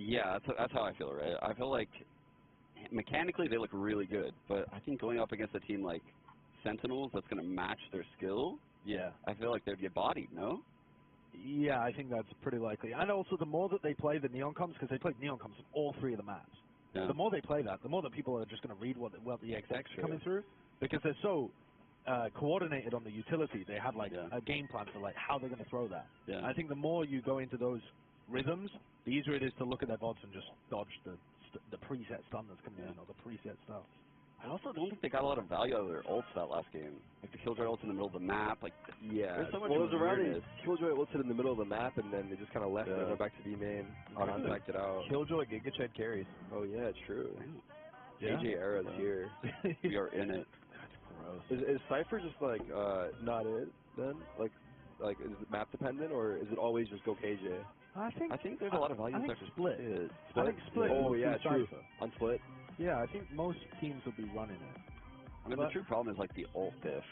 Yeah, that's how I feel, right? I feel like mechanically they look really good, but I think going up against a team like Sentinels that's going to match their skill, I feel like they'd get bodied, no? Yeah, I think that's pretty likely. And also, the more that they play the neon comms, because they played neon comms on all 3 of the maps, the more they play that, the more that people are just going to read what the execs are coming through, because they're so coordinated on the utility. They have like a game plan for like how they're going to throw that. I think the more you go into those rhythms, the easier it is to look at their VODs and just dodge the preset stun that's coming in or the preset stuff. I also don't think they got a lot of value out of their ults that last game. Like the Killjoy ult in the middle of the map. Like, there's so much weirdness. Killjoy ulted in the middle of the map, and then they just kind of left and went back to B main. Backed it out. Killjoy Giga Chad carries. Oh yeah, true. AJ Era's here. We are in it. That's gross. Is Cypher just like not it then? Like is it map dependent, or is it always just go KJ? I think there's a lot of value in Split. I think Split. Oh yeah, true. On Split. Yeah, I think most teams will be running it. I mean, the true problem is like the ult diff,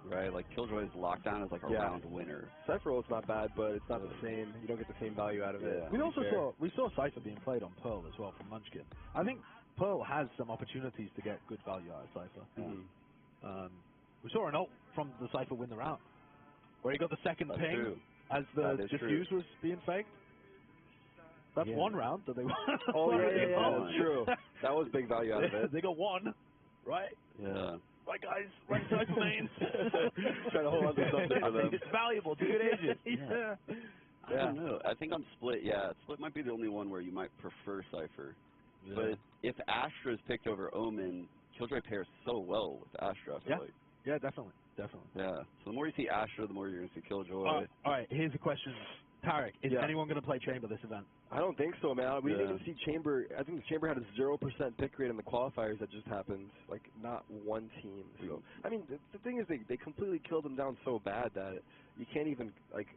right? Like Killjoy's lockdown is like a round winner. Cypher ult's not bad, but it's not the same. You don't get the same value out of it. We saw Cypher being played on Pearl as well from Munchkin. I think Pearl has some opportunities to get good value out of Cypher. We saw an ult from the Cypher win the round, where he got the second ping as the diffuse was being faked. That's one round that they won. Oh, yeah, that's true. That was big value out of it. They got one, right? Yeah. Right, guys. Right side main. Trying to hold on to something for them. It's valuable. It's a good agent. I don't know. I think on Split, Split might be the only one where you might prefer Cypher. Yeah. But if Astra is picked over Omen, Killjoy pairs so well with Astra, I feel like. Yeah, definitely. Yeah. So the more you see Astra, the more you're going to see Killjoy. All right. Here's the question. Tarik, is anyone going to play Chamber this event? I don't think so, man. We didn't even see Chamber. I think the Chamber had a 0% pick rate in the qualifiers that just happened. Like, not one team. So, I mean, the thing is, they completely killed them down so bad that you can't even, like,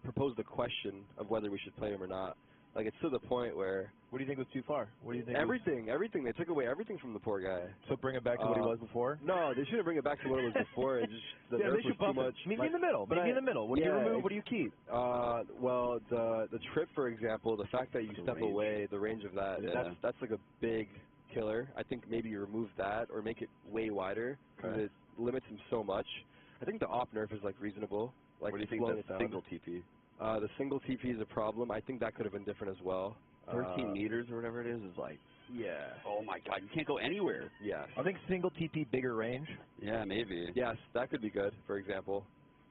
propose the question of whether we should play them or not. Like, it's to the point where... What do you think was too far? What do you think? Everything. They took away everything from the poor guy. So bring it back to what he was before? No, they shouldn't bring it back to what it was before. It just, the nerf was too much. Meet me in the middle. Meet me in the middle. What do you remove? What do you keep? Well, the trip, for example, the fact that you step away, the range of that, that's like a big killer. I think maybe you remove that or make it way wider because it limits him so much. I think the op nerf is like reasonable. Like, what do you think the single TP? The single TP is a problem. I think that could have been different as well. 13 meters or whatever it is like, oh my god, you can't go anywhere. Yes. I think single TP, bigger range. Yeah, maybe. Yes, that could be good, for example.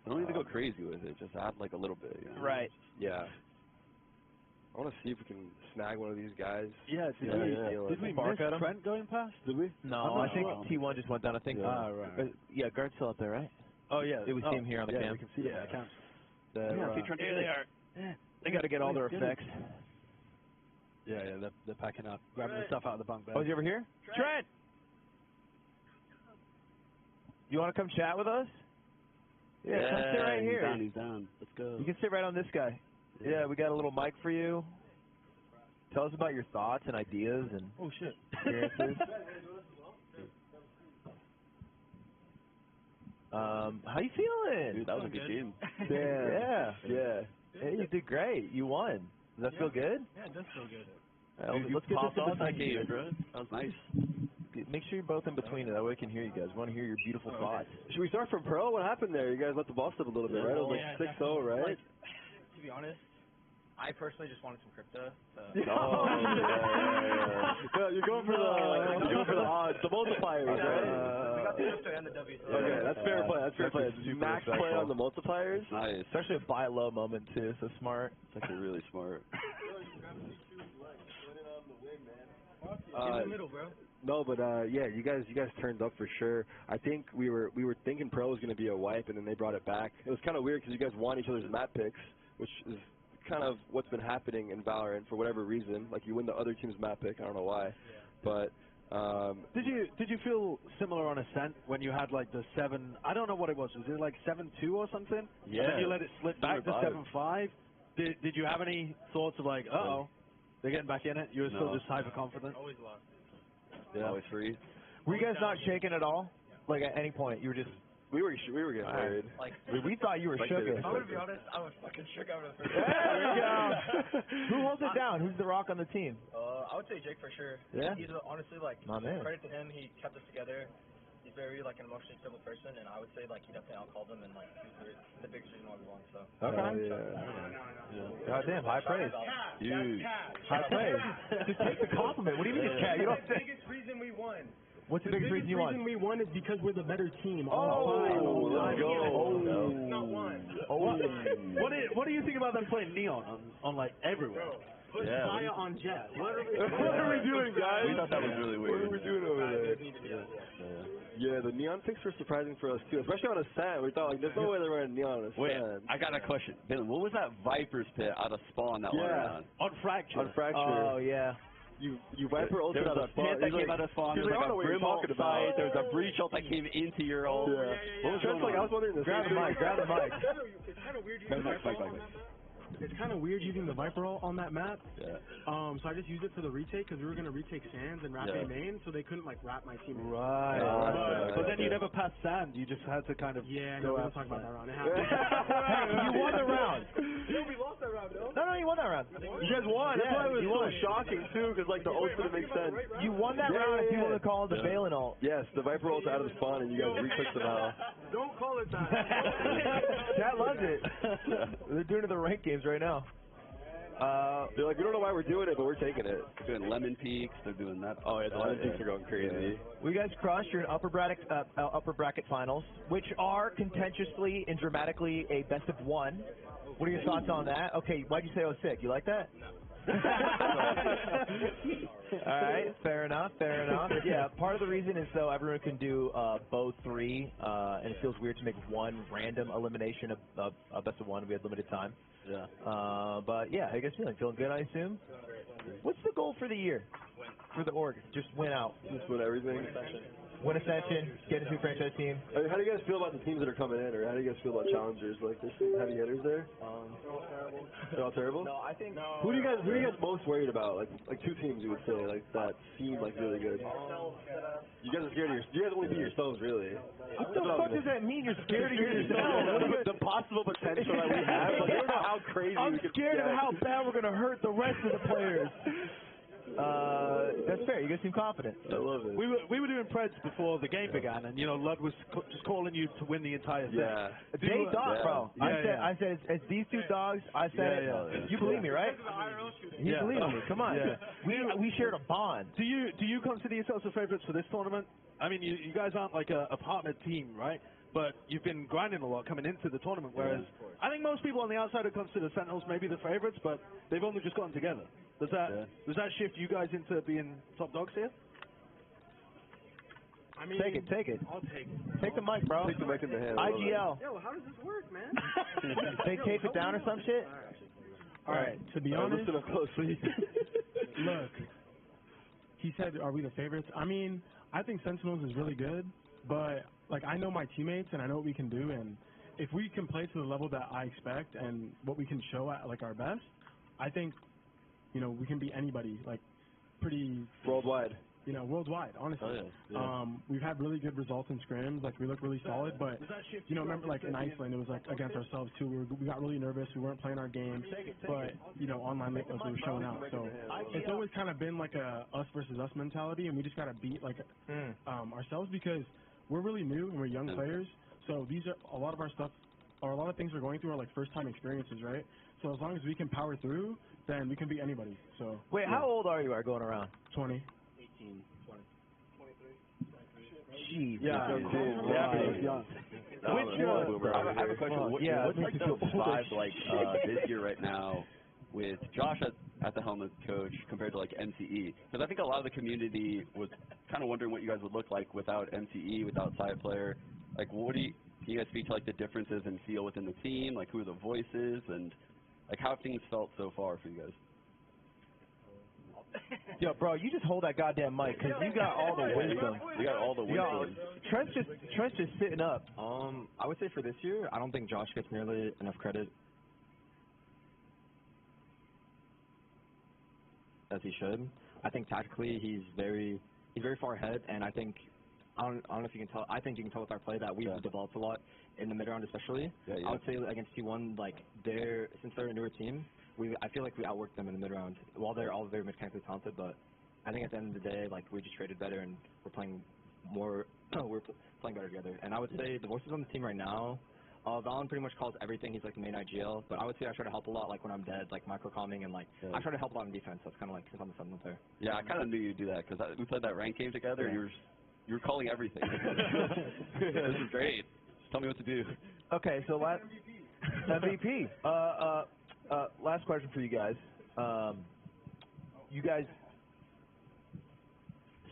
I don't need to go crazy with it, just add like a little bit. You know? Right. Yeah. I want to see if we can snag one of these guys. Yeah, did we miss Trent going past? Did we? No, I think T1 just went down. I think. Right. Yeah, Guard's still up there, right? Oh, yeah. It was him here on the cam. We can see it on the cam. Here they are. Yeah. They got to get all their effects. Yeah, they're packing up, grabbing the stuff out of the bunk bed. Oh, is he over here? Trent! You want to come chat with us? Yeah, come sit right here. He's down. Let's go. You can sit right on this guy. Yeah, we got a little mic for you. Tell us about your thoughts and ideas and experiences. How you feeling? Dude, that was a good game. Yeah. Hey, you did great. You won. Does that feel good? Yeah, it does feel good. Let's get this in that game, bro. That was nice. Make sure you're both in between it. That way I can hear you guys. We want to hear your beautiful thoughts. Should we start from Pearl? What happened there? You guys let the ball slip a little bit, right? It was like 6-0, right? Like, to be honest, I personally just wanted some crypto. So. You're going for the odds, the multipliers, right? We got the crypto and the W. Okay, that's fair play. That's fair play. Max play on the multipliers. Nice. It's actually a buy low moment too. So smart. It's actually really smart. In the middle, bro. No, but yeah, you guys turned up for sure. I think we were thinking Pro was going to be a wipe, and then they brought it back. It was kind of weird because you guys won each other's map picks, which is kind of what's been happening in Valorant for whatever reason. Like you win the other team's map pick. I don't know why, but. Did you feel similar on Ascent when you had like the 7? I don't know what it was. Was it like 7-2 or something? Yeah. And then you let it slip back to 7-5. Did you have any thoughts of like, they're getting back in it? You were still just hyper confident. Always lost. Yeah, always free. Were you guys not shaking at all? Like at any point, you were just We were getting worried. Like, we thought you were Like shook. they- I'm gonna be honest, I was fucking shook out of the first. There we go. Who holds it down? Who's the rock on the team? I would say Jake for sure. Yeah? He's honestly like My man. credit to him. He kept us together. He's very like an emotionally stable person, and I would say like he definitely outcalled him, and like he's the biggest reason why we won. So. Okay. God damn, high praise. Huge. High praise. Just take the compliment. What do you mean it's cat? You don't The biggest reason we won. What's the biggest reason you won? we won is because we're the better team. Oh, let's go. It's not one. What do you think about them playing Neon on like everywhere? Put fire on Jet. What are we doing, guys? We thought that was really weird. What are we doing over there? Yeah, the neon picks were surprising for us too, especially on a SEN. We thought like, there's no way they're running neon on a Wait, SEN. I got a question. Billy, what was that Viper's pit out of spawn that went around? On Fracture. On Fracture. Oh, yeah. You Viper ulted There out was of a spawn. pit that came out of spawn. There was like a Brim ult site. There was a Breach ult that came into your ult. Yeah. What was Just like I was wondering the Grab same the thing. mic, grab the mic. It's kind of weird using the Viper ult on that map. It's kind of weird using the Viper ult on that map. Yeah. So I just used it for the retake because we were gonna retake Sands and wrap A main, so they couldn't like wrap my team. Right. But then you never passed Sand. You just had to kind of. Yeah, no, we don't talk about that round. It happened. Hey, you won the round. No, we lost that round, no? No, you won that round. You guys won. That's why it was you so won. shocking too, because like the ult didn't make sense. You won that round if you want to call it the Balin ult. Yes, the Viper ult's out of the spawn, and you guys re-clicked them out. Don't call it that. Cat loves it. They're doing it in the rank games right now. They're like, we don't know why we're doing it, but we're taking it. They're doing lemon peaks. They're doing that. Oh yeah, the lemon peaks are going crazy. We guys crushed your upper bracket finals, which are contentiously and dramatically a best of one. What are your thoughts on that? Okay, why'd you say I was sick? You like that? All right, fair enough. Yeah, part of the reason is so everyone can do both three, and it feels weird to make one random elimination of best of one. We had limited time. Yeah. But yeah, how you guys feeling? Feeling good, I assume? What's the goal for the year? For the org? Just win out. Just win everything. Win Ascension, get into a franchise team. I mean, how do you guys feel about the teams that are coming in, or how do you guys feel about challengers? Like, there's some heavy hitters there. They're all terrible. No, I think. Who are you guys most worried about? Like two teams you would say like that seem like really good. You guys are scared of you guys only beat yourselves really. What the fuck does that mean? You're scared of yourself? The possible potential that we have. Like, you don't know how crazy I'm we could scared of get. how bad we're gonna hurt the rest of the players. That's fair. You guys seem confident. I love it. We were doing preds before the game began, and Lud was just calling you to win the entire thing. Yeah. They thought, bro. Yeah, I said it's these two dogs. I said it. You believe me, right? You believe me. Come on. Yeah. We shared a bond. Do you consider yourselves the favorites for this tournament? I mean, you guys aren't like a partner team, right? But you've been grinding a lot coming into the tournament, whereas I think most people on the outside would consider Sentinels maybe the favorites, but they've only just gotten together. Does that shift you guys into being top dogs here? I mean, Take it. I'll take it. Take the mic, bro. Take the mic in the hand. IGL. Yo, how does this work, man? They tape it down or some shit? All right. To be honest, Listen up closely. look. He said, "Are we the favorites?" I mean, I think Sentinels is really good, but like I know my teammates and I know what we can do, and if we can play to the level that I expect and what we can show at like our best, I think we can beat anybody like pretty Worldwide. Worldwide, honestly. We've had really good results in scrims. Like, we look really solid, but, remember, like, in Iceland, it was, like, against ourselves, too. We got really nervous. We weren't playing our game. But, online, we were showing out. So, it's always kind of been, like, a us versus us mentality, and we just got to beat, like, ourselves because we're really new and we're young players. So, these are a lot of our stuff, or a lot of things we're going through are, like, first-time experiences, right? So, as long as we can power through, then we can beat anybody. So. Wait, how old are you going around? 20. 18, 20, 23. Jeez. Yeah. I have a question. What's like the vibe like this year right now with Josh at the helm as coach compared to like MCE? Because I think a lot of the community was kind of wondering what you guys would look like without MCE, without side player. Like, can you guys speak to like the differences in feel within the team? Like, who are the voices and like how have things felt so far for you guys? Yo, bro, you just hold that goddamn mic because you got all the wisdom. You got all the wisdom. Trent's just sitting up. I would say for this year, I don't think Josh gets nearly enough credit as he should. I think tactically he's very far ahead, and I think I don't know if you can tell. I think you can tell with our play that we've developed a lot in the mid round, especially. I would say against T1, like since they're a newer team, I feel like we outworked them in the mid round. While they're all very mechanically talented, but I think at the end of the day, like we just traded better and we're playing more. We're playing better together. And I would say the voices on the team right now. Valen pretty much calls everything. He's like the main IGL, but I would say I try to help a lot, like when I'm dead, like micro calming and like I try to help a lot in defense. That's kind of like since I'm the seventh player. Yeah, I kind of knew you'd do that because we played that ranked game together. Yeah. You were calling everything. This is great. Just tell me what to do. Okay, so MVP. Last question for you guys. You guys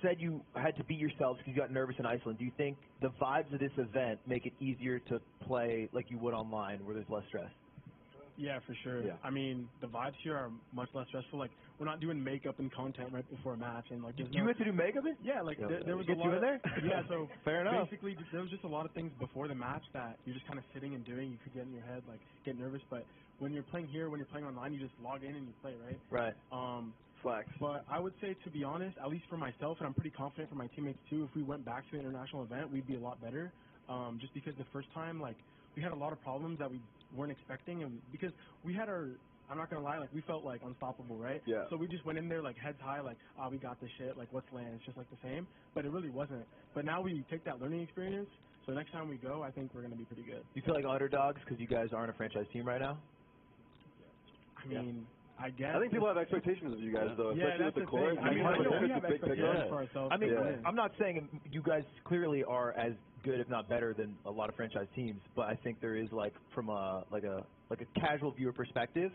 said you had to beat yourselves because you got nervous in Iceland. Do you think the vibes of this event make it easier to play like you would online where there's less stress? Yeah, for sure. Yeah. I mean, the vibes here are much less stressful. Like, we're not doing makeup and content right before a match. And like, you had to do makeup? Yeah, like there was a lot. You in there? Yeah, so fair enough. Basically, there was just a lot of things before the match that you're just kind of sitting and doing. You could get in your head, like, get nervous. But when you're playing here, when you're playing online, you just log in and you play, right? Right. Flex. But I would say, to be honest, at least for myself, and I'm pretty confident for my teammates too, if we went back to an international event, we'd be a lot better. Just because the first time, like, we had a lot of problems that we weren't expecting, and because we had I'm not gonna lie, like, we felt like unstoppable, right? Yeah. So we just went in there like heads high, like, we got this shit, like, what's land? It's just like the same, but it really wasn't. But now we take that learning experience, so next time we go, I think we're gonna be pretty good. You feel like underdogs because you guys aren't a franchise team right now? I mean, I guess. I think people have expectations of you guys, though, especially with the core. I mean, we have expectations for ourselves. I mean, I'm not saying you guys clearly are as good, if not better, than a lot of franchise teams, but I think there is, like, from a casual viewer perspective,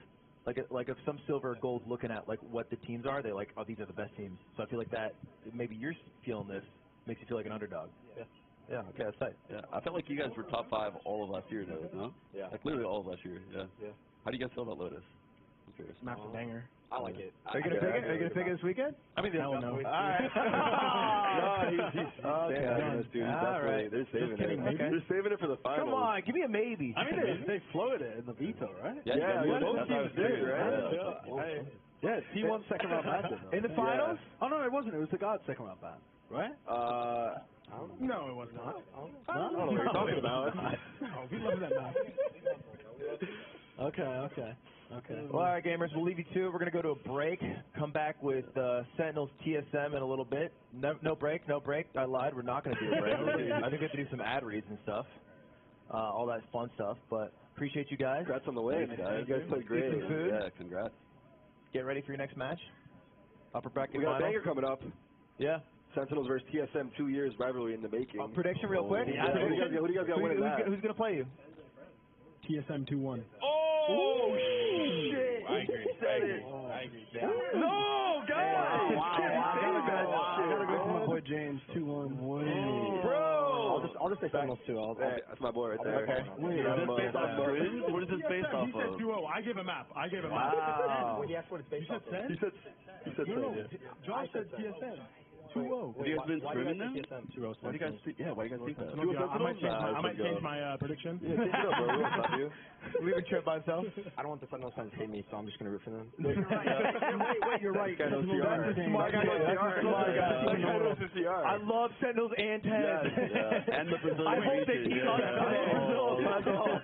like if some silver or gold looking at like what the teams are, they're like, oh, these are the best teams. So I feel like that maybe you're feeling this makes you feel like an underdog. Yeah. Yeah. Okay, that's tight. Yeah, I felt like you guys were top 5 all of last year, though. No? Yeah. Like literally all of last year. Yeah. Yeah. How do you guys feel about Lotus? I'm curious. Map's a banger. I like it. Are you gonna pick it? Are you gonna pick it this weekend? I mean, hell no. All right. No, he's okay. Dude. All right. They're saving it. Okay. They're saving it for the finals. Come on, give me a maybe. I mean, they floated it in the veto, right? Yeah, both teams did, right? Yeah, T1 second round match. In the finals? Oh no, it wasn't. It was the God second round match, right? No, it was not. I don't know what you're talking about. No, we love that match. Okay. Well, all right, gamers, we'll leave you to it. We're going to go to a break, come back with Sentinels TSM in a little bit. No break. I lied. We're not going to do a break. I think we have to do some ad reads and stuff, all that fun stuff. But appreciate you guys. Congrats on the win, guys. You guys played great. Eat some food. Yeah, congrats. Get ready for your next match. Upper bracket We got final. a banger coming up. Yeah. Sentinels versus TSM, 2 years rivalry in the making. Prediction real quick. Yeah. Who do you guys got winning that? Who's going to play you? TSM 2-1. Oh, shit. I agree. No, guys. I gotta go for my boy James. 2-1. Bro. I'll just say Sentinels too. That's my boy right there. Okay. What is this based off He said of? 2-0. I gave a map. Wow. Wait, he asked what it's based off of. He said No, so. Josh said TSM. 2-0. Have you guys been scrimming now? 2-0. Why do you guys think that? I might change my prediction. Yeah, take it up, bro. We won't stop you. Leaving Trip by himself. I don't want the Sentinels fans to hate me, so I'm just going to root for them. Wait, you're right. Guy knows CR. Smart guy. I love Sentinels and Ted. Yeah. And the Brazilian I hope they keep us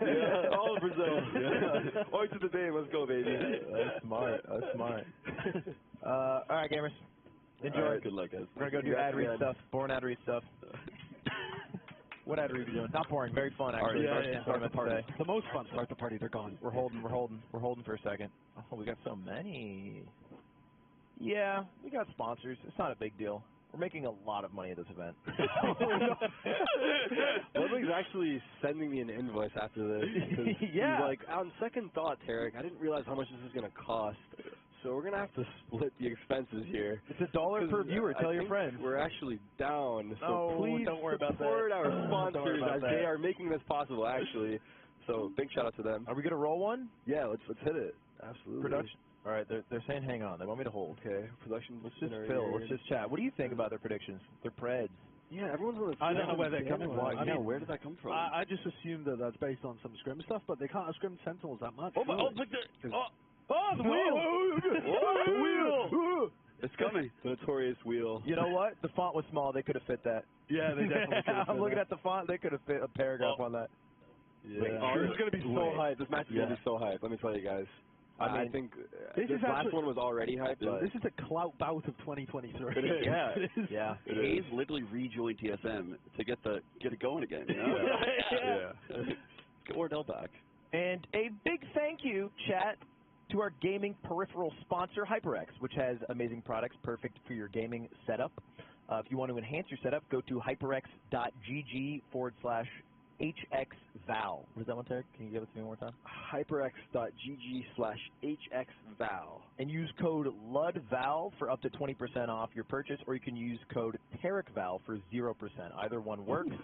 Yeah, all of Brazil. Yeah. Always to the day. Let's go, baby. That's smart. All right, gamers. Enjoy. All right, good luck, guys. We're going to go do ad read stuff. Boring ad read stuff. What ad read are you doing? Not boring. Very fun, actually. Start the party. The most fun. Start the party. They're gone. We're holding for a second. Oh, we got so many. Yeah, we got sponsors. It's not a big deal. We're making a lot of money at this event. Ludwig's actually sending me an invoice after this. Yeah. He's like, on second thought, Tarik, I didn't realize how much this is going to cost. So we're going to have to split the expenses here. It's $1 per viewer. Tell your friends. We're actually down. So please don't worry about support that. our sponsors as they are making this possible, actually. So big shout out to them. Are we going to roll one? Yeah, let's hit it. Absolutely. Production. All right, they're saying hang on. They want me to hold. Okay, production. Let's just fill. Let's just chat. What do you think about their predictions? Their preds. Yeah, everyone's on the I don't know where they're coming from. I mean, where did that come from? I just assumed that that's based on some scrim stuff, but they can't have scrim Sentinels that much. The wheel! The wheel! It's coming. The notorious wheel. You know what? The font was small. They could have fit that. Yeah, they definitely could have. I'm looking at the font. They could have fit a paragraph on that. Yeah. This is going to be so hype. This match is going to be so hype. Let me tell you guys. I think this last one was already hyped. This is a clout bout of 2023. It is. Yeah. Hayes literally rejoined TSM to get it going again. You know? Yeah. Get Wardell back. And a big thank you, chat, to our gaming peripheral sponsor, HyperX, which has amazing products perfect for your gaming setup. If you want to enhance your setup, go to hyperx.gg/HXVal. What does that one, Tarik? Can you give it to me one more time? hyperx.gg/HXVal. And use code LUDVAL for up to 20% off your purchase, or you can use code TarikVal for 0%. Either one works.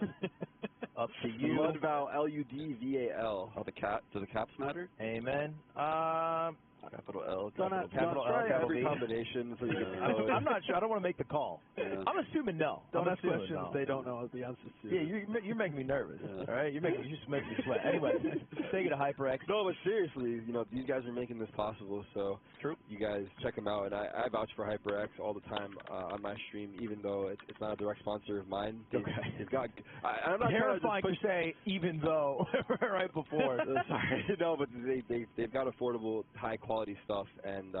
Up to you. LUDVAL, LUDVAL. Oh, do the caps matter? Amen. Capital L, capital L, capital every V. combination so you can I'm not sure. I don't want to make the call. Yeah. I'm assuming no. Don't I'm ask assuming questions no. they don't know the answers to. Yeah, you're making me nervous. All right, you just make me sweat. Anyway, take it to HyperX. No, but seriously, these guys are making this possible. So true. You guys check them out, and I vouch for HyperX all the time on my stream, even though it's not a direct sponsor of mine. They've got. I'm not terrifying to say, even though right before. Sorry, no, but they've got affordable, high quality stuff, and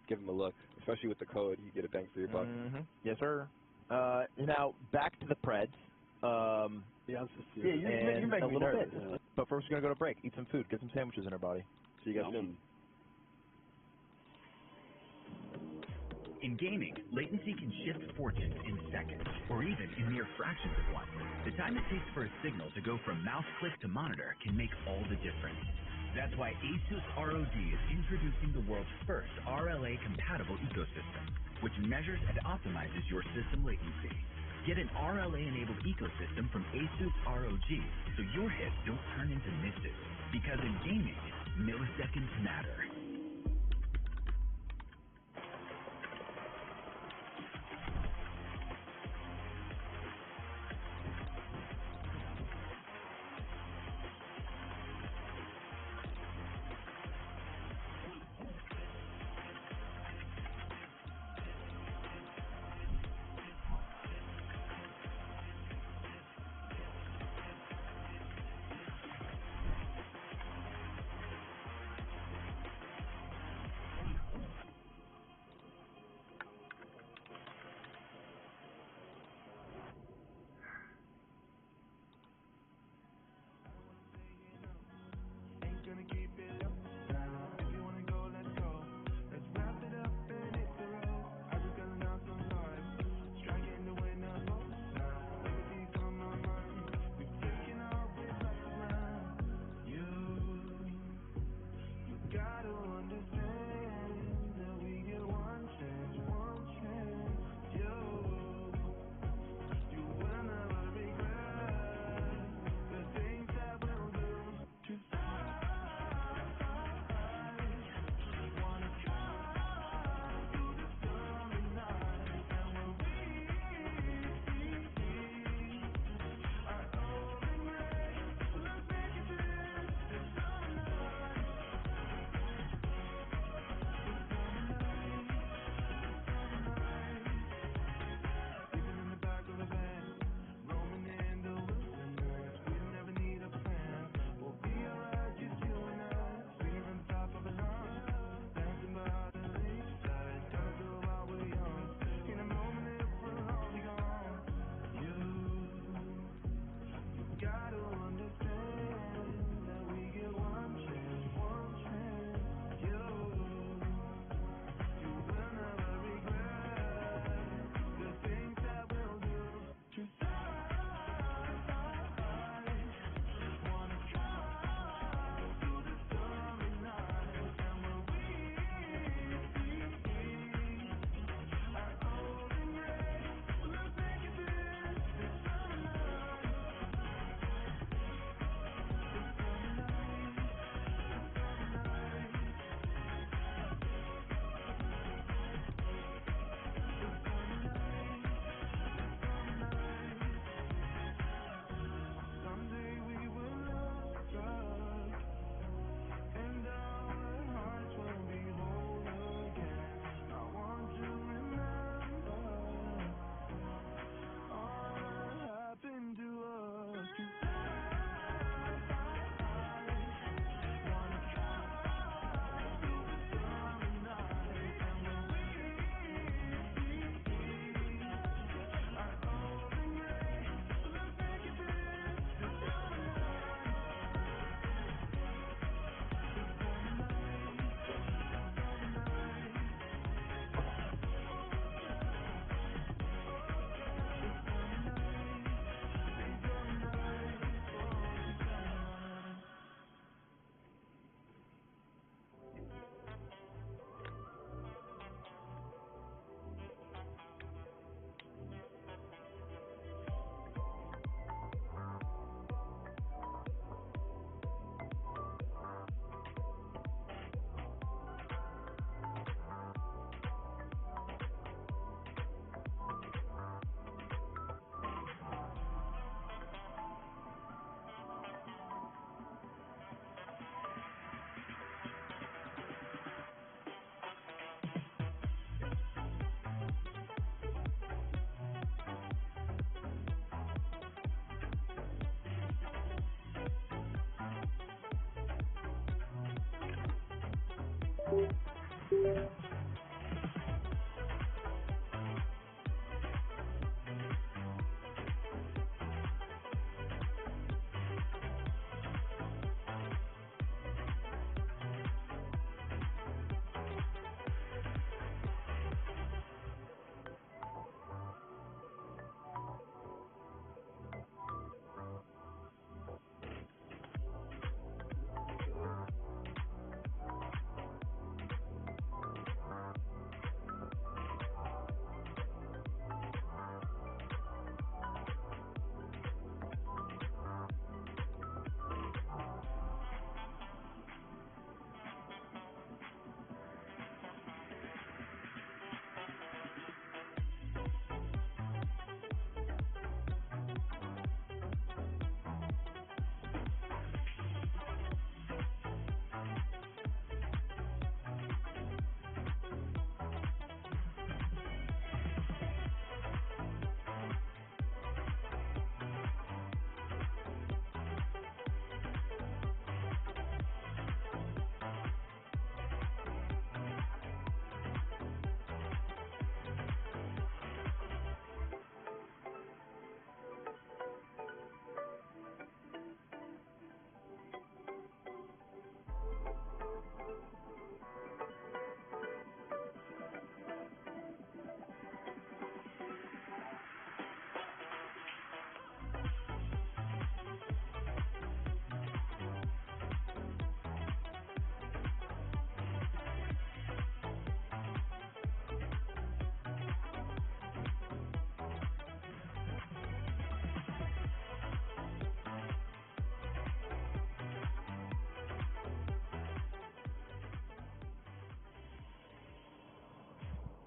give them a look, especially with the code. You get a bang for your buck. Yes, sir. Now back to the Preds. The answers to you're making me nervous. But first, we're gonna go to break, eat some food, get some sandwiches in our body. See you guys soon. In gaming, latency can shift fortunes in seconds, or even in mere fractions of one. The time it takes for a signal to go from mouse click to monitor can make all the difference. That's why ASUS ROG is introducing the world's first RLA-compatible ecosystem, which measures and optimizes your system latency. Get an RLA-enabled ecosystem from ASUS ROG so your hits don't turn into misses. Because in gaming, milliseconds matter.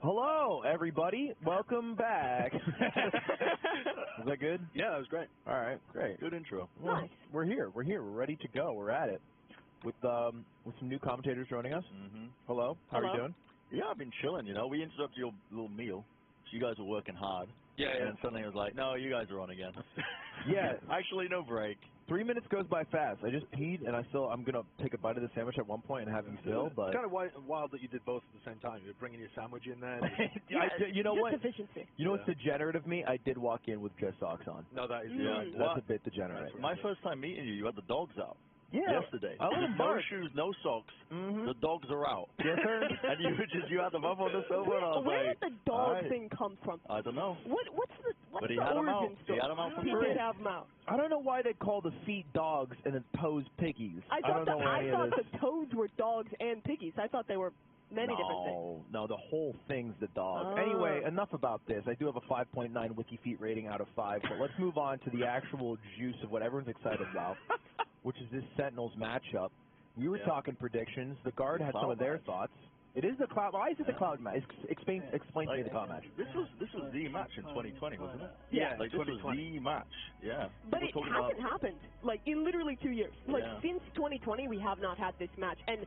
Hello, everybody. Welcome back. Was that good? Yeah, that was great. All right, great. Good intro. Well, we're here. We're ready to go. We're at it with some new commentators joining us. Mm-hmm. Hello. How are you doing? Yeah, I've been chilling. You know, we interrupted your little meal. So you guys were working hard. Yeah. And suddenly I was like, no, you guys are on again. Yeah. Actually, no break. 3 minutes goes by fast. I just peed, and I'm going to take a bite of the sandwich at one point and have you fill, but... It's kind of wild that you did both at the same time. You're bringing your sandwich in there. You know what? Efficiency. You know what's degenerate of me? I did walk in with just socks on. No, that is... That's a bit degenerate. My first time meeting you, you had the dogs out. Yeah. Yesterday. I let them no bark. shoes, no socks. Mm-hmm. The dogs are out. Yes, sir. And you had them up on the sofa, and I was Where like, did the dog thing come from? I don't know. What's But he the had them out. origin story? He had them out for He free. did have them out. I don't know why they call the feet dogs and the toes piggies. I don't know thought any of this. the toads were dogs and piggies. I thought they were many different things. No, the whole thing's the dog. Oh. Anyway, enough about this. I do have a 5.9 WikiFeet rating out of 5, but let's move on to the actual juice of what everyone's excited about, which is this Sentinels matchup. We were talking predictions. The Guard had some of their thoughts. It is the Cloud. Why is it the Cloud match? Explain to me the Cloud match. This was the match in 2020, wasn't it? Yeah, like this was the match. Yeah. But it hasn't happened, like, in literally 2 years. Like, since 2020, we have not had this match. And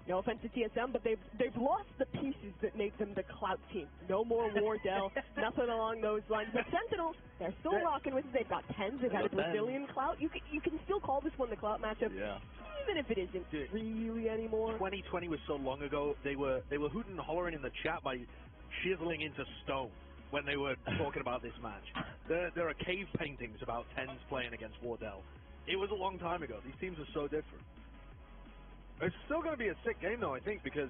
no offense to TSM, but they've lost the pieces that make them the Clout team. No more Wardell, nothing along those lines. But Sentinels, they're still rocking with it. They've got 10s. They've got a Brazilian Clout. You can still call this one the Clout matchup. Yeah. Even if it isn't really anymore. 2020 was so long ago. They were hooting and hollering in the chat by chiseling into stone when they were talking about this match. There are cave paintings about 10s playing against Wardell. It was a long time ago. These teams are so different. It's still going to be a sick game, though, I think, because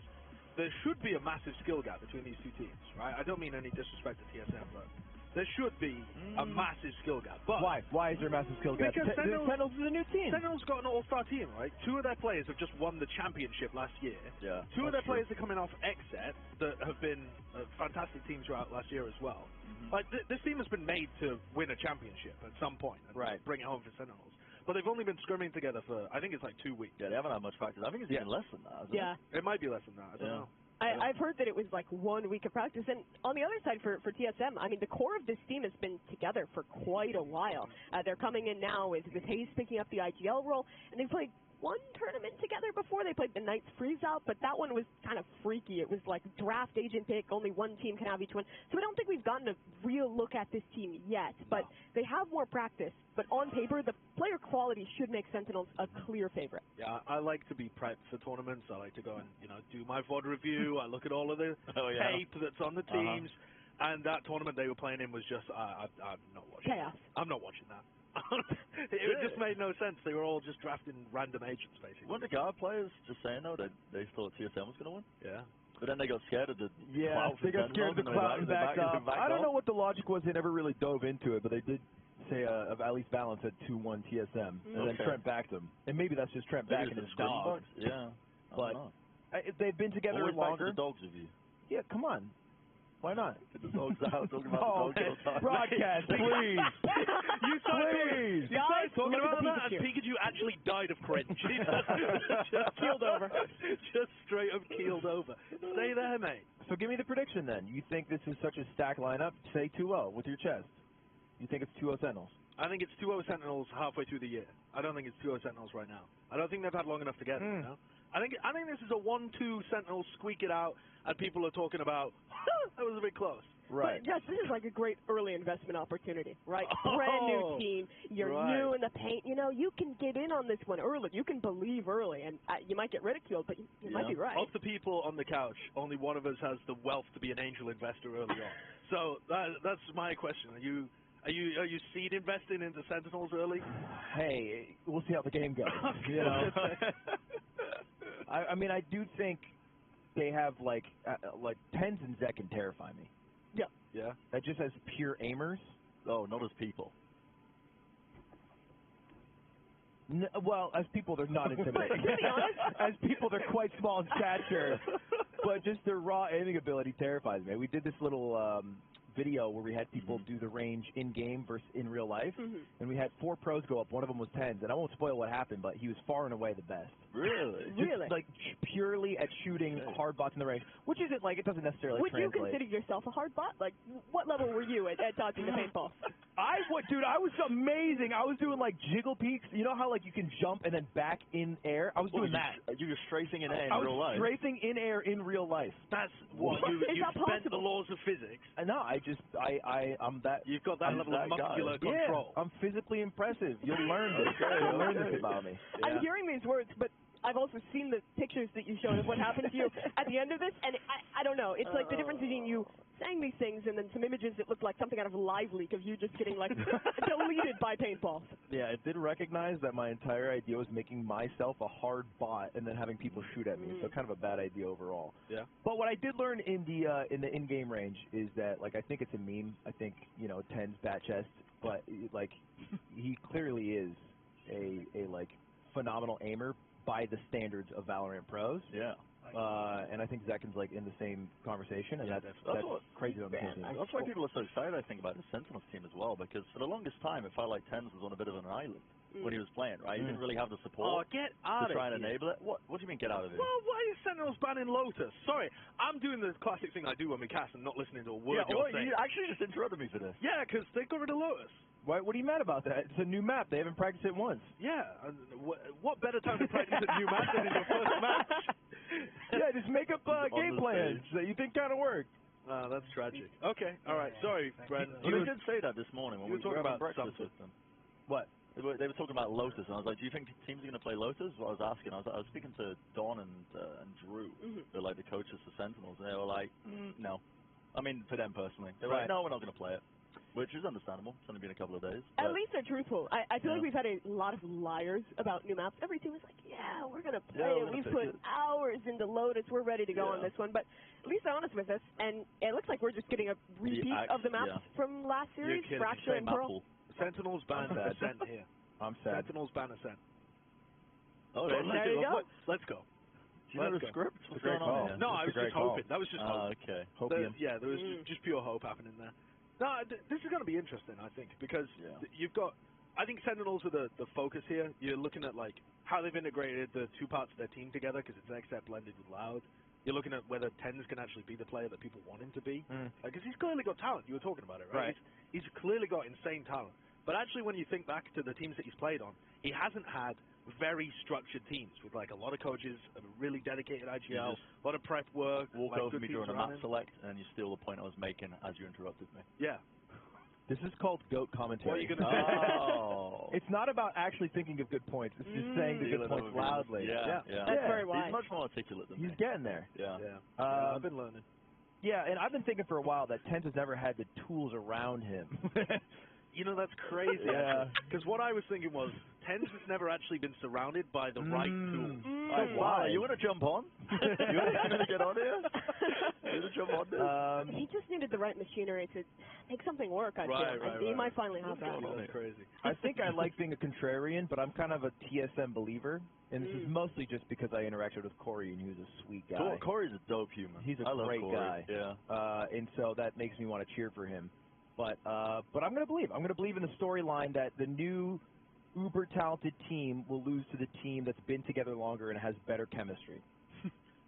there should be a massive skill gap between these two teams, right? I don't mean any disrespect to TSM, but there should be a massive skill gap. But why? Why is there a massive skill gap? Because Sentinels is a new team. Sentinels got an all-star team, right? 2 of their players have just won the championship last year. Yeah. 2 of their players are coming off XSET that have been a fantastic team throughout last year as well. Like this team has been made to win a championship at some point and bring it home for Sentinels. But they've only been scrimming together for, I think it's like 2 weeks. Yeah, they haven't had much practice. I think it's even less than that, isn't it? It might be less than that. I don't know. I've heard that it was like 1 week of practice. And on the other side for TSM, I mean, the core of this team has been together for quite a while. They're coming in now with Hayes picking up the IGL role, and they've played one tournament together before. They played the Knights Freeze Out, but that one was kind of freaky. It was like draft agent pick, only one team can have each one. So I don't think we've gotten a real look at this team yet, but they have more practice. But on paper, the player quality should make Sentinels a clear favorite. Yeah, I like to be prepped for tournaments. I like to go and, do my VOD review. I look at all of the tape that's on the teams. And that tournament they were playing in was just, I'm not watching chaos. I'm not watching that. It just made no sense. They were all just drafting random agents, basically. Weren't the guard players just saying, though, that they thought TSM was going to win? Yeah. But then they got scared of the clout. They got scared of the clout and backed up. I don't know what the logic was. They never really dove into it, but they did say at least Balance had 2-1 TSM, and then Trent backed them. And maybe that's just Trent backing his dog. Yeah. But they've been together always longer. The dogs of you. Yeah, come on. Why not? Get the dogs out, talking about the dogs. Broadcast, please. You started talking about that, and Pikachu actually died of cringe. just keeled over. Just straight up keeled over. Stay there, mate. So give me the prediction then. You think this is such a stacked lineup? Say 2-0 with your chest. You think it's 2-0 Sentinels? I think it's 2-0 Sentinels halfway through the year. I don't think it's 2-0 Sentinels right now. I don't think they've had long enough to get it. I think this is a 1-2 Sentinels squeak it out, and people are talking about that was a bit close. Right. But yes, this is like a great early investment opportunity, right? Brand new team. You're new in the paint. You can get in on this one early. You can believe early, and you might get ridiculed, but you might be right. Of the people on the couch, only one of us has the wealth to be an angel investor early on. So that's my question. Are you seed investing into Sentinels early? Hey, we'll see how the game goes. I mean, I do think they have like Tens and Zek can terrify me. Yeah. Yeah. That just as pure aimers. Oh, not as people. Well, as people, they're not intimidating. To be honest, as people, they're quite small in stature, but just their raw aiming ability terrifies me. We did this little video where we had people do the range in game versus in real life, and we had 4 pros go up. One of them was Tens, and I won't spoil what happened, but he was far and away the best. Really? Really? Like purely at shooting hard bots in the range, which isn't like it doesn't necessarily would translate. you consider yourself a hard bot? Like, what level were you at dodging the paintball? Dude, I was amazing. I was doing like jiggle peaks. You know how like you can jump and then back in air? I was doing that. You were strafing in air in real life? I was strafing in air in real life. That's what you bent the laws of physics. No, I'm that. You've got that level of muscular control. Yeah, I'm physically impressive. You'll learn this. You'll learn this about me. Yeah. I'm hearing these words, but I've also seen the pictures that you showed of what happened to you at the end of this, and I don't know. It's like the difference between you saying these things and then some images that look like something out of Live Leak of you just getting like deleted by paintballs. Yeah, it did recognize that my entire idea was making myself a hard bot and then having people shoot at me. So kind of a bad idea overall. Yeah. But what I did learn in the in-game range is that like I think it's a meme. I think Tens bat chest, but like he clearly is a like phenomenal aimer by the standards of Valorant pros. Yeah. And I think Zekin's like in the same conversation, and that's crazy on the team. That's why people are so excited, I think, about the Sentinels team as well, because for the longest time it felt like Tens was on a bit of an island when he was playing, right? He didn't really have the support get out to try and enable it. What do you mean get out of it? Well, why is Sentinels banning Lotus? Sorry, I'm doing the classic thing I do when we cast and not listening to a word you're saying. You actually just interrupted me for this. Yeah, because they got rid of Lotus. What are you mad about that? It's a new map. They haven't practiced it once. Yeah. What better time to practice a new map than in your first match? Yeah, just make up game plans that you think kind of work. That's tragic. Okay, all right. Sorry, Brent. You did say that this morning when we were talking about breakfast with them. What? They were talking about Lotus, and I was like, do you think teams are going to play Lotus? What I was asking, I was speaking to Don and Drew, they're like the coaches for Sentinels, and they were like, no. I mean, for them personally. They were like, no, we're not going to play it. Which is understandable. It's only been a couple of days. At least they're truthful. I feel like we've had a lot of liars about new maps. Every team is like, yeah, we're going to play it. We've put hours into Lotus. We're ready to go on this one. But at least they're honest with us. And it looks like we're just getting a repeat of the maps from last series, Fracture and Pearl. Sentinels ban Ascent here. I'm sad. Sentinels ban Ascent. Oh, there you go. Let's go. Do you know the script? What's going on here? No, I was just hoping. That was just hope. Okay. Yeah, there was just pure hope happening there. No, this is going to be interesting, I think, because you've got, I think Sentinels are the focus here. You're looking at like how they've integrated the two parts of their team together because it's XF blended with Loud. You're looking at whether Tens can actually be the player that people want him to be. Because he's clearly got talent. You were talking about it, right? He's clearly got insane talent. But actually, when you think back to the teams that he's played on, he hasn't had very structured teams with like a lot of coaches, a really dedicated IGL, a lot of prep work. Walk like over me during a map running. select, and you steal the point I was making as you interrupted me. Yeah. This is called GOAT commentary. What are you going to say? Oh. It's not about actually thinking of good points. It's just saying the good points loudly. Yeah. That's very wise. He's much more articulate than me. He's getting there. Yeah. I've been learning. Yeah, and I've been thinking for a while that Tenz has never had the tools around him. You know, that's crazy. Yeah. Because what I was thinking was, Tenz has never actually been surrounded by the right tools. Wow, you want to jump on? You want to get on here? You want to jump on this? He just needed the right machinery to make something work, I feel. Right. He might finally have that. That's crazy. I think I like being a contrarian, but I'm kind of a TSM believer, and this is mostly just because I interacted with Corey, and he was a sweet guy. Corey's a dope human. He's a great guy. Yeah. And so that makes me want to cheer for him. But I'm going to believe. I'm going to believe in the storyline that the new uber talented team will lose to the team that's been together longer and has better chemistry.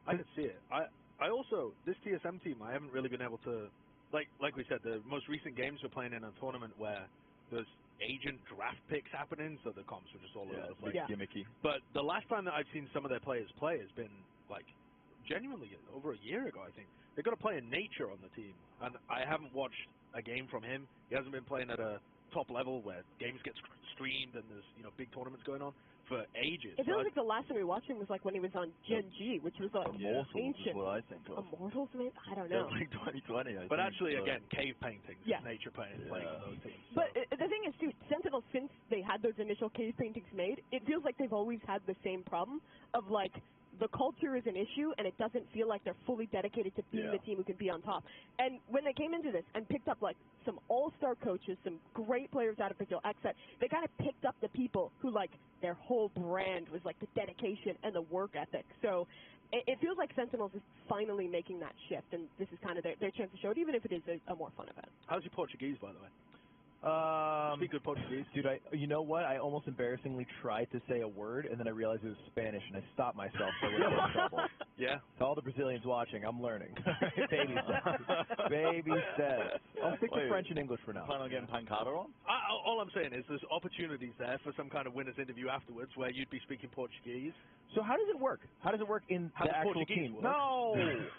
I can see it. I also, this TSM team, I haven't really been able to, like we said, the most recent games we're playing in a tournament where there's agent draft picks happening, so the comps are just all over the place. Gimmicky. But the last time that I've seen some of their players play has been, like, genuinely over a year ago, I think. They've got a player Nature on the team, and I haven't watched a game from him. He hasn't been playing at a top level where games get streamed and there's big tournaments going on for ages. It feels like the last time we watched him was like when he was on Gen G, which was like Immortals ancient. is what I think of. Immortals, maybe? I don't know. Like 2020, I but think, actually, again, cave paintings, Nature playing on those teams. So. But the thing is, too, Sentinel, since they had those initial cave paintings made, it feels like they've always had the same problem of like, the culture is an issue, and it doesn't feel like they're fully dedicated to being the team who can be on top. And when they came into this and picked up like some all-star coaches, some great players out of Brazil, they kind of picked up the people who like their whole brand was like the dedication and the work ethic. So it feels like Sentinels is finally making that shift, and this is kind of their chance to show it, even if it is a more fun event. How's your Portuguese, by the way? Speak good Portuguese. Dude, you know what? I almost embarrassingly tried to say a word, and then I realized it was Spanish, and I stopped myself so I wouldn't get in trouble. Yeah. To all the Brazilians watching, I'm learning. Baby steps. Baby steps. I'll stick to French and English for now. Plan on getting Pancada on? All I'm saying is there's opportunities there for some kind of winner's interview afterwards where you'd be speaking Portuguese. So how does it work? How does it work in the actual Portuguese team? work? No!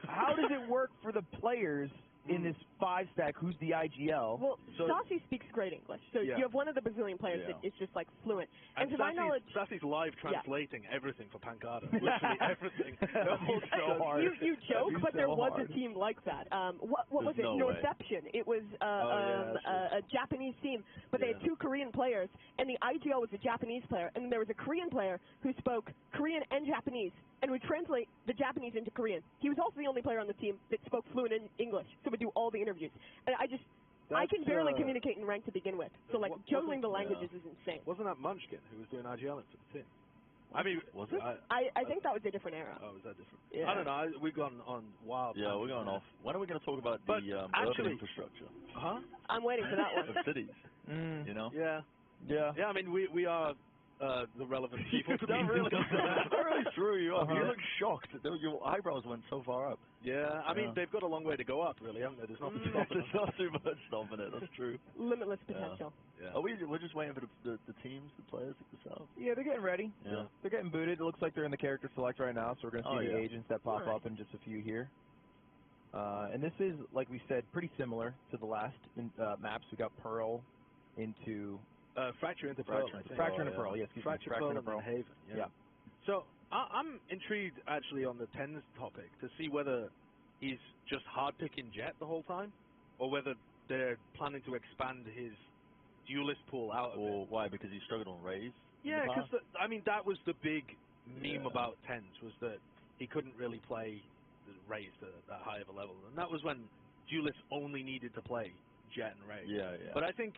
How does it work for the players in this five-stack, who's the IGL? Well, Stassi speaks great English, so you have one of the Brazilian players that is just like fluent. And to my knowledge, Stassi's live translating everything for Pancada, literally everything. So hard. You joke, but there was a team like that. What was it? Norception. It was a Japanese team, but they had two Korean players, and the IGL was a Japanese player, and then there was a Korean player who spoke Korean and Japanese, and would translate the Japanese into Korean. He was also the only player on the team that spoke fluent in English, so would do all the interviews. And I can barely communicate in rank to begin with, so like juggling the languages is insane. Wasn't that Munchkin who was doing IGL for the team? I mean, was it? I think that was a different era. Oh, was that different? Yeah. I don't know. We've gone on wild. Yeah, we're going off. When are we going to talk about the urban infrastructure? Huh? I'm waiting for that one. Of cities. You know? Yeah. I mean, we are the relevant people to be really threw you up. You look shocked. Your eyebrows went so far up. Yeah, I mean, they've got a long way to go up, really, haven't they? There's nothing stopping There's not too much stopping it. That's true. Limitless potential. Yeah. We're just waiting for the teams, the players to get this out. Yeah, they're getting ready. Yeah. They're getting booted. It looks like they're in the character select right now, so we're going to see the agents that pop up in just a few here. And this is, like we said, pretty similar to the last maps. We got Pearl into... Fracture into Pearl. Fracture into Pearl, yes. Fracture into Pearl. Haven. Yeah. So I'm intrigued actually on the Tenz topic to see whether he's just hard picking Jet the whole time, or whether they're planning to expand his duelist pool out. Or why? Because he struggled on Raze. Yeah, because I mean that was the big meme about Tenz, was that he couldn't really play Raze to that high of a level, and that was when duelists only needed to play Jet and Raze. Yeah. But I think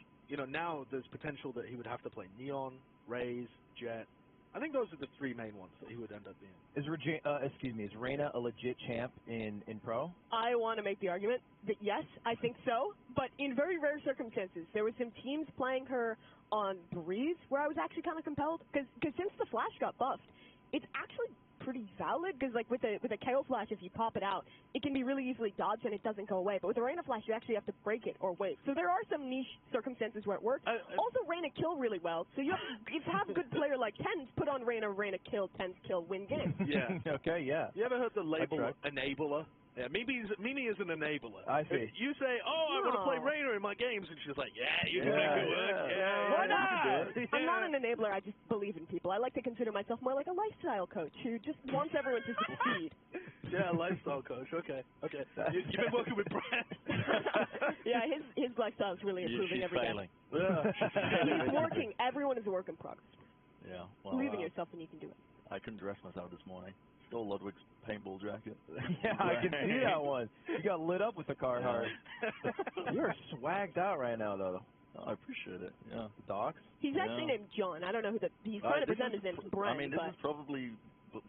now there's potential that he would have to play Neon, Raze, Jet. I think those are the three main ones that he would end up being. Is Reyna a legit champ in Pro? I want to make the argument that yes, I think so, but in very rare circumstances. There were some teams playing her on Breeze where I was actually kind of compelled, because since the Flash got buffed, it's actually pretty valid because like with a KO flash, if you pop it out, it can be really easily dodged and it doesn't go away. But with a Reyna flash, you actually have to break it or wait. So there are some niche circumstances where it works. Also, Reyna kill really well. So you have a good player like Tens put on Reyna kill, Tens kill, win game. Yeah. Okay, yeah. You ever heard the label enabler? Yeah, Mimi is an enabler. I see. You say, I want to play Reyna in my games, and she's like, yeah, you can make it work. Yeah, why not? I'm not an enabler. I just believe in people. I like to consider myself more like a lifestyle coach who just wants everyone to succeed. Yeah, lifestyle coach. Okay. You've been working with Brad. Yeah, his lifestyle is really improving every day. Yeah. He's working. Everyone is a work in progress. Yeah. Well, believe in yourself and you can do it. I couldn't dress myself this morning. Stole Ludwig's paintball jacket. Yeah, I can see that one. You got lit up with the Carhartt. You're swagged out right now, though. I appreciate it. Yeah. Docs? He's actually named John. I don't know who he's trying to present his name as Brent. I mean, this is probably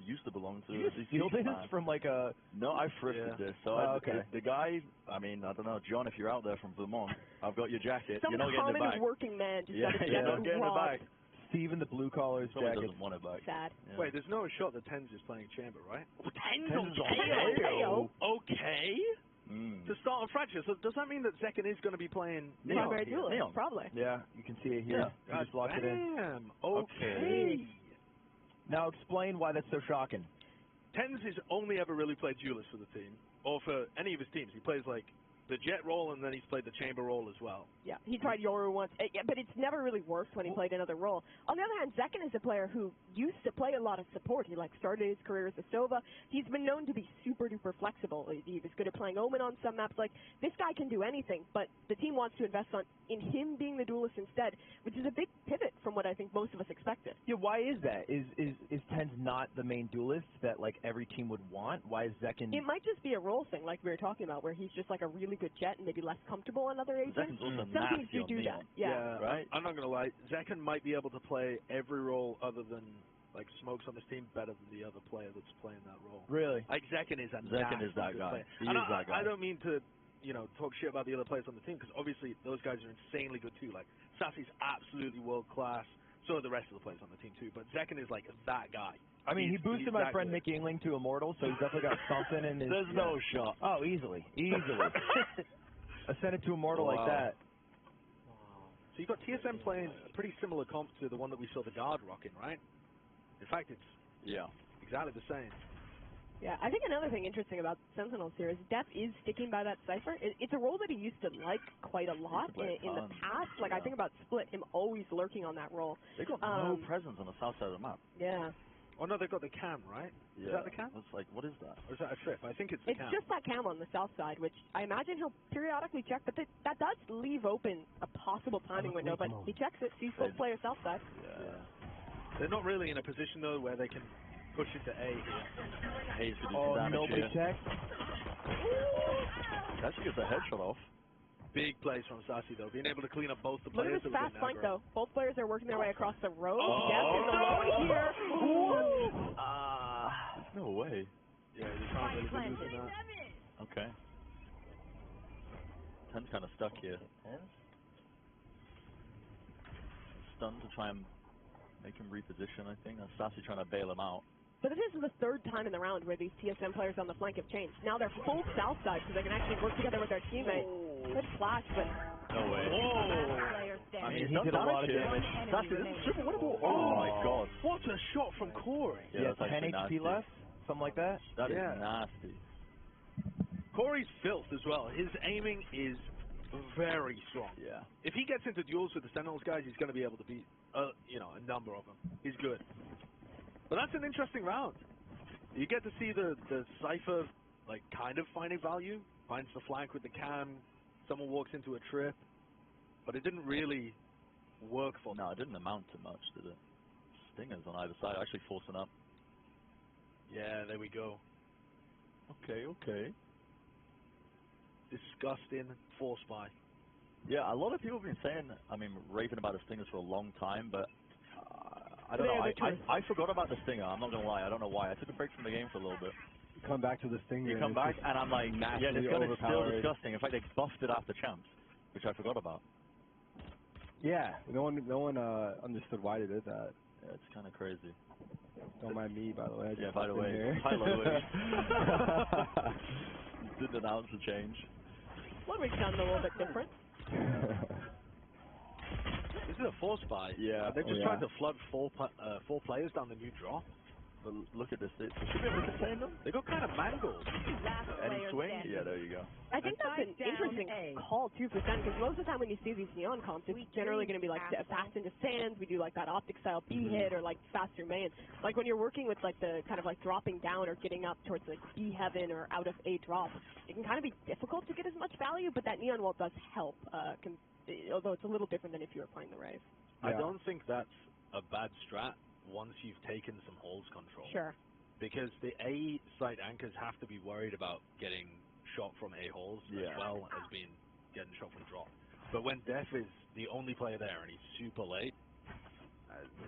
used to belong to. You steal this from like a... No, I thrifted this. So okay. The guy, I mean, I don't know, John, if you're out there from Vermont, I've got your jacket. Some you're not getting it back. working man just you're not getting it back. Steven the blue collar's jacket. Doesn't want it back. Sad. Yeah. Wait, there's no shot that Tens is playing Chamber, right? Tens on KO. Okay. To start on Fracture. So does that mean that Zekken is going to be playing Neon? Neon? Probably. Yeah, you can see it here. Yeah. You just locked it in. Okay. Now explain why that's so shocking. Tens has only ever really played Duelist for the team, or for any of his teams. He plays like the Jet role, and then he's played the Chamber role as well. Yeah, he tried Yoru once, but it's never really worked when he played another role. On the other hand, Zekken is a player who used to play a lot of support. He started his career as a Sova. He's been known to be super duper flexible. He was good at playing Omen on some maps. Like, this guy can do anything, but the team wants to invest in him being the duelist instead, which is a big pivot from what I think most of us expected. Yeah, why is that? Is Tens not the main duelist that like every team would want? Why is Zekken? It might just be a role thing, like we were talking about, where he's just like a really good jet and maybe less comfortable on other agents. Some teams do that. Yeah. Right. I'm not gonna lie. Zekken might be able to play every role other than like Smokes on this team better than the other player that's playing that role. Really? Like Zekken is that guy. He is that guy. I don't mean to, talk shit about the other players on the team because obviously those guys are insanely good too. Like Sassy's absolutely world class. So are the rest of the players on the team too. But Zekken is like that guy. I mean, he boosted my friend Nick Yingling to Immortal, so he's definitely got something in his... There's no shot. Oh, easily. I sent it to Immortal like that. So you've got TSM playing a pretty similar comp to the one that we saw the Guard rocking, right? In fact, it's exactly the same. Yeah, I think another thing interesting about Sentinels here is Def is sticking by that Cypher. It's a role that he used to like quite a lot in the past. Like, I think about Split, him always lurking on that role. They got no presence on the south side of the map. Yeah. Oh, no, they've got the cam, right? Yeah. Is that the cam? It's like, what is that? Or is that a trip? I think it's the cam. It's just that cam on the south side, which I imagine he'll periodically check, but that does leave open a possible timing window, but he checks it, sees both players south side. Yeah. They're not really in a position, though, where they can push into A here. A's going to do damage nobody checked? Actually gets a headshot off. Big plays from Sassy, though, being able to clean up both the Look players. at this fast flank, though. Both players are working their way across the road. Oh, Def is alone here. There's no way. Yeah, you can't really be losing that. Okay. Ten's kind of stuck here. Stunned to try and make him reposition, I think. Sassy trying to bail him out. But this is the third time in the round where these TSM players on the flank have changed. Now they're full south side, so they can actually work together with their teammates. Good flash, but... No way. Whoa! I mean, he did a lot of damage. Sassy, this is triple winnable. Oh my god. What a shot from Corey. Yeah, 10 HP left, something like that. That is nasty. Corey's filth as well. His aiming is very strong. Yeah. If he gets into duels with the Sentinels guys, he's going to be able to beat, a number of them. He's good. But that's an interesting round. You get to see the Cypher, like, kind of finding value. Finds the flank with the cam. Someone walks into a trip. But it didn't really work for them. No, it didn't amount to much, did it? Stingers on either side, actually forcing up. Yeah, there we go. Okay. Disgusting force buy. Yeah, a lot of people have been saying, raving about the Stingers for a long time, but I don't know. I forgot about the Stinger. I'm not going to lie. I don't know why. I took a break from the game for a little bit. You come back to the Stinger. You come back, and I'm like, yeah, this gun is still disgusting. In fact, they buffed it after Champs, which I forgot about. Yeah, no one understood why they did that. Yeah, it's kind of crazy. Don't mind me, by the way. Yeah, by the way. Hi, Ludwig. Didn't announce the change. Ludwig's done a little bit different. This is a force buy. Yeah. They're just trying to flood four players down the new draw. But look at this. They should be able to contain them. They got kind of mangled. Any swing? Yeah, there you go. I think that's an interesting call, too, for SEN, because most of the time when you see these neon comps, it's generally going to be like fast into sands. We do like that optic-style B hit or like faster main. Like when you're working with like the kind of like dropping down or getting up towards like B heaven or out of A drop, it can kind of be difficult to get as much value, but that neon wall does help, although it's a little different than if you were playing the Rave. I don't think that's a bad strat once you've taken some holes control. Sure. Because the A site anchors have to be worried about getting shot from A holes as well as getting shot from drop. But when Def is the only player there and he's super late,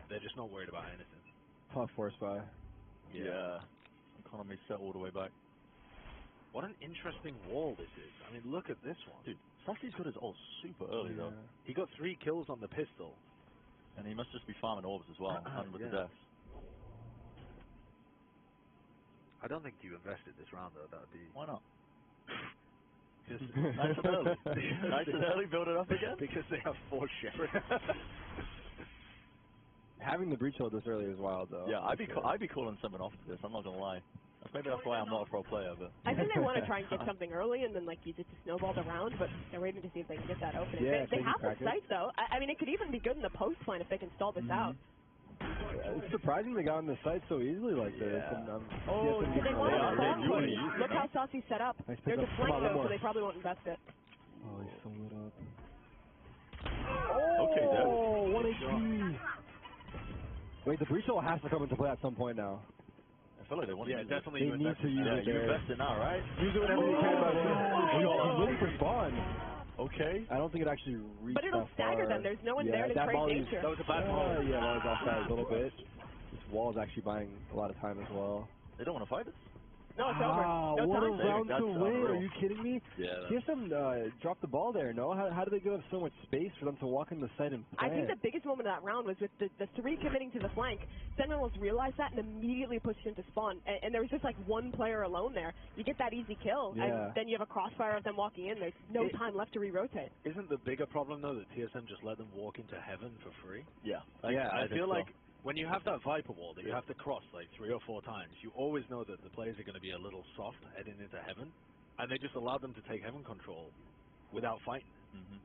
they're just not worried about anything. Tough force buy. Yeah. Economy set all the way back. What an interesting wall this is. I mean, look at this one. Dude, Sassy's got his ult super early though. He got 3 kills on the pistol. And he must just be farming orbs as well, and with the deaths. I don't think you invested this round though. That would be. Why not? Just nice and early. Nice and early, build it up again. Because they have 4 shepherds. Having the breach hold this early is wild though. Yeah, I'd be calling someone off to this. I'm not gonna lie. Maybe that's why I'm not a pro player, but I think they want to try and get something early and then like use it to snowball the round, but they're waiting to see if they can get that opening. Yeah, they have the site though. I mean, it could even be good in the post line if they can stall this out. Yeah, it's surprising they got on the site so easily like this. And, they want to spawn push. Look how Saucy's set up. Nice There's a pickup. flank though, so they probably won't invest it. Oh, he's so lit up. Okay, then. Oh, 1 HP. Wait, the breach hold has to come into play at some point now. I feel like they want to use definitely They need to use it. you invest it now, right? Use it whenever you can. He's looking for spawn. Okay. I don't think it actually reached But it'll that far. stagger them. There's no one there to that create danger. That was a bad ball. Yeah, that was offside a little bit. This wall is actually buying a lot of time as well. They don't want to fight us? No, it's over. No what time. a round to win. unreal. Are you kidding me? Yeah. TSM dropped the ball there, no? How do they give up so much space for them to walk in the site and I play? think the biggest moment of that round was with the 3 committing to the flank. Sentinels realized that and immediately pushed into spawn. And there was just like one player alone there. You get that easy kill, and then you have a crossfire of them walking in. There's no time left to re-rotate. Isn't the bigger problem though that TSM just let them walk into heaven for free? Yeah. I feel like when you have that Viper wall that you have to cross like 3 or 4 times, you always know that the players are going to be a little soft heading into heaven, and they just allow them to take heaven control without fighting.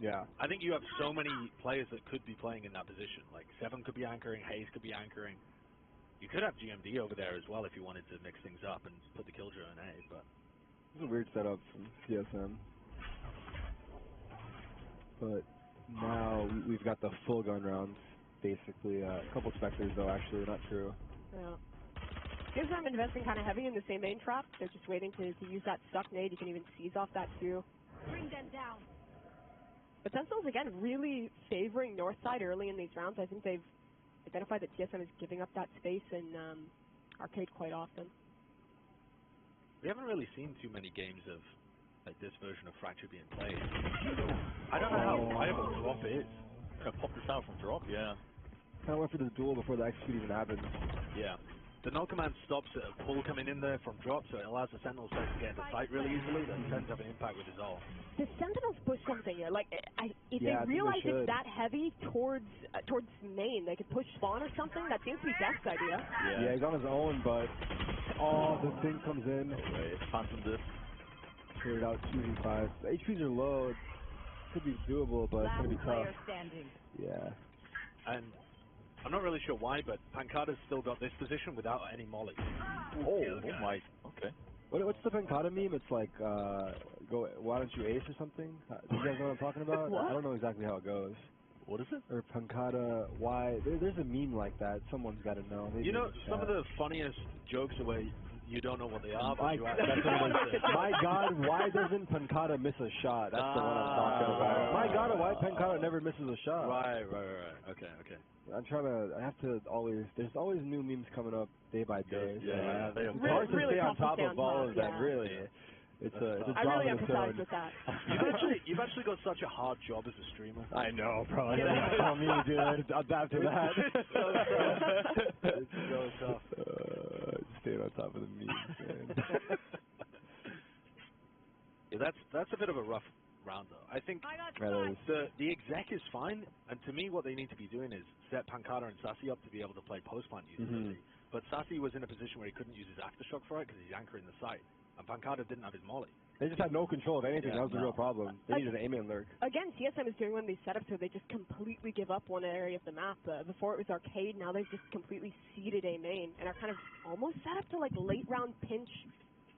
Yeah. I think you have so many players that could be playing in that position. Like Seven could be anchoring, Hayes could be anchoring. You could have GMD over there as well if you wanted to mix things up and put the Killjoy in A, but It's a weird setup from TSM. But now we've got the full gun rounds. Basically, a couple specters though, actually, not true. Yeah. TSM investing kind of heavy in the same main trap. They're just waiting to use that stuck nade. You can even seize off that too. Bring them down. But Sentinels, again, really favoring north side early in these rounds. I think they've identified that TSM is giving up that space in arcade quite often. we haven't really seen too many games of like this version of Fracture being played. I don't know how viable drop is. I'm gonna pop this out from drop, yeah. Kind of went for this duel before the execute even happened. Yeah. The null command stops a pull coming in there from drop, so it allows the Sentinels to get the site really easily. That tends to have an impact with his ult. The Sentinels push something here. Like, if Yeah, they realize it's that heavy towards main, they could push spawn or something. That seems to be Death's idea. Yeah, he's on his own, but the thing comes in. No way. Phantom diff. Cleared out 2v5. The HPs are low. It could be doable, but it's going to be tough. Yeah. And I'm not really sure why, but Pancada's still got this position without any molly. Oh my. Okay. What's the Pancada meme? It's like, why don't you ace or something? Do you guys know what I'm talking about? What? I don't know exactly how it goes. What is it? Or Pancada, why? There's a meme like that. Someone's got to know. Maybe You know, in the some of chat. the funniest jokes are where you don't know what they are, but My, you that's what it is. My God, why doesn't Pancada miss a shot? That's the one I'm talking about. My God, why Pancada never misses a shot? Right. Okay. I'm trying to, I have to always, there's always new memes coming up day by day. So Yeah, it's they hard to really stay on tough to top stay of on all top, of them, yeah. really. It's a I job really in its empathize own. with that. You've actually got such a hard job as a streamer. I know, bro. Tell me, dude. Adapt to that. It's so tough. Staying on top of the memes, man. Yeah, that's a bit of a rough round, though. I think the exec is fine, and to me, what they need to be doing is set Pancada and Sassy up to be able to play post plant usability. But Sassy was in a position where he couldn't use his aftershock for it because he's anchoring the site, and Pancada didn't have his molly. They just had no control of anything. That was the real problem. They needed an aim and lurk. Again, TSM is doing one of these setups where they just completely give up one area of the map. Before it was arcade, now they've just completely ceded A main and are kind of almost set up to like late round pinch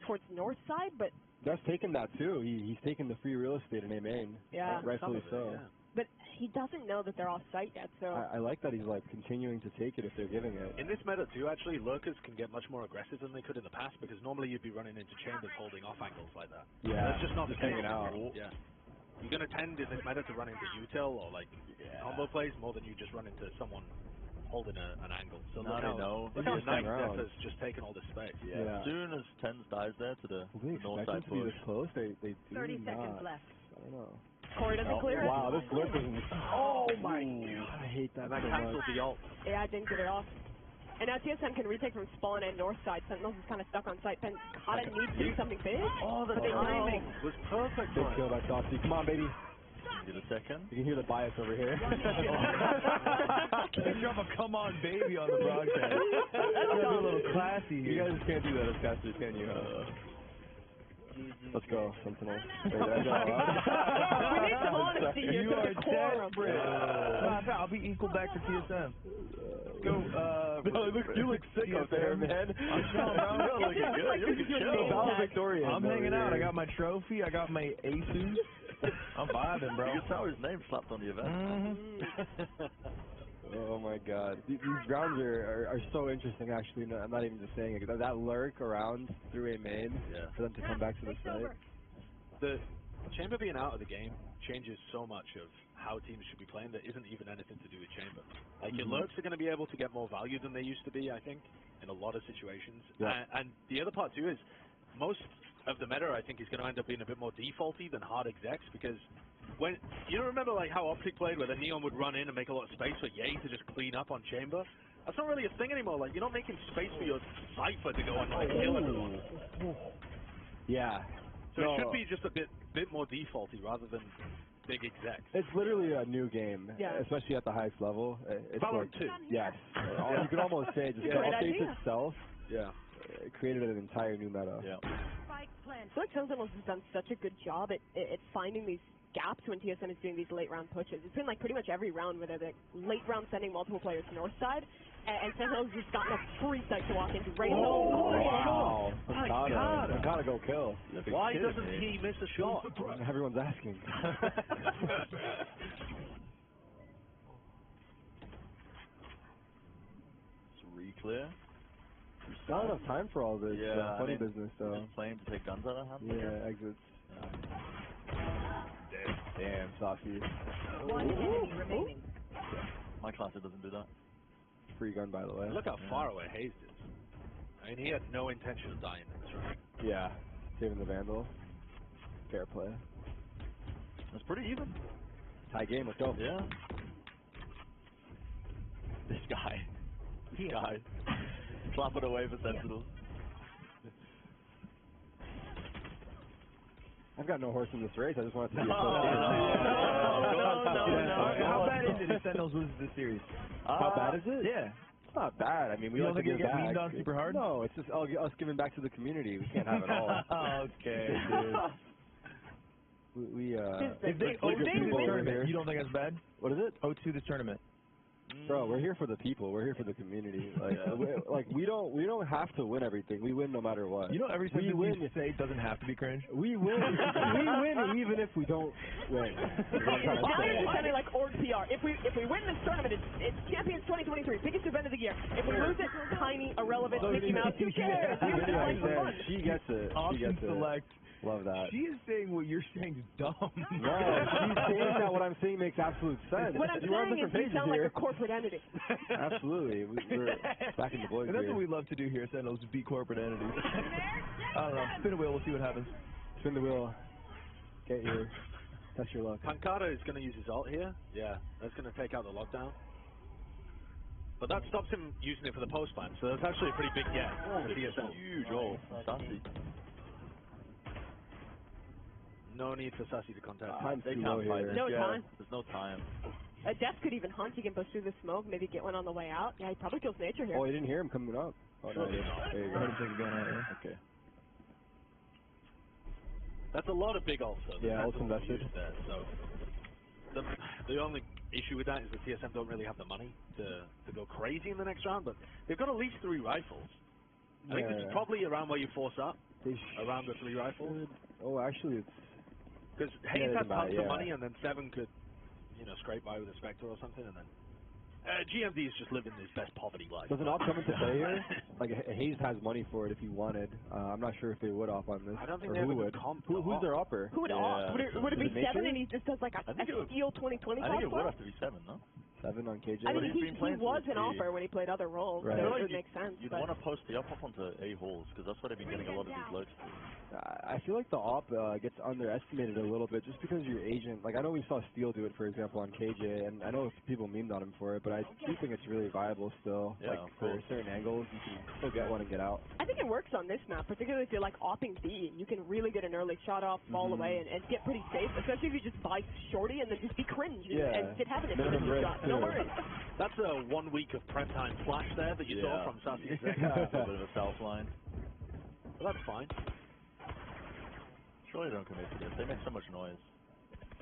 towards north side, but That's taken that too. He's taken the free real estate in A main. Yeah. Rightfully so. Yeah. but he doesn't know that they're off site yet. So I like that he's like continuing to take it if they're giving it. In this meta too, actually, lurkers can get much more aggressive than they could in the past because normally you'd be running into chambers holding off angles like that. Yeah, That's just not the case hanging out. anymore. Yeah. You're going to tend in this meta to run into util or like combo plays more than you just run into someone holding an angle. So look how Knight has just taken all this space. Yeah. As soon as Tens dies there to the north side to be push. this close? They do 30 seconds not. left. I don't know. Corey doesn't clear it. Wow, this lurk is. Oh my god! I hate that. And that canceled the ult. Yeah, I didn't get it off. And now TSM can retake from spawn and north side. Sentinels is kind of stuck on site. Pancada needs to do something big. Oh, the timing was perfect. Big kill by Saucy. Come on, baby. Get a second. You can hear the bias over here. They drop a come on baby on the broadcast. That's a little classy here. You guys just can't do that as casters, can you? Let's go, Sentinel. We need some honesty here. You are desperate. I'll be equal back to TSM. Go, you look sick up there, man. You're looking good. You're looking chill. I'm hanging out. I got my trophy. I got my Asus. I'm vibing, bro. You can tell his name slapped on the event. Oh my god. These rounds are so interesting, actually. No, I'm not even just saying it. That lurk around through A main for them to come back to the site. The chamber being out of the game changes so much of how teams should be playing that isn't even anything to do with chamber. Like, your lurks are going to be able to get more value than they used to be, I think, in a lot of situations. Yeah. And the other part, too, is most of the meta, I think, is going to end up being a bit more defaulty than hard execs because when you remember like how Optic played where the Neon would run in and make a lot of space for Ye to just clean up on chamber? That's not really a thing anymore. Like, you're not making space for your Cypher to go and like kill everyone. Yeah. So it should be just a bit more defaulty rather than big execs. It's literally a new game, Yeah. especially at the highest level. It's Valorant like, 2. Yes. You could almost say just the update itself created an entire new meta. Yeah. I feel like Sentinels has done such a good job at finding these gaps when TSM is doing these late round pushes. It's been like pretty much every round where they're like late round sending multiple players north side, and Sentinels has gotten a free site to walk into. Wow. Pancada go kill. Why doesn't he miss a shot? Everyone's asking. It's re-clear. Not enough time for all this funny business, though. Just playing to take guns out of hand. Yeah, exits. Damn, Saucy. One enemy remaining. My classic doesn't do that. Free gun, by the way. Look how far away Hayes is. I mean, he had no intention of dying in this round. Yeah, saving the Vandal. Fair play. That's pretty even. Tie game, let's go. Yeah. This guy. Slap it away for Sentinels. I've got no horse in this race. I just want it to be a No. How bad is it if Sentinels loses this series? How bad is it? Yeah. It's not bad. I mean, we You like don't to think give it gets back. leaned on super hard? No, it's just us giving back to the community. We can't have it all. Okay, dude. we If they O2 this tournament, you don't think that's bad? What is it? O2 this tournament. Bro, we're here for the people. We're here for the community. Like, we don't have to win everything. We win no matter what. You know, every sentence you say doesn't have to be cringe. We win. We win even if we don't win. It's sounding like org PR. If we win this tournament, it's Champions 2023, biggest event of the year. If we lose it, tiny, irrelevant, Mickey Mouse, who cares? We were just playing for fun. She gets it. She gets it. Select. Love that. She is saying what you're saying is dumb. No, she's saying that what I'm saying makes absolute sense. What I'm saying is you sound like a corporate entity. Absolutely. We're back in the boys' And that's here. what we love to do here at Sentinels, is be corporate entities. I don't know. Spin a wheel. We'll see what happens. spin the wheel. Get your, test your luck. Pancada is going to use his ult here. Yeah, that's going to take out the lockdown. But that stops him using it for the post plan, so that's actually a pretty big get for TSM. Huge ult. Sassy. No need for Sassy to contest. They can't fight this. No time. There's no time. Death could even hunt. He can push through the smoke, maybe get one on the way out. Yeah, he probably kills Nature here. Oh, you didn't hear him coming up. Oh, no, there you go. Okay. That's a lot of big ults, though. Yeah, ults invested. There, so the only issue with that is the TSM don't really have the money to go crazy in the next round, but they've got at least 3 rifles. I think this is probably around where you force up, around the 3 rifles. Oh, actually, it's... Because Hayes has tons of money, and then 7 could, scrape by with a Spectre or something, and then... GMD is just living his best poverty life. Does an op come into play here? Like, Hayes has money for it if he wanted. I'm not sure if they would op on this. I don't think or they have who a would. good comp. Who's their opper? Who would opt? Would it be 7 and he just does like a Steel 2020 I think it would cosplay? have to be 7, no? 7 on KJ. I mean, he was an offer when he played other roles, Right. so it would make sense. You'd want to post the up onto A-holes, because that's where they've been getting a lot of these loads. I feel like the op gets underestimated a little bit just because your agent, like I know we saw Steel do it, for example, on KJ, and I know people memed on him for it, but I do think it's really viable still. Yeah, like for certain angles, you can still get one and get out. I think it works on this map, particularly if you're like opping B. You can really get an early shot off, fall away, and get pretty safe, especially if you just buy shorty and then just be cringe and get having a minimum shot. No worries. That's a 1 week of prep time flash there that you saw from Sassy. A bit of a self line. But that's fine. Surely they don't commit to this. They make so much noise.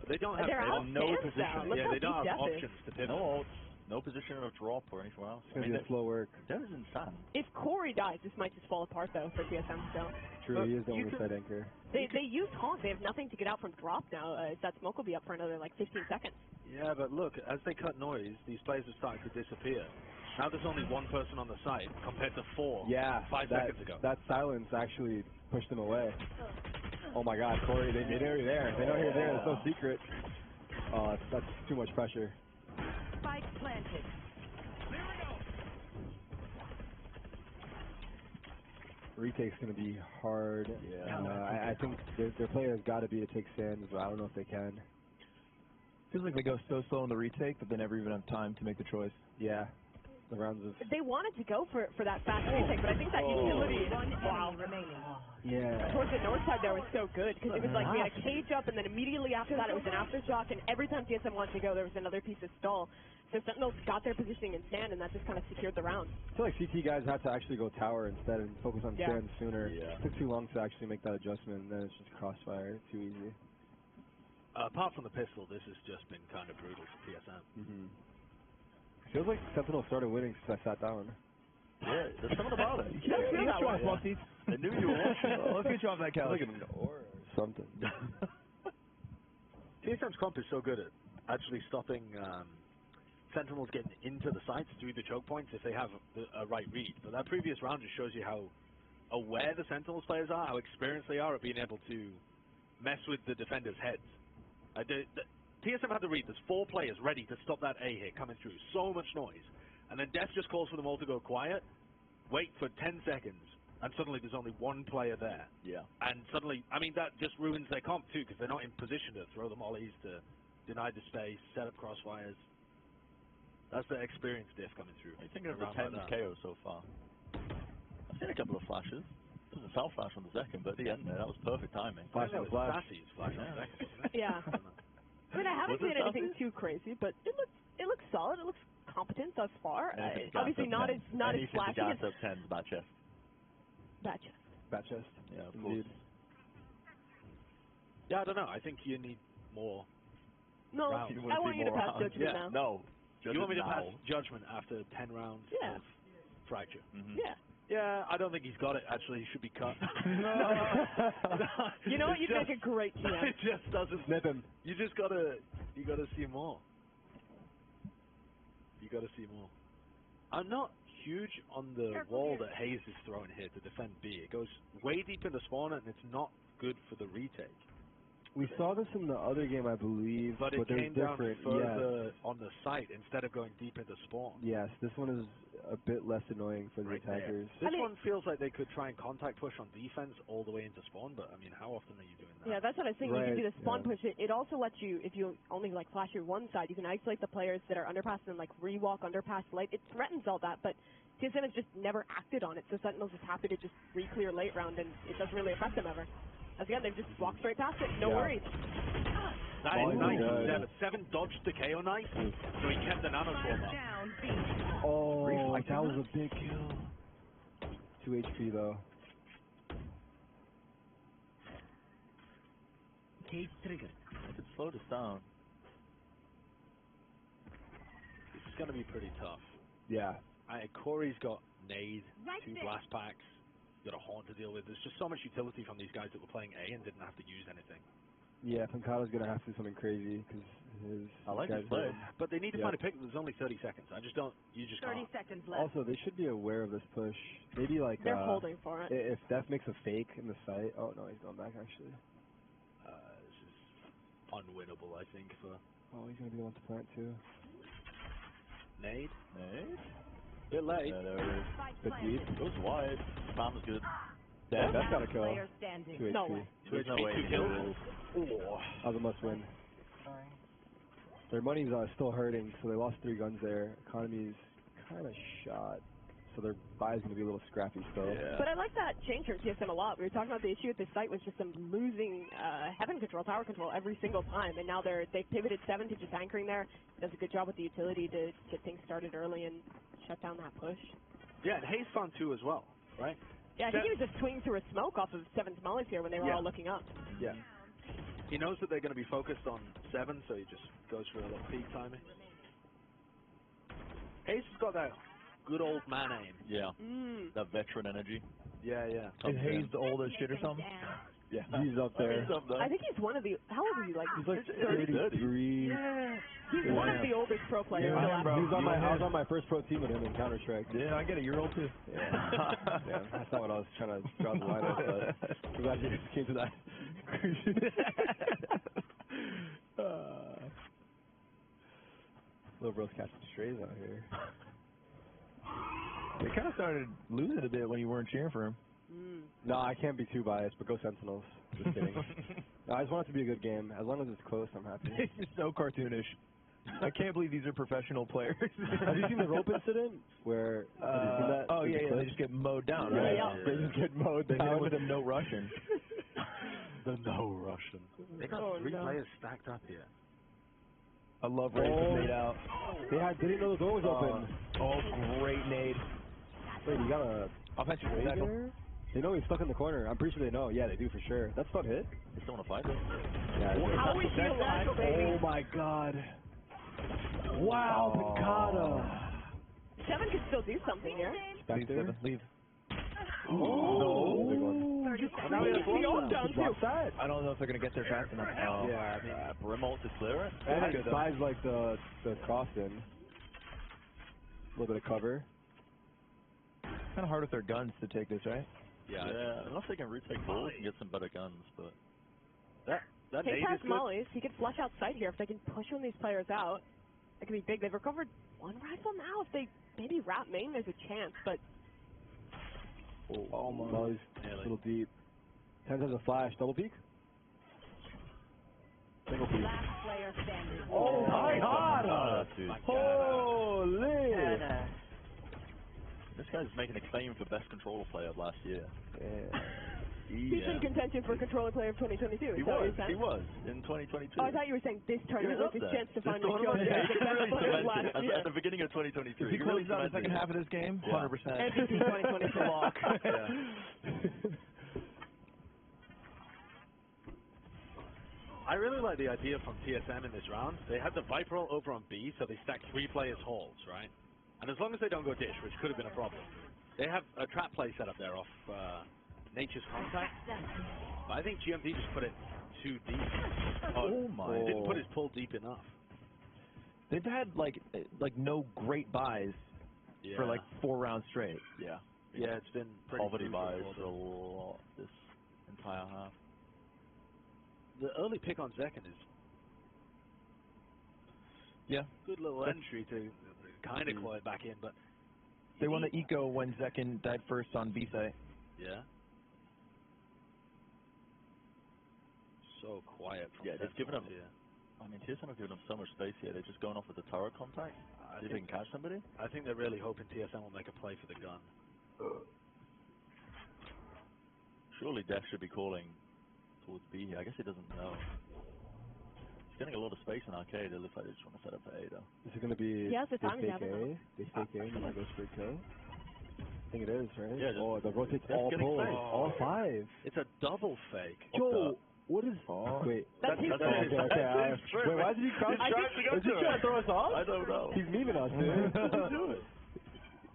They don't have, no position. Yeah, they don't have options to pivot. No ults, no position of drop or anything else. It's going to be a slow work. That is insane. If Corey dies, this might just fall apart, though, for TSM still. True, he is the only side anchor. They use Haunt. They have nothing to get out from drop now. That smoke will be up for another, 15 seconds. Yeah, but look, as they cut noise, these players are starting to disappear. Now there's only 1 person on the site compared to 4 5 seconds ago. That silence actually pushed them away. Oh my God, Corey, they know you're there. They know you're there. There's no secret. Oh, that's too much pressure. Spike planted. Retake's going to be hard. Yeah. I think their play has got to be to take Sands, but I don't know if they can. Feels like they go so slow in the retake that they never even have time to make the choice. Yeah. The rounds of... They wanted to go for that fast retake, but I think that utility... Wow. Yeah. Towards the north side there was so good, because it was like we had a cage up, and then immediately after that it was an aftershock, and every time TSM wanted to go, there was another piece of stall. So Sentinels got their positioning in sand, and that just kind of secured the round. I feel like CT guys had to actually go tower instead and focus on sand sooner. Yeah. It took too long to actually make that adjustment, and then it's just crossfire. Too easy. Apart from the pistol, this has just been kind of brutal for TSM. Feels like Sentinel started winning since I sat down. Yeah, there's something about it. They knew you were watching. Let's get you off that couch. Like an or something. TSM's comp is so good at actually stopping Sentinels getting into the sites through the choke points if they have a right read. But that previous round just shows you how aware the Sentinels players are, how experienced they are at being able to mess with the defenders' heads. TSM had the read. There's 4 players ready to stop that A hit coming through. So much noise. And then Death just calls for them all to go quiet, wait for 10 seconds, and suddenly there's only 1 player there. Yeah. And suddenly, I mean, that just ruins their comp too, because they're not in position to throw the mollies, to deny the space, set up crossfires. That's the experience diff coming through. What are you thinking of the 10 KO so far? I've seen a couple of flashes. There was a foul flash on the second, but at the end there, that was perfect timing. Flash on the Sassy's flash on the second. Yeah. I mean, I haven't seen anything too crazy, but it looks solid. It looks competent thus far. Obviously not as flashy as gas up 10's bat chest. Bat chest. Bat chest. Yeah, of course. Yeah, I don't know. I think you need more. No, rounds. I want you to pass judgment now. No. You want me to pass judgment after 10 rounds of fracture? Yeah. Yeah, I don't think he's got it. Actually, he should be cut. You know what? You'd make a great GM. It just doesn't snip him. You gotta see more. You gotta see more. I'm not huge on the wall that Hayes is throwing here to defend B. It goes way deep in the spawner, and it's not good for the retake. We saw this in the other game, I believe, but it came down different. further on the site instead of going deep into spawn. Yes, this one is a bit less annoying for the attackers. This one feels like they could try and contact push on defense all the way into spawn, but I mean, how often are you doing that? Yeah, that's what I was thinking. You can do the spawn push. It also lets you, if you only like flash your one side, you can isolate the players that are underpass and like re-walk underpass light. It threatens all that, but TSM has just never acted on it, so Sentinel's just happy to just re-clear late round, and it doesn't really affect them ever. As again, they've just walked straight past it, no worries. That is nice. Seven dodged the KO knife, so he kept the nano swarm up. Oh, that was a big kill. 2 HP though. Cage triggered. If it slowed us down. This is going to be pretty tough. Yeah. Corey's got nade, 2 blast packs, got a horn to deal with. There's just so much utility from these guys that were playing A and didn't have to use anything. Yeah, Pancato's going to have to do something crazy because I like his play. But they need to find a pick. There's only 30 seconds. You just 30 can't. seconds left. Also, they should be aware of this push. Maybe like they're holding for it. If Def makes a fake in the site. Oh no, he's going back actually. This is unwinnable, I think. For he's going to be the one to plant too. Nade. Bit late. Yeah, there it is. Bit deep. Goes wide. Spam is good. Yeah, that's got a kill. 2 No HP. way. 2 HP, 2 kills. Oh. That was a must win. Their money's still hurting, so they lost 3 guns there. Economy's kind of shot, so their buy is going to be a little scrappy still. Yeah. But I like that change from TSM a lot. We were talking about the issue with this site was just them losing heaven control, tower control every single time, and now they've pivoted 7 to just anchoring there. Does a good job with the utility to get things started early and shut down that push. Yeah, and Hayes found 2 as well, right? Yeah, I think he was just swinging through a smoke off of 7's mollies here when they were all looking up. Yeah. He knows that they're going to be focused on 7, so he just goes for a little peak timing. Hayes has got that good old man aim. Yeah. That veteran energy. Yeah. Is Hayes the oldest shit or something? Yeah, he's up there. I think he's one of the. How old is he? Like he's like 33. Yeah. He's one of the oldest pro players. Yeah, I was on my first pro team with him in Counter Strike. Yeah, I get it. You're old too. Yeah, that's not what I was trying to draw the line at, but I'm glad you came to that conclusion. Little bro's catching strays out here. They kind of started losing a bit when you weren't cheering for him. No, I can't be too biased, but go Sentinels. Just kidding. No, I just want it to be a good game. As long as it's close, I'm happy. It's so cartoonish. I can't believe these are professional players. Have you seen the rope incident where? Have you seen that? Oh yeah, they just get mowed down, right? Yeah. They just get mowed down. They hit him with a no Russian. The no Russian. They got 3 players stacked up here. I love Raven's nade out. They didn't know the door was open. Oh, great nade. Wait, you got a offensive tackle? They know he's stuck in the corner. I'm pretty sure they know. Yeah, they do for sure. That's not hit. They still want to fight it? Yeah. How is he alive, baby? Oh my god. Wow, Picada. 7 could still do something here. Spectre. Leave. Oh. Big one. Now he has down too. I don't know if they're going to get there fast enough. Yeah, I mean, Brimalt to clear it. And it buys like the cross in. A little bit of cover. It's kind of hard with their guns to take this, right? Yeah, unless they can retake balls and get some better guns, but that He nade has is good. mollies. He could flush outside here if they can push one of these players out. It could be big. They've recovered 1 rifle now. If they maybe wrap main, there's a chance, but Molly's a little deep. 10 has a flash. Double peek? Single peek. Last player standing. Oh my god! Holy! This guy's making a claim for best controller player of last year. Yeah. he's in contention for controller player of 2022. He was in 2022. Oh, I thought you were saying this tournament was his chance to finally show show the best player of last year. At the beginning of 2023. If he closes out the second half of this game, 100%. MVP 2022 lock. I really like the idea from TSM in this round. They had the Viper ult over on B, so they stacked 3 players halls, right? And as long as they don't go dish, which could have been a problem, they have a trap play set up there off Nature's Contact. But I think GMT just put it too deep. Oh my! They didn't put his pull deep enough. They've had like no great buys for like 4 rounds straight. Yeah, it's been pretty poverty buys a lot this entire half. the early pick on Zekken is good little entry to kind of claw it back in, but they won the eco when Zekken died first on B site. Yeah. So quiet from they've given them. here. I mean, TSM have given them so much space here. They're just going off with the turret contact. See if they can catch somebody. I think they're really hoping TSM will make a play for the gun. Surely Def should be calling towards B here. I guess he doesn't know. He's getting a lot of space in arcade. It looks like they just want to set up for A though. Is it going to be the they time fake A? They fake A and then goes for a kill? I think it is, right? Yeah, the rotates all pulls. All 5. It's a double fake. Yo, what is... Wait. That's his Wait, why did he crouch? Is he trying to throw us off? I don't know. He's memeing us, dude. What are you doing?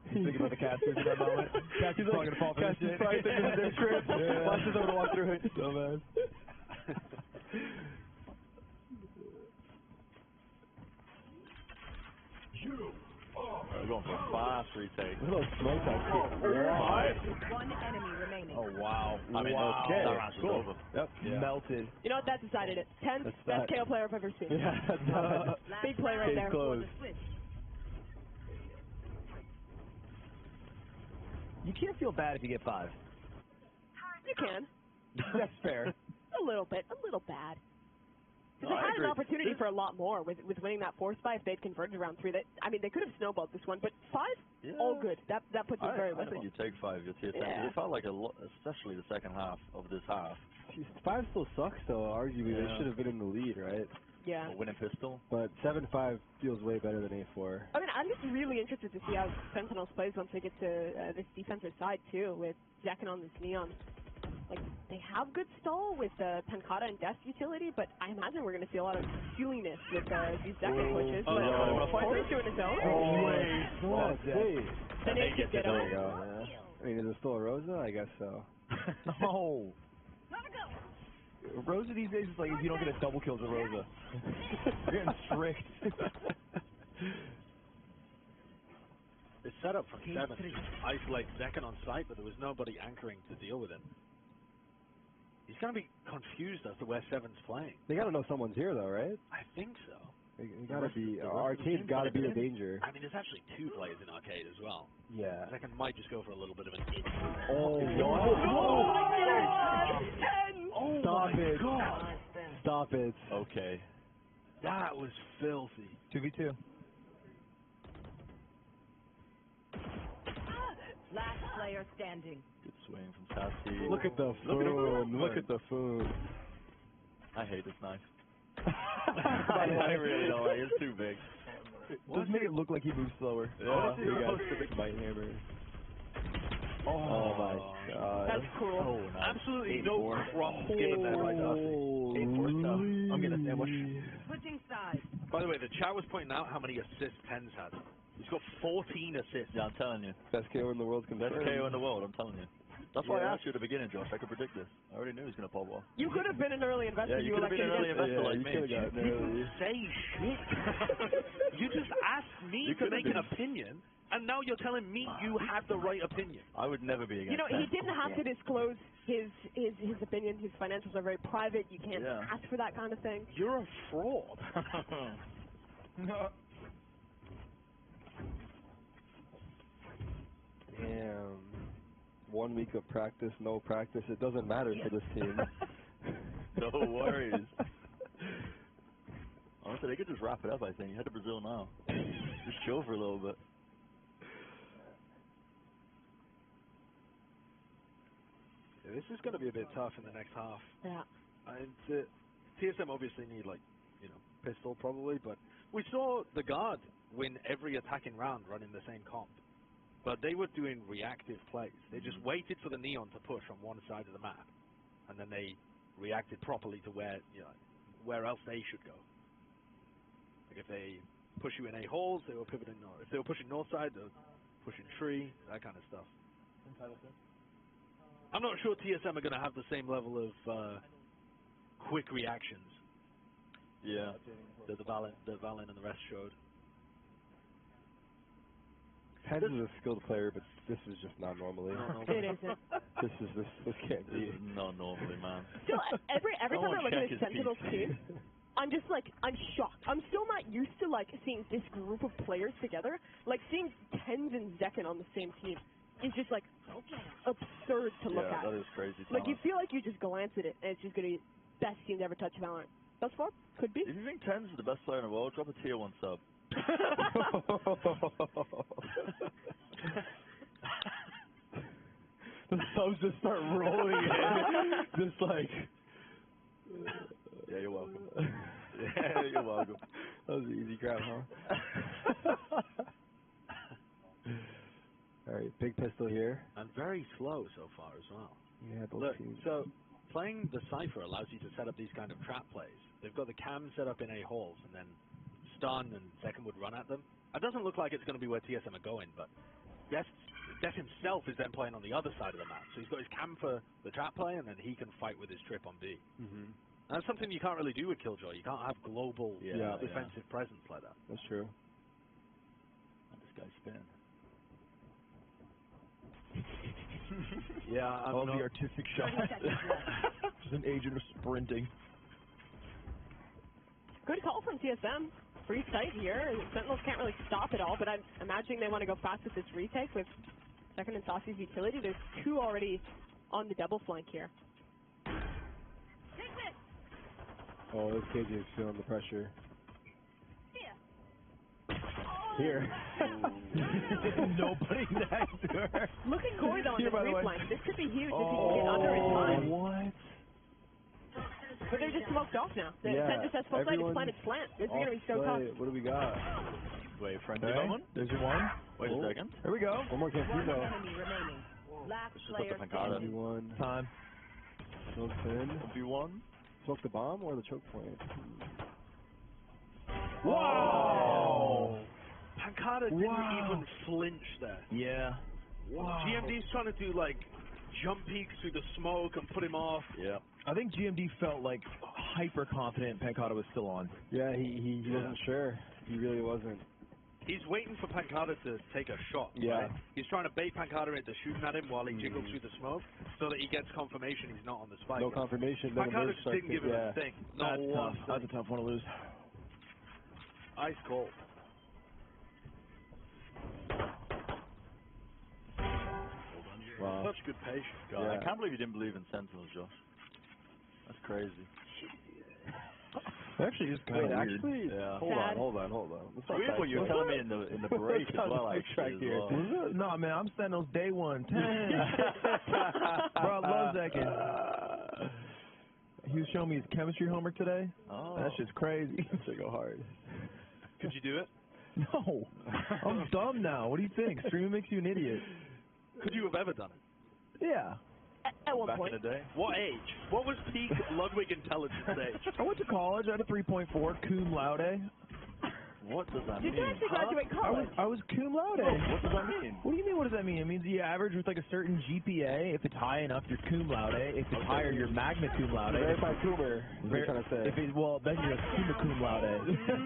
He's thinking about the casters in that moment. Casters probably going to fall for this shit. Probably thinking it's their script. Watch this, I'm going to walk through it. So bad. We're going for a fast retake. Look at those smoke One enemy remaining. Oh, wow. I mean, okay. that round was over. Yep. Yeah. Melted. You know what? That decided it. 10th best KO player I've ever seen. Yeah. Big play right there. Close. You can't feel bad if you get 5. You can. That's fair. A little bit. A little bad. Because No, they I had agree. an opportunity for a lot more with winning that 4 spy if they'd converted around 3. I mean, they could have snowballed this one, but 5, all good. That puts us very I level. think you take 5. Your TSM. Yeah. It felt like a lot, especially the second half of this half. 5 still sucks, though. Arguably, they should have been in the lead, right? Yeah. A winning pistol. But 7-5 feels way better than 8-4. I mean, I'm just really interested to see how Sentinels plays once they get to this defensive side, too, with Zekken on this Neon. Like, they have good stall with Tankata and Death utility, but I imagine we're going to see a lot of silliness with these Zekken pushes. Corey's doing his own. Wait. The naked get There on. you go. Yeah. I mean, is it still a Rosa? I guess so. No. Rosa these days is like if you don't get a double kill to Rosa. You're getting strict. It's set up from 7 to isolate Zekken on site, but there was nobody anchoring to deal with him. He's going to be confused as to where 7's playing. They got to know someone's here, though, right? I think so. They got to be... Arcade's got to be the danger. I mean, there's actually 2 players in Arcade as well. Yeah. Zekken might just go for a little bit of an... Oh, Oh, Stop my it. God. Stop it. Okay. That was filthy. 2v2. Last player standing. Good swing from Sassy. Look at the foon. Look at the foon. I hate this knife. I really don't like it. It's too big. Just make it look like he moves slower. Yeah. You got bite hammer. Oh my God. That's cool. Oh, nice. Absolutely no crumbs given there by Darcy. 8-4 stuff. I'm getting a sandwich. Switching sides. By the way, the chat was pointing out how many assists Ten's had. He's got 14 assists. Yeah, I'm telling you. Best KO in the world confirmed. Best KO in the world, I'm telling you. That's why I asked you at the beginning, Josh. I could predict this. I already knew he was going to pop off. You could have been an early investor. Yeah, you could have been an early investor like me. You didn't say shit. You just asked me to make an opinion, and now you're telling me you had the right opinion. I would never be against You know, he that. didn't have to disclose his opinion. His financials are very private. You can't ask for that kind of thing. You're a fraud. Damn. 1 week of practice, no practice. It doesn't matter for this team. No worries. Honestly, they could just wrap it up, I think. Head to Brazil now. Just chill for a little bit. Yeah, this is going to be a bit tough in the next half. Yeah. And TSM obviously need, like, pistol probably, but we saw the guard win every attacking round running the same comp. But they were doing reactive plays. They just waited for the Neon to push on one side of the map, and then they reacted properly to where else they should go. Like if they push you in A holes, they were pivoting north. If they were pushing north side, they were pushing tree, that kind of stuff. I'm not sure TSM are going to have the same level of quick reactions. Yeah. That the Valen and the rest showed. Tens is a skilled player, but this is just not normally. It isn't. This can't be. Not normally, man. Still, every time I look at this Sentinels team, I'm just like, I'm shocked. I'm still not used to like seeing this group of players together. Like seeing Tens and Zekken on the same team is just like absurd to look at. Yeah, that is crazy. Like you feel like you just glance at it and it's just gonna be best team to ever touch Valorant. Thus far, could be. If you think Tens is the best player in the world, drop a tier 1 sub. The subs just start rolling in. Just like. Yeah, you're welcome. Yeah, you're welcome. That was an easy grab, huh? All right, big pistol here. And very slow so far as well. Yeah, both Look, teams. so playing the Cypher allows you to set up these kind of trap plays. They've got the cam set up in A halls, and then stun and Zekken would run at them. It doesn't look like it's going to be where TSM are going, but Death himself is then playing on the other side of the map. So he's got his cam for the trap play, and then he can fight with his trip on B. Mm-hmm. And that's something you can't really do with Killjoy. You can't have global defensive presence like that. That's true. This guy's spin. Yeah, all the artistic shots. Just an agent of sprinting. Good call from TSM. Free sight here. Sentinels can't really stop it all, but I'm imagining they want to go fast with this retake with Zekken and Saucy's utility. There's 2 already on the double flank here. Oh, this KJ is feeling the pressure. Oh. Here. Nobody next to her. Look at Corey though on Here, the by the way. reflank. This could be huge if he can get under his time. What? But they're just smoked off now. The Yeah, Sen just has full sight. It's slant. This is going to be so tough. What do we got? Wait, friend, Okay. There's your one. Wait a second. Here we go. One more One Campino. enemy remaining. Last This is what the player Pancada. standing. 1v1. Time. Smokes in. 1v1. Smoke the bomb or the choke point? Whoa! Pancada didn't even flinch there. Yeah. Wow. GMD's trying to do like jump peeks through the smoke and put him off. Yeah. I think GMD felt like hyper confident Pancada was still on. Yeah, he wasn't sure. He really wasn't. He's waiting for Pancada to take a shot. Yeah. Right? He's trying to bait Pancada into shooting at him while he jiggles through the smoke so that he gets confirmation he's not on the spike. No confirmation. Then Pancada just didn't give him a thing. Not one. That's a tough one to lose. Ice cold. Wow. Such good patience. God, Yeah. I can't believe you didn't believe in Sentinels, Josh. That's crazy. It actually is kind of weird. Actually, Yeah. hold on. It's weird what you were telling me in the break as well, actually. As well. Was it? No, man, I'm Sentinels day one. Bro, I love Zekken. He was showing me his chemistry homework today. Oh. That's just crazy. to go hard. Could you do it? No. I'm dumb now. What do you think? Streaming makes you an idiot. Could you have ever done it? Yeah. At one Back point. in the day? What age? What was peak Ludwig intelligence age? I went to college. I had a 3.4 cum laude. What does that Did mean? you actually graduate college? I was cum laude. What does that mean? What do you mean, what does that mean? It means you average with like a certain GPA. If it's high enough, you're cum laude. If it's higher, you're magna cum laude. Verified coomer. What are you trying to say? If it, well, then you're a summa cum laude.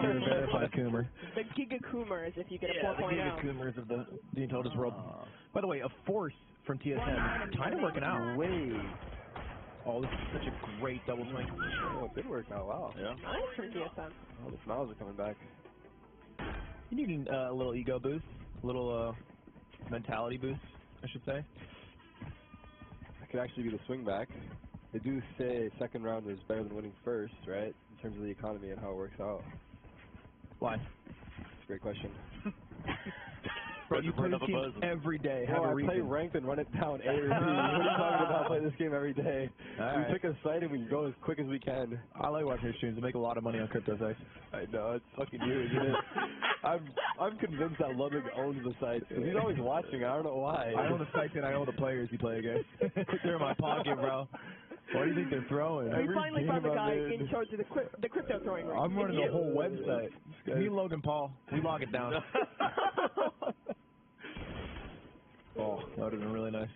You're a verified coomer. The Giga Coomers, if you get a The 4.0. giga coomers of the intelligence world. By the way, a force from TSM kind of working out. Oh, this is such a great double swing. Oh, it did work out. Wow. Yeah. Nice from TSM. Oh, the smiles are coming back. You need a little ego boost, a little mentality boost, I should say. That could actually be the swing back. They do say second round is better than winning first, right? In terms of the economy and how it works out. Why? That's a great question. Bro, you play this game every day. Have a reason. I play ranked and run it down A or B. What are you talking about? I play this game every day. We pick a site and we go as quick as we can. I like watching your streams. I make a lot of money on crypto sites. I know, it's fucking huge, isn't it? I'm convinced that Ludwig owns the site. He's always watching. I don't know why. I own the site and I own the players you play against. They're in my pocket, bro. What do you think they're throwing? We finally found the guy in charge of the crypto throwing ring. I'm running the whole website. Me and Logan Paul, we log it down. Oh, that would have been really nice.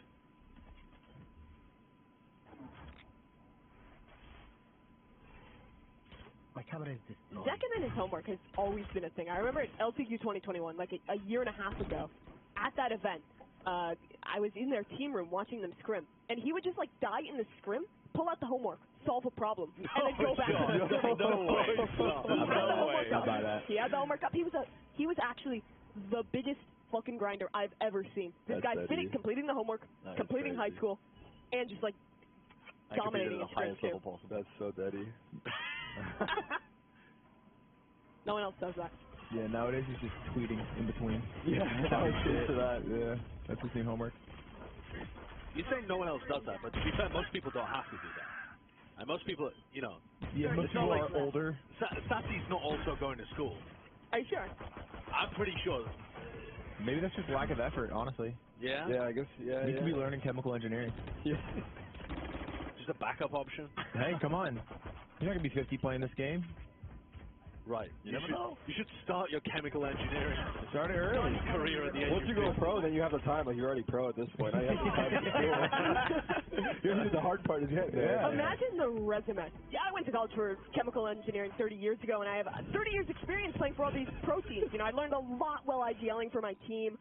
My camera is this. Zekken and his homework has always been a thing. I remember at LCQ 2021, like a year and a half ago, at that event, I was in their team room watching them scrim, and he would just like die in the scrim, pull out the homework, solve a problem, and then go back to the scrim. No way. He had the homework up. He was actually the biggest fucking grinder I've ever seen. This guy's completing the homework, completing high school, and just like dominating the highest level possible. That's so daddy. No one else does that. Yeah, nowadays he's just tweeting in between. Yeah, to that. Yeah, that's his new homework. You say no one else does that, but to be fair, most people don't have to do that. And most people, you know, yeah, most people are older. Sassy's not also going to school. Are you sure? I'm pretty sure. Maybe that's just lack of effort, honestly. Yeah? Yeah, I guess, yeah. He could be learning chemical engineering. Yeah. Just a backup option. Hey, come on. You're not going to be 50 playing this game. Right. You never know. You should start your chemical engineering. Start it early. Career at the age Once you go pro, then you have the time. Like, you're already pro at this point. Now you have the time to do it. The hard part is getting there. Yeah. Imagine the resume. Yeah, I went to college for chemical engineering 30 years ago, and I have 30 years experience playing for all these pro teams. You know, I learned a lot while IGLing for my team.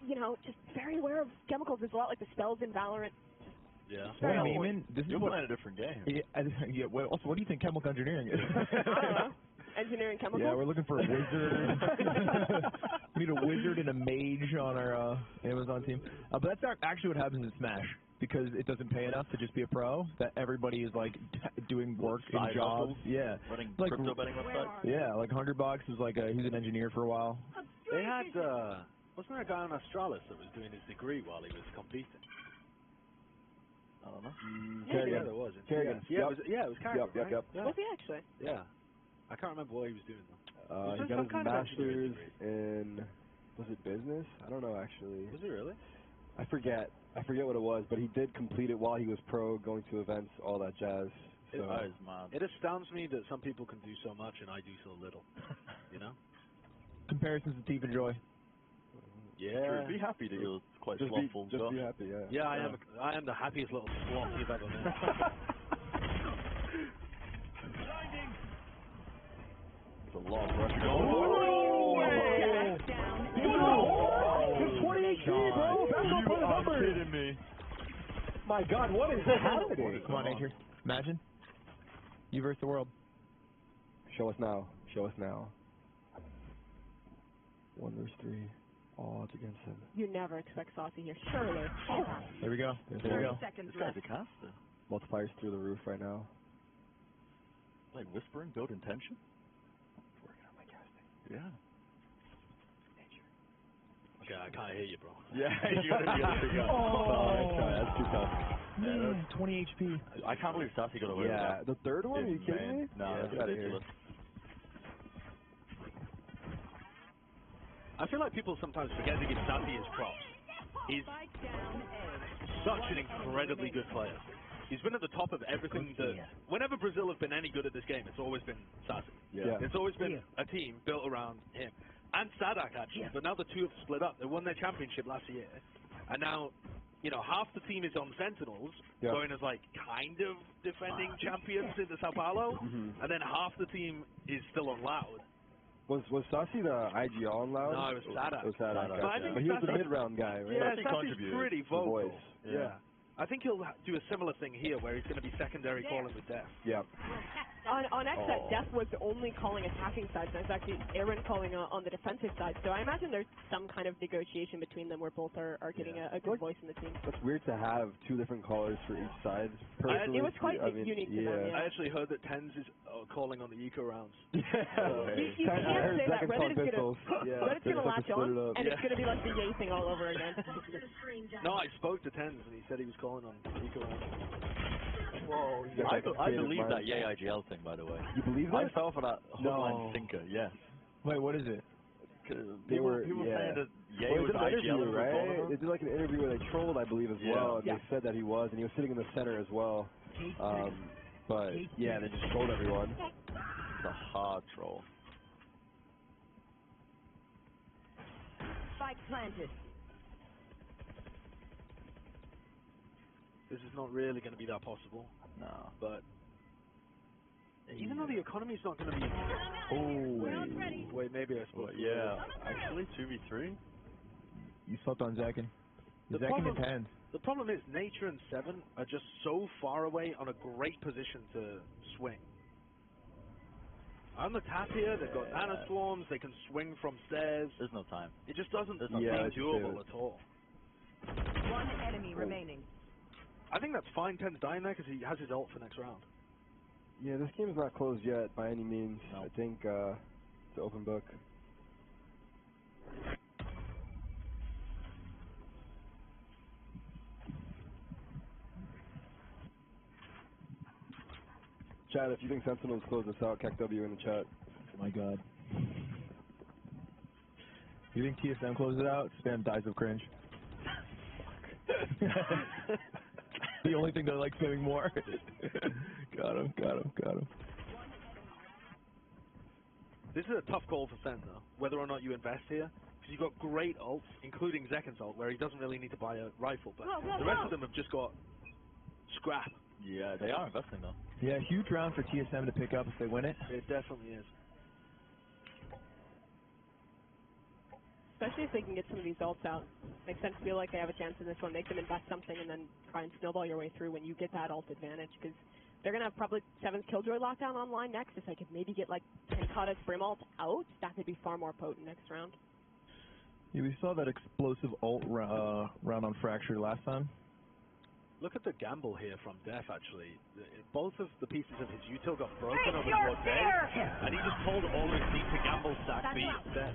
You know, just very aware of chemicals. It's a lot like the spells in Valorant. Yeah. Well, Neiman, this You're is playing a different game. Yeah, well, also, what do you think chemical engineering is? I don't know. Engineering chemicals? Yeah, we're looking for a wizard. We need a wizard and a mage on our Amazon team. But that's not actually what happens in Smash, because it doesn't pay enough to just be a pro, that everybody is like doing work in jobs. Yeah. Running like, crypto betting website? Yeah, like $100 is like he's an engineer for a while. They had, wasn't there a guy on Astralis that was doing his degree while he was competing? I don't know. Kerrigan. Yeah, there was. Kerrigan. Yeah, it was Kerrigan. Yep. Yeah. Was he actually? Yeah. I can't remember what he was doing though. He got his master's in, was it business? I don't know actually. Was it really? I forget what it was, but he did complete it while he was pro, going to events, all that jazz. So. It astounds me that some people can do so much and I do so little. You know? Comparisons to Thief and Joy. Yeah. Be happy that you're quite just slothful. Just be happy, yeah. Yeah, I am the happiest little sloth you've ever met. It's a lot of pressure. It's 28 bro. Back up on the numbers. You're kidding me. My God, what is happening? Come on, Nature. Imagine. You versus the world. Show us now. Show us now. 1 versus 3. All odds against him. You never expect Saucy here, surely. There we go. This guy's a caster. Multipliers through the roof right now. Like whispering, build intention. Working on my casting. Yeah. Okay, I can't hear you, bro. Yeah, you gotta pick up. That's too tough. Man, 20 HP. I can't believe Sassy got away with that. The third one? Are you kidding me? No, that's ridiculous. I feel like people sometimes forget to give Sassy his props. He's such an incredibly good player. He's been at the top of everything that... Whenever Brazil have been any good at this game, it's always been Sassy. Yeah. It's always been a team built around him. And Sadak, actually. But now the two have split up. They won their championship last year. And now, you know, half the team is on Sentinels, going as, like, kind of defending champions in the Sao Paulo. And then half the team is still on Loud. Was Sassy the IGL on Loud? No, it was Sadak. It was Sadak. But I think he was the mid-round guy, right? Yeah, Sassy's pretty vocal. Yeah. I think he'll do a similar thing here, where he's going to be secondary calling with Def. Yeah. On XSET, Def was only calling attacking sides, and it's actually Aaron calling on the defensive side. So I imagine there's some kind of negotiation between them where both are getting a good voice in the team. It's weird to have 2 different callers for each side. It was quite unique to them, yeah. I actually heard that Tens is calling on the eco rounds. You can't say that. Reddit's going to latch on, and it's going to be like the Yay thing all over again. No, I spoke to Tens, and he said he was calling on eco rounds. Whoa. I believe that Yay IGL thing, by the way. You believe that? I fell for that hookline thinker, yes. Wait, what is it? People saying that Yay was IGL, right? They did like an interview where they trolled, I believe, as well, and they said that he was, and he was sitting in the center as well. But yeah, they just trolled everyone. It's a hard troll. Spike planted. This is not really going to be that possible. No. But even though the economy's not going to be... Oh, wait, maybe I spoke. Yeah, actually, 2v3? You slept on Zekin. The Zekin depends. The problem is Nature and Seven are just so far away on a great position to swing. On the tap here, they've got Nano Swarms, they can swing from stairs. There's no time. It just doesn't seem doable at all. One enemy remaining. I think that's fine, 10's dying there because he has his ult for next round. Yeah, this game is not closed yet by any means. No. I think it's an open book. Chat, if you think Sentinels close this out, CAC W in the chat. Oh my god. You think TSM closes it out? Spam dies of cringe. The only thing that I like spamming more. Got him. This is a tough call for Sen, though, whether or not you invest here. Because you've got great ults, including Zekin's ult, where he doesn't really need to buy a rifle. But the rest of them have just got scrap. Yeah, they are investing, though. Yeah, huge round for TSM to pick up if they win it. It definitely is. Especially if they can get some of these ults out. Makes sense to feel like they have a chance in this one. Make them invest something and then try and snowball your way through when you get that ult advantage. Because they're going to have probably 7's Killjoy lockdown online next. If they could maybe get like Tenkata's Brim ult out, that could be far more potent next round. Yeah, we saw that explosive ult round on Fracture last time. Look at the gamble here from Def, actually. Both of the pieces of his util got broken over the day, and he just told all his need to gamble stack B instead.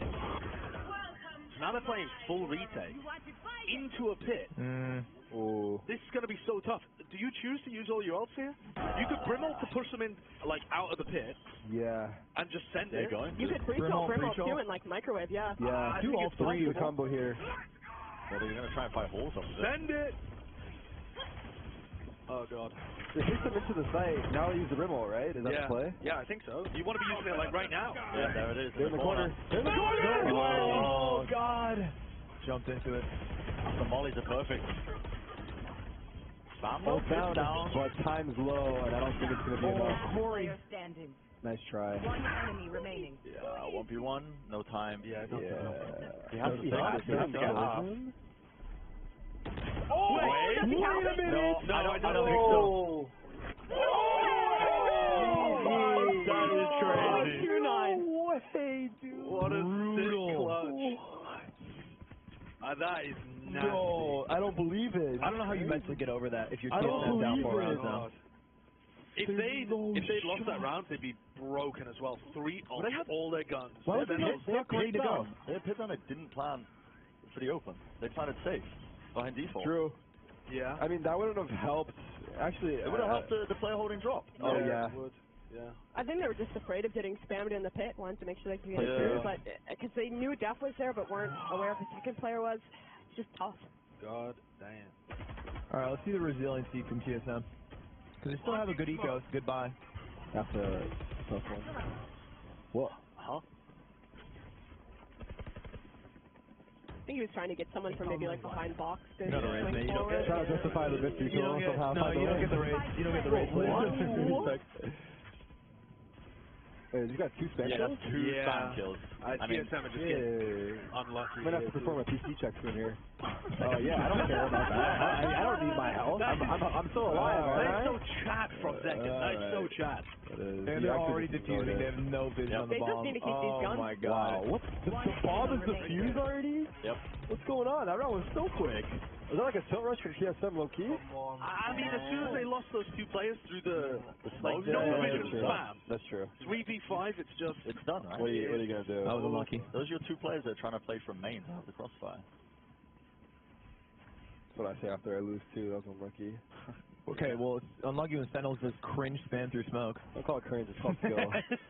So now they're playing full retake into a pit. This is going to be so tough. Do you choose to use all your ults here? You could Brim ult to push them in, like, out of the pit. Yeah. And just send it. You could Brim ult too and, like, microwave, yeah. Yeah, do all three. The combo here. Well, they're going to try and fight holes up there. Send it! Oh, God. They hit them into the site. Now they use the Brim ult, right? Is that the play? Yeah, I think so. You want to be using it, like, right now. Yeah, there it is. They're in the corner. They're in the corner! Oh, God! Jumped into it. The mollies are perfect. Both down, but time's low, and I don't think it's going to be enough. Warrior standing. Nice try. One enemy remaining. Yeah, 1v1, no time. Yeah, He has to get off. Oh, wait a minute! No, I don't think so. That is crazy. 2-9. No way, dude. What a sick clutch. That is nasty. No, I don't believe it. I don't know how you mentally get over that if you're I don't TSM down believe 4 it. rounds now. If they'd lost that round, they'd be broken as well. 3 ults, They had all their guns. They had ready to go. Their pit down didn't plan for the open. They planned it safe behind default. True. Yeah. I mean, that wouldn't have helped. Actually, it would have helped the player holding drop. Oh, yeah. It would. Yeah. I think they were just afraid of getting spammed in the pit, wanted to make sure they could get it through, but because they knew Def was there but weren't aware if the second player was. It's just tough. God damn. All right, let's see the resiliency from TSM. Because they still have a good ecos. Goodbye. That's a tough one. What? Huh? I think he was trying to get someone from maybe like behind box to swing forward. Trying to justify the mystery. You don't get the raid. You don't get the raid. What? Hey, you got 2 spam kills? That's 2 spam kills. I mean, TSM are just getting unlucky. I'm going to have to perform a PC check soon here. Oh, yeah, I don't care about that. I don't need my health. I'm still alive, That's so chat from Zekin. That's so chat. And they're already defusing. They have no vision on the bomb. They just need to keep these guns. Oh, my God. Wow. What? The bomb is defused already? Yep. What's going on? That round was so quick. Was that like a tilt rush from TSM low-key? I mean, as soon as they lost those 2 players through the smoke, no vision spam. That's true. 3v5, it's just... It's done, right? What are you going to do? That was unlucky. Those are your 2 players that are trying to play from main to have the crossfire. That's what I say after I lose, too. That was unlucky. Okay, well, it's unlucky when Sentinels does cringe spam through smoke. Don't call it cringe, it's called skill.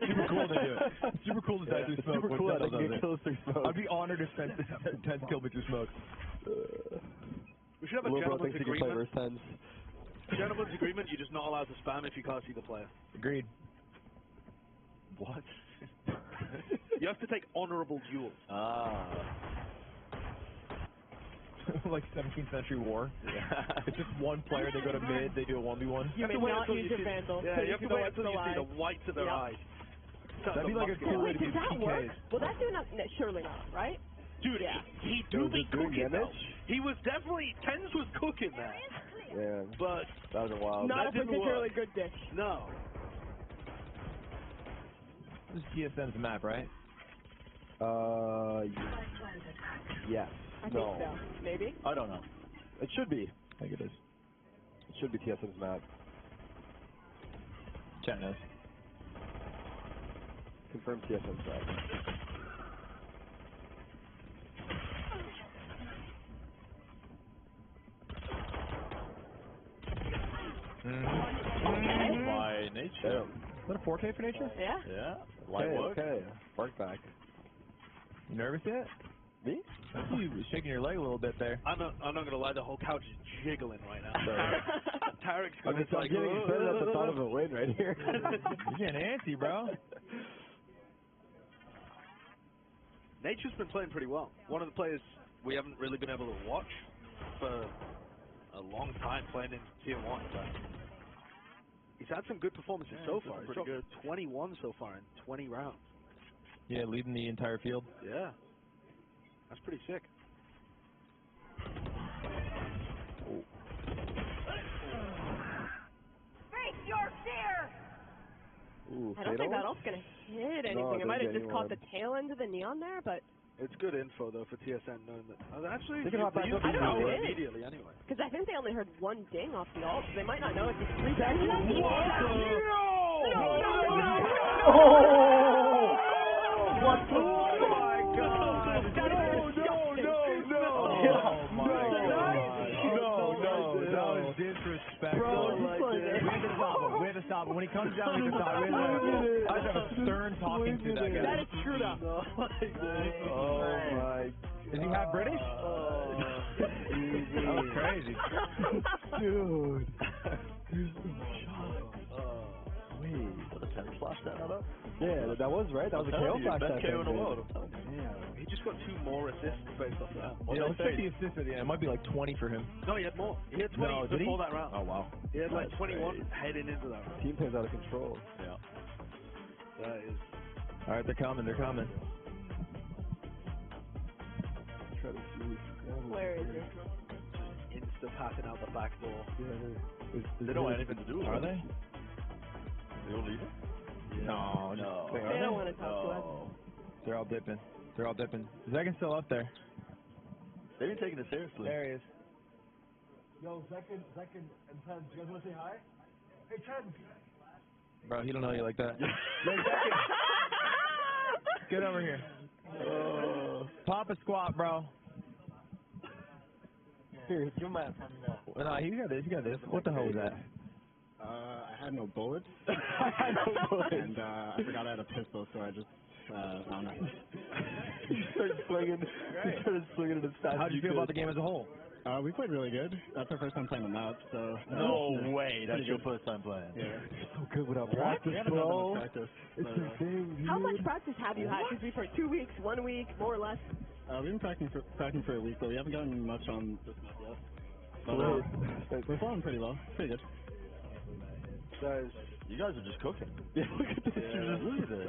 Super cool to do it. Super cool to die through smoke. Super cool that I can get kills through smoke. I'd be honored if Sentinels killed me through smoke. We should have a gentleman's agreement. Gentleman's agreement, you're just not allowed to spam if you can't see the player. Agreed. What? You have to take honorable duels. Like 17th century war. Yeah. It's just one player, they go to mid, they do a 1v1. You may not use your Vandal. Yeah, you have to wait until you see the whites of their eyes. That'd be like a cool way to do PKs. Will that do nothing? Surely not, right? Dude, he do be cooking though. He was definitely, Tens was cooking there. Yeah. But that was a wild. Not a particularly good dish. No. This is TSM's map, right? Yes. I think so. Maybe? I don't know. It should be. I think it is. It should be TSM's map. Chat knows. Confirm TSM's map. By nature. Is that a 4K for nature? Yeah. Yeah. Light work. Okay. Bark back. You nervous yet? Me? I see you shaking your leg a little bit there. I'm not gonna lie, the whole couch is jiggling right now. Tarik's I'm going like, getting excited at the thought of a win right here. You're getting antsy, bro. Nature's been playing pretty well. One of the players we haven't really been able to watch for a long time playing in Tier 1, but he's had some good performances so far. He's got 21 so far in 20 rounds. Yeah, leading the entire field. Yeah. That's pretty sick. Face your fear! Ooh, I don't think that ult's going to hit anything. No, it might have doesn't just get caught the anyone. tail end of the neon there, but... It's good info, though, for TSM, knowing that... actually, They can hop back up I don't know who it is. immediately anyway. Because I think they only heard one ding off the ult, so they might not know it's just 3 seconds. What the? Oh my god! That is disgusting. That was disrespectful. We had to stop him. When he comes down, we have to stop him. I have a stern talking to that guy. That is true, though. Oh my. Is he half British? That was crazy. Dude. Wait. What a 10 flash that up? Yeah, that was right. That was a KO flash. Best KO in the world. He just got 2 more assists based off that. Yeah, let's check the assist at the end. It might be like 20 for him. No, he had more. He had 20 before that round. Oh, wow. He had like 21 heading into that round. Team plays out of control. Yeah. That is... All right, they're coming. They're coming. Try to see. Where is it? Insta passing out the back door. They don't want anything to do with it. Are they? They all leaving? No. They don't want to talk to us. They're all dipping. They're all dipping. Is Zegan still up there? They've been taking it seriously. There he is. Yo, Zekin, and Ted, you guys want to say hi? Hey, Ted. Bro, he don't know you like that. Get over here. Pop a squat, bro. Here, give him my No, you got this. You got this. What the hell was that? I had no bullets. And I forgot I had a pistol, so I just found it. He started swinging it as fast. How do you feel about the game as a whole? We played really good. That's our first time playing the map, so... No way, that's your first time playing. Yeah. So good without practice, bro. It's insane. How much practice have you had? Because we've heard 2 weeks, 1 week, more or less. We've been practicing for a week, but we haven't gotten much on this map yet. But we're falling pretty well. Pretty good. You guys are just cooking. Yeah, look at this. Look at this.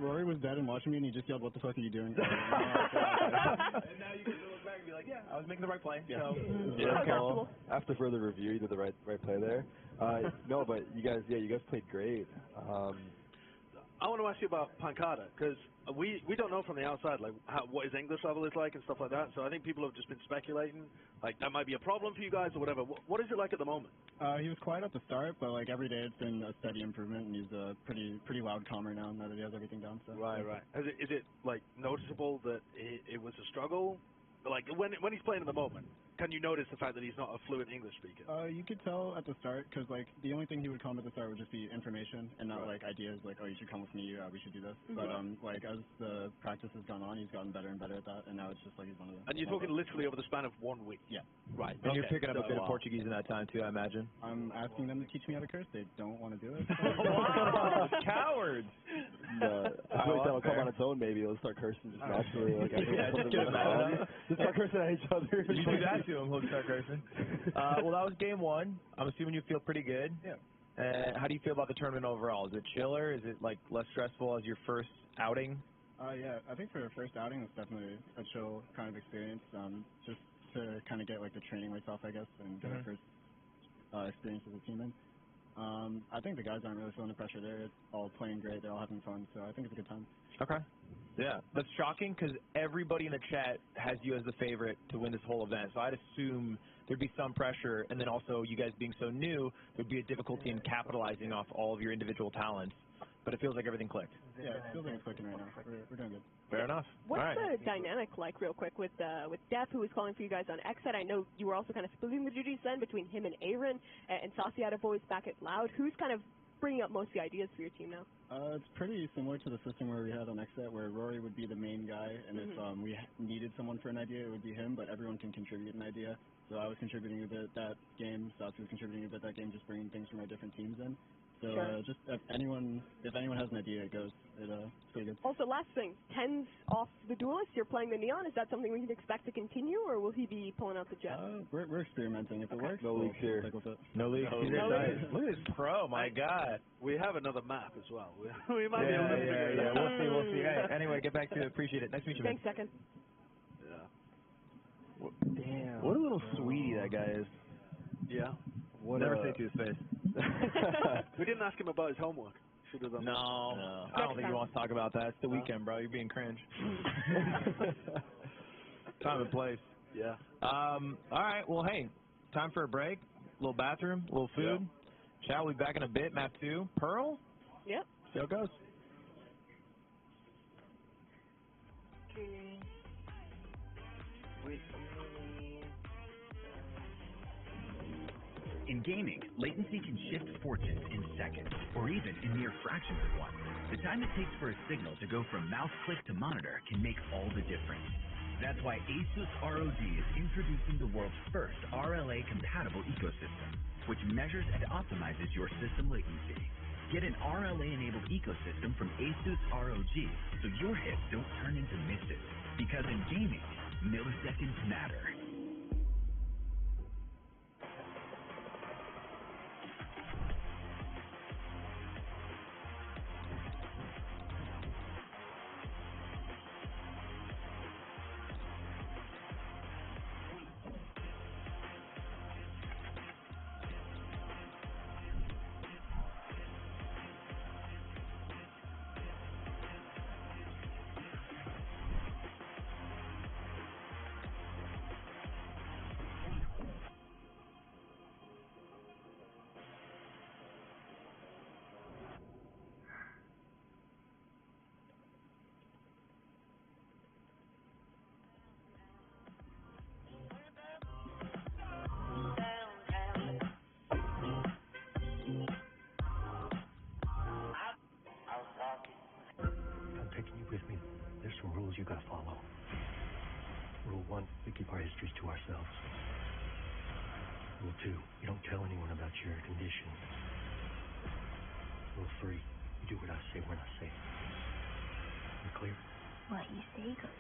Rory was dead and watching me, and he just yelled, "What the fuck are you doing?" And now you can look back and be like, yeah, I was making the right play. Yeah. So. Yeah. After further review, you did the right play there. No, but you guys played great. I want to ask you about Pancada, because we don't know from the outside like what his English level is like and stuff like that. So I think people have just been speculating like that might be a problem for you guys or whatever. What is it like at the moment? He was quiet at the start, but like every day it's been a steady improvement, and he's a pretty loud calmer now that he has everything down. So Right. Is it like noticeable that it was a struggle? Like when he's playing at the moment, can you notice the fact that he's not a fluent English speaker? You could tell at the start, because like the only thing he would come at the start would just be information and not like ideas like, oh, you should come with me, we should do this. But like as the practice has gone on, he's gotten better and better at that, and now it's just like he's one of them. And you're talking literally over the span of 1 week. Yeah. Right. And you're picking up a bit of Portuguese in that time too, I imagine. I'm asking them to teach me how to curse. They don't want to do it. Cowards. I feel like that'll come on its own. Maybe it'll start cursing just naturally. Like, just get it out. Just start cursing at each other. You do that to him, he'll start cursing. Well, that was game 1. I'm assuming you feel pretty good. Yeah. How do you feel about the tournament overall? Is it chiller? Is it like less stressful as your first outing? Yeah, I think for a first outing, it's definitely a chill kind of experience. Just to kind of get like the training weights off, I guess, and get our first experience as a team in. I think the guys aren't really feeling the pressure. They're all playing great. They're all having fun, so I think it's a good time. Okay. Yeah, that's shocking because everybody in the chat has you as the favorite to win this whole event. So I'd assume there'd be some pressure, and then also you guys being so new, there'd be a difficulty in capitalizing off all of your individual talents. But it feels like everything clicked. Yeah, it feels like it's clicking right now. We're doing good. Fair enough. What's all right. the dynamic like, real quick, with Def, who was calling for you guys on X-Side? I know you were also kind of splitting the duties then between him and Aaron, and Saucy had a voice back at Loud. Who's kind of bringing up most of the ideas for your team now? It's pretty similar to the system where we had on X-Set, where Rory would be the main guy, and if we needed someone for an idea, it would be him, but everyone can contribute an idea. So I was contributing a bit that game, Saucy was contributing a bit that game, just bringing things from our different teams in. So just if anyone has an idea, it goes. It's pretty good. Also, last thing, Tens off the Duelist, you're playing the Neon. Is that something we can expect to continue, or will he be pulling out the Jet? We're experimenting. If it works, no leaks here. Stick with it. No leaks. Look at this pro, my God. We have another map as well. We might be able to figure it out. We'll see. Hey, anyway, get back to it. Appreciate it. Nice to meet you, man. Thanks, Second. Yeah. Damn. What a little sweetie that guy is. Yeah. Never say it to his face. We didn't ask him about his homework. Should have done. No. I don't think he wants to talk about that. It's the weekend, bro. You're being cringe. Time and place. Yeah. All right. Well, hey, time for a break. A little bathroom, a little food. Yeah. Chat, we'll be back in a bit. Map 2. Pearl? Yep. See how it goes. In gaming, latency can shift fortunes in seconds, or even in mere fractions of one. The time it takes for a signal to go from mouse click to monitor can make all the difference. That's why ASUS ROG is introducing the world's first RLA-compatible ecosystem, which measures and optimizes your system latency. Get an RLA-enabled ecosystem from ASUS ROG so your hits don't turn into misses. Because in gaming, milliseconds matter. You gotta follow. Rule 1, we keep our histories to ourselves. Rule 2, you don't tell anyone about your condition. Rule 3, you do what I say when I say it. You clear? What you say goes.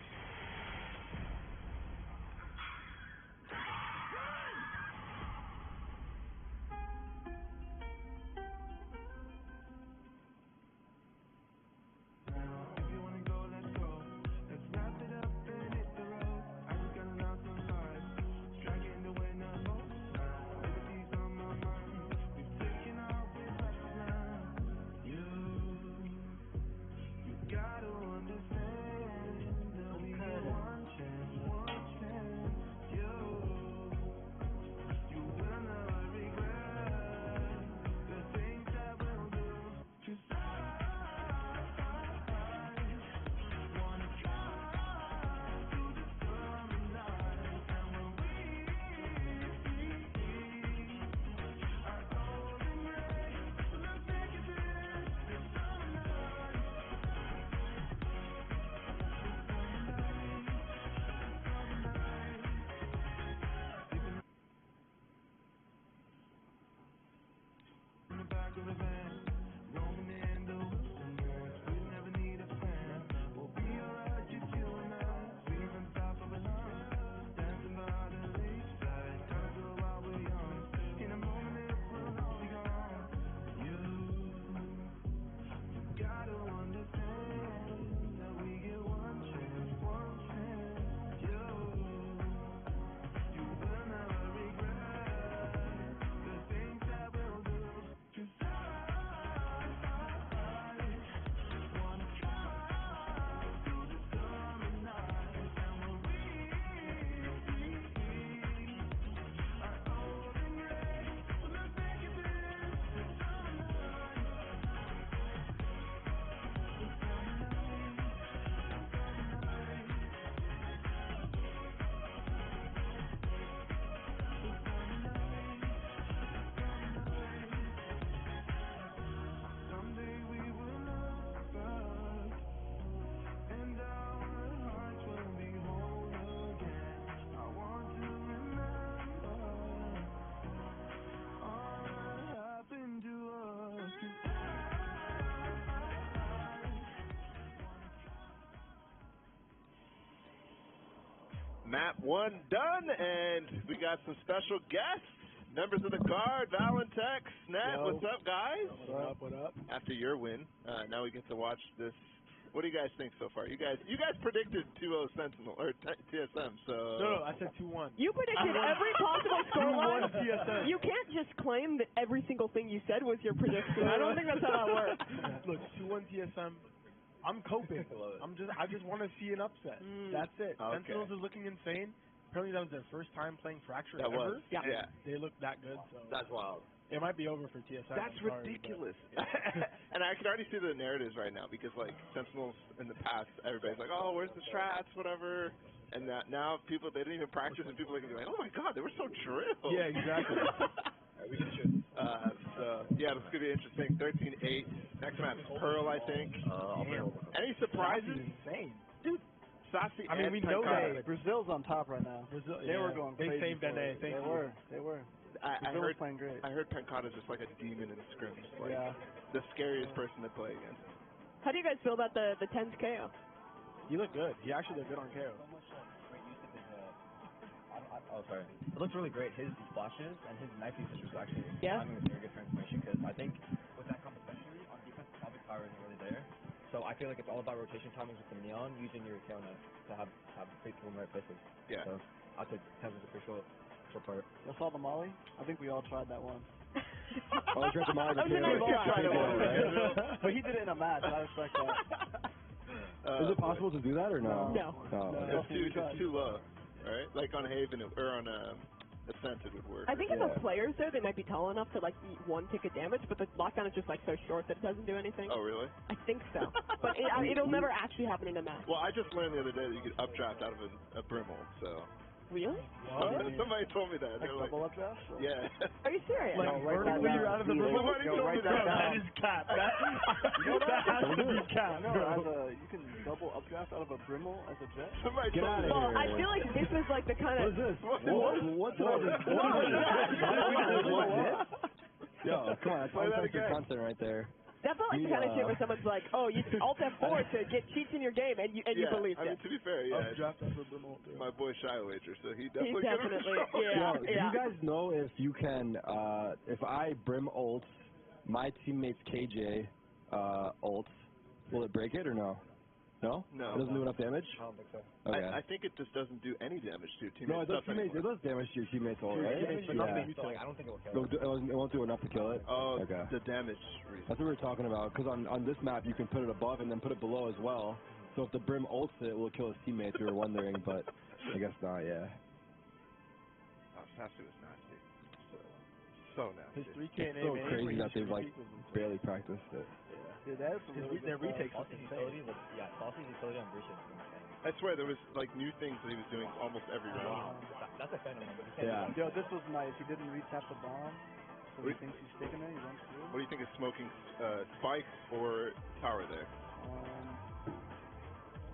Map 1 done, and we got some special guests. Members of the Guard, Valentech, Snap, what's up, guys? What up? After your win, now we get to watch this. What do you guys think so far? You guys predicted 2-0 Sentinel or TSM, so. No, I said 2-1. You predicted every possible scoreline. 2-1 TSM. You can't just claim that every single thing you said was your prediction. I don't think that's how that works. Look, 2-1 TSM. I'm coping. I just want to see an upset. That's it. Okay. Sentinels is looking insane. Apparently that was their first time playing Fracture That ever. was. Yeah. They look that good. So That's wild. It might be over for TSM. That's ridiculous. And I can already see the narratives right now because, like, Sentinels in the past, everybody's like, oh, where's the strats, whatever. And that now people, they didn't even practice, and people are going to be like, oh, my God, they were so drilled. Yeah, exactly. We can shoot. So, yeah, this is going to be interesting. 13-8. Next match, Pearl, I think. Any surprises? Insane. Dude. Sassy I mean, we know that Brazil's on top right now. They were going crazy. They saved NA. They were. I heard playing great. I heard Pancata's just like a demon in scrims. Like, the scariest person to play against. How do you guys feel about the 10th KO? He looked good. He actually looked good on KO. Oh, sorry. It looks really great. His splashes and his knife usage was actually having a very good transformation because I think with that comp especially on defense, the topic power isn't really there. So I feel like it's all about rotation timings with the Neon using your tail knife to have people in the right places. Yeah. So I'd say 10 was a crucial part. You saw the Molly? I think we all tried that one. I tried the Molly. But he did it in a match. I respect that. Is it possible to do that or no? No. It's too low, right? Like on Haven or on Ascent it would work. I think as a players though, they might be tall enough to like eat one tick of damage, but the lockdown is just like so short that it doesn't do anything. Oh really? I think so, but it'll never actually happen in a match. Well, I just learned the other day that you could updraft out of a Brimble, so. Really? Somebody told me that. Like double updraft? Yeah. Are you serious? Like vertically you're out of the Brimble? Somebody told me that. That is cap. That has to be cap. No, you can double updraft out of a Brimble as a jet? Somebody told me that. Well, I feel like this was like the kind of. What is this? What's all this? Yo, come on, that's unsexy content right there. That felt like the kind of shit where someone's like, "Oh, you Alt F4 to get cheats in your game," and you believed it. I mean, to be fair, my boy Shy Wager, so he definitely. Do you guys know if you can, if I Brim ults, my teammate's KJ ults, will it break it or no? No? No. It doesn't do enough damage? I don't think so. Okay. I think it just doesn't do any damage to your teammates. No, it does damage to your teammates ult, right? I don't think it will kill it. It won't do enough to kill it? Oh, okay. The damage reason. That's what we were talking about, because on this map you can put it above and then put it below as well. So if the Brim ults it, will kill his teammates, we were wondering, but I guess not, yeah. Oh, Sassy was nasty. So nasty. His 3K it's so crazy that they've like barely practiced it. Dude, that is some their retakes was Saucy's insane. utility on Bruce is insane. I swear there was like new things that he was doing almost every round. That's a phenomenon. Yeah. Yo, this was nice. He didn't retap the bomb, so he thinks he's sticking it. He runs through. What do you think of smoking Spike or Tower there?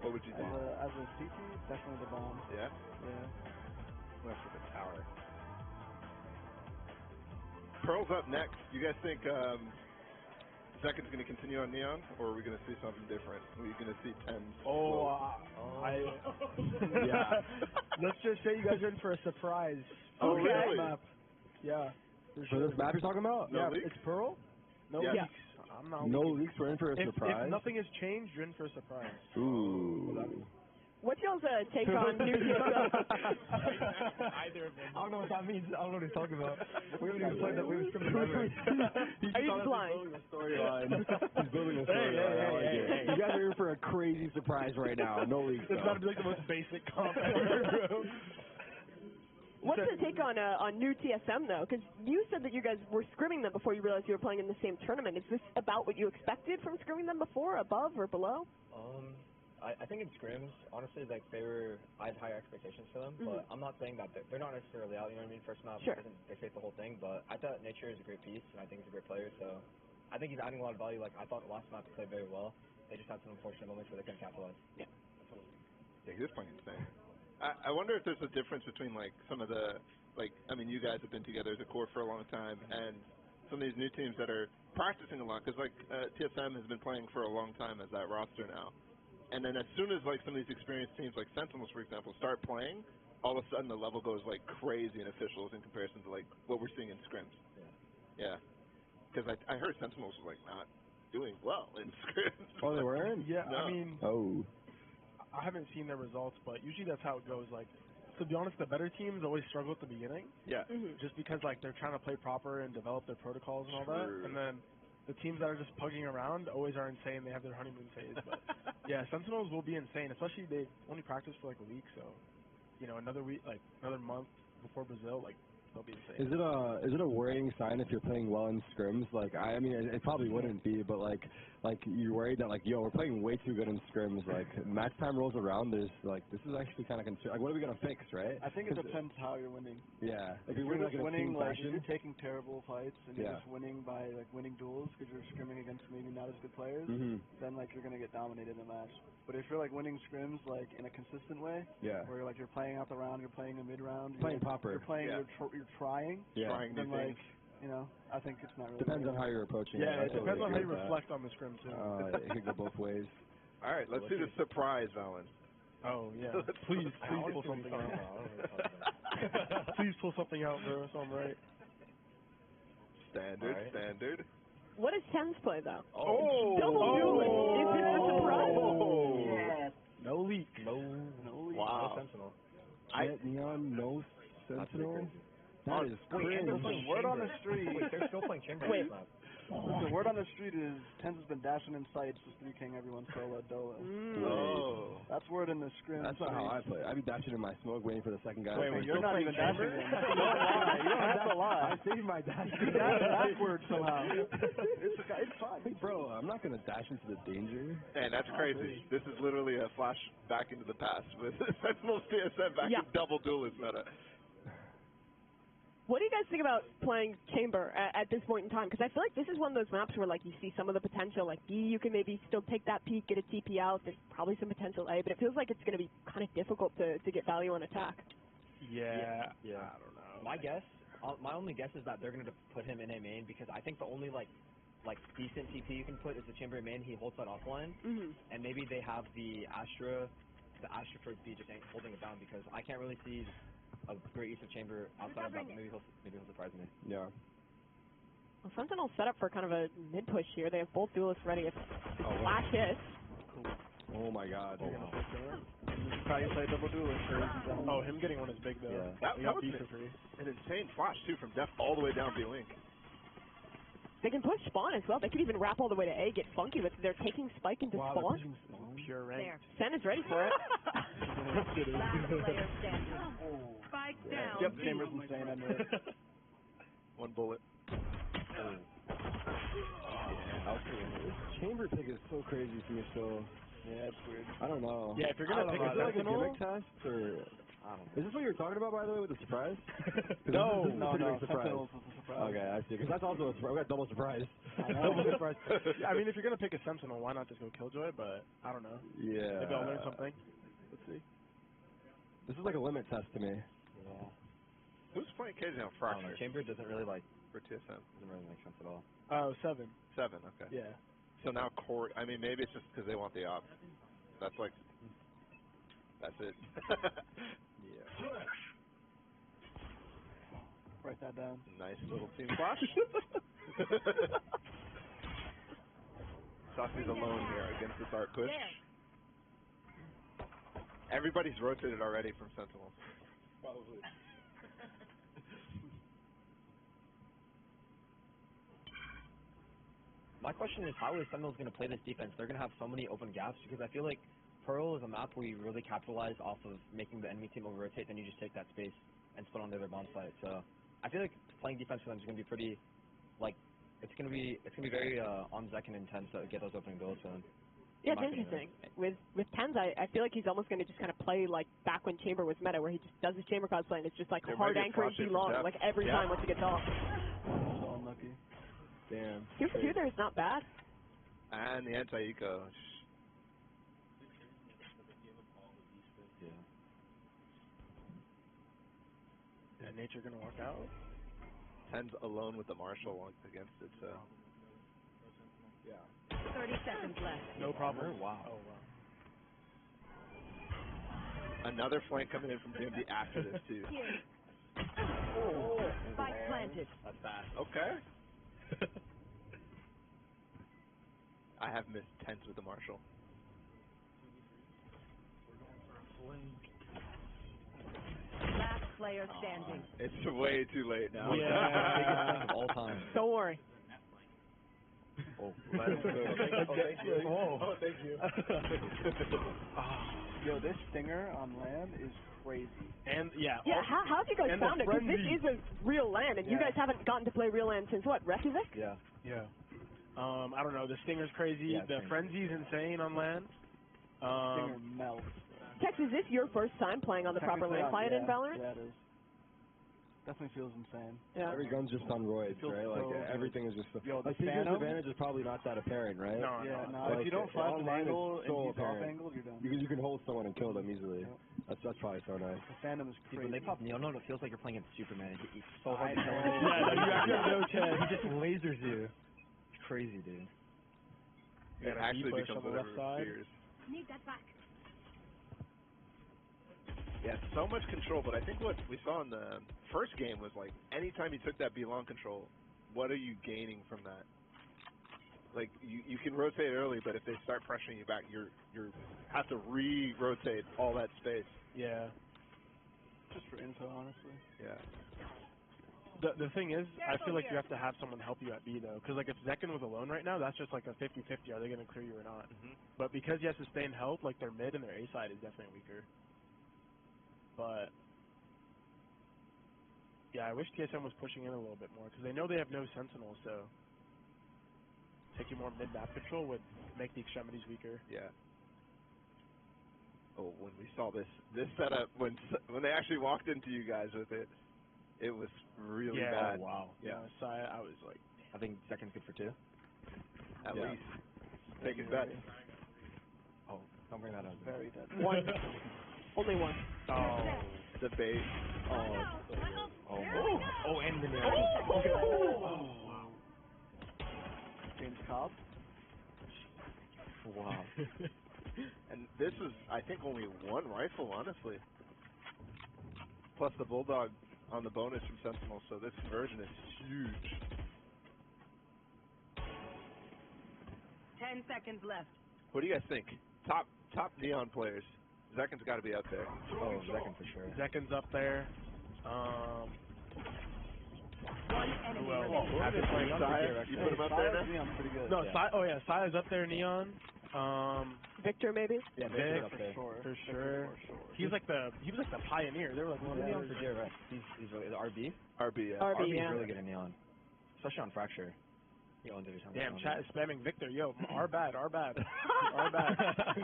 What would you do? As a CT, definitely the bomb. Yeah? Yeah. West of the Tower. Pearl's up next. You guys think Zekin's going to continue on Neon, or are we going to see something different? Are we going to see 10s? Yeah. Let's just say you guys are in for a surprise. Oh, really? Map. Yeah. For this map you're talking about? No leaks? It's Pearl? No leaks. I'm not no leaks, we're in for a surprise? If nothing has changed, you're in for a surprise. Ooh. What's y'all's take on new TSM? Either of them. I don't know what that means. I don't know what he's talking about. We haven't even played that. We were skipping the Are you blind? He's building a storyline. Hey. You guys are in for a crazy surprise right now. No leaks. It's got to be like the most basic comp ever, bro. What's the take on new TSM though? Because you said that you guys were scrimming them before you realized you were playing in the same tournament. Is this about what you expected from scrimming them before, above or below? I think in scrims, honestly, like I had higher expectations for them, but I'm not saying that they're not necessarily out. You know what I mean? First map doesn't dictate the whole thing, but I thought Nature is a great piece, and I think he's a great player. So I think he's adding a lot of value. Like I thought the last map he played very well. They just had some unfortunate moments where they couldn't capitalize. Yeah, he was playing insane. I wonder if there's a difference between like some of the I mean, you guys have been together as a core for a long time, and some of these new teams that are practicing a lot, because TSM has been playing for a long time as that roster now. And And then as soon as like some of these experienced teams like Sentinels, for example, start playing, all of a sudden the level goes like crazy in officials in comparison to like what we're seeing in scrims. Yeah. Because I heard Sentinels was like not doing well in scrims. Oh, they weren't? Yeah, No. I mean, I haven't seen their results, but usually that's how it goes. Like, to be honest, the better teams always struggle at the beginning. Yeah. Just because like they're trying to play proper and develop their protocols and all that, and then the teams that are just pugging around always are insane. They have their honeymoon phase. But yeah, Sentinels will be insane, especially they only practice for like a week, so another week, like another month before Brazil, like they'll be insane. Is it a worrying sign if you're playing well in scrims? Like I mean, it probably wouldn't be, but like you're worried that like we're playing way too good in scrims. Like match time rolls around, there's like this is actually kind of concerned. Like what are we gonna fix, right? I think it depends how you're winning. Yeah, if you're just winning, like if you're taking terrible fights and you're just winning by like winning duels because you're scrimming against maybe not as good players, then like you're gonna get dominated in the match. But if you're like winning scrims like in a consistent way, where like you're playing out the round, you're playing a mid round, playing proper, you're playing, you're trying, trying new then things. like I think it's not really. Depends on how you're approaching. Yeah, it depends on how you reflect on the scrim too. It could go both ways. All right, let's do the surprise, Valen. Oh yeah, please pull something out. Please pull something out, bro. So I'm right. Standard. What does Tens play though? Double dueling. Is this a surprise? Yes. No leak. No leak. Wow. No Sentinel. Neon, no Sentinel. That is crazy. Listen, word on the street. Wait, they're still playing Chamber. Wait. The word on the street is Tens has been dashing in sights, just 3King everyone solo Doa. That's word in the scrim. That's not how I play. I be dashing in my smoke, waiting for the second guy. Wait, you're not even dashing in. You don't lie. You don't have to lie. I saved my dash. You dash backwards somehow. It's fine. Hey, bro, I'm not gonna dash into the danger. And that's crazy. This is literally a flash back into the past with Sentinels TSM back in double duelist meta. What do you guys think about playing Chamber at this point in time? Because I feel like this is one of those maps where like you see some of the potential. Like B, you can maybe still take that peak, get a TP out. There's probably some potential A, but it feels like it's going to be kind of difficult to get value on attack. Yeah. I don't know. My only guess is that they're going to put him in A main because I think the only like decent TP you can put is the Chamber main. He holds that offline, and maybe they have the Astra for B just holding it down because I can't really see a great use of Chamber outside of that, but maybe he'll surprise me. Yeah. Well, Sentinel's set up for kind of a mid push here. They have both duelists ready. If flash hits. Oh my God. This is how you play double duelist. Oh, him getting one is big though. Yeah. That was an insane flash too from Def all the way down B link. They can push spawn as well. They could even wrap all the way to A, get funky with. They're taking spike into spawn. Pure rank. Sen is ready for it. Spike down. Yep, Chamber's insane. I knew it. One bullet. Chamber pick is so crazy to me still. Yeah, it's weird. I don't know. Yeah, if you're gonna pick is it like a gimmick test or? Is this what you're talking about, by the way, with the surprise? No, this is a big surprise. Sentinels is a surprise. Okay, I see. Because that's also a surprise. We got double surprise. Double surprise. I mean, if you're gonna pick a Sentinel, why not just go Killjoy? But I don't know. Yeah. Maybe I'll learn something. Let's see. This is like a limit test to me. Yeah. Who's playing KZ on Fracture? Chamber doesn't really for TSM. Doesn't really make sense at all. Oh, 7. 7. Okay. Yeah. So now Court. I mean, maybe it's just because they want the op. That's like. That's it. Yeah. Write that down. Nice little team flash. Saucy's alone here against this art push. Everybody's rotated already from Sentinels. Probably. My question is, how is Sentinels going to play this defense? They're going to have so many open gaps because I feel like Pearl is a map where you really capitalize off of making the enemy team over-rotate, then you just take that space and split on the other bomb site. So I feel like playing defense for them is going to be pretty, like, it's going to be very on Zek and intense to get those opening goals for them. Yeah, it's interesting. With Tens, I feel like he's almost going to just kind of play like back when Chamber was meta, where he just does his Chamber cosplay and it's just like hard anchoring too long, like every time once he gets off. So unlucky. Damn. 2 for 2 there is not bad. And the anti-eco. Yeah, Nature gonna walk out. Tens alone with the Marshal against it, so. Yeah. 30 seconds left. No problem. Wow. Oh, wow. another flank coming in from DMD after this too. Spike planted. That's fast. Okay. I have missed tens with the Marshall. Last player standing. It's way too late now. Yeah. Biggest thing of all time. Don't worry. Oh, thank you. Oh, thank you. Yo, this stinger on land is crazy. And yeah. How have you guys found it? Because this is a real land, and you guys haven't gotten to play real land since what, Reykjavik? Yeah. Yeah. I don't know. The stinger's crazy. Yeah, the frenzy's insane on land. Stinger melts. Tex, is this your first time playing on the proper land client in Valorant? Yeah, it is. Definitely feels insane. Yeah. Every gun's just on roids, right? Like everything is just. Yo, the Phantom's Phantom advantage is probably not that apparent, right? No. If you don't flash an angle and he's off angle, you're done. Because you can hold someone and kill them easily. That's probably so nice. The Phantom is crazy. When they pop Neon, it feels like you're playing against Superman. He's so hard I to know. kill. Yeah, you actually have no chance. He just lasers you. It's crazy, dude. It actually becomes on the left side. Need that back. Yeah, so much control, but I think what we saw in the first game was like anytime you took that belong control, what are you gaining from that? Like you can rotate early, but if they start pressuring you back, you have to re-rotate all that space. Yeah. Just for info, honestly. Yeah. The thing is, I feel like you have to have someone help you at B though, because like if Zekken was alone right now, that's just like a 50-50. Are they going to clear you or not? But because he has to stay and help, like their mid and their A side is definitely weaker. But yeah, I wish TSM was pushing in a little bit more because they know they have no sentinels, so taking more mid map control would make the extremities weaker. Yeah. Oh, when we saw this setup, when they actually walked into you guys with it, it was really bad. Oh, wow. Yeah. So I was like, I think second's good for 2. At least take his bet. Oh, don't bring that up. Very dead. One. Only one. oh, Debate. and the James Cobb. Wow. And this is, I think, only one rifle, honestly. Plus the Bulldog on the bonus from Sentinel, so this conversion is huge. 10 seconds left. What do you guys think? Top Neon players. Zekken's got to be up there. Oh, Zekken for sure. Zekken's up there. One enemy Well, remaining. You put him up there now? Neon's pretty good. No, Sia's up there. Neon. Victor, maybe? Yeah, Vic, up there. for sure. He was like the pioneer. They were like one of the Neon for JRX. He's RB. RB, yeah. RB, He's yeah. really good at Neon, especially on Fracture. Damn, chat is spamming Victor. Yo, our bad. Our bad.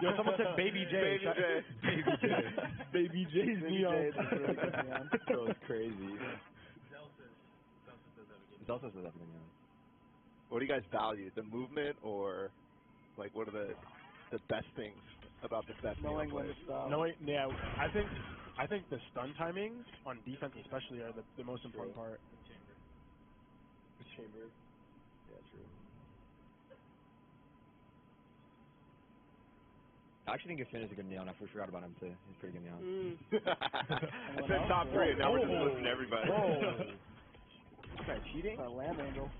Yo, someone said Baby J. Baby J's Neon. That was crazy. Zelsa's does everything Neon. What do you guys value? The movement or, like, what are the best things about the best Neon Knowing when players? to stop. Yeah, I think the stun timings on defense especially are the most important part. Chamber. Yeah, true. I actually think Finn is a good Neon. I forgot about him too. He's pretty good Neon. I said top 3, and now we're just listening to everybody. This guy cheating? Land angle.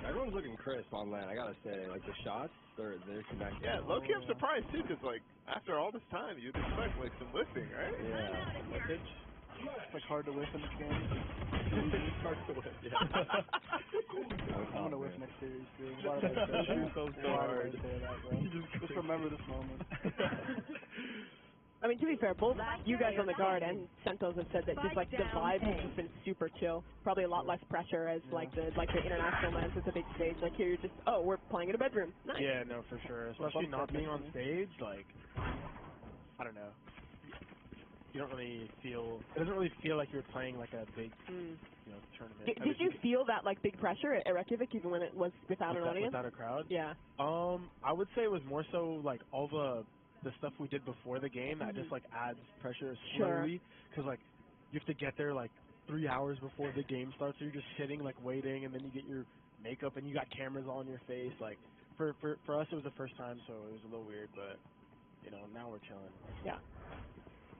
Everyone's looking crisp on land, I gotta say. Like, the shots, they're connected. Yeah, low-key I'm surprised, too, because, like, after all this time, you'd expect, like, some whiffing, right? Yeah. Whiffage. It's like hard to whiff in this game. It's hard to whiff, yeah. I'm gonna whiff next series, too. Why did I say that? So Why hard. did I say that, bro? Just remember this moment. I mean, to be fair, both you guys on the guard and Sentos have said that just like the vibe has just been super chill. Probably a lot less pressure as like the international lands with the big stage. Like here, you're just we're playing in a bedroom. Nice. Yeah, no, for sure. Especially not being on stage, like I don't know. You don't really feel. It doesn't really feel like you're playing like a big, tournament. Did you feel that like big pressure at Reykjavik even when it was without an audience? Without a crowd? Yeah. I would say it was more so like all the stuff we did before the game that just like adds pressure slowly because like you have to get there like 3 hours before the game starts, so you're just sitting like waiting, and then you get your makeup and you got cameras all in your face. Like for us it was the first time, so it was a little weird, but now we're chilling. Yeah.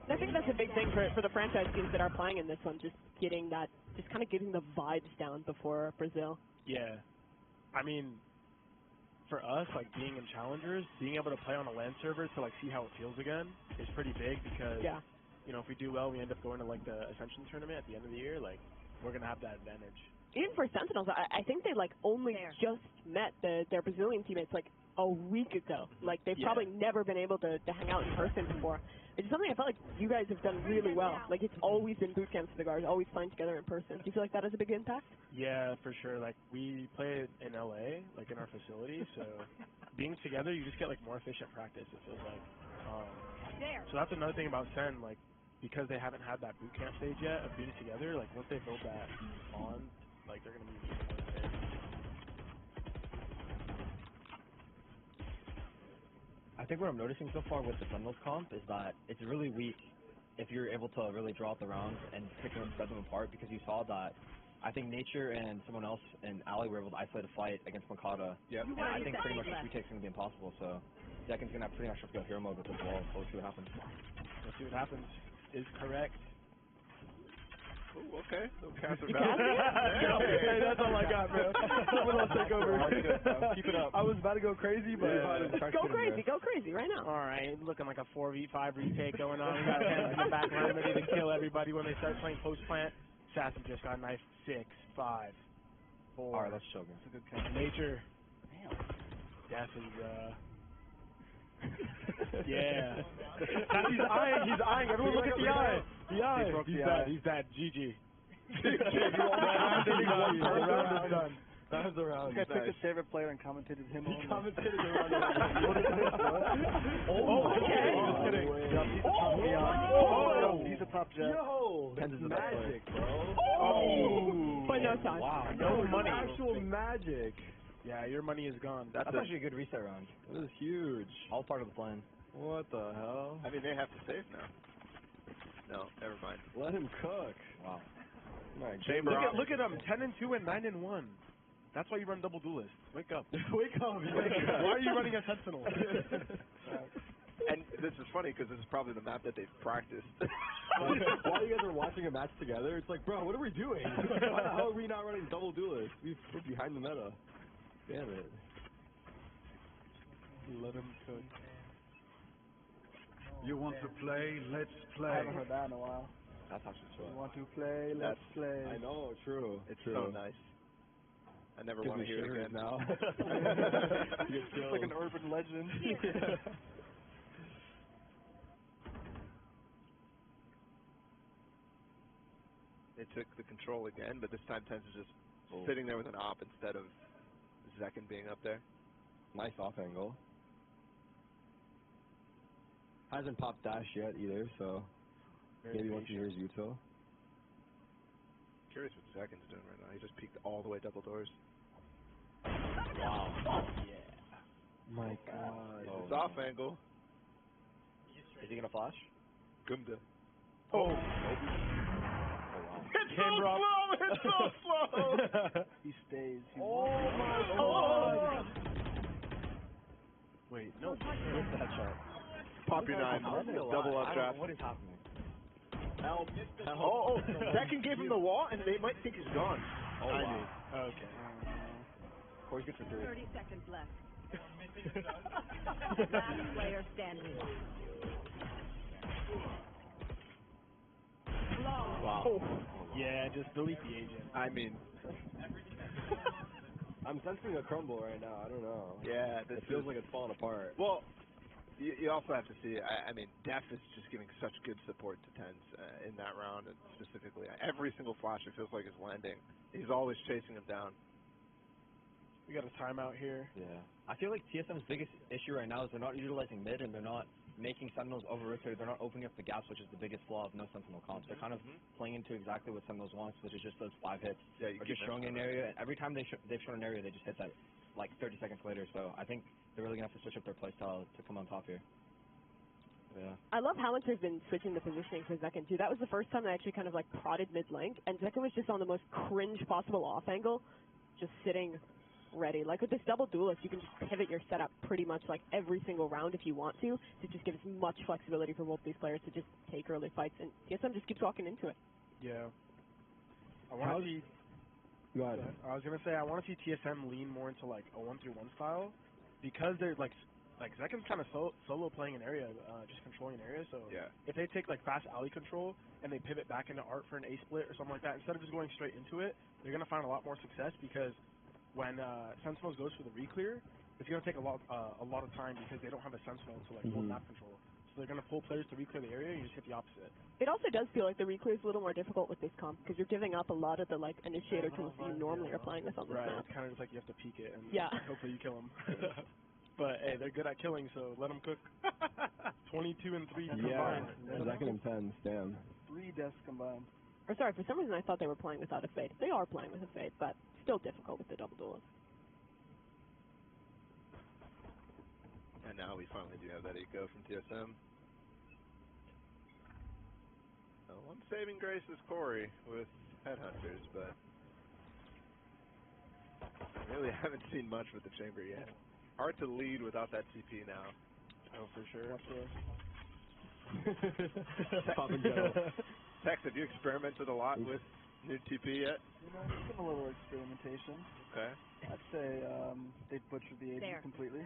And I think that's a big thing for the franchise teams that are playing in this one, just kind of getting the vibes down before Brazil. Yeah. I mean, for us, like being in challengers, being able to play on a LAN server to like see how it feels again is pretty big because if we do well, we end up going to like the Ascension tournament at the end of the year. Like we're gonna have that advantage. Even for Sentinels, I think they like only just met their Brazilian teammates like a week ago. Like they've probably never been able to hang out in person before. It's something I felt like you guys have done really well. Like it's always been boot camps for the guards, always playing together in person. Do you feel like that has a big impact? Yeah, for sure. Like we play in LA, like in our facility, so being together, you just get like more efficient practice. It feels like. So that's another thing about SEN, like because they haven't had that boot camp stage yet of being together. Like once they build that bond, like they're gonna be motivated. I think what I'm noticing so far with the Sentinels comp is that it's really weak if you're able to really draw out the rounds and pick them and spread them apart, because you saw that I think Nature and someone else in Alley were able to isolate a fight against Makata. Yep. And I think pretty much retake is going to be impossible, so Deccan's going to pretty much have to go hero mode with this wall, so let's see what happens. Let's see what happens. Is correct. Ooh, okay. No counter Hey, that's all I got, bro. Someone else take over. Keep it up. I was about to go crazy, but go crazy right now. All right, looking like a 4v5 retake going on. We got Pens in the background ready to kill everybody when they start playing post plant. Sassy just got knifed 6, 5, 4. All right, let's show him. That's a good count. Nature. Damn. Death is yeah. He's eyeing. Everyone look at the eye. The eye. He's that GG. The round is done. That was the round. This guy picked his favorite player and commentated him on. He commentated around. Okay. Just kidding. He's a top jet. Yo, Pens is the best magic, bro. But no time. Wow, no money. Actual magic. Yeah, your money is gone. That's actually a good reset round. This is huge. All part of the plan. What the hell? I mean, they have to save now. No, never mind. Let him cook. Wow. Chamber look at them, 10-2 and 9-1. That's why you run double duelist. Wake up. Wake up. Why are you running a Sentinel? And this is funny because this is probably the map that they've practiced. While you guys are watching a match together, it's like, bro, what are we doing? Why the hell are we not running double duelist? We're behind the meta. Damn it. Let him cook. You want to play? Let's play. I haven't heard that in a while. That's actually true. You want to play? Let's play. I know, true. It's true. so nice. I never want to hear it again now. It's like an urban legend. They took the control again, but this time Tense is just sitting there with an op instead of Zekin being up there. Nice off angle. Hasn't popped dash yet either, so maybe once he hears Yuto. Curious what Zekin's doing right now. He just peeked all the way double doors. Wow. Yeah. My God. It's off angle. Is he going to flash? Gumda. Oh. It's so slow! It's so slow! He stays. My God! Wait, no. Where's the headshot? Pop your 9. Double up trap. What is happening? Help. Oh, Zekin gave him the wall, and they might think he's gone. Oh, wow. Okay. Corey's good for 3. 30 seconds left. Last player standing. Wow. Oh. Yeah, just delete the agent. I mean, I'm sensing a crumble right now. I don't know. yeah, It feels like it's falling apart. Well, you also have to see, I mean, Def is just giving such good support to Tense in that round, and specifically, every single flash it feels like is landing. He's always chasing him down. We got a timeout here. Yeah. I feel like TSM's biggest issue right now is they're not utilizing mid, and they're not making Sentinels over-rotated. They're not opening up the gaps, which is the biggest flaw of no Sentinel comps. They're kind of playing into exactly what Sentinels wants, which is just those 5 hits. Yeah, you or just showing an area, and every time they've shown an area, they just hit that like 30 seconds later. So I think they're really going to have to switch up their playstyle to come on top here. Yeah. I love how much they've been switching the positioning for Zekin too. That was the first time I actually kind of like prodded mid link, and Zekin was just on the most cringe possible off angle, just sitting ready. Like with this double duelist, you can just pivot your setup pretty much like every single round if you want to just give as much flexibility for both these players to just take early fights, and TSM just keeps walking into it. Yeah. I want to see. Go ahead. I was gonna say I want to see TSM lean more into like a 1-3-1 style, because they're like Zekin's kind of solo playing an area, just controlling an area. So if they take like fast alley control and they pivot back into art for an A split or something like that, instead of just going straight into it, they're gonna find a lot more success, because when Sentinels goes for the re-clear, it's gonna take a lot of time because they don't have a Sentinel to like hold map control. So they're gonna pull players to re-clear the area, and you just hit the opposite. It also does feel like the re-clear is a little more difficult with this comp, because you're giving up a lot of the like initiator tools that you normally are playing with on this map. It's kind of just like you have to peek it, and hopefully you kill them. But hey, they're good at killing, so let them cook. 22 and 3 combined. Yeah, Zekin and 10, damn. 3 deaths combined. Or sorry, for some reason I thought they were playing without a fade. They are playing with a fade, but still difficult with the double duelist. And now we finally do have that eco from TSM. One saving grace is Corey with Headhunters, but really haven't seen much with the chamber yet. Hard to lead without that CP now. Oh, for sure. Pop and go. Tex, have you experimented a lot with new TP yet? You know, it's been a little experimentation. Okay. I'd say they butchered the agent completely.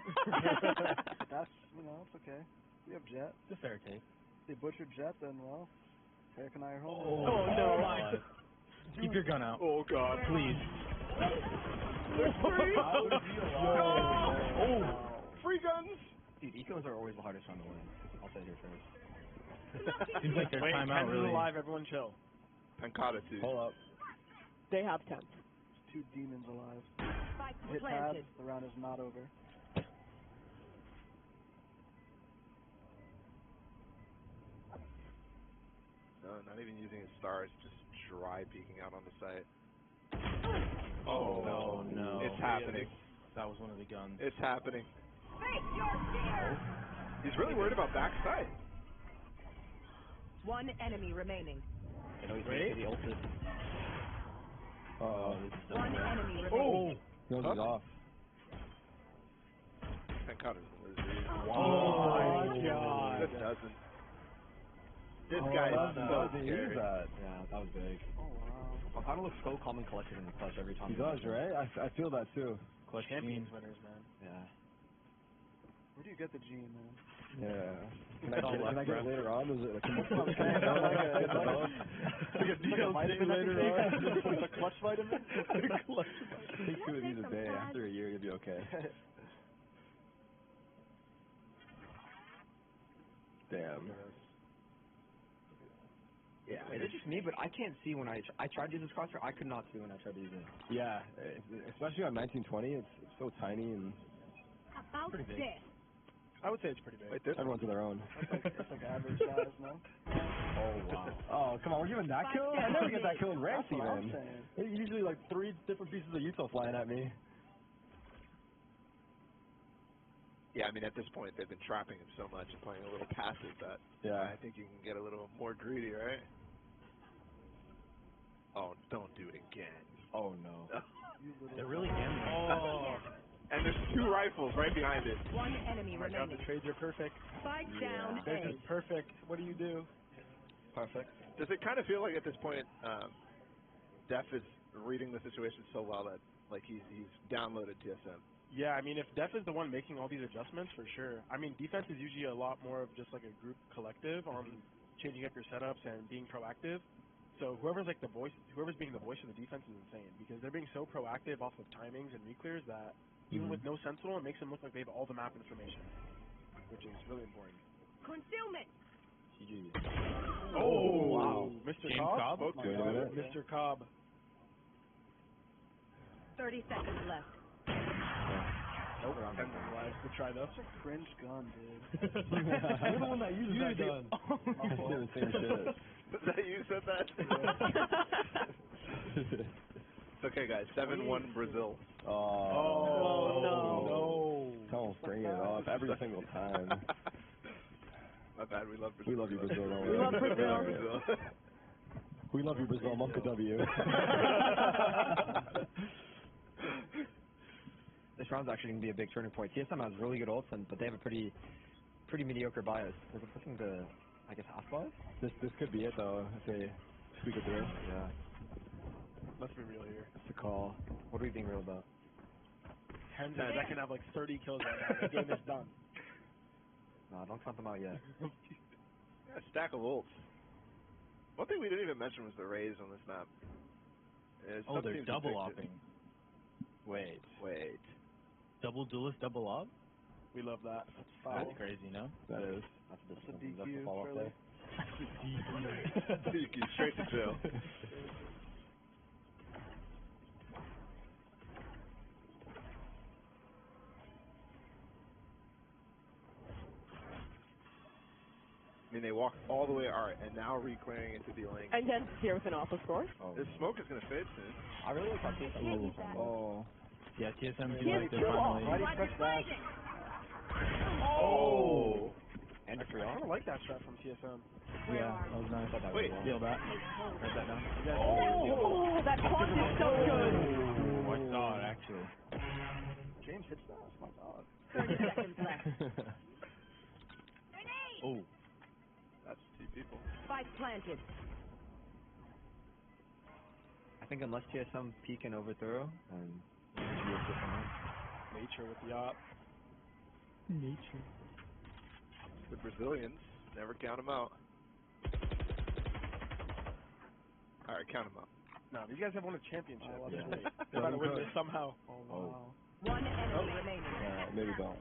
That's, it's okay. We have Jet. It's a fair take. They butchered Jet, then, well, Tarik and I are home. Oh no! Keep your gun out. Oh, God. Please. Free guns! Dude, ecos are always the hardest one to win. I'll say here first. Seems like their Wait, timeout really. alive, everyone chill. Pancata, too. Hold up. They have 10. 2 demons alive. Spike Hit pad, planted. the round is not over. No, not even using his stars, just dry peeking out on the site. Oh, no. It's happening. That was one of the guns. It's happening. Face your fear. He's really worried about backside. One enemy remaining. I know he's ready for the ulti. One enemy remaining. No, he's off. Pancata's a lizard. Oh, my God. This doesn't. This guy is so scary. That. Yeah, that was big. Oh, wow. Pancata looks so calm and collected in the clutch every time. He does, right? I feel that, too. Clutch Champions winners, man. Yeah. Where do you get the gene, man? Yeah. Can I get it later on? Is it like a vitamin later on? A clutch vitamin? Take 2 of these a day. After a year, you'll be okay. Damn. Yeah, it's just me, but I can't see when I tried to use this crosshair. I could not see when I tried to use it. Yeah, especially on 1920, it's so tiny and Pretty big. I would say it's pretty big. everyone's to their own. That's like average size, no? Oh, wow. Oh, come on, we're giving that kill? I never get that kill in Ramsey, man. Usually like 3 different pieces of Utah flying at me. Yeah, I mean, at this point, they've been trapping him so much and playing a little passive that I think you can get a little more greedy, right? Oh, don't do it again. Oh, no. They're really gambling. Oh. And there's 2 rifles right behind it. One enemy Oh my God, remaining. the trades are perfect. Spike down They're A. just perfect. What do you do? Perfect. Does it kind of feel like at this point, Def is reading the situation so well that like he's downloaded TSM? Yeah, I mean, if Def is the one making all these adjustments, for sure. I mean, defense is usually a lot more of just like a group collective on changing up your setups and being proactive. So whoever's being the voice of the defense is insane, because they're being so proactive off of timings and re-clears that even with no Sentinel, it makes them look like they have all the map information, which is really important. Concealment. GG. Oh, wow. Mr. James Cobb? Cobb? Mr. Cobb. 30 seconds left. Nope. Lives to try this. That's a cringe gun, dude. You're the one that uses that gun. I'm saying the same shit. Was that you said that? It's okay, guys. 7-1 Brazil. Oh, no. Don't bring it up every single time. My bad. We love Brazil. We love you, Brazil. Don't We worry. love Brazil. We love you, Brazil. Monka W. round's actually going to be a big turning point. TSM has really good ults, but they have a pretty mediocre bias. Is it pushing the, I guess, half bias? This could be it, though, if they squeak it through. Yeah. Let's be real here. That's the call. What are we being real about? Tenzin, that can have like 30 kills right now. The game is done. No, don't count them out yet. A stack of ults. One thing we didn't even mention was the raise on this map. They're double opping. Wait. Double duelist, double op? We love that. That's crazy, no? That is. That's It's a that's the DQ, follow-up really. there. DQ, straight to jail. I mean, they walked all the way art and now reclearing into D-Link. And then here with an off, of course. Oh. This smoke is going to fade soon. I really like TSM. Oh. Yeah, TSM He has two off. Why did he press that? Oh! And a free I off. kind of like that strat from TSM. Yeah, that was nice. Wait. Steal that. Write that down. Oh, that quant is so good. Oh, I saw it, actually. James hits that. That's my dog. 30 seconds left. Oh. That's two people. Spike planted. I think unless TSM peek and overthrow, and it should be a different one. Nature with the op. Nature. The Brazilians, never count them out. Alright, count them out. No, these guys have won a championship. Yeah. They're about to win this somehow. Oh, wow. One enemy remaining. Maybe don't.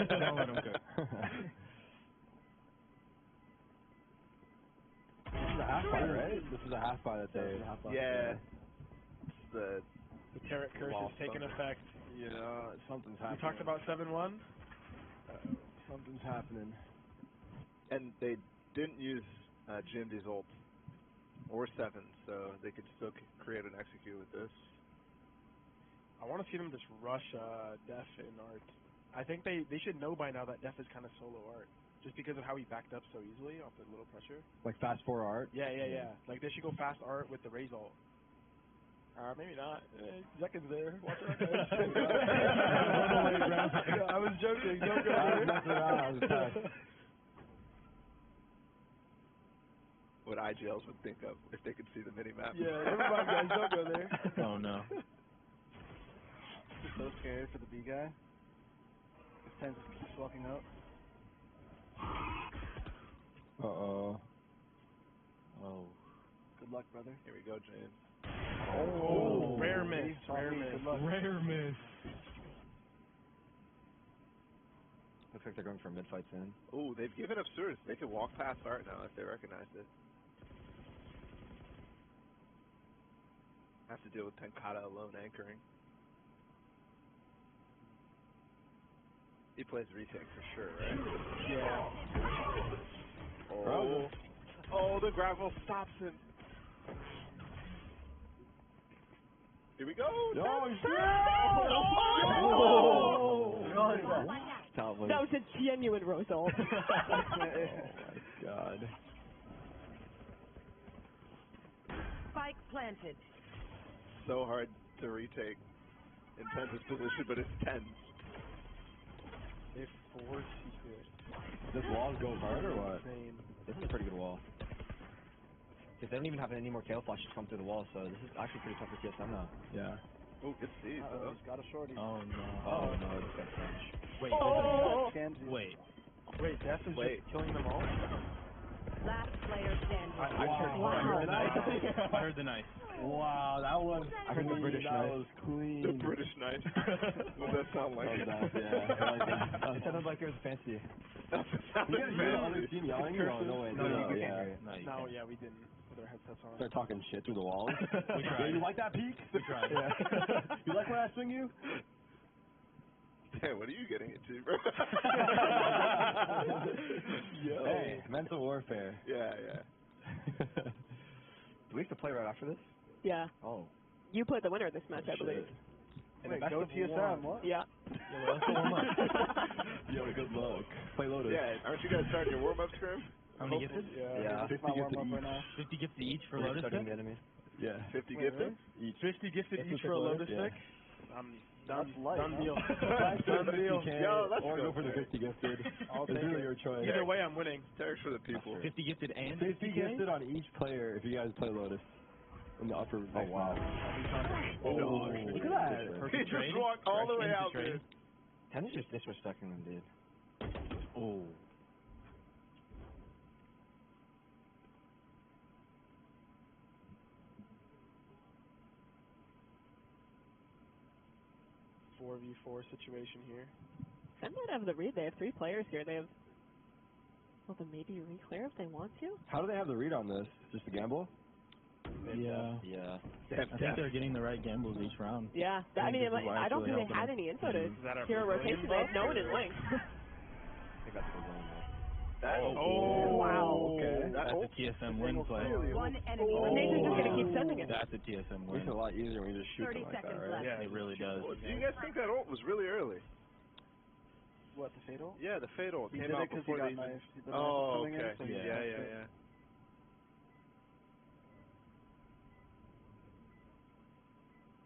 Don't let him go. This is a half buy, right? This is a half buy that they. Yeah. The Tarik curse is taking effect. Yeah, something's happening. We talked about 7-1. Something's happening. And they didn't use GMD's ult or 7, so they could still create and execute with this. I want to see them just rush Def in art. I think they should know by now that Def is kind of solo art, just because of how he backed up so easily off the little pressure. Like fast 4 art? Yeah. Like they should go fast art with the raise ult. Maybe not. Zekken's there. Watch out, guys. I was joking. Don't go there. What IGLs would think of if they could see the mini-map. Yeah, never mind, guys. Don't go there. Oh, no. It's so scary for the B guy. His pen just keeps walking out. Uh-oh. Oh. Good luck, brother. Here we go, James. Oh, rare miss. Rare miss. Good luck. Rare miss. Looks like they're going for mid-fight soon. Ooh, they've given up Sewers. They can walk past art now if they recognize it. Have to deal with Tenkata alone anchoring. He plays retake for sure, right? Yeah. Oh. Oh, the gravel stops him. Here we go. That was a genuine result. Oh my god. Spike planted. So hard to retake in Penz's position, but it's 10. They force secret. This wall goes hard or what? Insane. This is a pretty good wall. Because they don't even have any more tail flashes come through the wall, so this is actually pretty tough for TSM now. Yeah. Oh, good seed, though. He's got a shorty. Oh, no. Oh no, this got French. Wait. Wait. Wait, Def is just killing them all? Last player standing. I heard the knife. I heard the knife. Wow, that was I heard the British knife. was clean. The British knife. What does that sound like? That was nice, yeah. I like that. It sounded like it was fancy. That You sounded guys hear the other team yelling? No way. No, you yeah. can't hear it. No, you No, can't. yeah, we didn't with our headsets on. Start talking shit through the walls. We tried. Yeah, you like that peak? We tried. Yeah. You like when I swing you? Damn, what are you getting into, bro? Yo. Hey, mental warfare. Yeah. Do we have to play right after this? Yeah. Oh. You played the winner of this match, I believe. Wait, go TSM, what? Yeah. Yo, good luck. Play Lotus. Yeah, aren't you guys starting your warm-up scrim? How many gifted? Yeah. 50 warm-up right now. 50 gifted each for We're Lotus starting pick? the enemy. Yeah. 50 gifted? Each. 50 gifted That's each what for a they Lotus yeah. pick. I'm Done deal. Done deal. Yo, let's or go for the 50 gifted. I'll It's take really it. your choice. Either way, I'm winning. Tarek's for the people. 50 gifted and 50 gifted on each player if you guys play Lotus. In the upper. Oh, wow. Oh, look at that. He just walked all the way out, dude. Ken's just disrespecting them, dude. Oh. Four v 4 situation here. Sen might have the read. They have 3 players here. They have. Well, then maybe re-clear if they want to. How do they have the read on this? Just a gamble? Yeah. I think they're getting the right gambles each round. Yeah. I mean, I don't think they had any info to hear a rotation. They had no one in link. I think that's the one. Wow. Okay. That's a TSM win play. One enemy. Nature's just gonna keep sending it. That's a TSM win. It's a lot easier when you just shoot 30 them like that, seconds right? left. Yeah, it really does. Well, do you guys think that ult was really early? What, the fatal? Yeah, the fatal He came did out it because he before got they even... knifed. The knife was Oh, coming in, okay. so he Yeah, knifed yeah, it. yeah.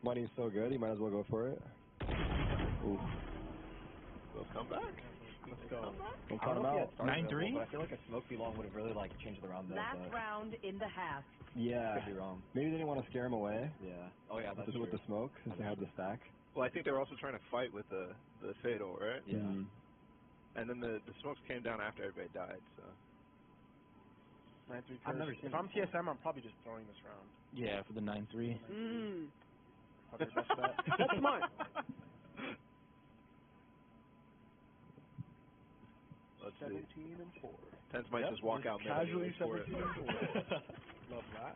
Money's so good, you might as well go for it. Ooh. They'll come back. Let's go. Don't I count don't them know if he out. had started 9-3? early, but I feel like a smoke be long would have really like changed the round. Last round in the half. Yeah. Could be wrong. Maybe they didn't want to scare him away. Yeah. Oh yeah, that's with the smoke, since they had the stack. Well, I think they were also trying to fight with the fatal, right? Yeah. And then the smokes came down after everybody died, so... 9-3 I've never seen. If I'm TSM, I'm probably just throwing this round. Yeah, for the 9-3. Probably best bet. That's smart. Let's 17 see. and 4. Tens might just walk out Casually for it. 17 and 4. Love that.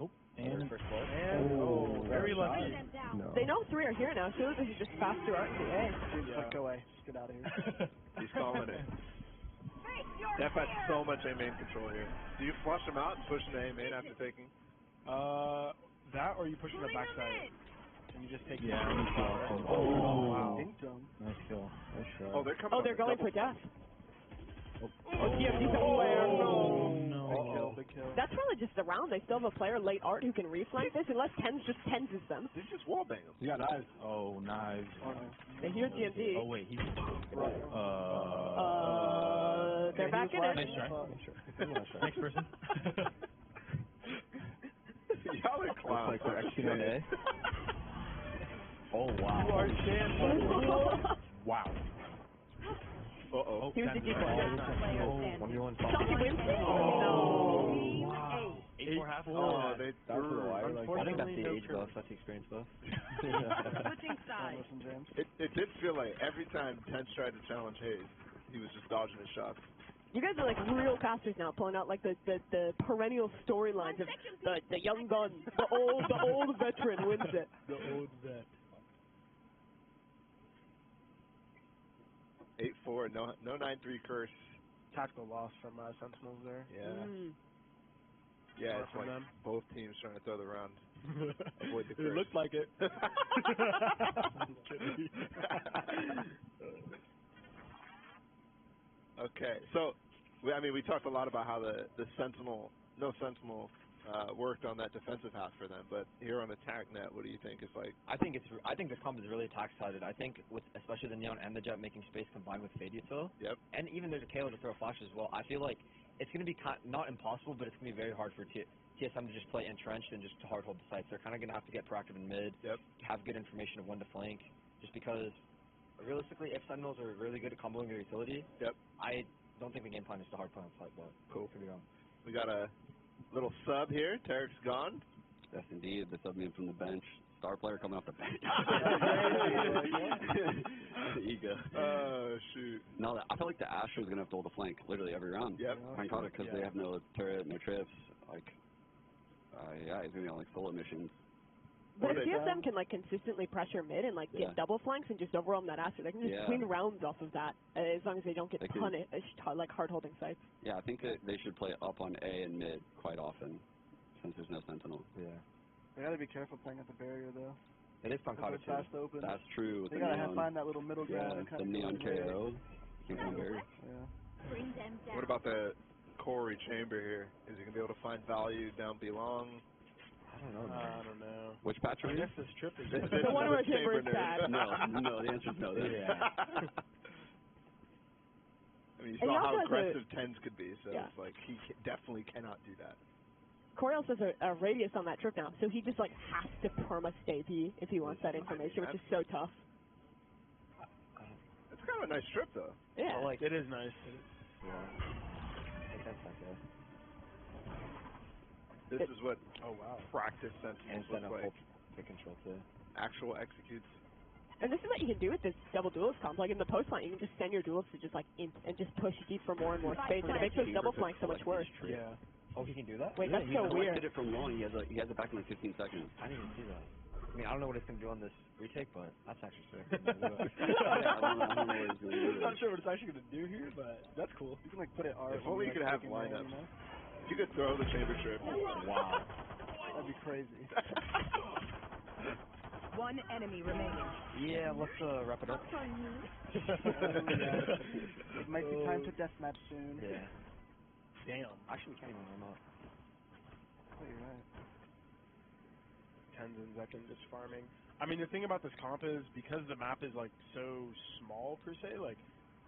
Oh, and first blood. And, very lucky. No. They know 3 are here now, so this is just fast through RTA. Just go away. Just get out of here. He's calling it. Def has so much A main control here. Do you flush him out and push into A main after taking? That or you push in the backside. And you just take Yeah, the nice kill. wow. Dink dong. Nice kill. Nice shot. Oh, they're coming. Oh, they're going for death. Oh, TMD flare. no. Big kill. That's probably just a round. They still have a player late art who can reflank this unless Tens just tenses them. They just wallbang him. You got knives. Oh, knives. They hear GMD. Oh, wait. He's... They're back in it. Nice try. Next person. Y'all are clowns. Like they're executing on A. Oh, wow. You are champ. Wow. Uh-oh. Here's the decoy. Oh, 1v1 Shocky wins. Oh, No. 8-4-half. Oh, they That was for the wire. Like, I think that's Unfortunately, the no age buff. That's the experience buff. Switching sides. Listen, James. It did feel like every time Tens tried to challenge Hayes, he was just dodging his shots. You guys are like real casters now, pulling out like the perennial storylines of the young gun, the old veteran wins it. The old vet. 8-4, no 9-3 curse. Tactical loss from Sentinels there. Yeah. Yeah, it's like both teams trying to throw the round. Avoid the curse. It looked like it. Okay, so we talked a lot about how the Sentinel, no Sentinel, worked on that defensive half for them. But here on attack net, what do you think is like? I think this comp is really attack sided. I think with especially the Neon and the Jet making space combined with Fade Util. Yep. And even there's a KO to throw a flash as well. I feel like it's going to be not impossible, but it's going to be very hard for TSM to just play entrenched and just to hard hold the sites. They're kind of going to have to get proactive in mid. Yep. Have good information of when to flank. Just because realistically, if Sentinels are really good at comboing their utility, yep. I don't think the game plan is to hard play on site, but cool. Could be wrong. We got a little sub here. Tarik's gone. Yes, indeed. The sub from the bench. Star player coming off the bench. The ego. Oh, shoot. No, I feel like the Asher is going to have to hold the flank literally every round. Yep. Thank God, because they have no turret, no trips. Like, yeah, he's going to be on like solo missions. But if TSM can like consistently pressure mid and like get double flanks and just overwhelm that Asher, they can just win rounds off of that as long as they don't get punished like hard holding sites. Yeah, I think that they should play up on A and mid quite often since there's no Sentinel. Yeah. They gotta be careful playing at the barrier though. It is Pancada too. Fast open. That's true. With They the gotta neon, find that little middle ground. And the neon KO. Bring them down. What about the Corey Chamber here? Is he gonna be able to find value down belong? I don't know. I don't know. Which patch are I we? guess this trip is The one where Chamber is bad. No, the answer is no. Then. I mean, you saw how aggressive tens could be, so it's like he definitely cannot do that. Corey also has a radius on that trip now, so he just like has to perma stay B if he wants that information, which is so tough. It's kind of a nice trip, though. Yeah. Like, it is nice. Yeah. I think that's okay. This is what practice sentinels look like. Pick control too. Actual executes. And this is what you can do with this double duelist comp. Like in the post line, you can just send your duelists to just like and just push deep for more and more space, and it makes those double flanks so much worse. Yeah. Oh, he can do that? Wait, that's so weird. He did it from long. He has it back in like 15 seconds. I didn't even see that. I mean, I don't know what it's going to do on this retake, but that's actually sick. I'm not sure what it's actually going to do here, but that's cool. You can like put it R. If only you could have lineups. If you could throw the chamber trip. Wow. That'd be crazy. One enemy remaining. Yeah, let's wrap it up. It might be time to deathmatch soon. Yeah. Damn. Actually, we can't even warm up. Oh, you're right. Tens and seconds just farming. I mean, the thing about this comp is because the map is like so small per se, like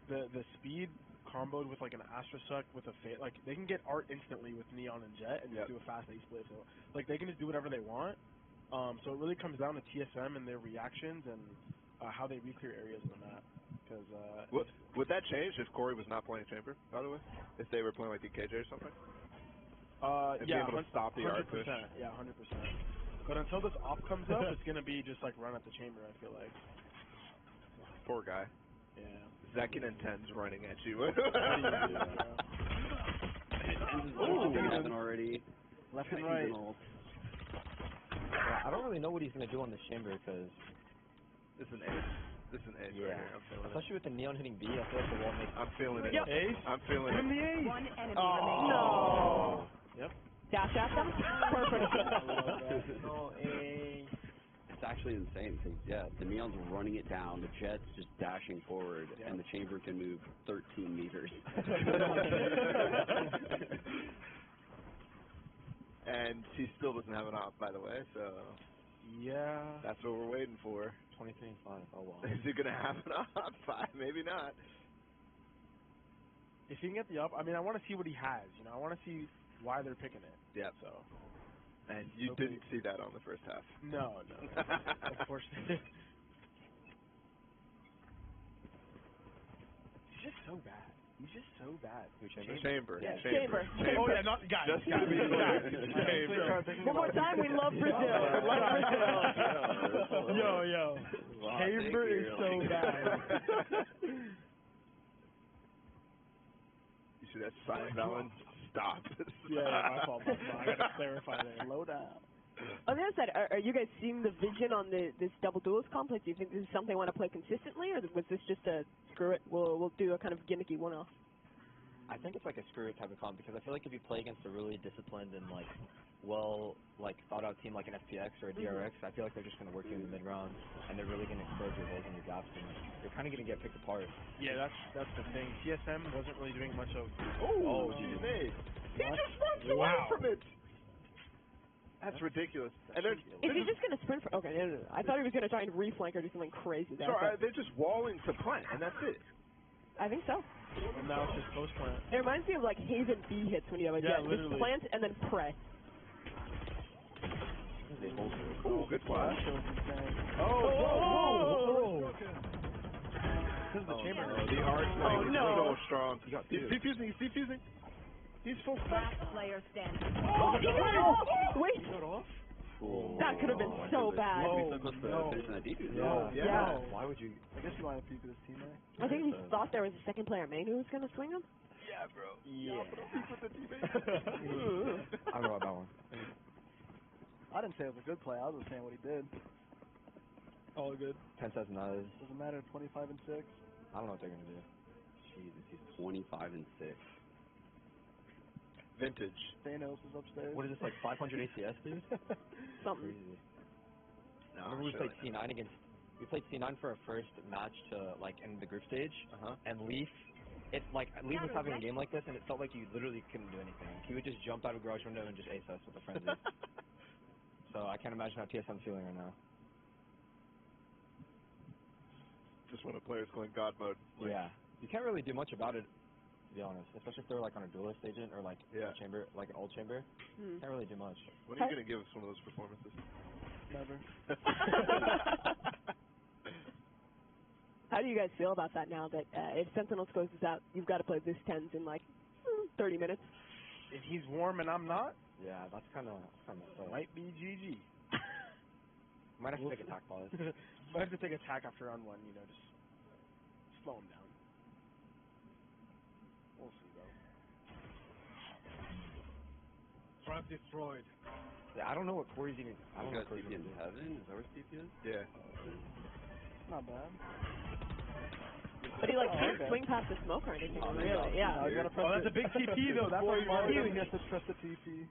the speed comboed with like an Astrosuck with a fate, like they can get art instantly with Neon and Jet and just do a fast ace split. So like they can just do whatever they want. So it really comes down to TSM and their reactions and how they re-clear areas of the map. Because would that change if Corey was not playing chamber? By the way, if they were playing like DKJ or something? Yeah, be able to stop the art push. Yeah, 100%. But until this op comes up, it's gonna be just like run at the chamber. I feel like. Poor guy. Yeah. Zekin and Tens running at you. Happened already. Left and right. Yeah, I don't really know what he's going to do on this chamber because this is an ace. This is an ace right here. I'm feeling especially with the Neon hitting B, I feel like the wall makes. I'm feeling it. Yep. Ace. I'm feeling it. The ace. One enemy remaining. No. Yep. Dash at them. Perfect. No, ace. It's actually insane because the Neon's running it down, the Jet's just dashing forward, and the chamber can move 13 meters. And he still doesn't have an op, by the way, so yeah, that's what we're waiting for. 23 and 5. Oh wow. Is he gonna have an op? 5? Maybe not. If he can get the up, I mean, I want to see what he has. You know, I want to see why they're picking it. Yeah. So. And you didn't see that on the first half. No. Unfortunately. He's just so bad. He's just so bad. Chamber. Yeah. Chamber. Oh yeah, not guys. Just to be clear. Chamber. One more time, we love Brazil. Yo. Chamber is so bad. You see that sign, Valen? Stop. Yeah, my fault. I gotta clarify there. Slow down. On the other side, are you guys seeing the vision on this double duelist complex? Do you think this is something they want to play consistently, or was this just a screw it? We'll do a kind of gimmicky one-off. I think it's like a screw it type of comp because I feel like if you play against a really disciplined and like thought out team like an FPX or a DRX, I feel like they're just gonna work you in the mid round and they're really gonna expose your holes and your gaps and you're kind of gonna get picked apart. Yeah, that's the thing. TSM wasn't really doing much of. Oh, geez. He just runs away from it. That's ridiculous. And Is he just going to sprint for... Okay, no. I thought he was going to try and reflank or do something crazy there. They're just walling to plant, and that's it. I think so. And now it's just post plant. It reminds me of like Haven B hits when you have a jet. Literally. Just plant and then pray. Ooh, good flash. Oh! This is the chamber. The art is so strong. He's defusing. He's full stack. Last player standing. Wait! That could have been so bad. Yeah. Why would you? I guess you want to peek at his teammate. I think he thought there was a second player main who was going to swing him. Yeah, bro. Yeah. Peek with the teammate. I don't know about that one. I didn't say it was a good play. I was just saying what he did. All good. 10 says no. Doesn't matter. 25 and 6. I don't know what they're gonna do. Jesus, he's 25 and 6. Vintage. Thanos is upstairs. What is this, like 500 ACS, dude? Something. Crazy. No, Remember we played C9 against. We played C9 for our first match to like in the group stage, and Leaf. It's like Leaf was having a game like this, and it felt like you literally couldn't do anything. He would just jump out of a garage window and just ace us with a frenzy. So I can't imagine how TSM's feeling right now. Just when a player's going God mode. Like, Yeah. You can't really do much about it, to be honest. Especially if they're like on a duelist agent or like a chamber, like an old chamber. Can't really do much. When are you going to give us one of those performances? Never. How do you guys feel about that now that if Sentinels closes out, you've got to play this 10s in like 30 minutes? If he's warm and I'm not, yeah, that's kind of might be GG. Might have to take attack pause. Might have to take attack after round 1, you know, just slow him down. We'll see though. Trap destroyed. Yeah, I don't know what Corey's even. I don't know what Corey's in heaven. Is that where Steve is? Yeah. Not bad. But he like can't swing past the smoke or anything, really. Yeah. I gotta press that's a big TP though. That's why you have to trust the TP.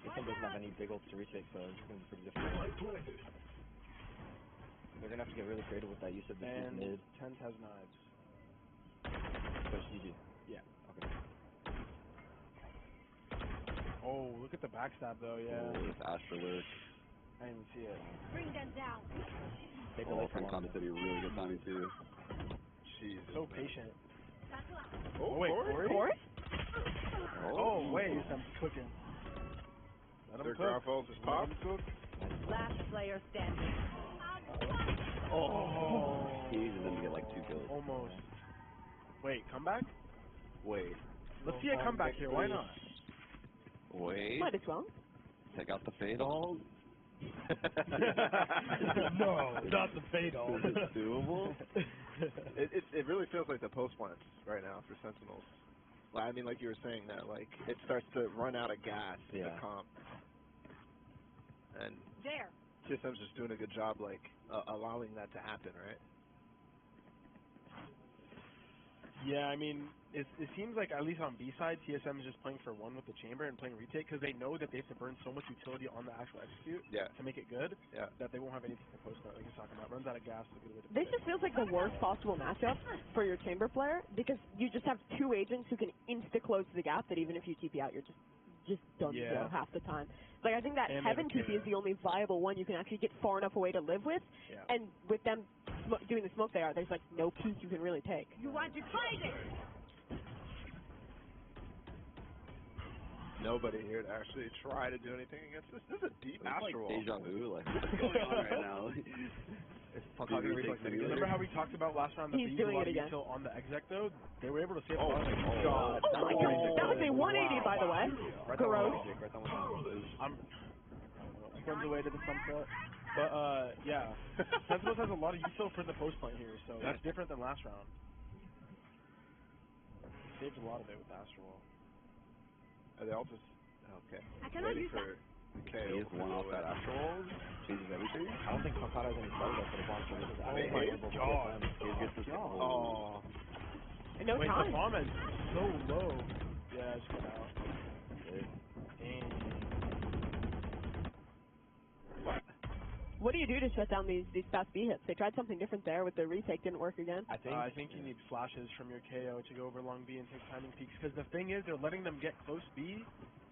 TSM doesn't have any big ults to retake, so it's gonna be pretty difficult. They're gonna have to get really creative with that. You said this is mid. 10s has knives. So it's easy. Yeah. Okay. Oh, look at the backstab though. Yeah. Oh, it's Astro Lurk. I didn't even see it. Bring them down. From Combat City, really good timing too. Jeez. So patient. Oh, wait, Corey? Oh, wait. I'm cooking. Let him their cook. ground falls just pop. Last player standing. Oh. He needed them to get like 2 kills. Almost. Wait, come back? Wait. Let's see a comeback here. Why not? Wait. Might as well. Take out the fatal. No, not the fatal. Is it doable? It really feels like the post plants right now for Sentinels. I mean, like you were saying that, like it starts to run out of gas. The comp. And TSM's just doing a good job, like allowing that to happen, right? Yeah, I mean, it seems like at least on B side, TSM is just playing for 1 with the chamber and playing retake because they know that they have to burn so much utility on the actual execute to make it good that they won't have anything to post out, like you're talking about. Runs out of gas. This just feels like the worst possible matchup for your chamber player because you just have 2 agents who can insta-close the gap that even if you TP out, you're just done half the time. Like, I think that Heaven TP is the only viable one you can actually get far enough away to live with, and with them doing the smoke there's like no peek you can really take. You want to fight it? Nobody here to actually try to do anything against this. This is a deep Astro Wall. Deja vu, like what's going on right now? Remember how we talked about last round the He's doing it again. Until on the exec though? They were able to save a lot of God. That was a 180 by the way. Gross. Runs away to the sunset. But yeah, Sentinels has a lot of USO for the post plant here, so that's different than last round. Saved a lot of it with Astro Wall. Are they all just okay? I cannot use for the KO. He just one off that Astro Wall, changes everything. I don't think Kakata has any spells left for the bomb, so this is God. Oh. No Wait, time. the bomb is so low. Yeah, it's cut out. Dang. What do you do to shut down these fast B hits? They tried something different there with the retake, didn't work again. I think you need flashes from your KO to go over long B and take timing peaks. Because the thing is, they're letting them get close B.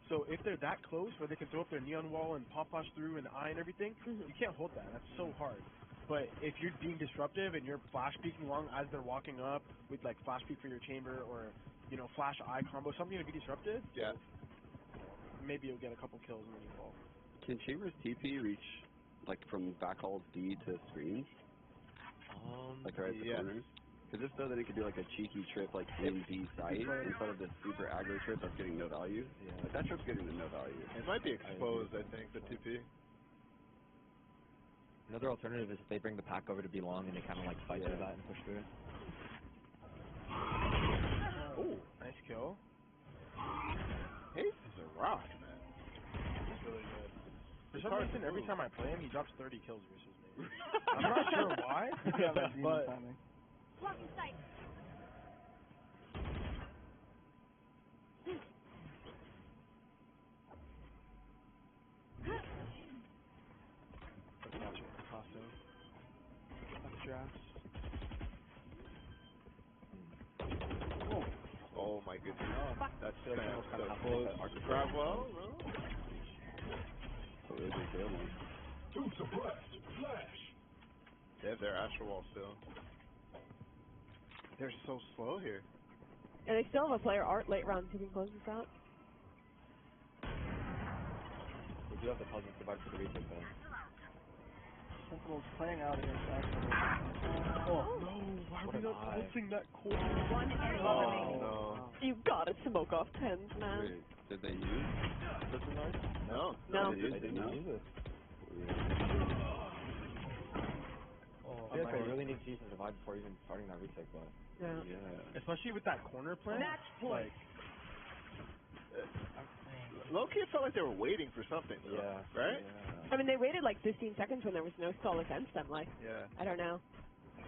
So if they're that close, where they can throw up their neon wall and pop flash through and eye and everything, you can't hold that. That's so hard. But if you're being disruptive and you're flash peeking along as they're walking up with like flash peek for your chamber or flash eye combo, something to be disruptive. Yeah. Maybe you'll get a couple kills and then you fall. Can Chambers TP reach like from backhaul D to screens? Like right at the corners? Because if so, then it could be like a cheeky trip like in B site instead of this super aggro trip that's getting no value. Yeah. Like that trip's getting to no value. It might be exposed, I think, the TP. Another alternative is if they bring the pack over to be long and they kind of like fight through that and push through. Oh, nice kill. Ace is a rock, man. He's really good. For some reason, every time I play him, he drops 30 kills versus me. I'm not sure why, but... Blocking sight. Watch it, Picasso. That's your ass. Oh my my goodness. That's Gravwell. They have their Astral Wall still. They're so slow here. And they still have a player art late round who can close this out. We do have the puzzle provided for the retake though. Sentinel's playing out against Astral. Oh no, why are we not pulsing that core? One enemy remaining. No. You gotta smoke off 10s, man. Wait, did they use Crystal Knife? No. No. They didn't use it. I feel like I really need to use the divide before even starting that retake, but Yeah. Especially with that corner play. Match point. Low-key, it felt like they were waiting for something, though, right? I mean, they waited like 15 seconds when there was no stall against them. Like, I don't know.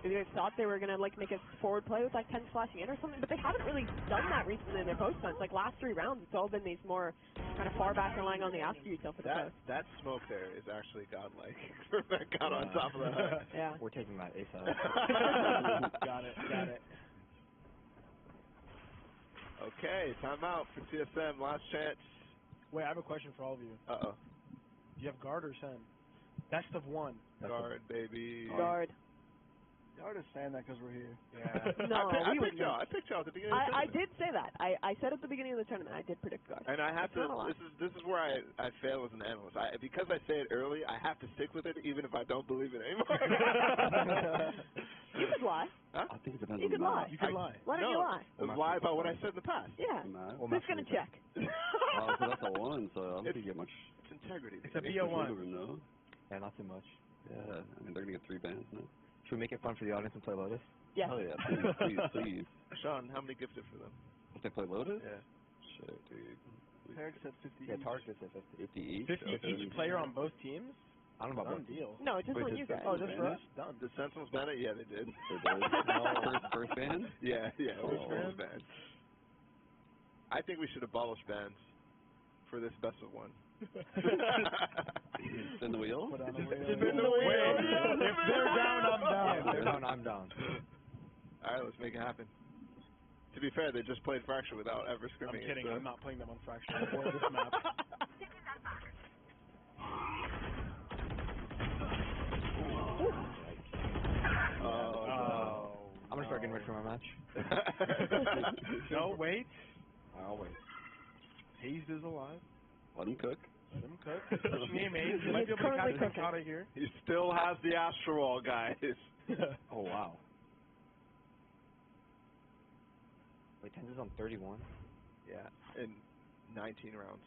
Maybe they thought they were going to like make a forward play with like 10 flashing in or something, but they haven't really done that recently in their post stunts. Like last 3 rounds, it's all been these more kind of far back relying on the after util for the post. That smoke there is actually godlike. That got on top of that. Yeah. We're taking that ASAP. Got it. Okay, timeout for TSM. Last chance. Wait, I have a question for all of you. Uh-oh. Do you have guard or Sen? Best of 1. Guard, baby. Guard. Y'all just saying that because we're here. Yeah. No, I picked y'all at the beginning of the I tournament. did say that. I said at the beginning of the tournament I did predict guard. And I have That's not a to. lot. This is where I fail as an analyst. Because I say it early, I have to stick with it, even if I don't believe it anymore. You could lie. Huh? I think it depends You on could the lie. map. You can lie. Why don't you lie? Lie about what I said in the past. Yeah. Who's going to check? Oh, so that's a 1, so I don't think you get much. It's integrity. It's a BO1. No? Yeah, not too much. Yeah, I mean, they're going to get 3 bans now. Should we make it fun for the audience and play Lotus? Yes. Oh, yeah, please. Sean, how many gifted for them? If they play Lotus? Yeah. Shit, dude. Tarik said 50 Yeah, each. Tarik said 50 each? 50 each player on both teams? I don't know about Done both. deal. No, just on you guys. Oh, just for us? Done. The Sentinels ban it? Yeah, they did. They did? First ban? Yeah. First ban? ban. I think we should abolish bans for this best of 1. Spin the wheel? Put on a wheel. Spin the wheel. If they're down, I'm down. If they're down, I'm down. All right, let's make it happen. To be fair, they just played Fracture without ever I'm scrimming. kidding. So. I'm not playing them on Fracture or this map. Oh. I'm going to start getting ready for my match. No, wait. I'll wait. Hayes is alive. Let him cook. Let him cook. Switch name Hayes. You might be able to catch him out of here. He still has the Astral Wall, guys. Oh, wow. Wait, Tens is on 31? Yeah, in 19 rounds.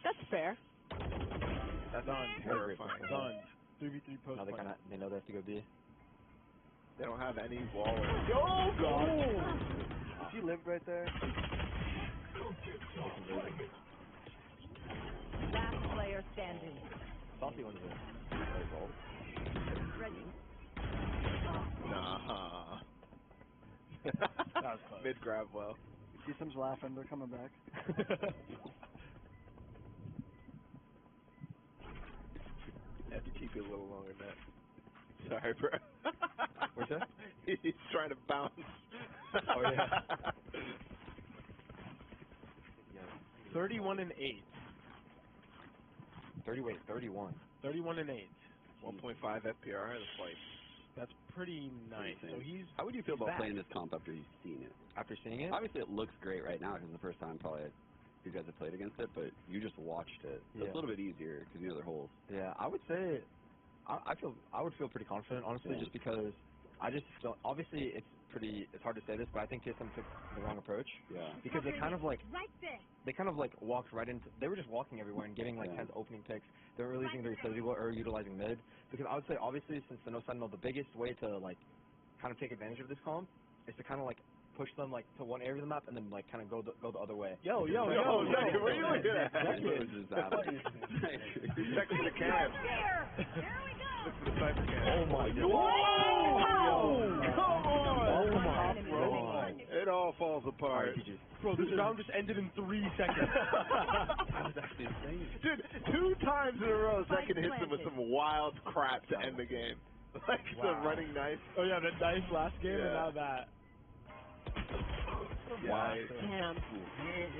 That's fair. That's done. Terrifying. Done. 3v3 post. Now they know they have to go B. They don't have any wall. Oh, God. If you lived right there. Last player standing. Saucy one's a roll. Ready. Nah. That was close. Mid grab well. TSM's laughing. They're coming back. I have to keep you a little longer than that. Sorry, bro. What's that? He's trying to bounce. Oh, yeah. 31 and 8. 31. 31 and 8. 1.5 FPR the fight. That's pretty nice. So he's. How would you feel about back. playing this comp after you've seen it? After seeing it? Obviously, it looks great right now because it's the first time probably you guys have played against it, but you just watched it. So it's a little bit easier because you know their holes. Yeah, I would say I would feel pretty confident, honestly, just because I just don't. Obviously, it's hard to say this, but I think TSM took the wrong approach. Yeah. Because they kind of like Right there. they kind of like walked right into. They were just walking everywhere and getting like 10 opening picks. They were really using their utility or utilizing mid. Because I would say, obviously, since the no Sentinel, the biggest way to like kind of take advantage of this comp is to kind of like push them like to one area of the map and then like kind of go the other way. Yo, where are you looking at? Who's Check for the cam. Here we go. Look for the cyber cam. Oh my god. Whoa! Come on! Oh my god. It all falls apart. Bro, this round just ended in 3 seconds. That was actually insane. Dude, 2 times in a row, Second hits him with some wild crap to end the game. Like the running knife. Oh yeah, the knife last game and now that. Nice. Damn.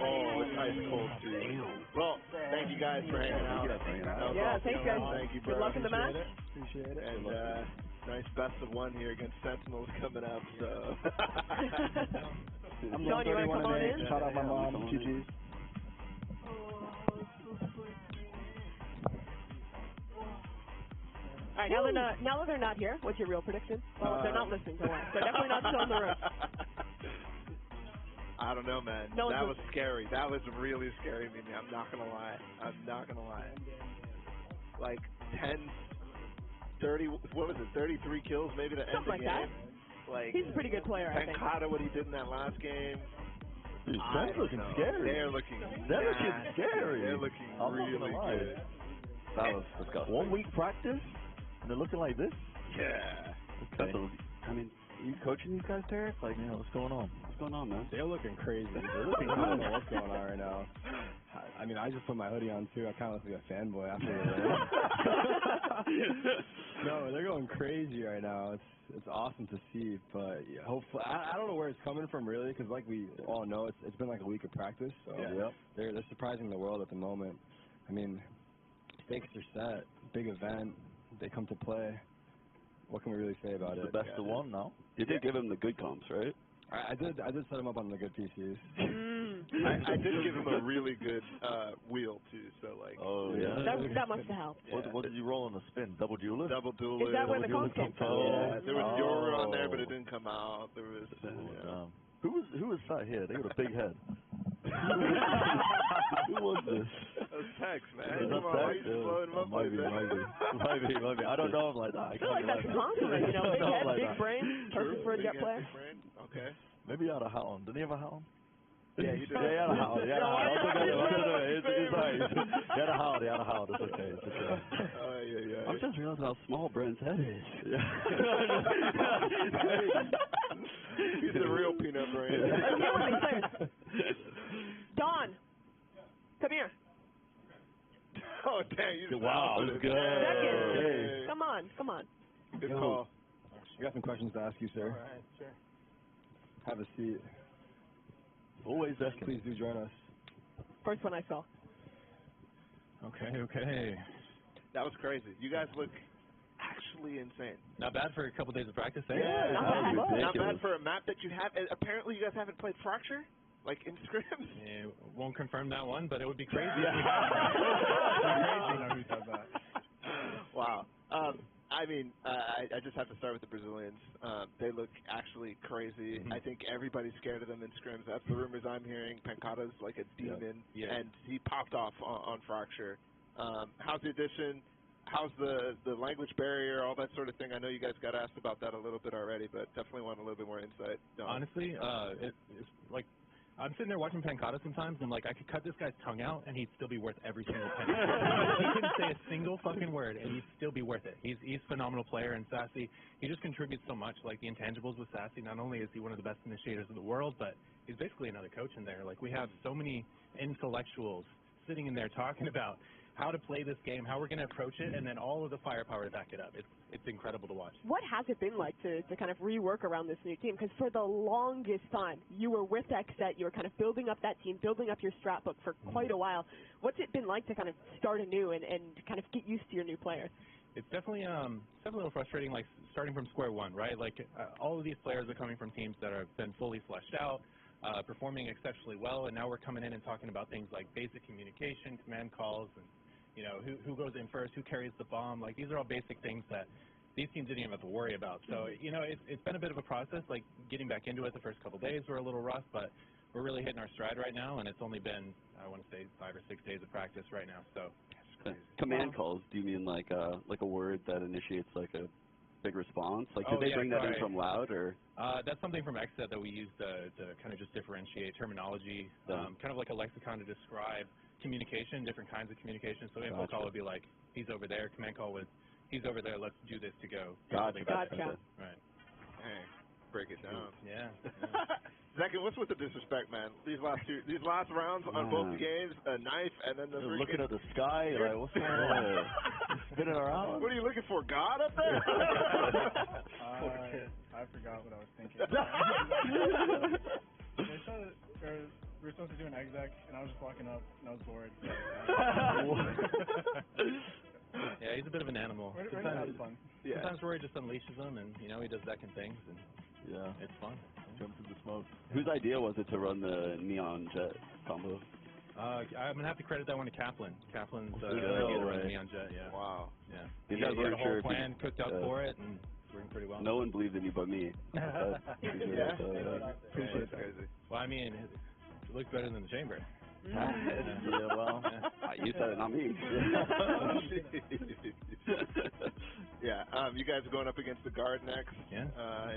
Oh, it's ice cold too. Well, thank you guys for hanging out. Yeah, thanks guys. Thank you, bro. Good luck in the match. Appreciate it. And nice best of one here against Sentinels coming up. So. I'm John, you want to come on in? Shout out my mom, GG's. All right, now that they're not here, what's your real prediction? Well, they're not listening, don't worry. They're definitely not still in the room. I don't know, man. No, that was scary. That was really scary to me. I'm not going to lie. Like 10, 30, what was it, 33 kills maybe to end the like game? That. Like, he's a pretty good player, I think. Pancata, what he did in that last game. Dude, that's looking scary. They're looking scary. They're looking really good. That was disgusting. 1 week practice, and they're looking like this? Yeah. Okay. I mean, you coaching these guys, Tarik? Like, yeah, what's going on? What's going on, man? They're looking crazy. They're looking I don't know what's going on right now. I mean, I just put my hoodie on, too. I kind of look like a fanboy after the rain. No, they're going crazy right now. It's awesome to see, but yeah, hopefully, I don't know where it's coming from, really, because like we all know, it's been like a week of practice, so they're surprising the world at the moment. I mean, stakes are set, big event, they come to play. What can we really say about it? The best of one now. You did give him the good comps, right? I did set him up on the good PCs. I did give him a really good wheel too, so like. Oh yeah. That must have helped. What did you roll on the spin? Double duelist. Double duelist. Is that where the comps came from? Yeah, there was Yoru on there, but it didn't come out. There was. Who was sat here? They got a big head. Who was this? Those Tex, man. Come on, why are you blowing him up like that? Might be. I don't know him like that. I feel like that's a compliment, you know. Big head, big brain, perfect for a jet player. Okay. Maybe he had a hat on. Didn't he have a hat on? Yeah, he did. Yeah, he had a hat on. He had a hat on. It's alright. He had a hat. It's okay. I'm just realizing how small Brent's head is. He's the real peanut brain. Don, come here. Oh, dang, you just wow, that was good. Hey. Come on. Good call. I got some questions to ask you, sir. All right, sure. Have a seat. Always asking. Please do join us. First one I saw. Okay. That was crazy. You guys look actually insane. Not bad for a couple days of practice, eh? Yeah, not bad for a map that you have. And apparently, you guys haven't played Fracture, like in scrims. Yeah, won't confirm that one, but it would be crazy. Wow. I mean, I just have to start with the Brazilians. They look actually crazy. I think everybody's scared of them in scrims. That's the rumors I'm hearing. Pancata's like a demon, and he popped off on Fracture. How's the addition? How's the language barrier, all that sort of thing? I know you guys got asked about that a little bit already, but definitely want a little bit more insight. Honestly, it's like I'm sitting there watching Pancata sometimes, and like I could cut this guy's tongue out, and he'd still be worth every single penny. He couldn't say a single fucking word, and he'd still be worth it. He's a phenomenal player, and Sassy, he just contributes so much. Like the intangibles with Sassy, not only is he one of the best initiators in the world, but he's basically another coach in there. Like we have so many intellectuals sitting in there talking about how to play this game, how we're going to approach it, and then all of the firepower to back it up. It's incredible to watch. What has it been like to kind of rework around this new team? Because for the longest time, you were with XSET, you were kind of building up that team, building up your strat book for quite a while. What's it been like to kind of start anew and kind of get used to your new players? It's definitely a little frustrating, like starting from square one, right? Like all of these players are coming from teams that have been fully fleshed out, performing exceptionally well, and now we're coming in and talking about things like basic communication, command calls, and you know, who goes in first, who carries the bomb. Like, these are all basic things that these teams didn't even have to worry about. So, you know, it's been a bit of a process. Like, getting back into it the first couple of days were a little rough, but we're really hitting our stride right now, and it's only been, I want to say, 5 or 6 days of practice right now. So, command calls, do you mean like a word that initiates like a big response? Like, did they bring that in from Loud, or? That's something from XSET that we use to kind of just differentiate terminology, kind of like a lexicon to describe communication, different kinds of communication. So info call would be like, he's over there. Command call was, he's over there. Let's do this to go. Gotcha. Right. Hey, break it down. Yeah. Second, what's with the disrespect, man? These last rounds on both the games, a knife, and then the looking at the sky, like, what's going on? Spinning around. What are you looking for? God up there? I I forgot what I was thinking. We were supposed to do an exec, and I was just walking up, and I was bored. So, yeah, he's a bit of an animal. Sometimes, fun. Sometimes Rory just unleashes him, and he does second things, and it's fun. Jumps into smoke. Whose idea was it to run the neon jet combo? I'm gonna have to credit that one to Kaplan. Kaplan's Right. running neon jet. Yeah. Wow. Yeah. These He guys had a weren't whole sure plan cooked up for it, and it's working pretty well. No one believed in you but me. Appreciate that. Crazy. Well, I mean, it looks better than the chamber. Yeah, well, you said it, not me. Yeah, you guys are going up against the guard next. Yeah.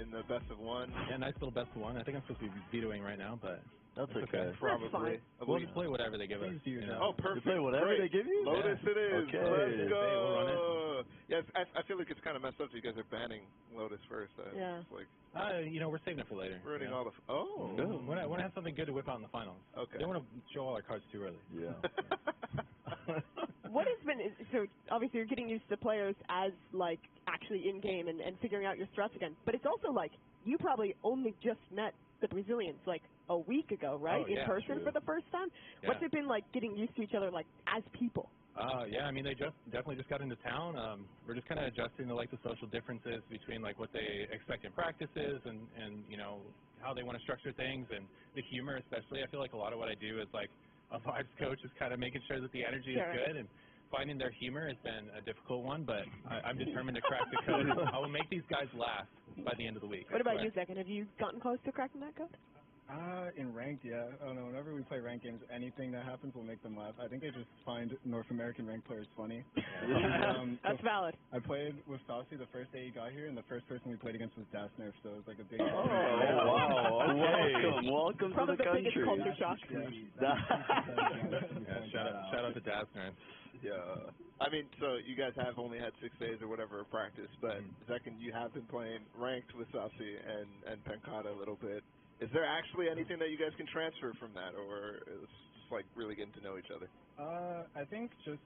In the best of one. Yeah, nice little best of one. I think I'm supposed to be vetoing right now, but that's okay. Probably. We'll play whatever they give us. Oh, perfect. You play whatever they give you? Lotus it is. Okay. Let's go. We'll run it. Yes, I feel like it's kind of messed up that you guys are banning Lotus first. Yeah. It's like, we're saving it for later. ruining all the... When I have something good to whip out in the finals. Okay. Don't want to show all our cards too early. Yeah. What has been, so obviously you're getting used to players as like actually in game and figuring out your threats again, but it's also like you probably only just met the Brazilians like a week ago, right? Oh, yeah, in person true. for the first time. Yeah. What's it been like getting used to each other like as people? Yeah, I mean they definitely just got into town. We're just kind of adjusting to like the social differences between like what they expect in practices and how they want to structure things and the humor especially. I feel like a lot of what I do is like a vibes coach is kind of making sure that the energy is good, and finding their humor has been a difficult one, but I'm determined to crack the code. I will make these guys laugh by the end of the week. What about you, Zekin? Have you gotten close to cracking that code? In ranked, yeah. I don't know. Whenever we play ranked games, anything that happens will make them laugh. I think they just find North American ranked players funny. That's valid. I played with Saucy the first day he got here, and the first person we played against was Dasner, so it was like a big... wow. Okay. Welcome Probably to the country. Biggest culture shock. Shout out to Dasner. Yeah. I mean, so you guys have only had 6 days or whatever of practice, but second, you have been playing ranked with Saucy and Pancata a little bit. Is there actually anything that you guys can transfer from that, or is it just like really getting to know each other? I think just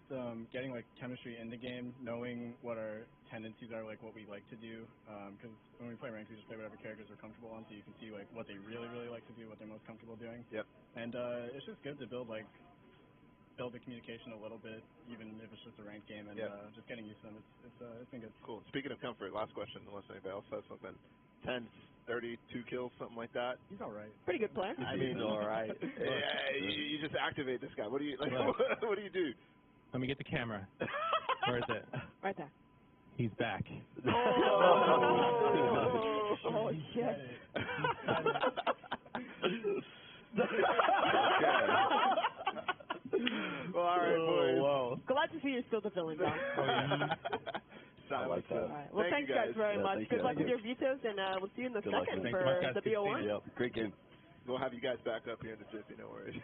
getting like chemistry in the game, knowing what our tendencies are, like what we like to do. Because when we play ranked, we just play whatever characters we're comfortable on, so you can see like what they really like to do, what they're most comfortable doing. Yep. And it's just good to build the communication a little bit, even if it's just a ranked game, and just getting used to them. It's been good. Cool. Speaking of comfort, last question, unless anybody else has something. 10, 32 kills, something like that. He's all right. Pretty good player. I mean, all right. Yeah, you just activate this guy. What do you like? What do you do? Let me get the camera. Where is it? Right there. He's back. Oh shit. Well, all right, boys. Whoa. Glad to see you're still the villain, Don. I like that. All right. Well, thanks guys very much. Good luck with your vetoes, and we'll see you in the second for the BO1. Yep. Great game. We'll have you guys back up here in the jiffy, no worries.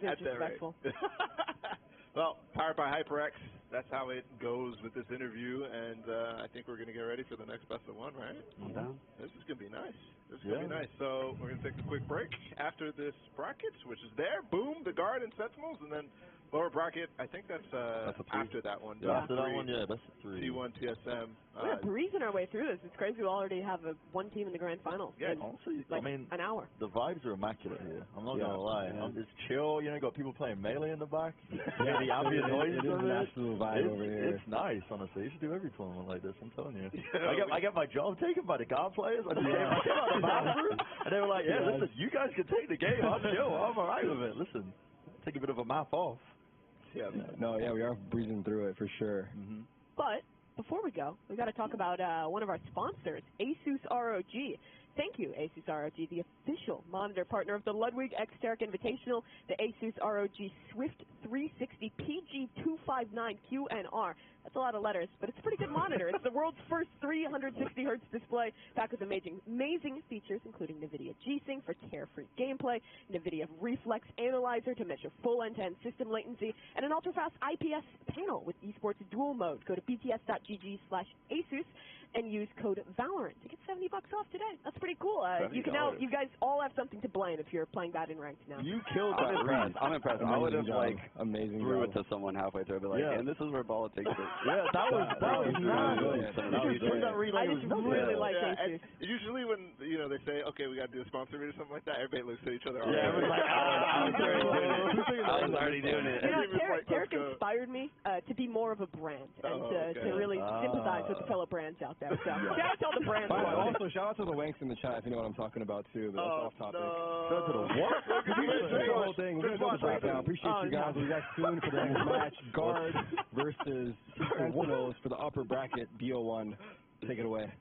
That's disrespectful. Well, powered by HyperX, that's how it goes with this interview, and I think we're going to get ready for the next best of one, right? Yeah. This is going to be nice. This is going to be nice. So we're going to take a quick break after this brackets, which is there. Boom, the guard and Sentinels, and then lower bracket. I think that's after that one. After that one, yeah, that's a 3. T1, TSM. We're breezing our way through this. It's crazy. We already have one team in the grand finals. Yeah, honestly, like I mean, an hour. the vibes are immaculate here. I'm not gonna lie. It's chill. You got people playing melee in the back. The ambient noises it is of an absolute vibe over here. It's nice, honestly. You should do every tournament like this. I'm telling you. I get my job taken by the guard players. I came out of the bathroom, and they were like, "Yeah, listen, you guys can take the game. I'm chill. I'm alright with it. Listen, take a bit of a map off." Yeah. No, yeah, we are breezing through it for sure. But before we go, we've got to talk about one of our sponsors, Asus ROG. Thank you, Asus ROG, the official monitor partner of the Ludwig X Tarik Invitational, the Asus ROG Swift 360 PG259 QNR. That's a lot of letters, but it's a pretty good monitor. It's the world's first 360 hertz display, packed with amazing features, including NVIDIA G-Sync for tear-free gameplay, NVIDIA Reflex Analyzer to measure full end-to-end system latency, and an ultra-fast IPS panel with esports dual mode. Go to bts.gg/Asus and use code VALORANT to get $70 off today. That's pretty cool. You guys all have something to blame if you're playing that in ranked now. You killed that. I'm impressed. I would have threw it to someone halfway through, but and this is where ball takes it. Yeah, that was not good. I just really like and usually when they say, okay, we got to do a sponsor read or something like that, everybody looks at each other. Yeah, everyone's like, I was already doing it. Tarik inspired me to be more of a brand and to really sympathize with the fellow brands out there. So shout out to all the brands. Also, shout out to the wanks in the chat if you know what I'm talking about too. But that's off topic. Shout out to the what? The whole thing. We're gonna go back now. Appreciate you guys. We got soon for the next match. Guard versus Sentinels for the upper bracket BO1. Take it away.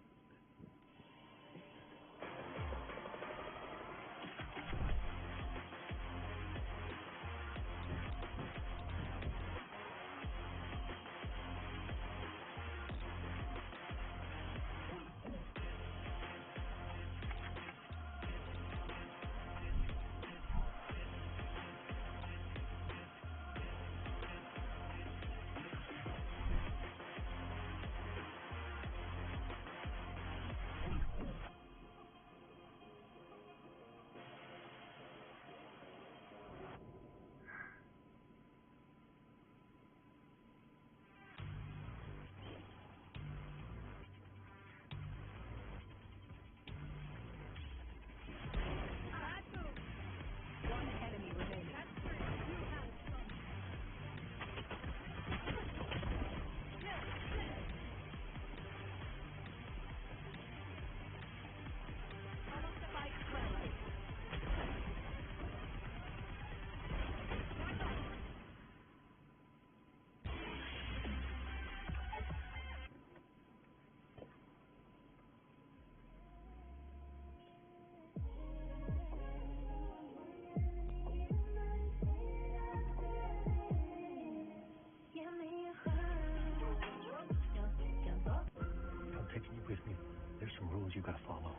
You gotta follow.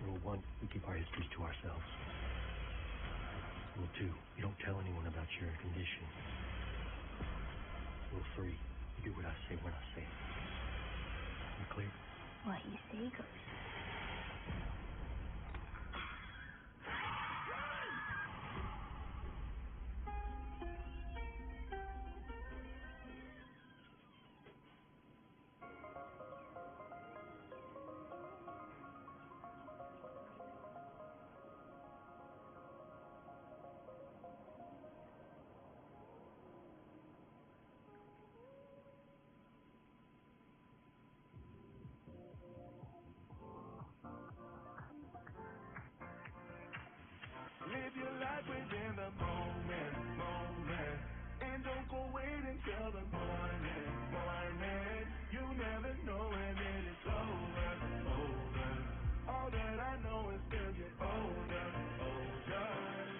Rule 1, we keep our histories to ourselves. Rule 2, you don't tell anyone about your condition. Rule 3, you do what I say when I say it. You clear? What you say goes. Live your life within the moment, and don't go wait until the morning. You never know when it is over. All that I know is still get older.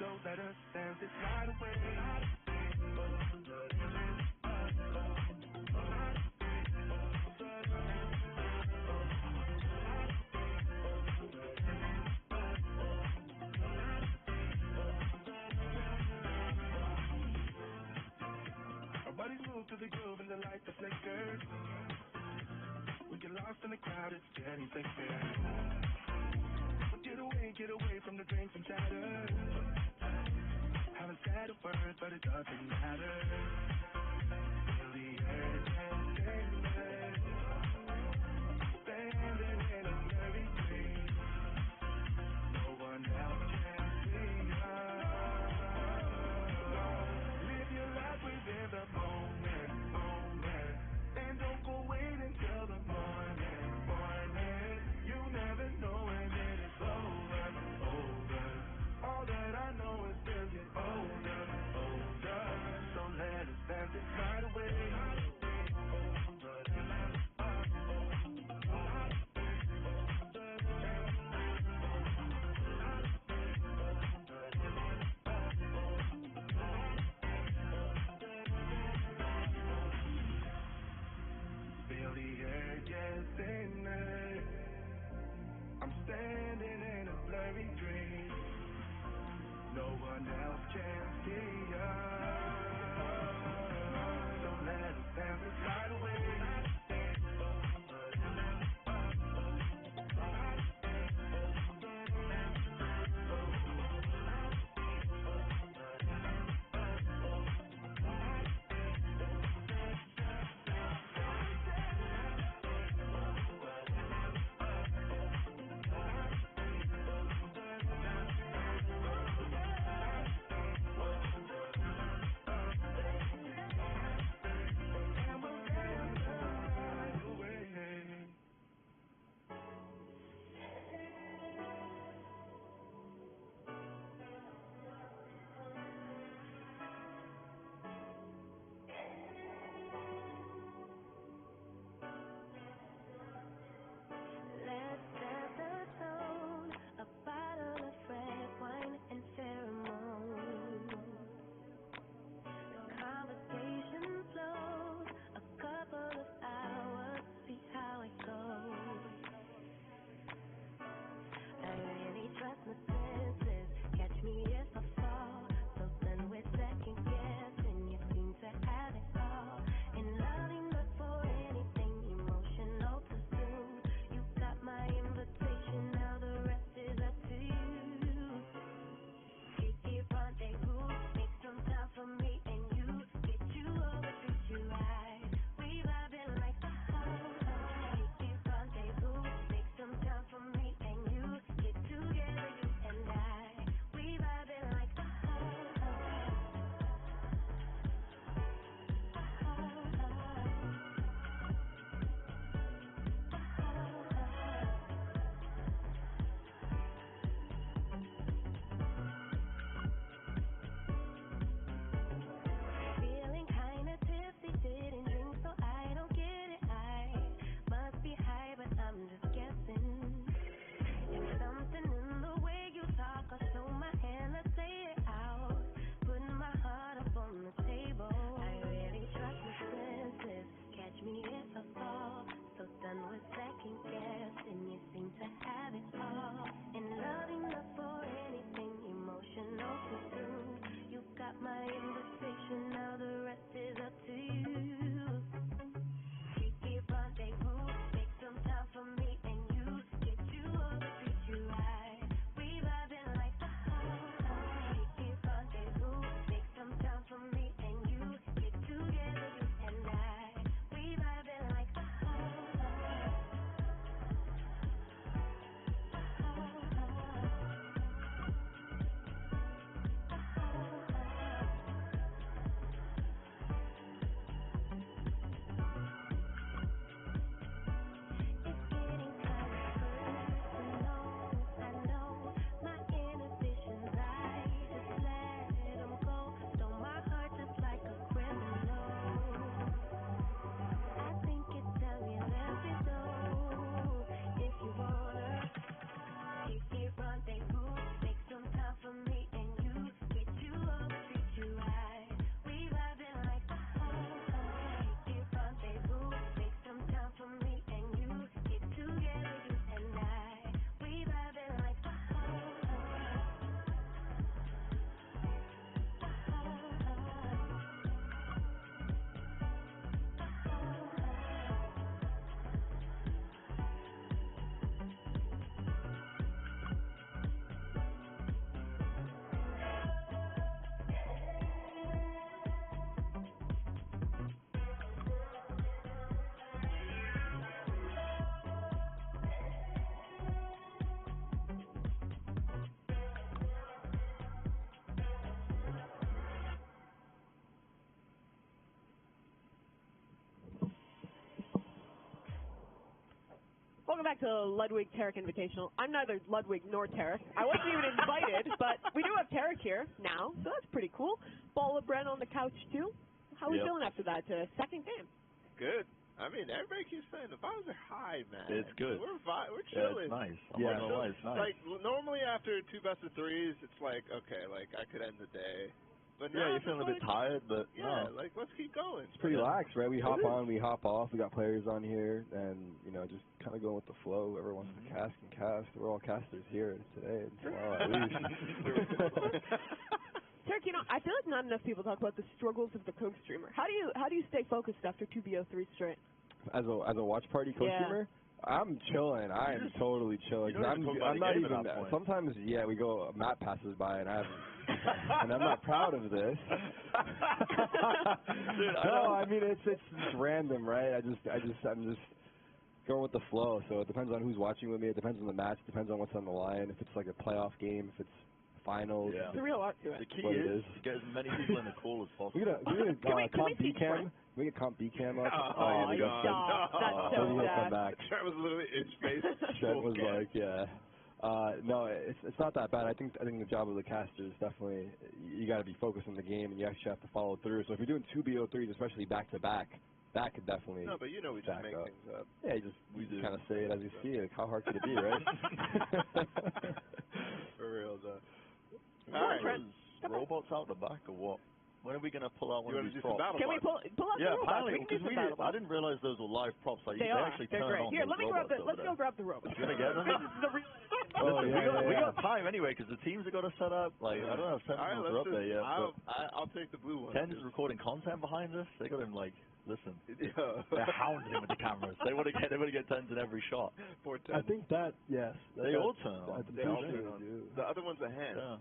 Don't let us dance this night away. Bodies move to the groove and the light that flickers. We get lost in the crowd, it's getting thicker. Get away from the drinks and chatter. Haven't said a word, but it doesn't matter. Feel the urge and standing in a blurry dream. No one else can see us. Live your life within the moment, and don't go wait until the morning. You never know when it is over. All that I know is still get older. So let us dance this night away. Feel the urge in me. I'm standing in a blurry dream. No one else can see us. Don't let us dance this night away. Welcome back to Ludwig Tarik Invitational. I'm neither Ludwig nor Tarik. I wasn't even invited, but we do have Tarik here now, so that's pretty cool. Ball of bread on the couch, too. How are we feeling after that second game? Good. I mean, everybody keeps saying the vibes are high, man. It's good. We're chilling. Yeah, it's nice. I'm not gonna lie, it's nice. Like, normally after 2 best of 3s, it's like, okay, like, I could end the day. But now you're feeling a bit tired, but like, let's keep going. It's pretty relaxed, right? We hop on, we hop off. We got players on here, and, you know, just kind of going with the flow. Whoever wants to cast can cast. We're all casters here today and tomorrow at least. Tarik, you know, I feel like not enough people talk about the struggles of the coach streamer. How do you stay focused after 2 BO3 straight? As a watch party coach streamer, I'm chilling. I am totally chilling. I'm not even. Sometimes, we go. A map passes by, and I haven't. And I'm not proud of this. No, I mean it's random, right? I'm just going with the flow. So it depends on who's watching with me. It depends on the match. It depends on what's on the line. If it's like a playoff game, if it's finals. It's a real art to it. The key is to get as many people in the call as possible. We're gonna comp B cam. We get comp B cam up. Oh my God. That's so come back. Trent was literally in space. Trent was like, no, it's not that bad. I think the job of the caster is definitely you got to be focused on the game and you actually have to follow through. So if you're doing 2 BO3s, especially back to back, that could definitely. No, but you know we just make things up. Yeah, we just kind of say it as you see it. How hard could it be, right? For real, though. All right, robots out the back or what? When are we going to pull out one of these props? Can we pull out the robots? Apparently, because I didn't realize those were live props. Like, they actually turn great. on Here, those robots let's go grab the robots. You going to get them? We got time anyway, because the teams are going to set up. Like, I don't know if Sentinels are up there yet. I'll take the blue one. Ten's recording content behind us. They got him, like, listen. They're hounding him with the cameras. They want to get Tens in every shot. I think that, yes. They all turn on. They all turn on. The other one's a hand. Yeah.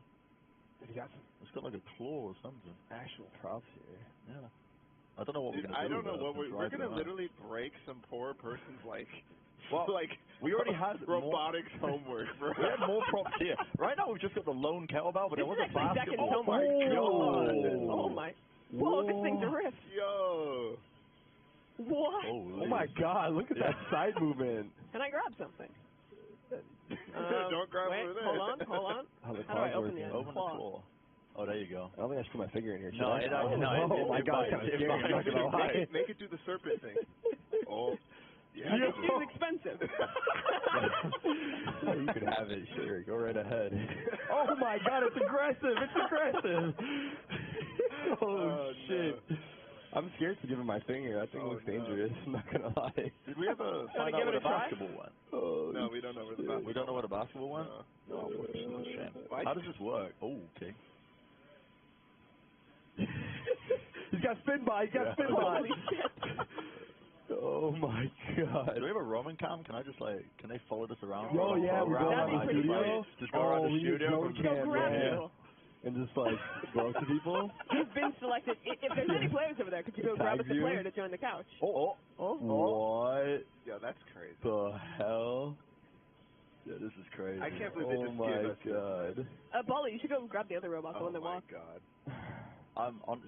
It's got like a claw or something. Actual props here. Yeah. I don't know what we're going to do. I don't know what we're going to literally break some poor person's, like, we already had robotics homework. Bro. We had more props here. Right now we've just got the lone kettlebell, but there was a basketball. Oh my. Whoa, this thing's a rift. Yo. What? Oh my God, look at that side movement. Can I grab something? Don't grab over there. Hold on. How do I open the claw? Oh, there you go. I don't think I should put my finger in here. No, oh my God, it's kind of scary. I'm not gonna lie. Make it do the serpent thing. Oh. Yeah. It's expensive. You could have it, sure. Go right ahead. Oh my God, it's aggressive. It's aggressive. Oh shit. No. I'm scared to give him my finger. That thing looks dangerous. I'm not gonna lie. Did we ever find out where the basketball went? Oh, no, we don't know where the basketball. We don't know where the basketball went. No. Oh, what a shame. How does this work? Oh, okay. He's got spin by. Holy shit. Oh my God. Do we have a Roman cam? Can they follow this around? Oh yeah, we're going around the studio. Just go around the studio. And just like go to people. You've been selected. If there's any players over there, could you go grab us a player to join the couch? What? Yeah, that's crazy. The hell? Yeah, this is crazy. I can't believe they just gave us. Oh my God. Bolly, you should go grab the other robot, the one that walks. Oh my God.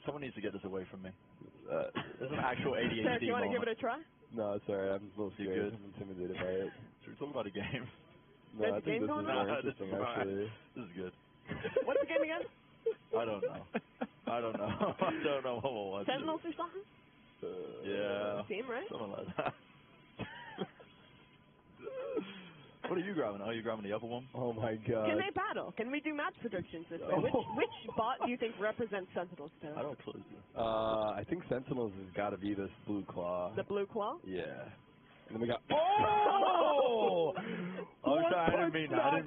Someone needs to get this away from me. There's an actual ADHD Sarah, do you want to moment. give it a try? No, it's alright. I'm a little scared. Good. I'm intimidated by it. Should we talk about a game? No, I think this is more interesting, actually. This is good. What's the game again? I don't know. I don't know what we'll watch. Sentinels or something? Yeah. Team, right? Something like that. What are you grabbing? Oh, you're grabbing the upper one? Oh my God. Can they battle? Can we do match predictions this way? Which bot do you think represents Sentinels today? I don't close you. I think Sentinels has got to be this blue claw. The blue claw? Yeah. And then we got. Oh! Oh, sorry, I didn't mean that. Is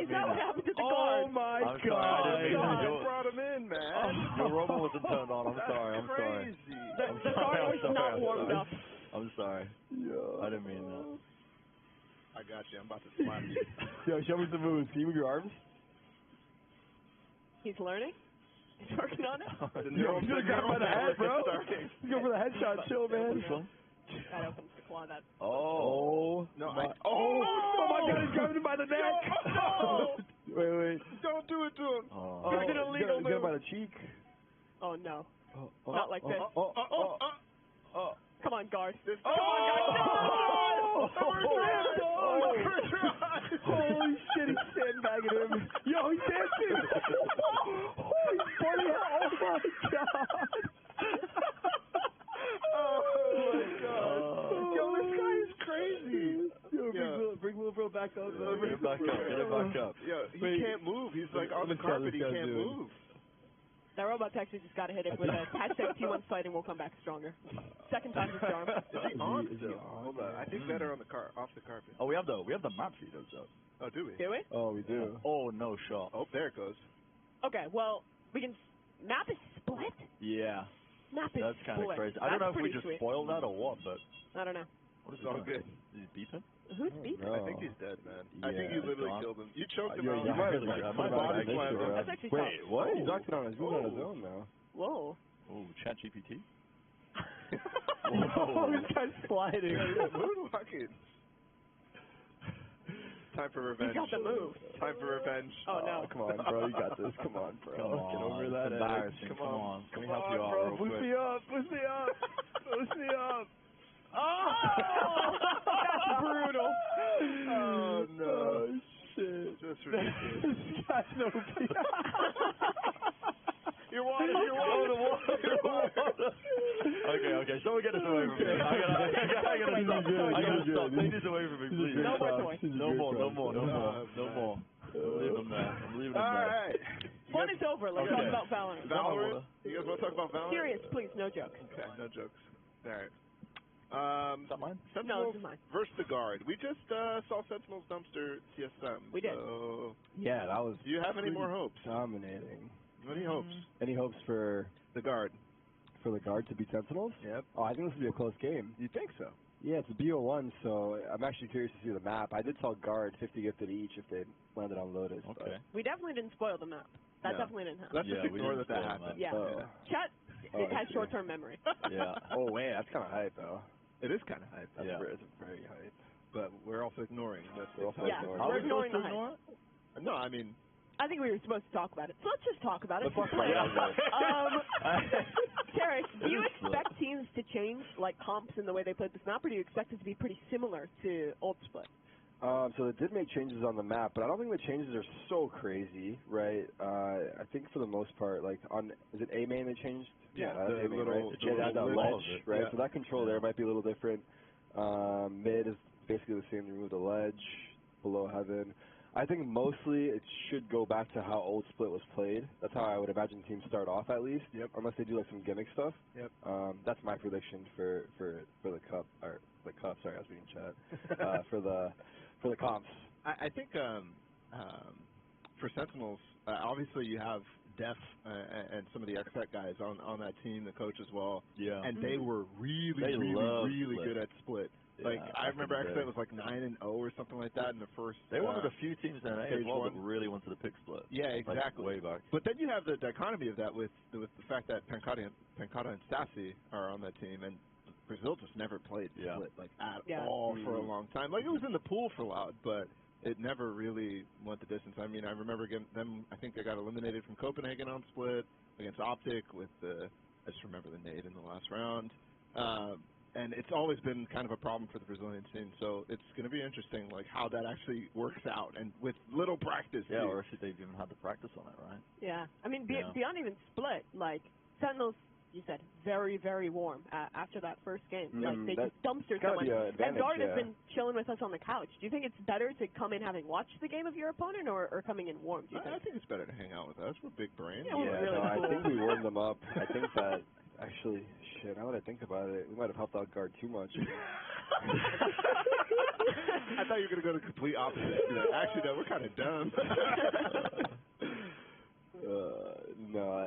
that what happened to the Oh guard? my God. God. You brought him in, man. Your robot wasn't turned on. I'm sorry. The guard was not warmed up. I'm sorry. Yeah. I didn't mean that. I got you. I'm about to slap you. Yo, show me some moves. Can you move your arms? He's learning? He's working on it? Yo, I'm gonna grab him by the head, bro. Let's go for the headshot. Chill, man. Which one? That opens the claw. That. Oh. No, my. Oh my God, he's grabbing him by the neck. No. Wait. Don't do it to him. Oh. It's an illegal Get him by move. the cheek. Oh, no. Oh. Not like this. Oh. Come on, guard. Come on, guys. No! Holy shit, he's sandbagging him. Yo, he's dancing. Oh, he's funny. Oh, my God. Oh, my God. Yo, this guy is crazy. Yo, bring Little Bro back up. Get him back up. Yo, he can't move. He's like on the carpet. He can't move. That robot taxi just got to hit it with a hashtag T1 fight and we'll come back stronger. Second time's a charm. Is he on? Hold on. I think better on the off the carpet. Oh, we have the map feeders though. Oh, do we? Do we? Oh, we do. Oh, no shot. Oh, there it goes. Okay, well, we can... Map is split? Yeah. Map is That's kind of split. crazy. I don't know if we just sweet. spoiled that or what, but... I don't know. What is It's all good. Is he beeping? Who's beeping? I think he's dead, man. I think you literally killed him. You choked him out. You might have body slammed him. That's actually Wait, tough. what? He's acting on his own now. Whoa. Oh, ChatGPT? Oh, this guy's sliding. Moonwalking. Time for revenge. He got the move. Time for revenge. Oh, no. Come on, bro. You got this. Come on, bro. Come on. Get over that. Embarrassing. Come on. Let me help you out real quick. Boost me up. Boost me up. Boost me up. Oh! That's brutal. Oh, no. Oh, shit. Just ridiculous. This guy's no You're water. Okay. Someone get this away from me. I gotta stop. Take this away from me, please. No more toys. No more. I'm leaving them there. All right. Fun is over. Let's talk about Valorant. Valorant? You guys want to talk about Valorant? Serious, please. No joke. Okay, no jokes. All right. Is that mine? No, Sentinels this is mine. versus the Guard. We just saw Sentinels dumpster TSM. We did. So Yeah, that was... do you have any more hopes? Dominating. Any hopes? Any hopes for The Guard. the Guard to beat Sentinels? Yep. Oh, I think this will be a close game. You think so? Yeah, it's a BO1, so I'm actually curious to see the map. I did tell Guard 50 gifted each if they landed on Lotus. Okay. We definitely didn't spoil the map. That definitely didn't happen. Let's just ignore that happened. Yeah. Chat it has short-term memory. Yeah. Oh, man, that's kind of hype, though. It is kind of hype. That's very hype. But we're also ignoring that. We're ignoring the hype. No, I mean... I think we were supposed to talk about it. So let's just talk about it. Tarik, do you expect teams to change, like, comps in the way they played this map, or do you expect it to be pretty similar to Old Split? So they did make changes on the map, but I don't think the changes are so crazy, right? I think for the most part, like, is it A main they changed? Yeah, that's the A main, little, right? It had that ledge, right? Yeah. So that control there might be a little different. Mid is basically the same. They removed the ledge below heaven. I think mostly it should go back to how Old Split was played. That's how I would imagine teams start off, at least. Yep. Unless they do like some gimmick stuff. Yep. That's my prediction for the cup or the cup. Sorry, I was reading chat. For the comps. I think for Sentinels, obviously you have Def and some of the XSET guys on that team, the coach as well. Yeah. And they were really good at Split. Like, I remember XSET was like 9-0 or something like that in the first. They were one of the few teams in NA as well that really wanted to pick Split. Yeah, exactly. Like, way back. But then you have the dichotomy of that with the fact that Pancada and Stassi are on that team, and Brazil just never played Split like at all for a long time. Like, it was in the pool for Loud, but it never really went the distance. I mean, I remember them. I think they got eliminated from Copenhagen on Split against Optic with I just remember the nade in the last round. And it's always been kind of a problem for the Brazilian scene, so it's going to be interesting, like, how that actually works out, and with little practice. Yeah, or if they've even had the practice on it, right? Yeah. I mean, beyond even Split, like, Sentinels, you said, very, very warm after that first game. Like, they just dumpstered someone. And Guard has been chilling with us on the couch. Do you think it's better to come in having watched the game of your opponent, or coming in warm, do you think? I think it's better to hang out with us. We're big brains. Yeah, we're really cool. I think we warmed them up. I think that... Actually, shit, now that I think about it, we might have helped out Guard too much. I thought you were going to go the complete opposite. Actually, no, we're kind of dumb. No,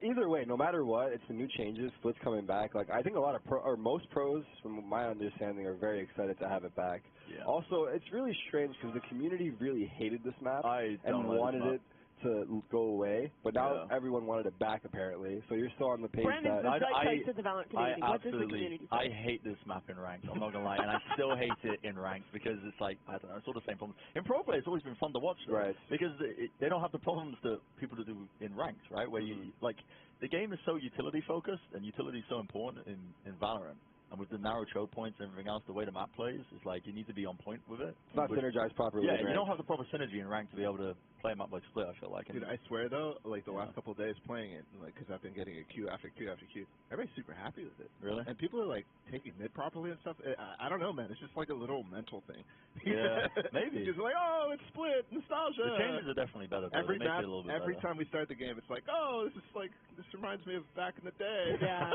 either way, no matter what, it's the new changes. Split's coming back. Like, I think a lot of most pros, from my understanding, are very excited to have it back. Yeah. Also, it's really strange because the community really hated this map and wanted it to go away, but now everyone wanted it back apparently. So you're still on the page Brandon's that to the Valorant community. What does the community say? I hate this map in ranked. I'm not gonna lie, and I still hate it in ranked because it's like, I don't know, it's all the same problem. In pro play, it's always been fun to watch, though, right? Because they don't have the problems that people do in ranked, right? Where you like the game is so utility focused, and utility is so important in Valorant And with the narrow choke points and everything else, the way the map plays, it's like you need to be on point with it. It's not synergized properly. Yeah, you don't have the proper synergy in rank to be able to play a map like Split, I feel like. Dude, I swear though, like the last couple of days playing it, like because I've been getting a Q after Q after Q, everybody's super happy with it. Really? And people are like taking mid properly and stuff. I don't know, man. It's just like a little mental thing. Yeah, maybe. Because like, oh, it's Split, nostalgia. The changes are definitely better. Though. Every they make map, it a little bit every better. time we start the game, it's like, oh, this reminds me of back in the day. Yeah.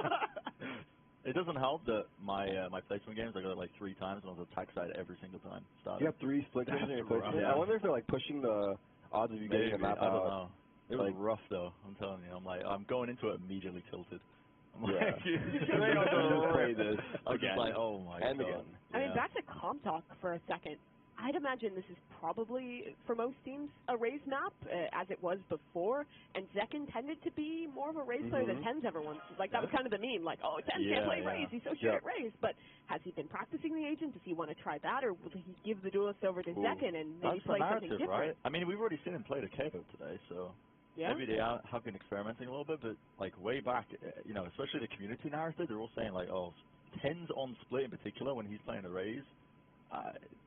It doesn't help that my placement games, I got it like 3 times and I was attack side every single time. You have 3 split games in your placement? Yeah. I wonder if they're like pushing the odds of you getting the map I don't out. know. It was rough though, I'm telling you. I'm going into it immediately tilted. I'm like, I'm just like, oh my god. Again. I mean, back to comp talk for a second. I'd imagine this is probably, for most teams, a Raze map, as it was before, and Zekken tended to be more of a Raze player than Tens ever once. Like, that was kind of the meme, like, oh, Tens can't play Raze, he's so shit at Raze. But has he been practicing the agent? Does he want to try that, or will he give the duelist over to Zekken and maybe play something different? Right? I mean, we've already seen him play the KO today, so maybe they have been experimenting a little bit, but, like, way back, you know, especially the community narrative, they're all saying, like, oh, Tens on Split in particular, when he's playing a Raze,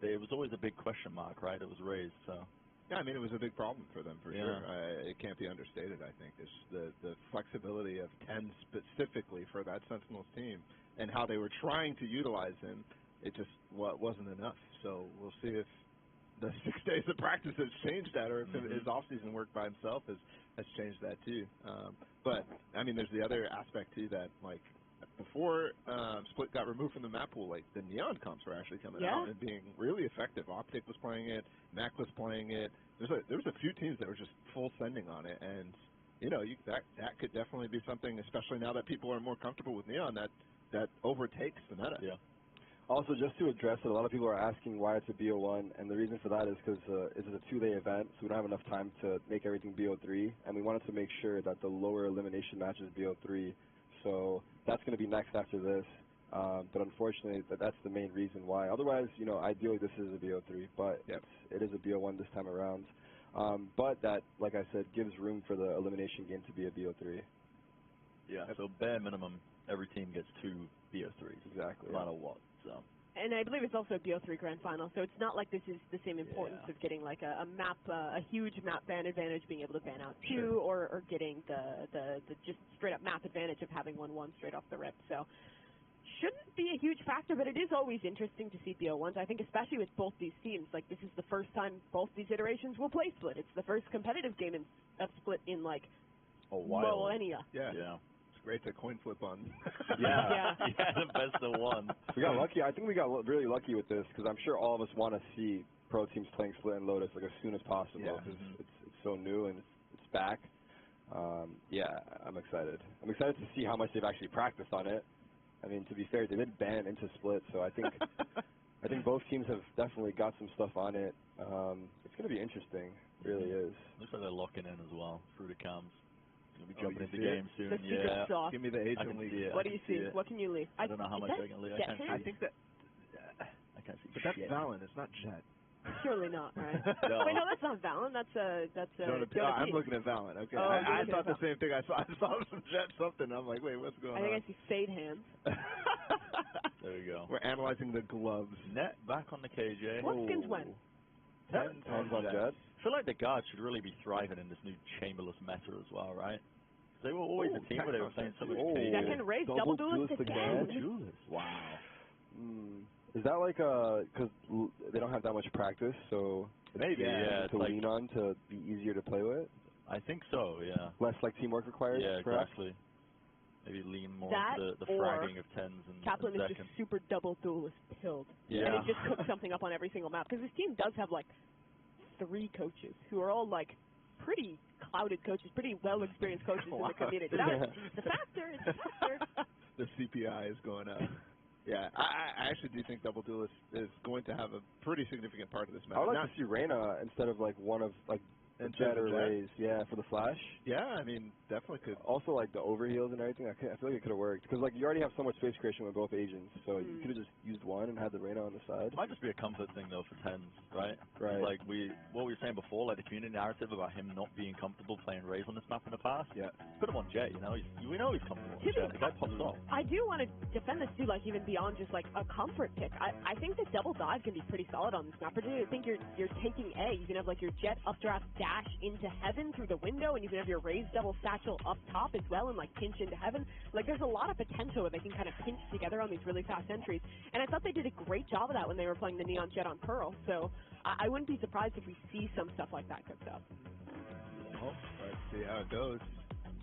it was always a big question mark, right? It was raised, so. Yeah, I mean, it was a big problem for them, for sure. It can't be understated, I think. It's the flexibility of 10 specifically for that Sentinels team and how they were trying to utilize him, it just wasn't enough. So we'll see if the 6 days of practice has changed that, or if his off-season work by himself has changed that, too. But, I mean, there's the other aspect, too, that, like, before Split got removed from the map pool, like the Neon comps were actually coming out and being really effective. Optic was playing it, Mac was playing it. There was a few teams that were just full sending on it, and you know that could definitely be something, especially now that people are more comfortable with Neon, that overtakes the meta. Yeah. Also, just to address it, a lot of people are asking why it's a BO1, and the reason for that is because it's a 2-day event, so we don't have enough time to make everything BO3, and we wanted to make sure that the lower elimination match is BO3. So that's going to be next after this, but unfortunately, that's the main reason why. Otherwise, you know, ideally this is a BO3, but it is a BO1 this time around. But that, like I said, gives room for the elimination game to be a BO3. Yeah, so bare minimum, every team gets 2 BO3s. Exactly. No matter what, so. And I believe it's also a BO3 Grand Final, so it's not like this is the same importance of getting like a map, a huge map ban advantage, being able to ban out 2, or getting the just straight up map advantage of having 1-1 straight off the rip. So shouldn't be a huge factor, but it is always interesting to see BO1s. I think especially with both these teams, like this is the first time both these iterations will play Split. It's the first competitive game of Split in like millennia. Yeah. It's great to coin flip on. Yeah, the best of 1. We got lucky. I think we got really lucky with this because I'm sure all of us want to see pro teams playing Split and Lotus like as soon as possible because it's so new and it's back. Yeah, I'm excited. I'm excited to see how much they've actually practiced on it. I mean, to be fair, they did ban into Split, so I think both teams have definitely got some stuff on it. It's going to be interesting. It really is. Looks like they're locking in as well through the cams. Going to be jumping into the game soon. The secret sauce. Give me the agent lead. What do you see? What can you lead? I don't know how much I can lead. I can't see. I think that. I can't see. But that's Valen. It's not Jet. Surely not, right? No. Wait, no, that's not Valen. That's I'm looking at Valen. Okay, Oh, I thought the same thing. I saw some Jet something. I'm like, wait, what's going on? I think I see Fade hands. There you go. We're analyzing the gloves. Net back on the KJ. What skins when? 10 on Jet. I feel like the guards should really be thriving in this new chamberless meta as well, right? They were always a team where they were playing so much KJ. Second race, double duelist again. Wow. Is that like because they don't have that much practice, so maybe to lean on to be easier to play with? I think so, yeah. Less like teamwork required. Yeah, perhaps? exactly. Maybe lean more That into the fragging of 10s and Kaplan is seconds. just super double duelist pilled. Yeah. And he just cooks something up on every single map. Because this team does have like 3 coaches who are all like pretty clouded coaches, pretty well experienced coaches in the community. It's a factor. It's a factor. The CPI is going up. Yeah, I actually do think Double Duelist is going to have a pretty significant part of this match. I would like to see Reyna instead of like one of like And jet or raise, yeah, for the flash. Yeah, I mean, definitely could. Also, like the overheals and everything, I feel like it could have worked because like you already have so much space creation with both agents, so you could have just used one and had the Reyna on the side. It might just be a comfort thing though for tens, right? Right. Like what we were saying before, like the community narrative about him not being comfortable playing Raze on this map in the past. Yeah. Put him on Jet, you know. We know he's comfortable on Jet. The guy pops off. I do want to defend this too, like even beyond just like a comfort pick. I think the double dive can be pretty solid on this map. I think you're taking A. You can have like your Jet updraft dash into heaven through the window, and you can have your Raze double satchel up top as well and like pinch into heaven. Like there's a lot of potential where they can kind of pinch together on these really fast entries. And I thought they did a great job of that when they were playing the Neon Jet on Pearl. So I wouldn't be surprised if we see some stuff like that cooked up. Well, let's see how it goes.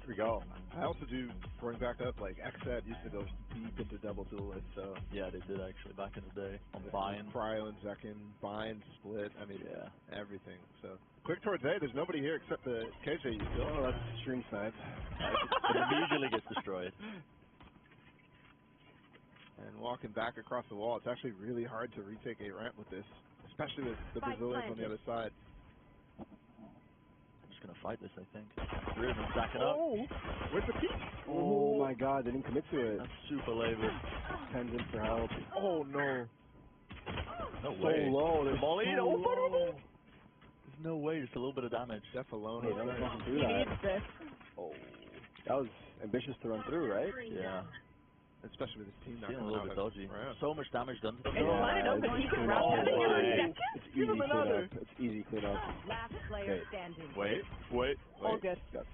Here we go. I also do, going back up, like XSET used to go deep into double duelists, so. Yeah, they did actually back in the day. On Bind. Cryo and Zekin, Bind, Split, I mean, yeah, everything. So, quick towards A, there's nobody here except the KJ you still. Oh, that's string snipe. It immediately gets destroyed. And walking back across the wall, it's actually really hard to retake A ramp with this, especially with the Brazilians on the other side. Gonna fight this, I think. Three of them stacking up. Where's the peak? Oh my god, they didn't commit to it. That's super labor. Tens in for help. Oh no. No so way. Low. They're Molly, so low. There's no way, just a little bit of damage. Def alone. Hey, don't fucking do that. Oh. That was ambitious to run through, right? Yeah. Especially with his team not Feeling a coming little out bit dodgy. around. So much damage done to them. It's wide open. He can wrap it in your second. It's easy cleanup. It's easy cleanup. Last player standing. Wait. All good. Got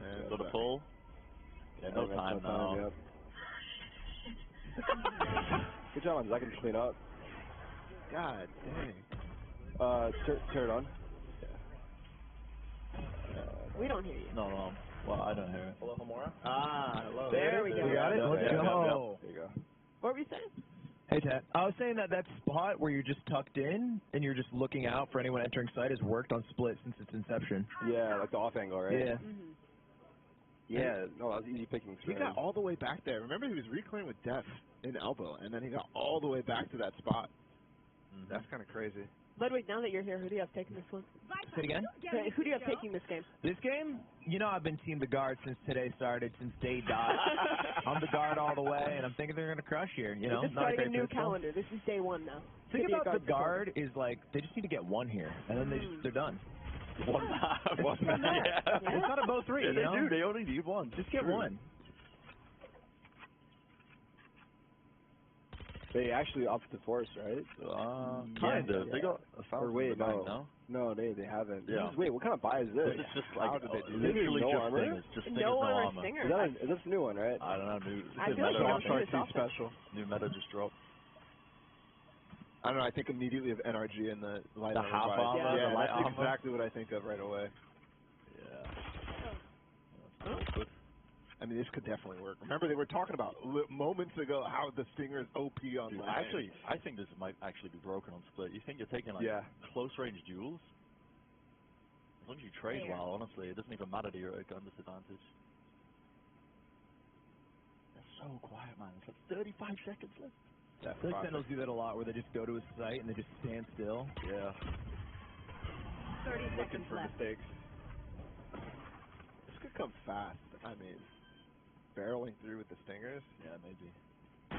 And the pull. Yeah, no time now. Yep. Good job on Zekin to clean up. God dang. Turn it on. We don't hear you. No. Well, I don't hear it. Hello, Homura? Hello. There we go. We got it? Let's go. There you go. What were you saying? Hey, Ted. I was saying that spot where you're just tucked in and you're just looking out for anyone entering sight has worked on Split since its inception. Yeah, like the off angle, right? Yeah. Yeah, no, that was easy picking. He got all the way back there. Remember, he was reclaiming with Def in elbow, and then he got all the way back to that spot. That's kind of crazy. Ludwig, now that you're here, who do you have taking this one? Say it again? Who do you have taking this game? This game, you know I've been team the guard since today started, since day dot. I'm the guard all the way, and I'm thinking they're going to crush here. You know, Just not starting a new pistol. calendar. This is day one now. The thing about the guard is like they just need to get one here, and then they're done. One map. Yeah. It's not a bow three. Yeah, you know? they do. They only need one. Just get one. They actually upped the force, right? Kind of. They got a Or thousand wait, no. No, they haven't. Yeah. Wait, what kind of buy is this? It's just like How did they do literally no just armor? stingers. Just stingers, No armor armor. stinger. Is this a new one, right? I don't know. I feel like you don't see this often. special. New meta just dropped. I don't know. I think immediately of NRG and the light The armor half buys. armor, Yeah, the light that's armor. exactly what I think of right away. Yeah. That's good. I mean, this could definitely work. Remember, they were talking about moments ago how the Stinger is OP on Dude, land. actually, I think this might actually be broken on Split. You think you're taking like close range duels? As long as you trade well, honestly, it doesn't even matter that you're at a gun disadvantage. They're so quiet, man. It's like 35 seconds left. I feel like Sentinels do that a lot, where they just go to a site and they just stand still. Yeah. 30 Looking seconds for left. mistakes. This could come fast. I mean, barreling through with the Stingers? Yeah, maybe.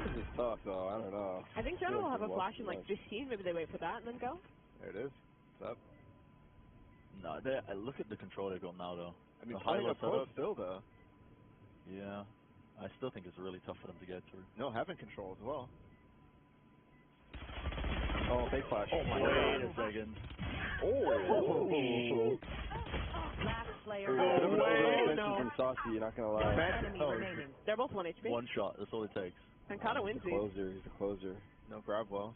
This is tough, though. I don't know. I think General will have a flash in like 15. Maybe they wait for that and then go. There it is. What's up? No, look at the control they've got now, though. I mean, The playing high-low up close setup. still, though. Yeah. I still think it's really tough for them to get through. No, having control as well. Oh, fake flash. Oh my god. Wait a second. Oh. Last player Bit of an standing. overextension from Saucy, you're not going to lie. Enemy remaining. They're both 1 HP. One shot, that's all it takes. Pancata wins He's a closer. He's a closer. No grab well.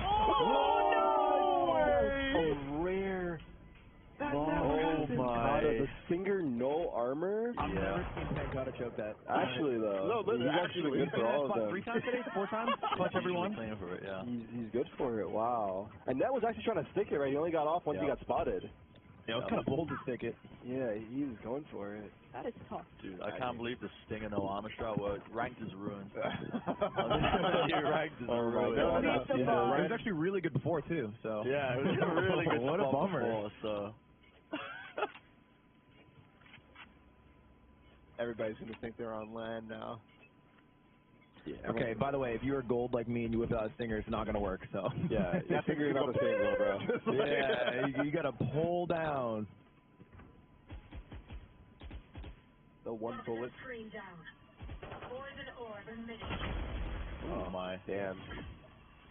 Oh, A rare. Oh my. The Stinger no armor? I've never seen Pancata choke that. Actually, though. No, he's actually good for all of them. 3 times today? 4 times? Punch everyone? Playing for it, yeah. He's good for it. Wow. And Net was actually trying to stick it, right? He only got off once he got spotted. Yeah, it was kind of bold to stick it. Yeah, he was going for it. That is tough. Dude, I can't believe the Stinger no armor strat worked. Ranked is ruined. Ranked is ruined. No. It was actually really good before, too. So yeah, it was really good. What a bummer. Before, so. Everybody's going to think they're on land now. Yeah, okay, by the way, if you're gold like me and you whip out a Stinger, it's not going to work. So yeah, that Stinger is not the same though, bro. Yeah, you got to pull down. The one bullet. Oh my. Damn.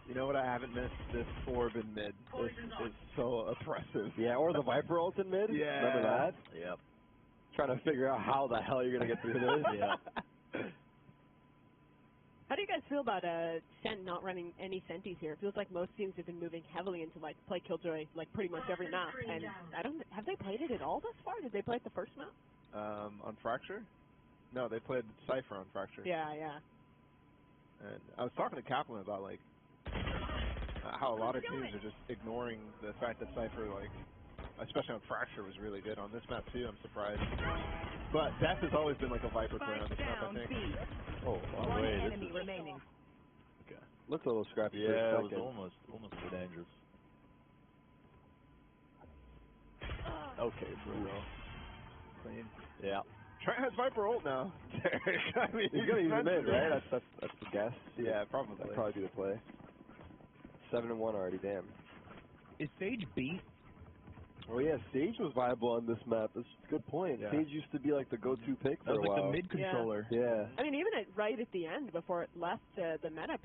You know what I haven't missed? This orb in mid. It's so oppressive. Yeah, or the Viper ult in mid. Yeah. Remember that? Yep. Trying to figure out how the hell you're going to get through this. Yeah. How do you guys feel about SEN not running any senties here? It feels like most teams have been moving heavily into like play Killjoy like pretty much every map, and have they played it at all thus far? Did they play it the first map? On Fracture? No, they played Cypher on Fracture. Yeah. And I was talking to Kaplan about like how a lot of teams are just ignoring the fact that Cypher, like, especially on Fracture, was really good on this map too. I'm surprised. But Death has always been like a Viper player on this map, I think. Oh, One wait, enemy remaining. Okay. Looks a little scrappy. Yeah, for a it was almost too dangerous. Okay, Bruno. Clean. Yeah. Trent has Viper ult now. I mean, he's gonna use the mid, right? That's the guess. Yeah, probably. That'd probably be the play. 7-1 already. Damn. Is Sage beat? Oh yeah, Sage was viable on this map. That's a good point. Yeah. Sage used to be like the go-to pick for That was a like while. the mid controller. Yeah. I mean, even right at the end, before it left the meta,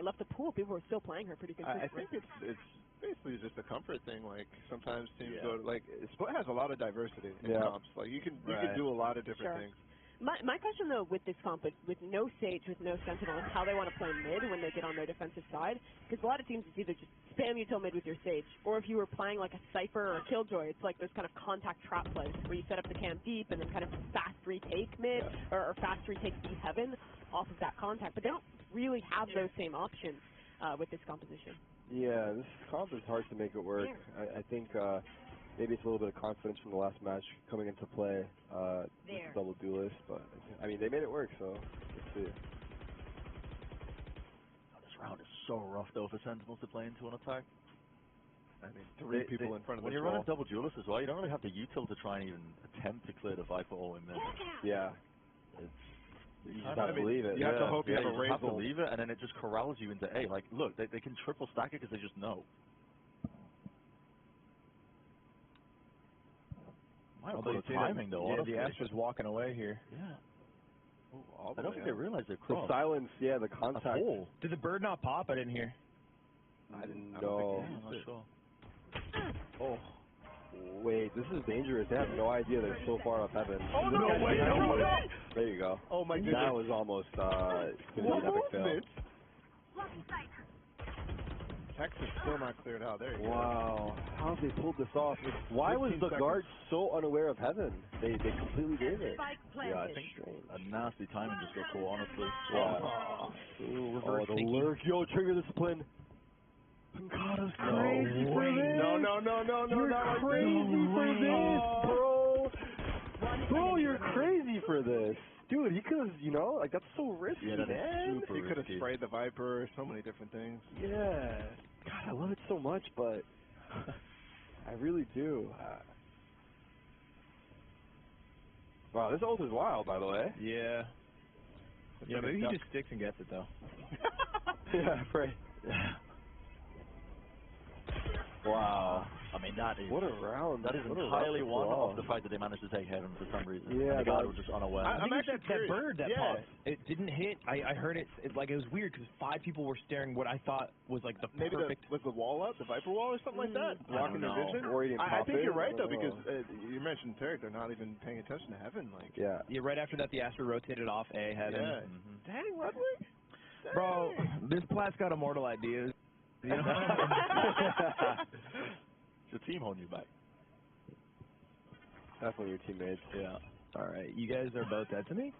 left the pool, people were still playing her pretty consistently. I think it's basically just a comfort thing. Like sometimes teams go to, like Split has a lot of diversity in comps. Like you can do a lot of different things. My question though with this comp, with no Sage, with no Sentinel, is how they want to play mid when they get on their defensive side. Because a lot of teams it's either just spam util mid with your Sage, or if you were playing like a Cypher or a Killjoy, it's like those kind of contact trap plays where you set up the camp deep and then kind of fast retake mid or fast retake deep heaven off of that contact. But they don't really have those same options with this composition. Yeah, this comp is hard to make it work. I think maybe it's a little bit of confidence from the last match coming into play with the double duelist, but I mean they made it work, so let's see. This round is so rough though for Sentinels to play into an attack. I mean, three people in front of when this you're wall. running double duelist as well, you don't really have the util to try and even attempt to clear the Viper all in mid. Yeah. You just have to leave it. You have to hope you have a you have to Razel. leave it, and then it just corrals you into A. Like, look, they can triple stack it because they just know. Might have put timing though. Yeah, honestly. the Astra's walking away here. Yeah. I don't think they realized they're The crossed. silence, yeah, the contact. Did the bird not pop? I didn't hear. I didn't I know. don't think I'm not sure. Oh. Wait, this is dangerous. They have no idea they're so far up heaven. Oh, no way, no way! There you go. Oh my goodness. That was almost gonna be an epic fail. Texas still not cleared out. There you Wow. How have they pulled this off? Why was the guard so unaware of heaven? They completely gave it. Yeah, I think a nasty timing just got caught, honestly. Yeah. Ooh, reverse the sneaky. lurk. Yo, trigger discipline. Pancata's crazy for this. No, You're not crazy for this, bro. Bro, you're crazy for this. Dude, he could have, like, that's so risky, Yeah, that is man. super He could have risky. sprayed the Viper, so many different things. Yeah. God, I love it so much, but I really do. Wow, this ult is wild, by the way. Yeah. Yeah, maybe he just sticks and gets it though. Yeah, right. Wow. I mean, that is... What a round. That is What a entirely round one of off the fact that they managed to take heaven for some reason. Yeah, and the guard that- was just unaware. I think I'm it's actually that curious. bird that Yeah. popped. It didn't hit. I heard it. Like it was weird because 5 people were staring what I thought was like the Maybe perfect. was the wall up, the Viper wall or something like that? Blocking their know. vision? Or he didn't I pop think it. you're right, I though, don't because know. you mentioned Tarik, they're not even paying attention to heaven. Like, Yeah. Yeah, right after that, the Astra rotated off A heaven. yeah. Dang, Ludwig. Bro, this Plat's got immortal ideas. You know? It's your team holding you back. Definitely your teammates. Yeah. All right, you guys are both dead to me?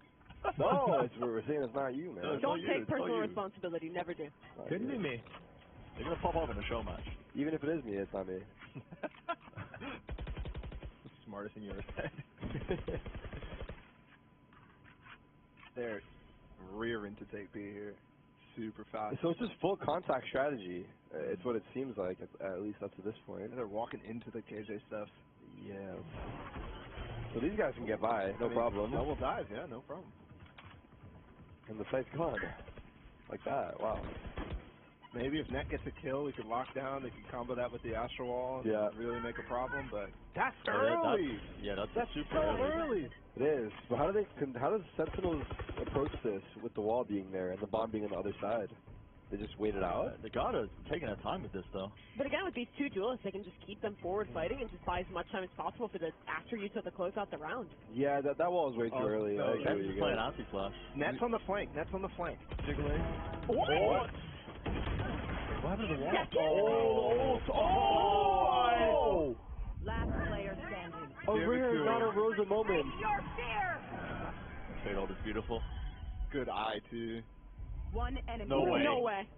No, we're saying it's not you, man. Don't you, take it's all personal you. responsibility. Never do. Not Couldn't you. be me. They're going to pop off in a show match. Even if it is me, it's not me. artist in yours. They're rearing to take B here. Super fast. So it's just full contact strategy. It's what it seems like, at least up to this point. And they're walking into the KJ stuff. Yeah. So these guys can get by, no problem. Double dive, yeah, no problem. And the site's gone. Like that, wow. Maybe if Net gets a kill, we could lock down. They could combo that with the Astro Wall and really make a problem. But that's early. That's super early. It is. But how does Sentinels approach this with the wall being there and the bomb being on the other side? They just wait it out? They gotta taking their time with this though. But again, with these two duelists, they can just keep them forward fighting and just buy as much time as possible for the after you to close out the round. Yeah, that wall was way too early. No, Net's playing anti-flash. Net's on the flank. What? What happened to the wall? Oh! Last player standing. A rare, not a Rosa moment. Your fear! Fatal is beautiful. Good eye, too. One enemy. No way. No way.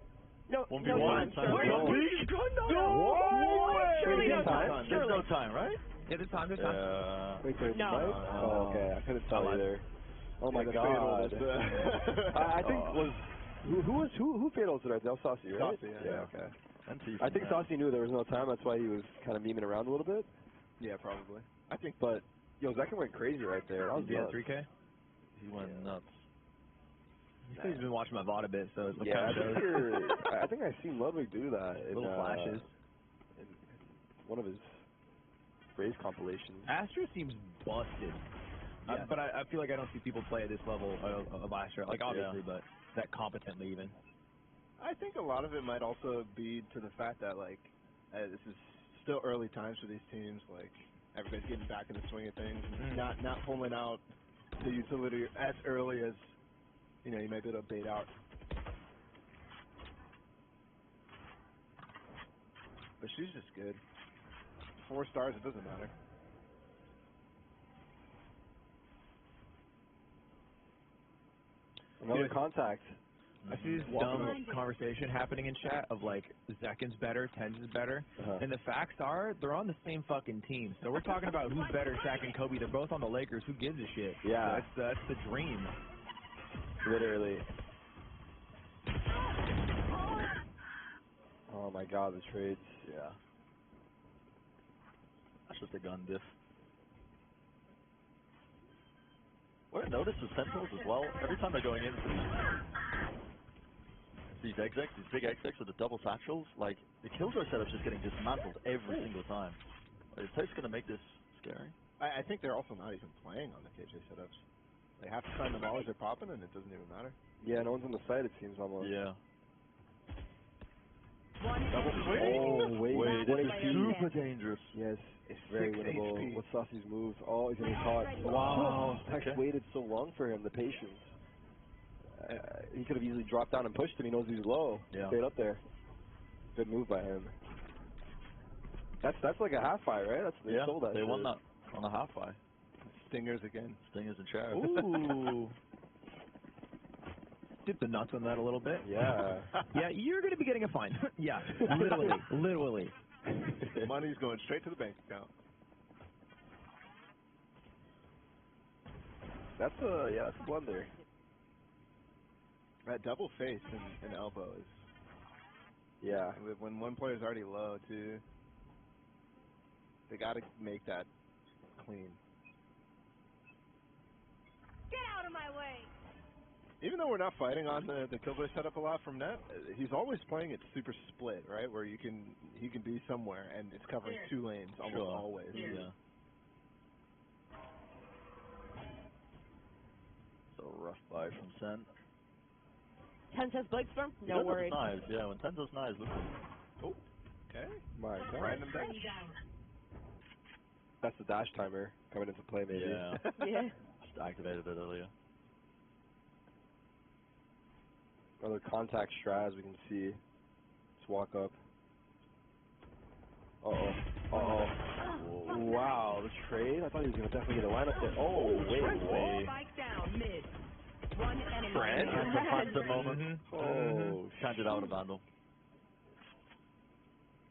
No, 1v1 no time. Surely no time. There's no time, right? Yeah, there's time. There's time. Wait, there's No. Mike? Oh, okay. I couldn't tell you there. Oh my God. I think who fataled it right? That was Saucy, right? Saucy, yeah. Okay. I think Saucy knew there was no time. That's why he was kind of memeing around a little bit. Yeah, probably. I think. But yo, Zekin went crazy right there. That was nuts. 3K. He went nuts. He's been watching my VOD a bit, so it's yeah. I think I've seen Ludwig do that. Little flashes. In one of his Raze compilations. Astra seems busted. Yeah. But I feel like I don't see people play at this level of Astra. Like, obviously, but that competently even. I think a lot of it might also be to the fact that, like, this is still early times for these teams. Like, everybody's getting back in the swing of things. Not pulling out the utility as early as, you know, you might be able to bait out. But she's just good. 4 stars, it doesn't matter. Another contact. I see this dumb conversation happening in chat of like Zekin's better, Tens is better, and the facts are they're on the same fucking team. So we're talking about who's better, Shaq and Kobe. They're both on the Lakers. Who gives a shit? Yeah, that's the dream. Literally. Oh my God, the trades. Yeah. That's just a gun diff. What I noticed with Sentinels as well, every time they're going into these execs, these big execs with the double satchels, like, the killjoy setup's just getting dismantled every single time. Is Tate's going to make this scary? I think they're also not even playing on the KJ setups. They have to time them all as they're popping, and it doesn't even matter. Yeah, no one's on the side, it seems almost. Yeah. Double swing? Oh, wait, this is super dangerous. Yes, it's very winnable. HP. What's Saucy's move? Oh, he's getting caught. Wow, Tex waited so long for him, the patience. He could have easily dropped down and pushed him. He knows he's low. Yeah. Stayed up there. Good move by him. That's like a half fight, right? They sold that they shit. won that on a half fight. Stingers again. Stingers and chairs. Ooh. Dip the nuts on that a little bit. Yeah. Yeah, you're going to be getting a fine. Yeah, literally. Money's going straight to the bank account. That's a blunder. That double face and elbow is. Yeah. When one player's already low, too, they got to make that clean. Get out of my way! Even though we're not fighting on the Killjoy setup a lot from Net, he's always playing it super split, right? Where he can be somewhere and it's covering 2 lanes almost always. Yeah. So rough buy from Sen. Tens has Blake Storm? No worries. Knives, yeah, when Tens has knives, look. Oh, okay. My God. Random dash. That's the dash timer coming into play, maybe. Yeah. Yeah. Just activated it earlier. Another contact strat, as we can see. Let's walk up. Wow, the trade? I thought he was going to definitely get a lineup there. Oh, wait, what? Spike down, mid. One enemy. Trent? That's the moment. Oh, Can't do that with a vandal.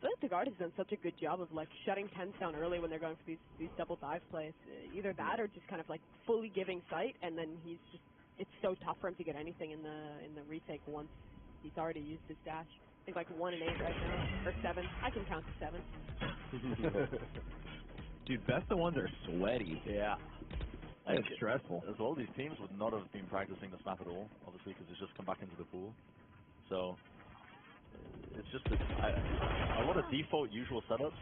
feel like the guard has done such a good job of like shutting tens down early when they're going for these double dive plays. Either that or just kind of like fully giving sight, and then it's so tough for him to get anything in the retake once he's already used his dash. I think like 1 and 8 right now, or 7. I can count to 7. Dude, best of ones are sweaty. Yeah. It's stressful. As well, these teams would not have been practicing this map at all, obviously, because it's just come back into the pool. So it's just a lot of default usual setups.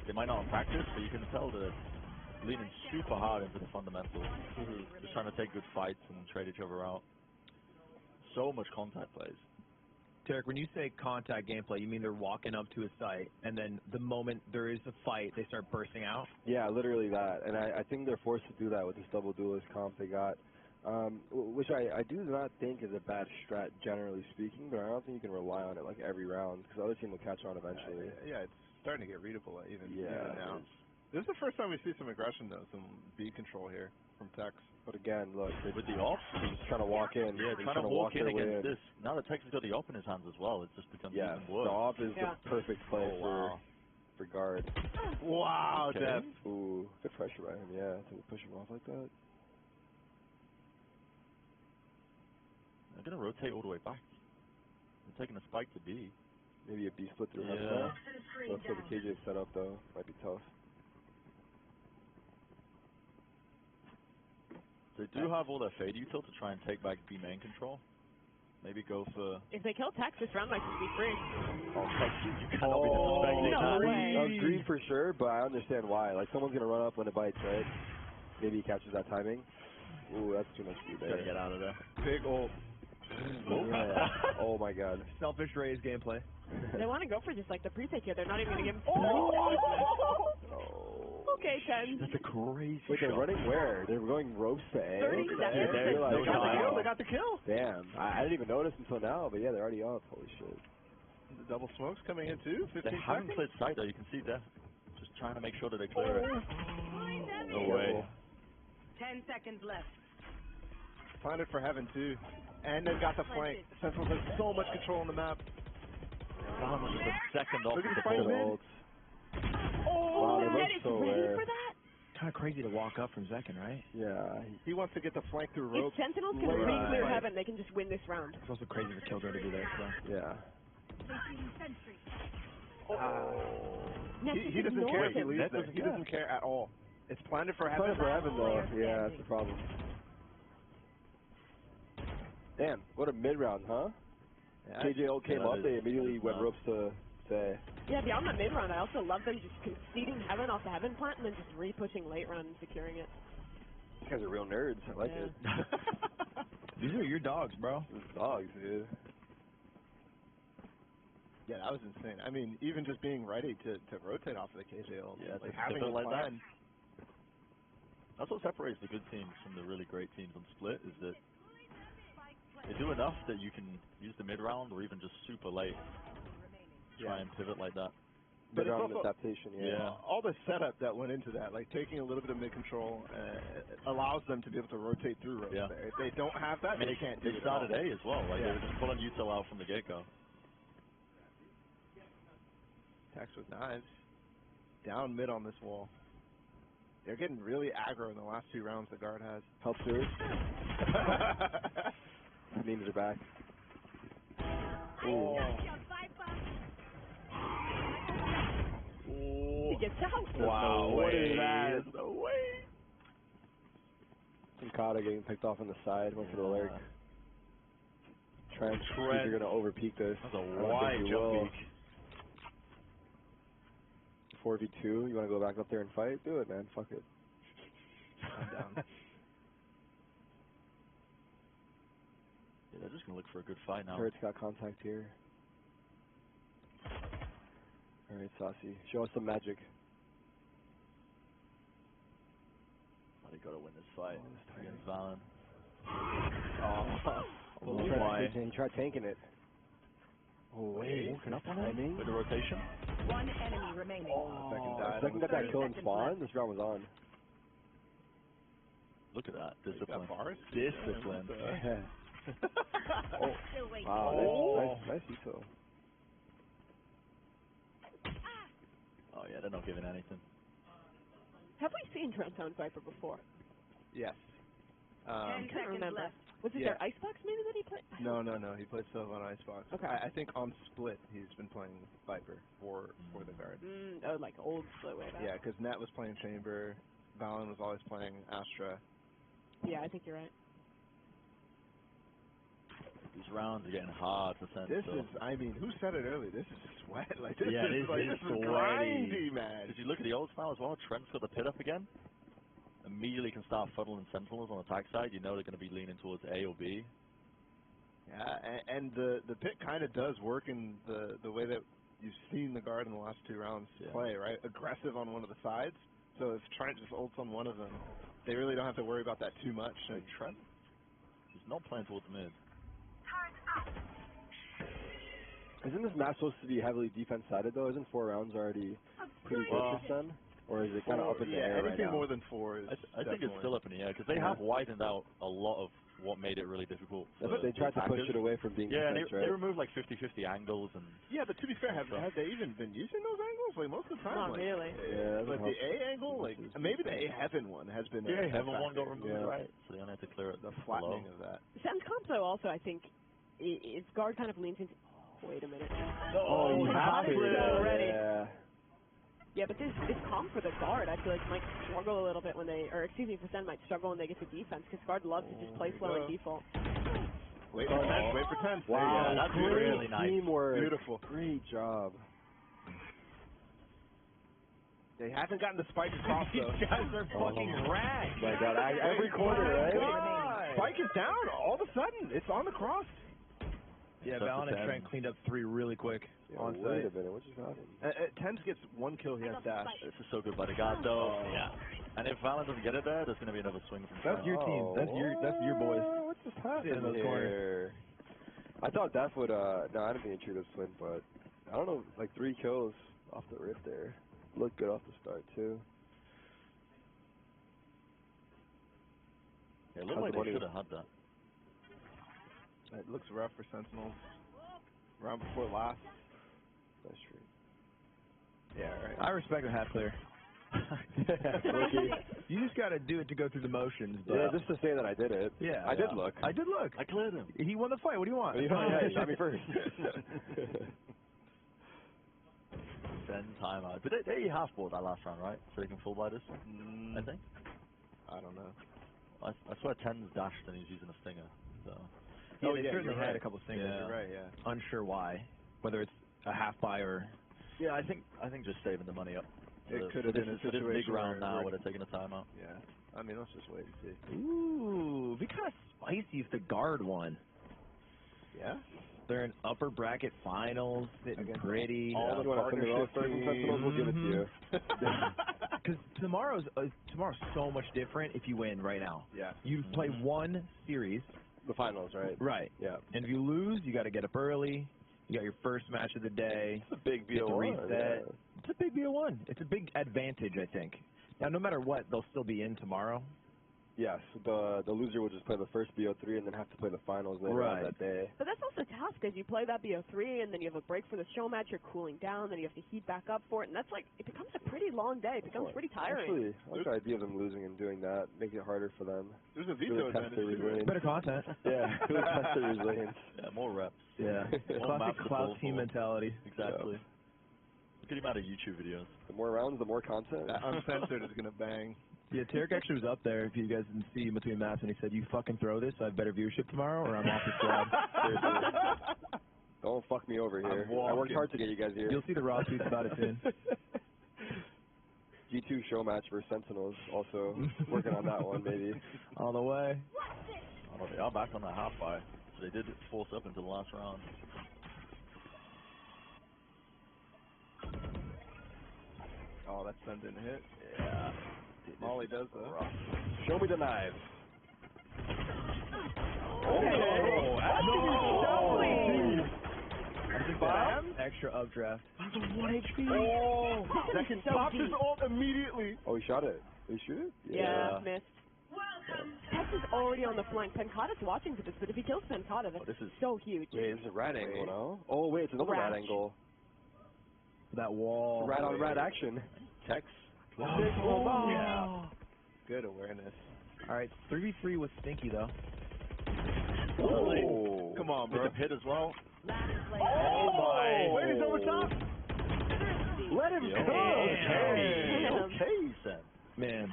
They might not have practiced, but you can tell they're leaning super hard into the fundamentals. Just trying to take good fights and trade each other out. So much contact plays. Tarik, when you say contact gameplay, you mean they're walking up to a site, and then the moment there is a fight, they start bursting out? Yeah, literally that. And I think they're forced to do that with this double duelist comp they got, which I do not think is a bad strat, generally speaking, but I don't think you can rely on it like every round, because the other team will catch on eventually. Yeah, it's starting to get readable even now. This is the first time we see some aggression, though, some B control here from Tex. But again, look, with the off, they're just trying to walk in. Yeah, trying to walk in against this. Now that Tex has got the op in his hands as well, it just becomes even worse. The op is the perfect play for guard. Wow, Def. Ooh, good pressure by him, yeah, to push him off like that. They're going to rotate all the way back. They're taking a spike to B. Maybe a B split through heaven there. That's where the KJ set up, though. Might be tough. They do have all their fade util to try and take back B main control. Maybe go for... If they kill Tex, this round might be free. Oh, Tex, you cannot be disrespecting no that. way. That was green for sure, but I understand why. Like, someone's going to run up when it bites, right? Maybe he catches that timing. Ooh, that's too much speed there. Gotta get out of there. Big ult. Yeah. Oh, my God. Selfish Rays gameplay. They want to go for just like the pre-take here. They're not even going to give him... Okay, 10. That's a crazy Wait, they're running where? They're going ropes to A? 30 seconds. They got the kill. Damn. I didn't even notice until now, but yeah, they're already off. Holy shit. The double smokes coming in too. 15 they haven't cleared sight, though. You can see Def just trying to make sure that they clear it. No way. 10 seconds left. Find it for heaven too. And they've got the flank. Sentinels have so much control on the map. Just a second off Look at the the fight ball. Oh, wow, that is ready for that? Kind of crazy to walk up from Zekken, right? Yeah. He wants to get the flank through ropes. If Sentinels can re-clear heaven, they can just win this round. It's also crazy for Killjoy to be there, so. Yeah. He doesn't care if he leaves there. He doesn't care at all. It's planted for heaven. Planted for heaven, though. Yeah, that's the problem. Damn, what a mid-round, huh? Yeah, KJ came up, they immediately went ropes to say. Yeah, beyond the mid-round, I also love them just conceding heaven off the heaven plant and then just re-pushing late round and securing it. These guys are real nerds. I like it. These are your dogs, bro. Dogs, dude. Yeah, that was insane. I mean, even just being ready to rotate off of the KJ ult. Yeah, like to having pivot a like that. plan. That's what separates the good teams from the really great teams on Split, is that they do enough that you can use the mid-round or even just super late. Try and pivot like that. But it's Mid-round also adaptation, yeah. all the setup that went into that, like taking a little bit of mid-control, allows them to be able to rotate through ropes there. If they don't have that, they can't do it. They started A as well. Like, they were just pulling util out from the get-go. Tex with knives. Down mid on this wall. They're getting really aggro in the last 2 rounds the guard has. Help too. Memes are back. Ooh. He gets out. Wow, what is that? There's no way. Okada getting picked off on the side, went for the lurk. Trent, you're going to over-peak this. That's a wide jump peak. 4v2, you want to go back up there and fight? Do it, man. Fuck it. I'm down. Yeah, they're just going to look for a good fight now. Turret's got contact here. Alright, Saucy. Show us some magic. Oh, they got to win this fight against Valen. He tried tanking it. Oh, wait. Walking up on him with the rotation. One enemy remaining. Second got that kill and spawn. This round was on. Look at that. Discipline. Bars? Discipline. Yeah. Wow, nice util. Oh, yeah, they're not giving anything. Have we seen Trenton Viper before? Yes. 10 can't seconds remember. left. Was it their Icebox maybe that he played? No. He played Silva on Icebox. Okay. I think on Split he's been playing Viper for the guard. Oh, like old Split way back. Yeah, because Net was playing Chamber, Valen was always playing Astra. Yeah, I think you're right. These rounds are getting hard for Sen. This is, I mean, who said it earlier? This is sweat. Like this yeah, is like this is grindy, man. Did you look at the ults now as well? Trent's got the pit up again. Immediately can start funneling Sentinels on attack side. You know they're going to be leaning towards A or B. Yeah, and the pit kind of does work in the way that you've seen the guard in the last 2 rounds play, right? Aggressive on one of the sides. So if Trent just ults on one of them, they really don't have to worry about that too much. And Trent is not playing towards the mid. Isn't this map supposed to be heavily defense-sided, though? Isn't 4 rounds already pretty good for Sen? Or is it kind of up in the air right anything now? more than 4 is I think it's still up in the air, because they have widened out a lot of what made it really difficult. But they tried to push it away from being defense, they removed like 50-50 angles. And yeah, but to be fair, have they even been using those angles? Like most of the time, Not really. Yeah, like the A angle, like maybe the A Heaven one has been. Yeah, Heaven one got removed, right? So they only had to clear it. The flattening of that. Sen's comp though also I think if guard kind of leans into. Wait a minute. Oh, you have it already. Yeah. Yeah, but this comp for the guard, I feel like might struggle a little bit when they, or excuse me, for Sen might struggle when they get to defense because guard loves to just play slow and default. Wait for 10. Wait for 10. Wow, that's great really nice. teamwork. Beautiful. Great job. They haven't gotten the spike across though. These guys are fucking rad. My God, every corner, right? Spike is down all of a sudden. It's on the cross. Yeah, Valen and Trent cleaned up 3 really quick on site. Wait a minute, what just happened? Tens gets 1 kill, he has dash. This is so good by the guard, though. Yeah. And if Valen doesn't get it there, there's going to be another swing from That's your team. That's your boys. What's just happening in those corners. I thought Def would, no, I didn't think he would swing, but I don't know, like 3 kills off the rip there. Looked good off the start, too. Yeah, it looked like they should have had that. It looks rough for Sentinels. Round before last. That's true. Yeah, right. I respect a half clear. You just got to do it to go through the motions. But yeah, just to say that I did it. Yeah, I did look. I did look. I cleared him. He won the fight. What do you want? Yeah, he shot me first. Sen timeout. But they half bought that last round, right? So they can full buy this one, I think. I don't know. I swear 10's dashed and he's using a stinger. So. Yeah, they certainly had a couple singles. Yeah. You're right, yeah. Unsure why. Whether it's a half buy or... Yeah, I think just saving the money up. It could have been a situation big round now where they're taking a timeout. Yeah. I mean, let's just wait and see. Ooh, it'd be kind of spicy if the guard won. Yeah? They're in upper bracket finals, sitting pretty. All the partnership Sentinels will give it to you. Because tomorrow's so much different if you win right now. Yeah. You play one series. The finals, right? Right. Yeah. And if you lose, you got to get up early. You got your first match of the day. It's a big BO1. Reset. Yeah. It's a big BO1. It's a big advantage, I think. Now, no matter what, they'll still be in tomorrow. Yes, the loser will just play the first BO3 and then have to play the finals later on that day. But that's also tough because you play that BO3 and then you have a break for the show match, you're cooling down, then you have to heat back up for it, and that's like, it becomes a pretty long day. It becomes pretty tiring. Actually, I like the idea of them losing and doing that, making it harder for them. There's a veto advantage. Better content. Yeah, really test their resilience. Yeah, more reps. Yeah. Classic Cloud team mentality. Exactly. Look at the amount of YouTube videos. The more rounds, the more content. That uncensored is going to bang. Yeah, Tarik actually was up there, if you guys didn't see him between maps, and he said, you fucking throw this, I have better viewership tomorrow, or I'm off the squad. Seriously. Don't fuck me over here. I worked hard to get you guys here. You'll see the raw tweets about it soon. G2 show match versus Sentinels, also working on that one, maybe. On the way. Oh, they are back on that half buy. So they did force up into the last round. Oh, that Sen didn't hit. Yeah. Molly does though. Show me the knives. Oh, Bam. Extra updraft. He's a 1 HP. Oh, second popped his ult immediately. Oh, he shot it. Did he shoot it? Yeah, missed. Tess is already on the flank. Pencada's watching for this, but if he kills Pencada, that's this is so huge. Wait, it's a rat angle now. Oh, wait, it's another rat angle. That wall. Rat on rat action. Tex. Oh, yeah. Good awareness. All right, 3v3 with Stinky, though. Oh. Come on, bro. Hit as well. Oh, my. Wait, he's over top. Let him go. Okay, Sen. Man.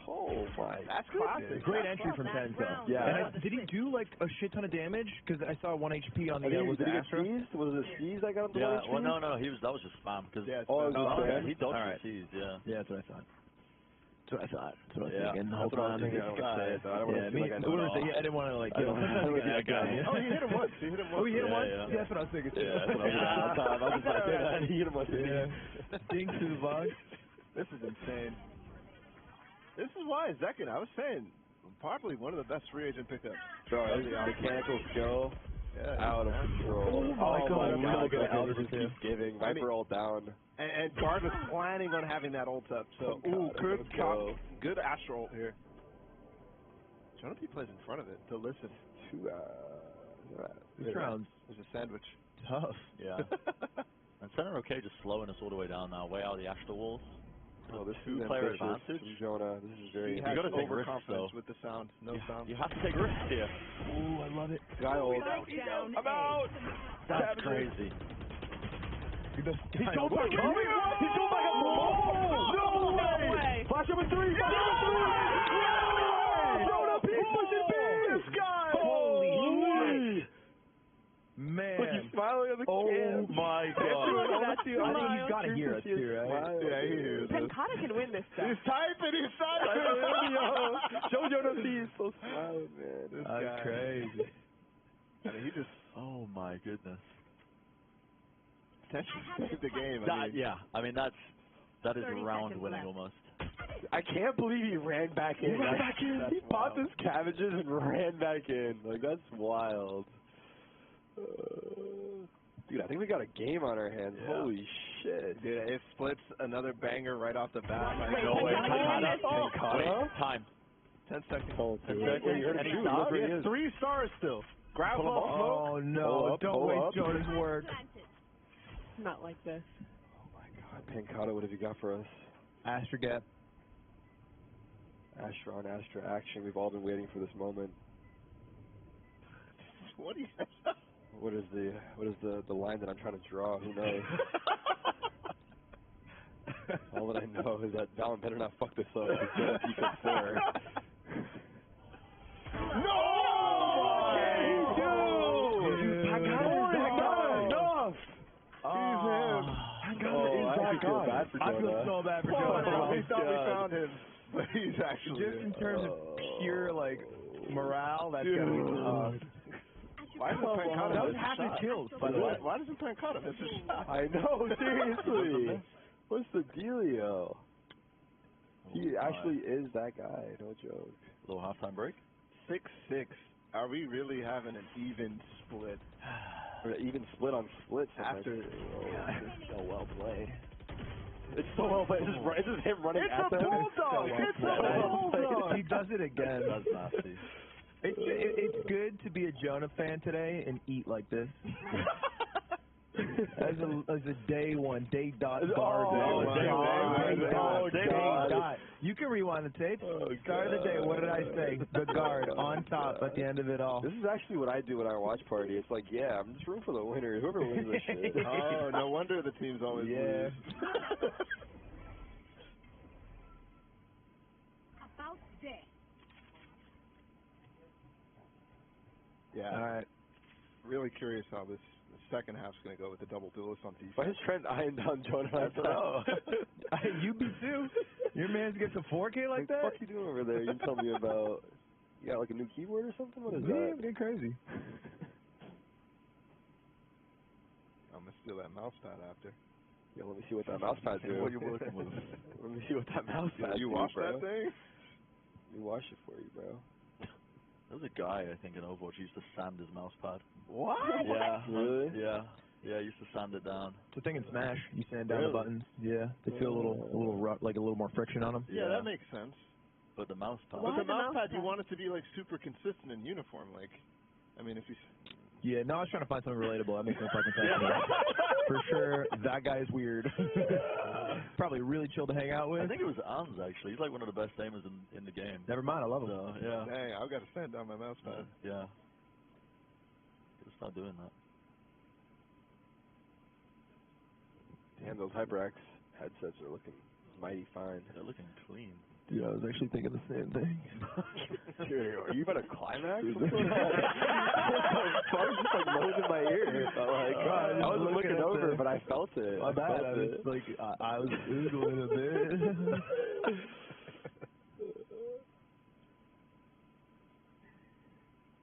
Oh, my. That's classic. Great entry from Tenzo. Yeah. And did he do, like, a shit ton of damage? Because I saw 1 HP on the was it it Astro? seized? Was it seized that got him to 1 Yeah, HP? well, no, that was just spam. Cause, it was spam? He dodged Alright. the seas, yeah. Yeah, that's what I thought. That's what I thought. That's what I was Yeah. thinking the whole That's what I time. was thinking. I don't want to say it, though. I don't want to feel like I know it all. I didn't want to, like, I don't want to feel like that guy. Oh, he hit him once. He hit him once. Oh, you hit him once? Yeah. Yeah, that's what I was thinking. Yeah, that's what I was thinking all the time. I was just like, yeah, he hit him once. Yeah. Ding to the box. This is insane. This is why Zekin, I was saying, probably one of the best free agent pickups. Bro, his mechanical skill, Yeah, out of control. Oh, my God. He just keeps giving. Viper all down. And Guard was planning on having that ult up. So, good Astro ult here. Jonathan plays in front of it to listen. This round's There's a sandwich. tough. Yeah. And Center okay just slowing us all the way down now, way out of the Astro walls. Oh, this is Two-player ambitious advantage. from Jonah. This is very He You has gotta take risks, overconfidence though. with the sound. No sound. You have to take risks here. Ooh, I love it. Guy old. I'm out. That's crazy. He's going He's going back up. He's going back up. Oh, no way. Flash number 3. Flash number 3. Jonah Peaks pushing beast. This guy. Holy shit. Man. Look, he's smiling on the camera. Oh my God. I think he's got to hear us too, right? Yeah, he hears us. Pencata can win this stuff. He's typing. Show Jonah Peaks. So smiling, man. This That's guy. crazy. I mean, he just Oh my goodness. potentially saved the game. I mean that is 30 round seconds winning left. almost. I can't believe he ran back in. He popped his cabbages and ran back in. Like, that's wild. Dude, I think we got a game on our hands. Yeah. Holy shit. Dude, it splits another banger right off the bat. Like, No way. Pencata? Wait, time. 10 seconds. Oh, Ten dude. seconds. Wait, you heard him And he shoot. stopped. Look He where he has is. 3 stars still. Grab Pull him off up. smoke. Oh, no. Pull up, Don't pull waste up. Jonah's work. Not like this. Oh, my God. Pencata, what have you got for us? Astra Gap. Astra on Astra action. We've all been waiting for this moment. What do you What is the line that I'm trying to draw? Who knows? All that I know is that Valen better not fuck this up. He's going to keep it 4. No! What can he do? Dude, Pencata is not enough. I feel bad for I feel Jonah. so bad for Oh, Jonah. We thought we God. found him, but he's actually Just in terms of pure, like, morale, that's Dude. gotta be tough. Why doesn't Pencata That was miss a half his shot? kills, by the way. Why doesn't Pencata miss a shot? I know, seriously. What's the dealio? He actually is that guy, no joke. Little halftime break. 6-6. Are we really having an even split? Or even split on splits. After So well played. It's so well played. It's just him running It's at a them. bulldog! It's a bulldog! He does it again. That's nasty. It's good to be a Jonah fan today and eat like this. as a day one, day dot bar. Day dot. You can rewind the tape. Start of the day. What did I say? The guard on top at the end of it all. This is actually what I do when I watch party. It's like, yeah, I'm just rooting for the winner. Whoever wins this shit. Oh, no wonder the teams always lose. About this. Yeah. All right. Really curious how this second half's going to go with the double duelist on defense. Why is Trent eyeing down Jonah? You be too. Your man's gets a 4K like that? What the fuck you doing over there? You tell me about. You got like a new keyboard or something? What is Yeah, that? I'm getting crazy. I'm going to steal that mouse pad after. Yeah, let me see what that mouse pad do. What you working with? Let me see what that mouse pad You do, wash bro. that thing? Let me wash it for you, bro. There was a guy, I think, in Overwatch who used to sand his mouse pad. What? Yeah. Really? Yeah. Yeah, he used to sand it down. It's a thing in Smash. You sand down Really? the buttons. Yeah, they feel a little rough, like a little more friction on them. Yeah, that makes sense. But the mouse pad. But the mouse pad, you want it to be like super consistent and uniform. Like, I mean, if you. Yeah, no, I was trying to find something relatable. That makes no fucking sense. For sure, that guy's weird. Probably really chill to hang out with. I think it was Ans, actually. He's like one of the best aimers in the game. Never mind, I love him. So, yeah. Dang, I've got to stand down my mouse pad. Yeah. Gotta start doing that. Damn, those HyperX headsets are looking mighty fine. They're looking clean. Dude, I was actually thinking the same thing. Dude, are you about to climax? I was just like nose in my ear. I wasn't looking over, but I felt it. My bad. I was like, I was oogling a bit.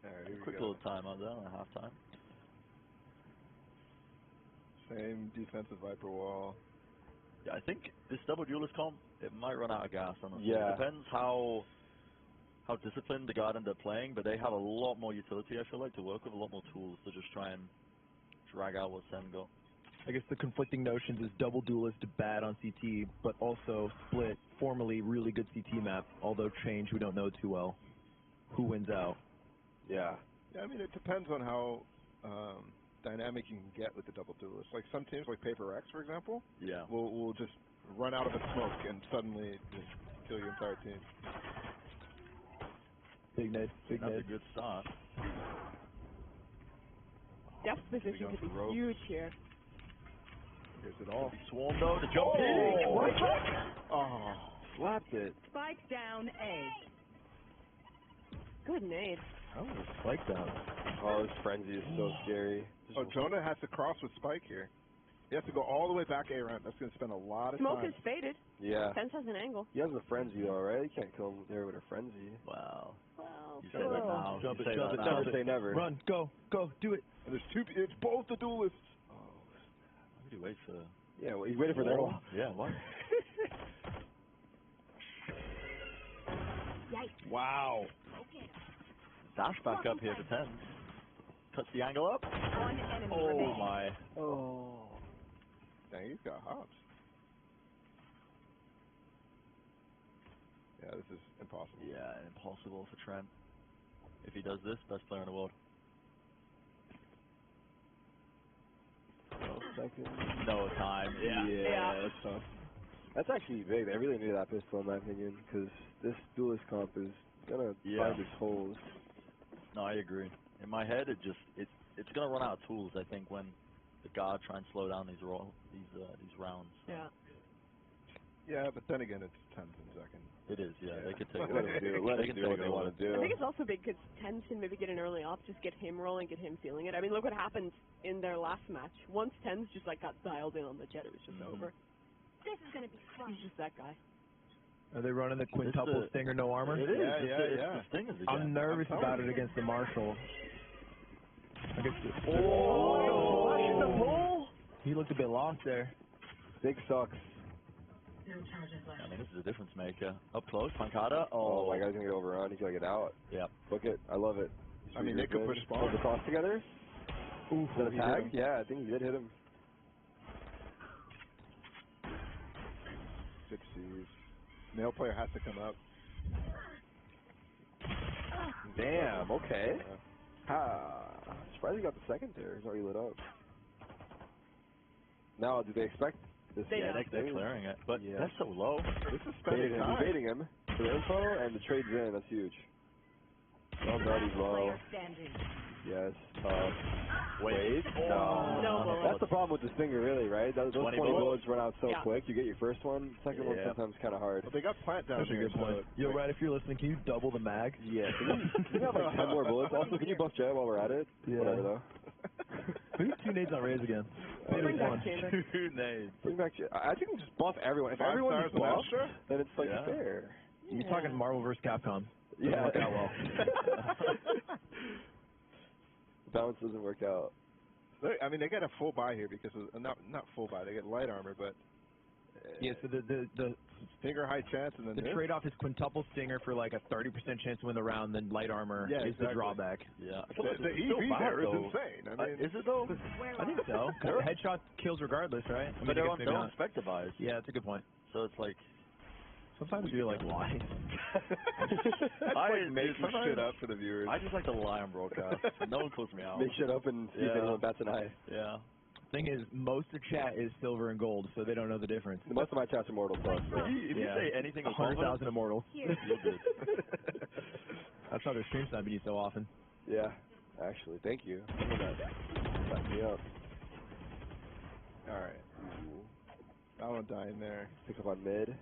Alright, Quick little timeout there on halftime. Same defensive Viper wall. Yeah, I think this double duelist comp, it might run out of gas, honestly. Yeah. It depends how disciplined the guard end up playing, but they have a lot more utility, I feel like, to work with, a lot more tools to just try and drag out what SEN got. I guess the conflicting notions is double duelist bad on CT, but also split, formerly really good CT map, although change we don't know too well. Who wins out? Yeah. Yeah, I mean, it depends on how dynamic you can get with the double duelist. Like some teams, like Paper X, for example, will just run out of a smoke and suddenly just kill your entire team. Big nade, big nade. That's a good start. Depth position could be huge here. Here's it all. Swarmed though to jump in. Oh, slapped it. Spike down A. Good nade. How was the spike down? Oh, this frenzy is so scary. Oh, Jonah has to cross with Spike here. He has to go all the way back A ramp. That's going to spend a lot of Smoke time. is faded. Yeah. Fence has an angle. He has a frenzy though, right? You can't kill him there with a frenzy. Wow. Well, You say that now. Jump it, You say jump that it, now. Never say never. Run, go, do it. And there's two. It's both the duelists. Why would you wait for... Yeah, well, he's waiting for their wall. Yeah, what? Yikes. Wow. Dash back up here to 10. Cuts the angle up. One enemy Oh remaining. my. Oh. Dang, he's got hops. Yeah, this is impossible. Yeah, impossible for Trent. If he does this, best player in the world. 12 seconds. No time. Yeah, that's tough. That's actually big. They really need that pistol, in my opinion, because this duelist comp is gonna find its holes. No, I agree. In my head, it's gonna run out of tools. I think when the guard try and slow down these rounds. Yeah. Yeah, but then again, it's tenths in second. It is. Yeah, they could take Let them do what they want to do. I think it's also big because Tens can maybe get an early off, just get him rolling, get him feeling it. I mean, look what happened in their last match. Once Tens just like got dialed in on the jet, it was just over. This is gonna be fun. He's just that guy. Are they running the quintuple stinger, no armor? It is. Yeah. The stingers again. I'm nervous about it against the Marshall. Against the He looked a bit lost there. Big sucks. I mean, this is a difference maker. Up close, Pancada. Oh, my guy's gonna get overrun. He's gonna get out. Yep. Book it. I love it. I mean, they could push spawn. Hold the cross together. Ooh, is that a tag? Yeah, I think he did hit him. 60s. Male player has to come up. Damn, okay. Surprised he got the second there. He's already lit up. Now, do they expect this? Yeah, they're clearing it. But that's so low. This is spending time. He's baiting him for the info, and the trade's in. That's huge. Oh, God, he's low. Yes, tough. Wait. No. That's the problem with the stinger, really, right? Those 20 bullets run out so quick. You get your first one, second one sometimes kind of hard. But they got plant down That's here. a good point. Yo, Rad, if you're listening, can you double the mag? Yeah. Can you have like 10 more bullets? Also, can you buff Jet while we're at it? Yeah. Whatever, though. We need 2 nades on Raze again. Bring back Chamber. 2 nades. Bring back Jet. I think we just buff everyone. If everyone is buffed, then it's like fair. You're talking Marvel vs. Capcom. Yeah. Work out well. Balance doesn't work out. I mean, they get a full buy here because of, not full buy. They get light armor, but yeah. So the stinger high chance, and then the trade-off is quintuple stinger for like a 30% chance to win the round. Then light armor is the drawback. Yeah. The EV there is insane. I mean, is it though? I think so. Headshot kills regardless, right? I mean, but they're on Spectre buys. Yeah, that's a good point. So it's like. Sometimes you're like lying. I make shit up for the viewers. I just like to lie on broadcast. No one calls me out. Make shit up and see if anyone bats an eye. Yeah. Thing is, most of chat is silver and gold, so they don't know the difference. Most of my chat's Immortal Plus. So. If you say anything with 100,000 Immortal. you're good. That's why their stream subbing you so often. Yeah, actually, thank you. Some of that backed me up. All right. I won't die in there. Pick up on mid.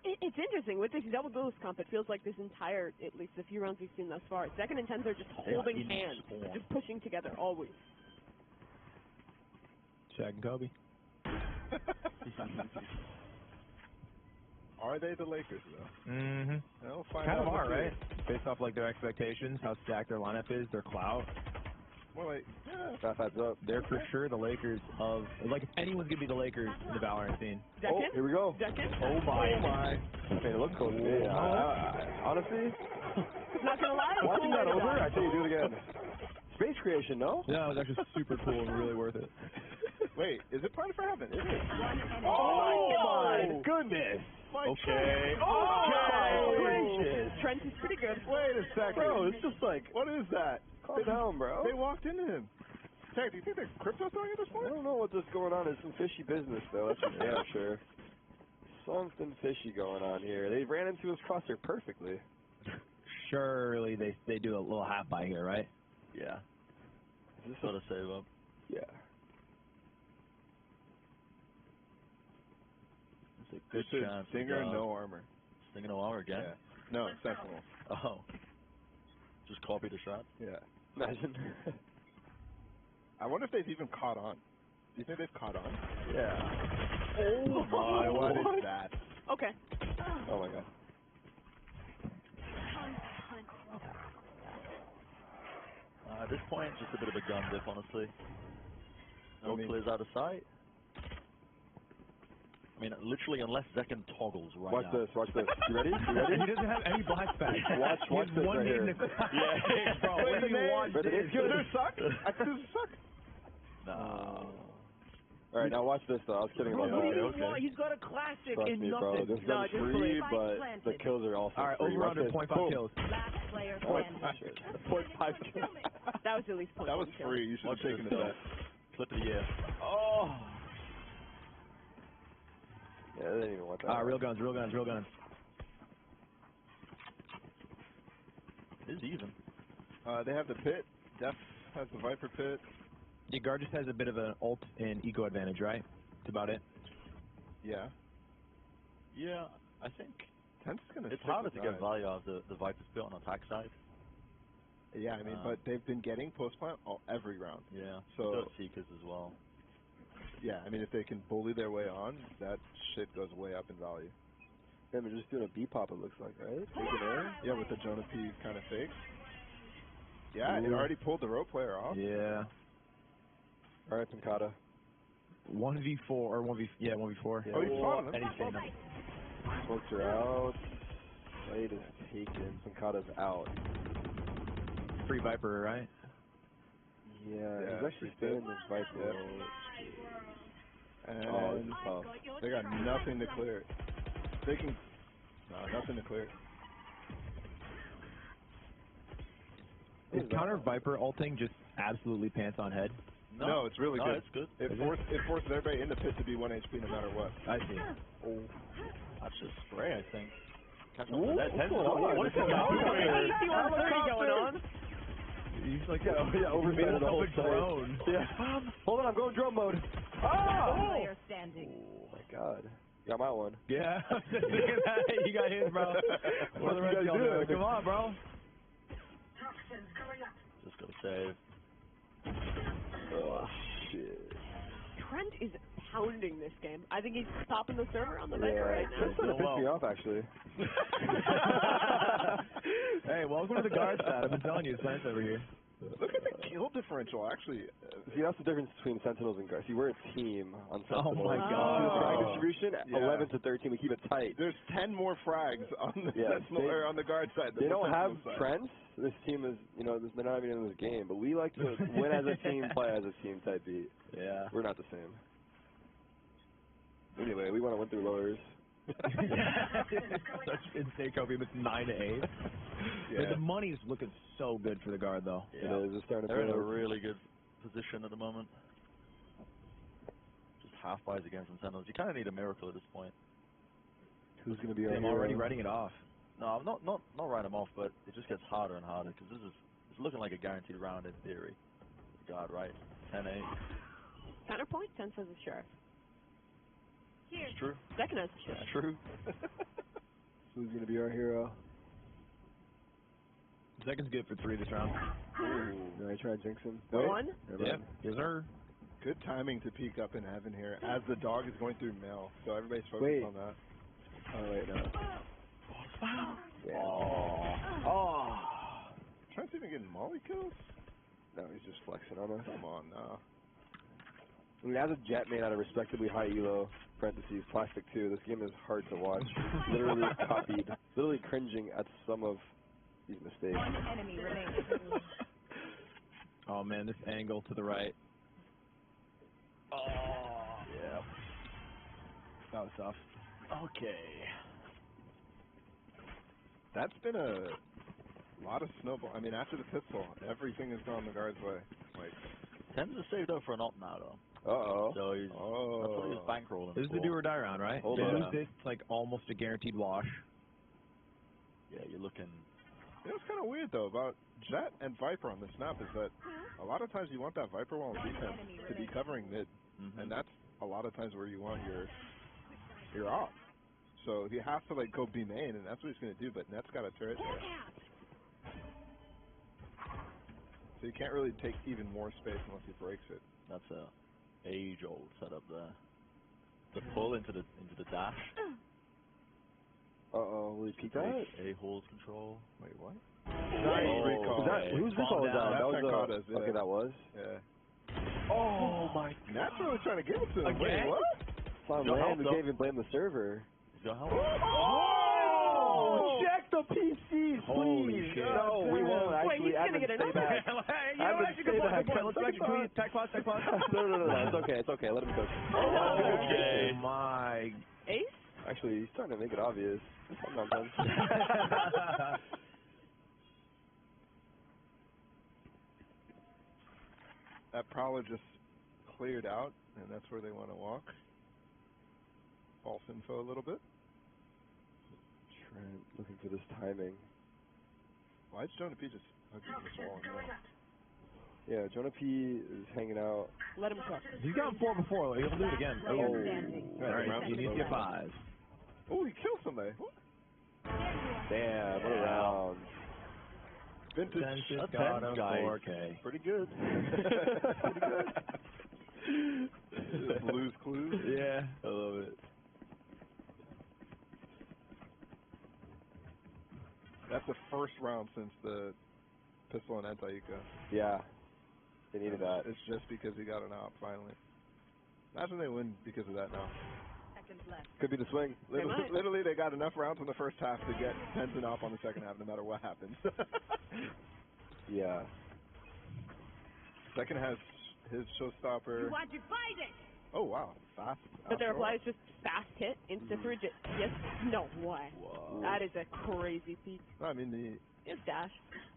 It's interesting. With this double duelist comp, it feels like this entire, at least the few rounds we've seen thus far, second and 10s are just holding hands, just pushing together always. Shaq and Kobe. Are they the Lakers, though? Mm-hmm. We'll find Kind out of are, this right? year. Based off like their expectations, how stacked their lineup is, their clout. More like, Fat Fat's up. They're for sure the Lakers of, like, if anyone's going to be the Lakers in the Valorant scene. Oh, here we go. Oh, my. Oh, my. Okay, it looks close to me. Honestly, not going to lie. Watching that over, I say you do it again. Space creation, no? Yeah, it was actually super cool and really worth it. Wait, is it part of heaven? Is it? Oh, my goodness. Okay. Gracious. Trent is pretty good. Wait a second. Bro, it's just like, What is that? calm down, bro. They walked into him. Tech, do you think they're crypto throwing at this point? I don't know what's going on. There's some fishy business, though. That's for damn sure. Something fishy going on here. They ran into his crosshair perfectly. Surely they do a little half by here, right? Yeah. Is this Sort of save up. Yeah. It's a good This is chance. Stinger, no armor. Stinger, no armor again? Yeah. No, Sentinel. Oh. Just copy the shot? Yeah. Imagine. I wonder if they've even caught on. Do you think they've caught on? Yeah. Oh my, what is that? Okay. Oh my god. At this point, just a bit of a gun dip, honestly. No I mean- clears out of sight. I mean, literally, unless Zekan toggles right Watch now. this, watch this. You ready? You ready? He doesn't have any black bags. Watch this right here. Yeah, bro. Wait, What do you want? Does it suck? I think it suck. No. All right, now watch this though. I was kidding about Bro, what do that. you want? He's got a classic Trust in me, bro. nothing. This No, gun's just free, believe. but the kills are also All right, free. over Watch under this. 0.5 Boom. kills. Last player Oh, standing. shit. 0.5 kills. That was at least point That was one kill. free. You should have Watch taken this, it though. back. Clip of the year. Oh. Yeah, they didn't even want that. Real guns, real guns, real guns. It's even. They have the pit. Def has the Viper pit. Yeah, Guard just has a bit of an ult and eco advantage, right? That's about it. Yeah. Yeah, I think Tent's gonna. it's stick harder with to get Ryan. value out of the Viper's pit on attack side. Yeah, I mean, but they've been getting post plant every round. Yeah. So- Got Seekers as well. Yeah, I mean, if they can bully their way on, that shit goes way up in value. Yeah, they're just doing a B pop. It looks like, right? Taking air. Yeah, with the Jonah P kind of fakes. Yeah, it Ooh. already pulled the rope player off. Yeah. All right, Pancata. 1v4 or 1v4. Yeah. Oh, he's fought him. And he's hitting him. Smokes are out. Blade is taken. Pancata's out. Free Viper, right? Yeah, Yeah, he's actually free staying in tip. this Viper. And Oh, this is tough. they got nothing to clear. They can. No, nothing to clear. Is counter Viper ulting just absolutely pants on head? No, it's really good. It's good. It forces everybody in the pit to be 1 HP no matter what. I see. Oh. That's just spray, I think. Catch Ooh, up to that. what is Going on? He's like, yeah, oversighted the whole drone. Yeah. Hold on, I'm going drone mode. Last player standing. Oh my god. Got my one. Yeah. You got his, bro. What are the rest of y'all doing? Come on, bro. Just gotta save. Oh, shit. Trent is pounding this game. I think he's topping the server on the Viper right now. That's gonna piss me off, actually. Hey, welcome to the guard side. I've been telling you, it's nice over here. Look at the kill differential, actually. See, that's the difference between Sentinels and Guards. See, we're a team on Sentinels. Oh my See god. the frag distribution, Yeah. 11 to 13, we keep it tight. There's 10 more frags on the Sentinel, or on the guard side. Than They the don't have Sentinel side. trends. This team is, they're not even in this game, but we like to win as a team, play as a team type beat. Yeah. We're not the same. Anyway, we want to win through lowers. Such insane Kobe, it's 9-8. Yeah. But the money's looking so good for the guard, though. Yeah. It is. It's starting to They're in a build. really good position at the moment. half buys again from Sentinels. You kind of need a miracle at this point. Who's going to be? I'm already writing it off. No, I'm not writing them off, but it just gets harder and harder because it's looking like a guaranteed round in theory. God, right? 10-8. Counterpoint, 10 says the Sheriff. It's true. Second has the Sheriff. It's true. Who's going to be our hero? Second's good for 3 this round. Ooh. I try to jinx him. No? 1? Yep. Yes, sir. Good timing to peek up in heaven here as the dog is going through mail. So everybody's focused on that. Oh, wait, no. Yeah. Oh. Trying to see if he can get molly kills? No, he's just flexing on us. Come on now. I mean, as a jet made out of respectably high elo, parentheses, plastic 2, this game is hard to watch. Literally copied. Literally cringing at some of these mistakes. One enemy remaining. Oh, man, this angle to the right. Oh. Yeah. That was tough. Okay. That's been a lot of snowball. I mean, after the pistol, everything has gone the guard's way. Like, Tens is saved up for an op now, though. Uh-oh. So he's, that's what he's bankrolling. This is the do or die round, right? Hold they on. lose this, it's like almost a guaranteed wash. Yeah, you're looking. You know what's kind of weird, though, about Jet and Viper on this map is that a lot of times you want that Viper wall on defense to be covering mid. And that's a lot of times where you want your op. So he has to like go B main, and that's what he's going to do, but Net's got a turret there. So you can't really take even more space unless he breaks it. That's a age-old setup there. The pull into the dash. Uh-oh, will he peek that? A-holes control. Wait, what? Nice. Whose missile was that? That was okay, that was? Yeah. Oh my god. Nat's really trying to give it to him. Again? Wait, what? It's on land, we can't even blame the server. Oh! Check the PCs, please! No, we won't actually. Wait, he's gonna get an back. Hey, you know what? Good point. Let's back to tech pause. No, it's okay. Let him coach. Okay. Oh my. Ace? Actually, he's starting to make it obvious. Sometimes. That Prowler just cleared out, and that's where they want to walk. False info a little bit. Trent looking for this timing. Why is Jonah P just hugging this wall? Yeah, Jonah P is hanging out. Let him cook. He's gotten 4 before. He'll do it again. Oh. All right, he needs to get 5. Oh, he killed somebody. What? Damn, what a round. Vintage. That's got a 4K. Pretty good. Pretty good. Blue's Clues. Yeah. I love it. That's the first round since the pistol and anti-eco. Yeah. They needed that. It's just because he got an op finally. Imagine they win because of that now. Could be the swing. Literally, they got enough rounds in the first half to get Tens and op on the second half, no matter what happens. Yeah. Second has his showstopper. You want to fight it? Oh wow, fast. But their reply is just fast hit, instant rigid. Yes, no way. Whoa. That is a crazy feat. I mean, the It's dash.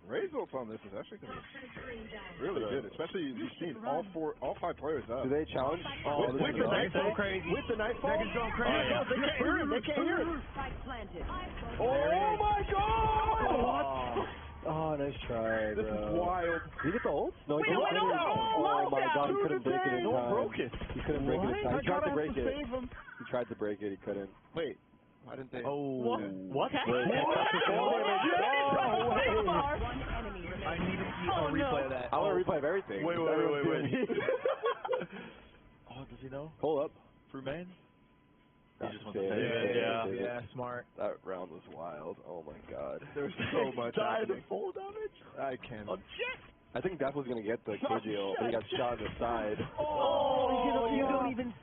raise ult on this is actually gonna be really good, especially you've seen all 5 players up. Do they challenge? Oh, with the nightfall, crazy. with the nightfall. Seconds going crazy. Oh, they can't hear him. They can't hear him. Spike planted. Oh my god! What? Oh, nice try, bro. This is wild. Did he get the ult? No, he Wait, didn't. no, Oh my god, he Who couldn't did break it in they? time. Broke it. He couldn't break it in time. He tried to break it. Save him. He tried to break it, he couldn't. Wait, why didn't they? Oh. What? Wait, One enemy remaining. I need to see a replay of that. I want a replay of everything. Wait. Oh, does he know? Hold up. Through main? He That's just wants to it. save it. Yeah, smart. That round was wild. Oh my god. There's so much happening. Full damage. I can't. Oh, shit. I think Death was gonna get the Koji ult, but he got shot in the side. Oh, you don't even.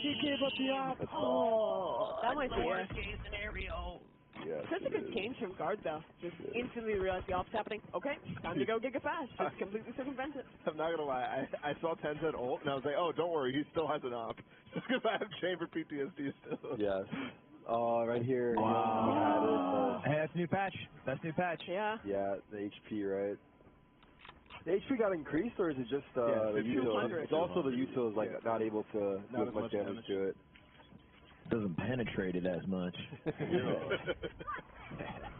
he gave up the op. That's Oh, that might be it. Worst case scenario. Yes, Such a good change from guard, though. Just instantly realized the op's happening. Okay, time to go giga fast. Just completely circumvent it. I'm not gonna lie. I saw Tenzin ult, and I was like, oh, don't worry, he still has an op. Because I have chamber PTSD still. Yes. Oh, right here. Wow. Hey, that's new patch. That's new patch. Yeah. Yeah, the HP, right? The HP got increased, or is it just the util? It's also the util is like not able to do as much damage to it. Doesn't penetrate it as much. We're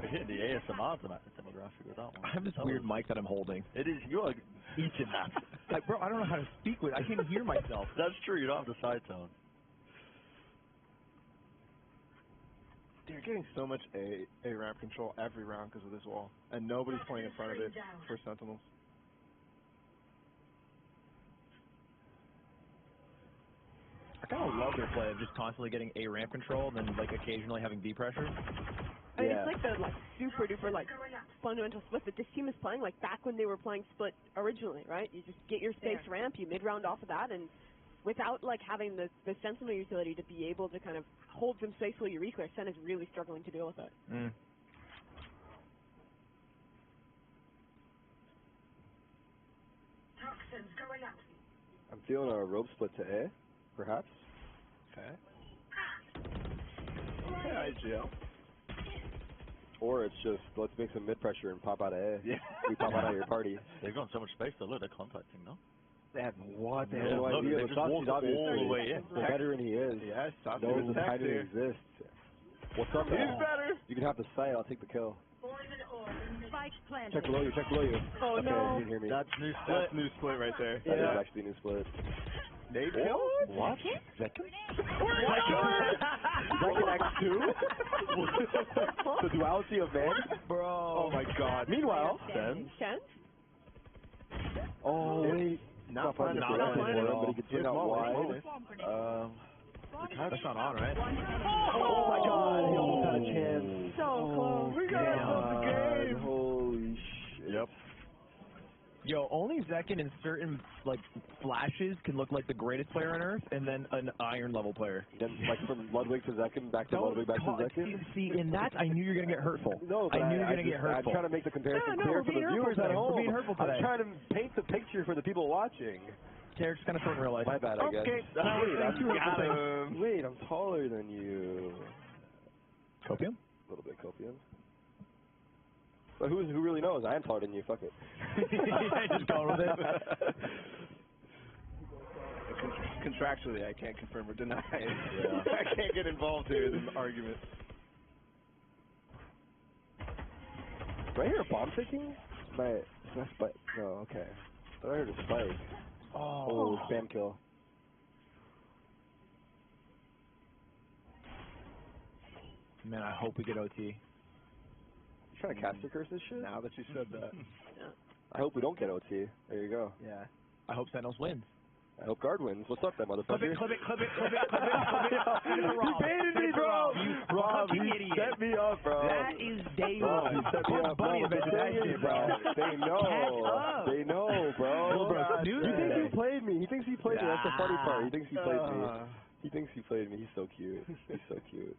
hitting the ASMR tonight, the demographic with that one. I have this weird mic that I'm holding. It is, you're like eating that. Like, bro, I don't know how to speak with it. I can't hear myself. That's true, you don't have the side tone. They're getting so much A ramp control every round because of this wall, and nobody's playing in front of it for Sentinels. I kind of love their play of just constantly getting A ramp control and then like occasionally having B pressure. I mean, it's like the super duper fundamental split that this team is playing like back when they were playing split originally, right? You just get your space ramp, you mid round off of that, and without like having the Sentinel utility to be able to kind of hold some space while you reclear, Sen is really struggling to deal with it. I'm feeling a rope split to A, perhaps. Okay. Okay, IGL. Or it's just, let's make some mid-pressure and pop out of A. Yeah. We pop out of your party. They've got so much space, though. Look, they're contacting, no? They have what? They have no idea. They just walked all the way in. The veteran he is. Yes, knows the timing exists. What's up, man? He's better. You can have the sight. I'll take the kill. Spike planted. Check below you. Check below you. Oh, okay, no. You can hear me. That's new split. That's new split right there. That is actually new split. Nate kill? What? Second? Second X2? The duality of man? Bro. Oh my god. Meanwhile, Sen? Oh, wait. Not planning for that one, but he could swing out wide. That's not on, right? Oh my god, he almost had a chance. So close. We got the game. Holy shit. Yep. Yo, only Zekin in certain like flashes can look like the greatest player on earth, and then an iron level player. Then, like from Ludwig to Zekin, back to Ludwig, back to Zekin. See, in that I knew you were gonna get hurtful. No, but I knew you were gonna get hurtful. I'm trying to make the comparison clear for the viewers at home. I'm trying to paint the picture for the people watching. Tarek's kind of short in real life. My bad, I guess. Okay. Wait, I'm taller than you. Copium? A little bit copium. But who really knows? I am taller than you. Fuck it. Just going with it. Contractually, I can't confirm or deny it. Yeah. I can't get involved here in an argument. Do I hear a bomb ticking? No, okay. I heard a spike. Oh, spam kill. Man, I hope we get OT. You trying to caster curse this shit? Now that you said that. I hope we don't get OT. There you go. Yeah. I hope Sentinels wins. I hope guard wins. What's up, that motherfucker? Clip it. You baited me, bro. Rob, you set me up, bro. That is day one. You set me up, bro. They know. They know, bro. You think he played me? He thinks he played me. That's the funny part. He thinks he played me. He thinks he played me. He's so cute. He's so cute.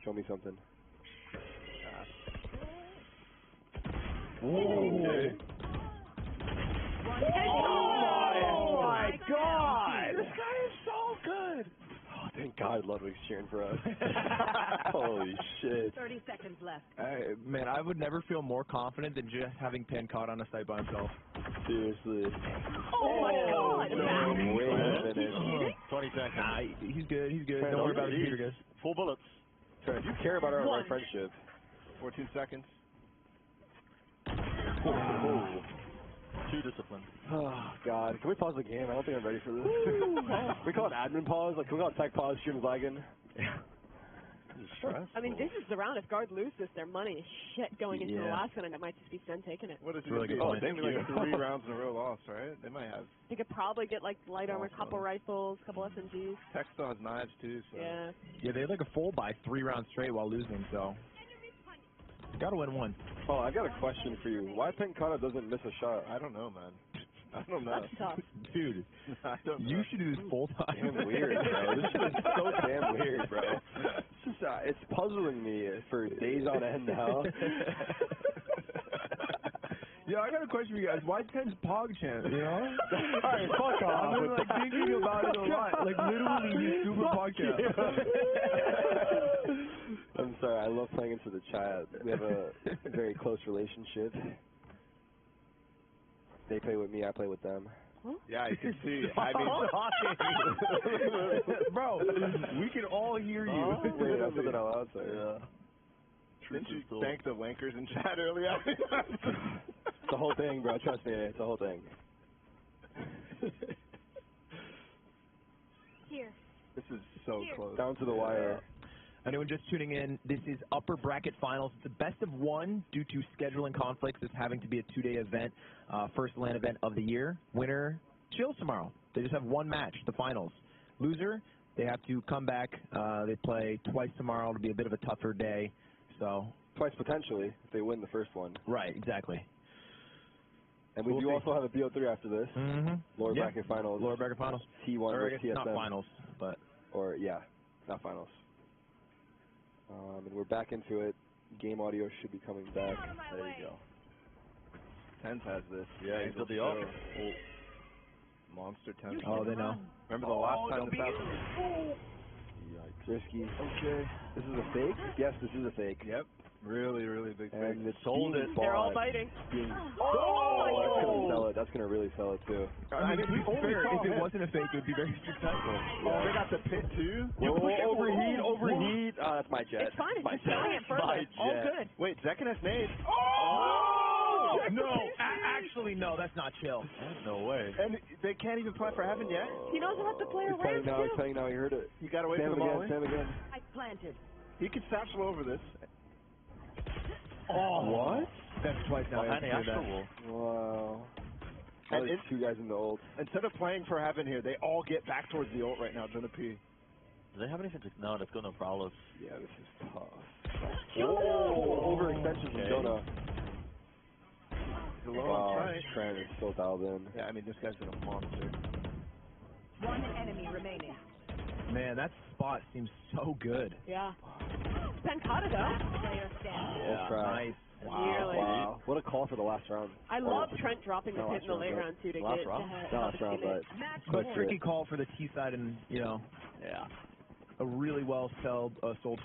Show me something. Okay. Oh my god! This guy is so good. Oh, thank God Ludwig's cheering for us. Holy shit. 30 seconds left. Man, I would never feel more confident than just having Penn caught on a site by himself. Seriously. Oh my god! No, wait a minute. 20 seconds. Nah, he's good. Don't worry about it, guys. 4 bullets. Trent, you care about our friendship. 14 seconds. Oh. 2 discipline. Oh, God. Can we pause the game? I don't think I'm ready for this. We call it admin pause? Like, can we call it tech pause? Stream's lagging? Yeah. I mean, this is the round. If guard loses, their money is shit going into the last one, and it might just be Sen taking it. What is it? Really good point. They have like 3 rounds in a row lost, right? They might have. They could probably get like light armor, couple rifles, couple SMGs. Tech still has knives too, so. Yeah. Yeah, they had like a full by 3 rounds straight while losing, so. Gotta win one. Oh, I got a question for you. Why Pencana doesn't miss a shot? I don't know, man. I don't know. That's tough. Dude, I don't know. You should do this full time. Damn weird, bro. This shit is so damn weird, bro. It's just, it's puzzling me for days on end now. Yeah, I got a question for you guys. Why Penn's PogChamp, you know? Alright, fuck off. I've been like thinking about it a lot. Like literally, he's super PogChamp. I'm sorry, I love playing into the chat. We have a very close relationship. They play with me, I play with them. Yeah, you can see. I mean, bro, we can all hear you. Oh, wait, I said that out loud, sorry. Yeah. Didn't you thank the wankers in chat earlier? It's the whole thing, bro. Trust me, it's the whole thing. Here. This is so close. Down to the wire. Anyone just tuning in, this is upper bracket finals. It's a best of one due to scheduling conflicts. It's having to be a 2-day event, first LAN event of the year. Winner chills tomorrow. They just have one match, the finals. Loser, they have to come back. They play twice tomorrow. It'll be a bit of a tougher day. So twice potentially if they win the first one. Right, exactly. And we do also have a BO3 after this. Lower bracket finals. Lower bracket finals. T1 versus TSM. Not finals, but not finals. And we're back into it. Game audio should be coming back. There you go. Tens has this. Yeah, he's got the ult. Monster Tens. Oh, they know. Remember the last time this happened? Yikes. Risky. Okay. This is a fake? Yes, this is a fake. Yep. Really, really big fake. And it's sold it. They're all biting. That's gonna sell it. That's gonna really sell it too. I mean, to be fair, if it wasn't a fake, it would be very successful. Oh, they got the pit too? Overheat. That's my jet. It's fine. It's my just selling it further. All good. Wait, Zekin has nade. Oh! No, actually, no, that's not chill. No way. And they can't even play for heaven yet? He knows how to play He's playing now. He's playing now. He heard it. You gotta wait for the ball. Sam again. I planted. He could satchel over this. Oh, what? That's twice now. Wow. And it's two guys in the ult. Instead of playing for heaven here, they all get back towards the ult right now. Donut P. Do they have anything to... No, they've got no prowlers. Yeah, this is tough. Overextension from Jonah. He's alone on site. Trent is still dialed in. Yeah, I mean, this guy's been a monster. One enemy remaining. Man, that spot seems so good. Yeah. Pancata though. Player standing. Yeah, nice. Wow. What a call for the last round. I love Trent dropping the pit in the late round too to get to last round, but tricky call for the T side and a really well sold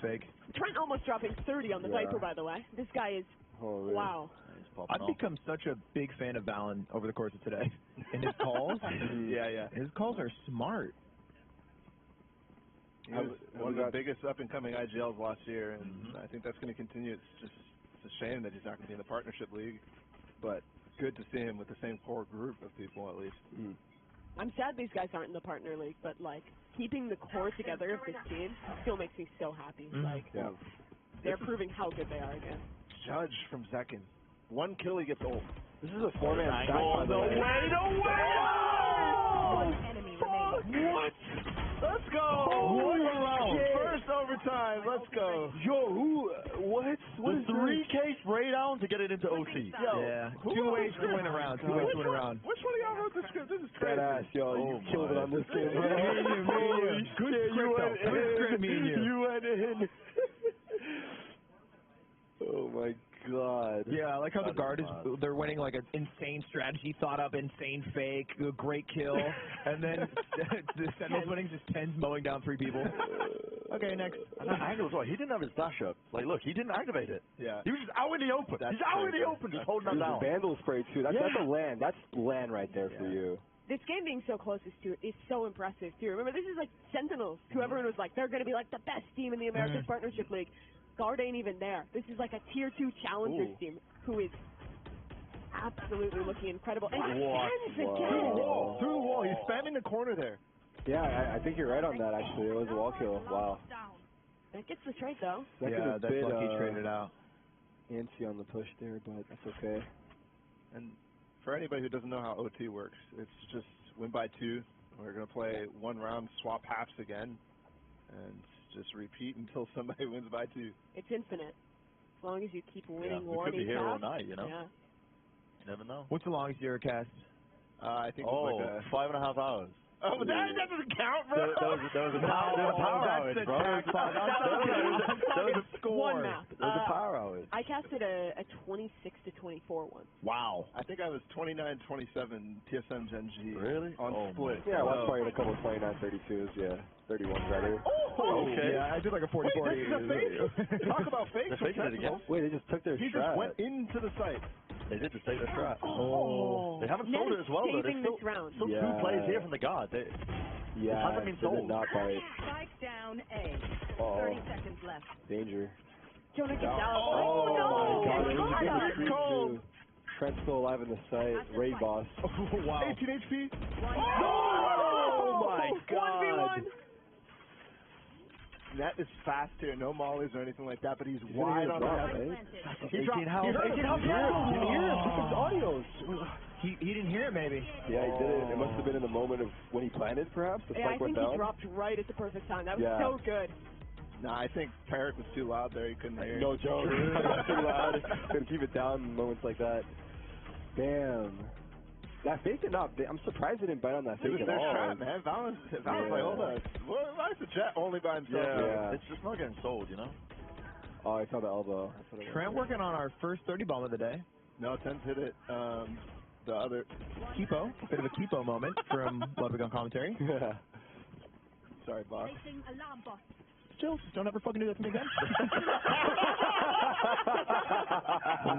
fake. Trent almost dropping 30 on the Viper, by the way. This guy is wow. I've become such a big fan of Valen over the course of today. And his calls, his calls are smart. He was one of the biggest up-and-coming IGLs last year, and I think that's going to continue. It's a shame that he's not going to be in the partnership league, but good to see him with the same core group of people at least. I'm sad these guys aren't in the partner league, but like keeping the core together of this team still makes me so happy. Like they're proving how good they are again. Judge from Zekin. One kill, he gets ult. This is a 4-man stack. No way! One enemy remaining. What? Let's go! First overtime, let's go. Yo, what? What is 3K spray down to get it into OT? Yeah, two ways to win a round. Two ways to win a round. Which one of y'all wrote the script? This is crazy. Deadass, yo, you killed it on this game. Good script, me and you. You went in. Oh my God. Yeah, I like how the guard is, they're winning like an insane strategy, thought up, insane fake, a great kill, and then the Sentinel's winning just 10s mowing down 3 people. Okay, next. Angle as well. He didn't have his dash up. Like, look, he didn't activate it. Yeah. He was just out in the open. He's out in the open, just holding them down. Vandal spray too. That's a LAN. That's LAN right there for you. This game being so closest to it is so impressive too. Remember, this is like Sentinels, who everyone was like, they're going to be like the best team in the American Partnership League. Guard ain't even there. This is like a tier 2 challengers team who is absolutely looking incredible. And stands again. Through the wall. He's spamming the corner there. Yeah, I think you're right on that, actually. It was a wall kill. Wow. That gets the trade, though. That's lucky traded out. Antsy on the push there, but that's okay. And for anybody who doesn't know how OT works, it's just win by 2. We're going to play 1 round, swap halves again, and just repeat until somebody wins by 2. It's infinite. As long as you keep winning one. We could be here all night, you know? Yeah. You never know. What's the longest you ever cast? I think it was like 5.5 hours. Oh, but that doesn't count, bro. There was a power outage, bro. There was a score. One map. There was a power outage. I casted a 26 to 24 one. Wow. I think I was 29-27 TSM Gen G. Really? On split. Yeah, I was playing a couple of 29-32s, yeah. 31s rather. Okay. Yeah, I did like a 40-40. Wait, this is a fake? Talk about fakes. They're faking it again. Wait, they just took their He strat. just went into the site. They did just take their strat. Oh. They haven't Ned sold it is as well, though. There's saving still, this round. still two plays here from the guard. It hasn't been sold. Not bite. Spike down A. Uh-oh. 30 seconds left. Danger. Jonah gets out. Oh, no! my God. It was a good It's retreat, cold. too. Trent's still alive in the site. Raid boss. Wow. 18 HP. Oh, my God. 1v1. Net is fast here, no mollies or anything like that, but he's wide on the heaven. He dropped. 18 health. 18 health. He didn't hear it. His audios. He didn't hear it, maybe. Yeah, he did it. It must have been in the moment of when he planted, perhaps. The Yeah, I spike went think down. he dropped right at the perfect time. That was Yeah. so good. Nah, I think Tarik was too loud there. He couldn't hear. No joke. Too loud. Couldn't keep it down in moments like that. Damn. That fake did not. I'm surprised it didn't bite on that It was fake at their all. trap, man. Valens like, hold on. Why is the jet only by himself? Yeah, it's just not getting sold, you know? Oh, I saw the elbow. That's what it was. Trent working on our first 30 bomb of the day. No, Ten's hit it. The other. Kipo. Bit of a Kipo moment from Ludwig on commentary. Yeah. Sorry, boss. Placing alarm bot. Still, just don't ever fucking do that to me again.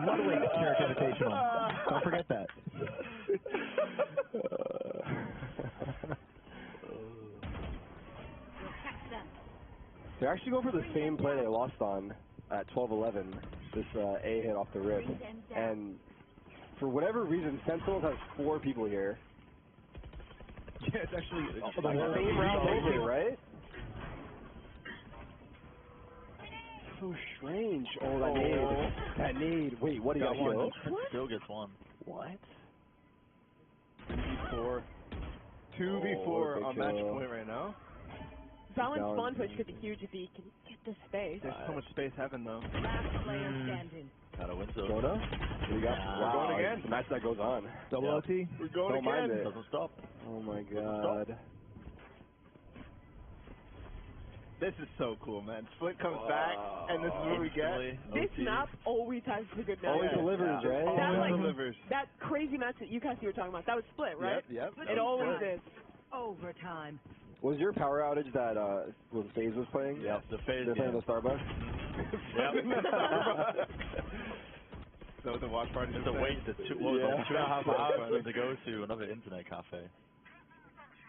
Ludwig Tarik Invitational. Don't forget that. They're actually going for the same play they lost on at 12-11. This A hit off the rip. And for whatever reason, Sentinels has 4 people here. Yeah, it's actually The same round over, right? So strange. Oh, that nade. That nade. Wait, what do you got here? Still gets one. What? 2v4. 2v4 on match point right now. Valens spawn push could be huge if he can get the space. There's so much space heaven, though. Last player standing. Gotta win, so. Jonah? What do you got? We're going again. It's a match that goes on. Double OT. We're going Don't mind again. it. Doesn't stop. Oh my God. This is so cool, man. Split comes back, and this is what we get. This map always has the good match. Always delivers, right? That, delivers. that crazy match that you guys were talking about, that was split, right? Yep. It always is. Overtime. Was your power outage that was FaZe was playing? Yeah, the FaZe. They're playing the Starbucks? Yep. So the watch party Just to wait the 2.5 hours for them to go to another internet cafe.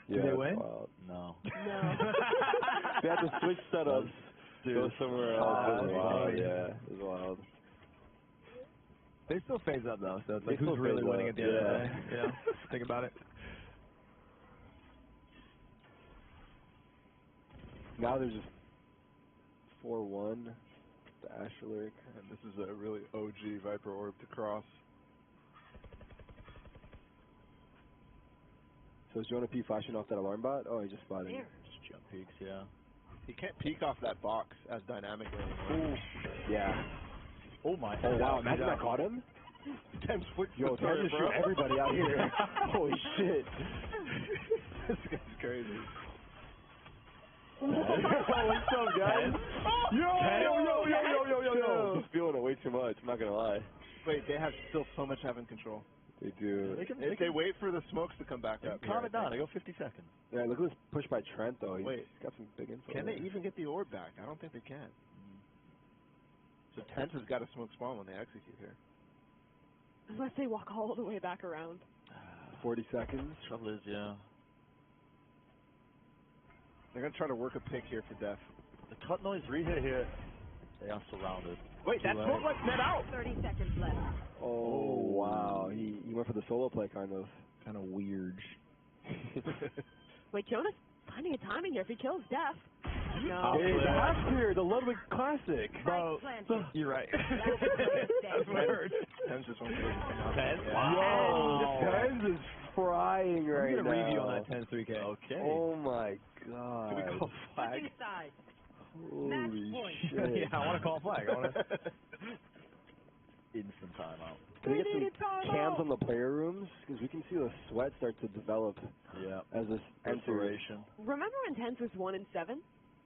Yeah, Did they win? Wild. No. They had to switch setups. Go somewhere else. It was wild, yeah. It was wild. They still phase up, though, so it's like, They who's still really phase winning up, at the end of the yeah. day? You know? Think about it. Now there's just 4-1. The Asherlick. And this is a really OG Viper Orb to cross. So is Jonah P flashing off that alarm bot? Oh, he just spotted. Just jump peeks, yeah. He can't peek off that box as dynamically anymore. Yeah. Oh my. Oh wow, imagine that caught him. 10 split. Yo, time to shoot everybody out here. Holy shit. This guy's crazy. What's up, guys? Yo. He's feeling it way too much, I'm not gonna lie. Wait, they have still so much heaven control. They do. If they wait for the smokes to come back up. Calm it down. They go 50 seconds. Yeah, look at this push by Trent, though. He's Wait. got some big info. Can there. they even get the orb back? I don't think they can. So Tense has got to smoke spawn when they execute here. Unless they walk all the way back around. 40 seconds. Trouble is, yeah. They're going to try to work a pick here for Def. The cut noise re-hit here. They are surrounded. Wait, that smoke lets Net out! 30 seconds left. Oh, wow. He went for the solo play, kind of. Kind of weird. Wait, Jonah's finding a timing here. If he kills Def. No. Hey, the half clear, the Ludwig Classic. Bro, you're right. That's what I heard. Tense just wants to come out. Wow. Tenz is frying right now. I'm going to review on that 10-3K. Okay. Oh, my God. Can we call flag? Holy shit. Yeah, I want to call a flag. I want to... Instant timeout. Can we get some cams on the player rooms? Because we can see the sweat start to develop as this inspiration. Remember when Tense was 1-7?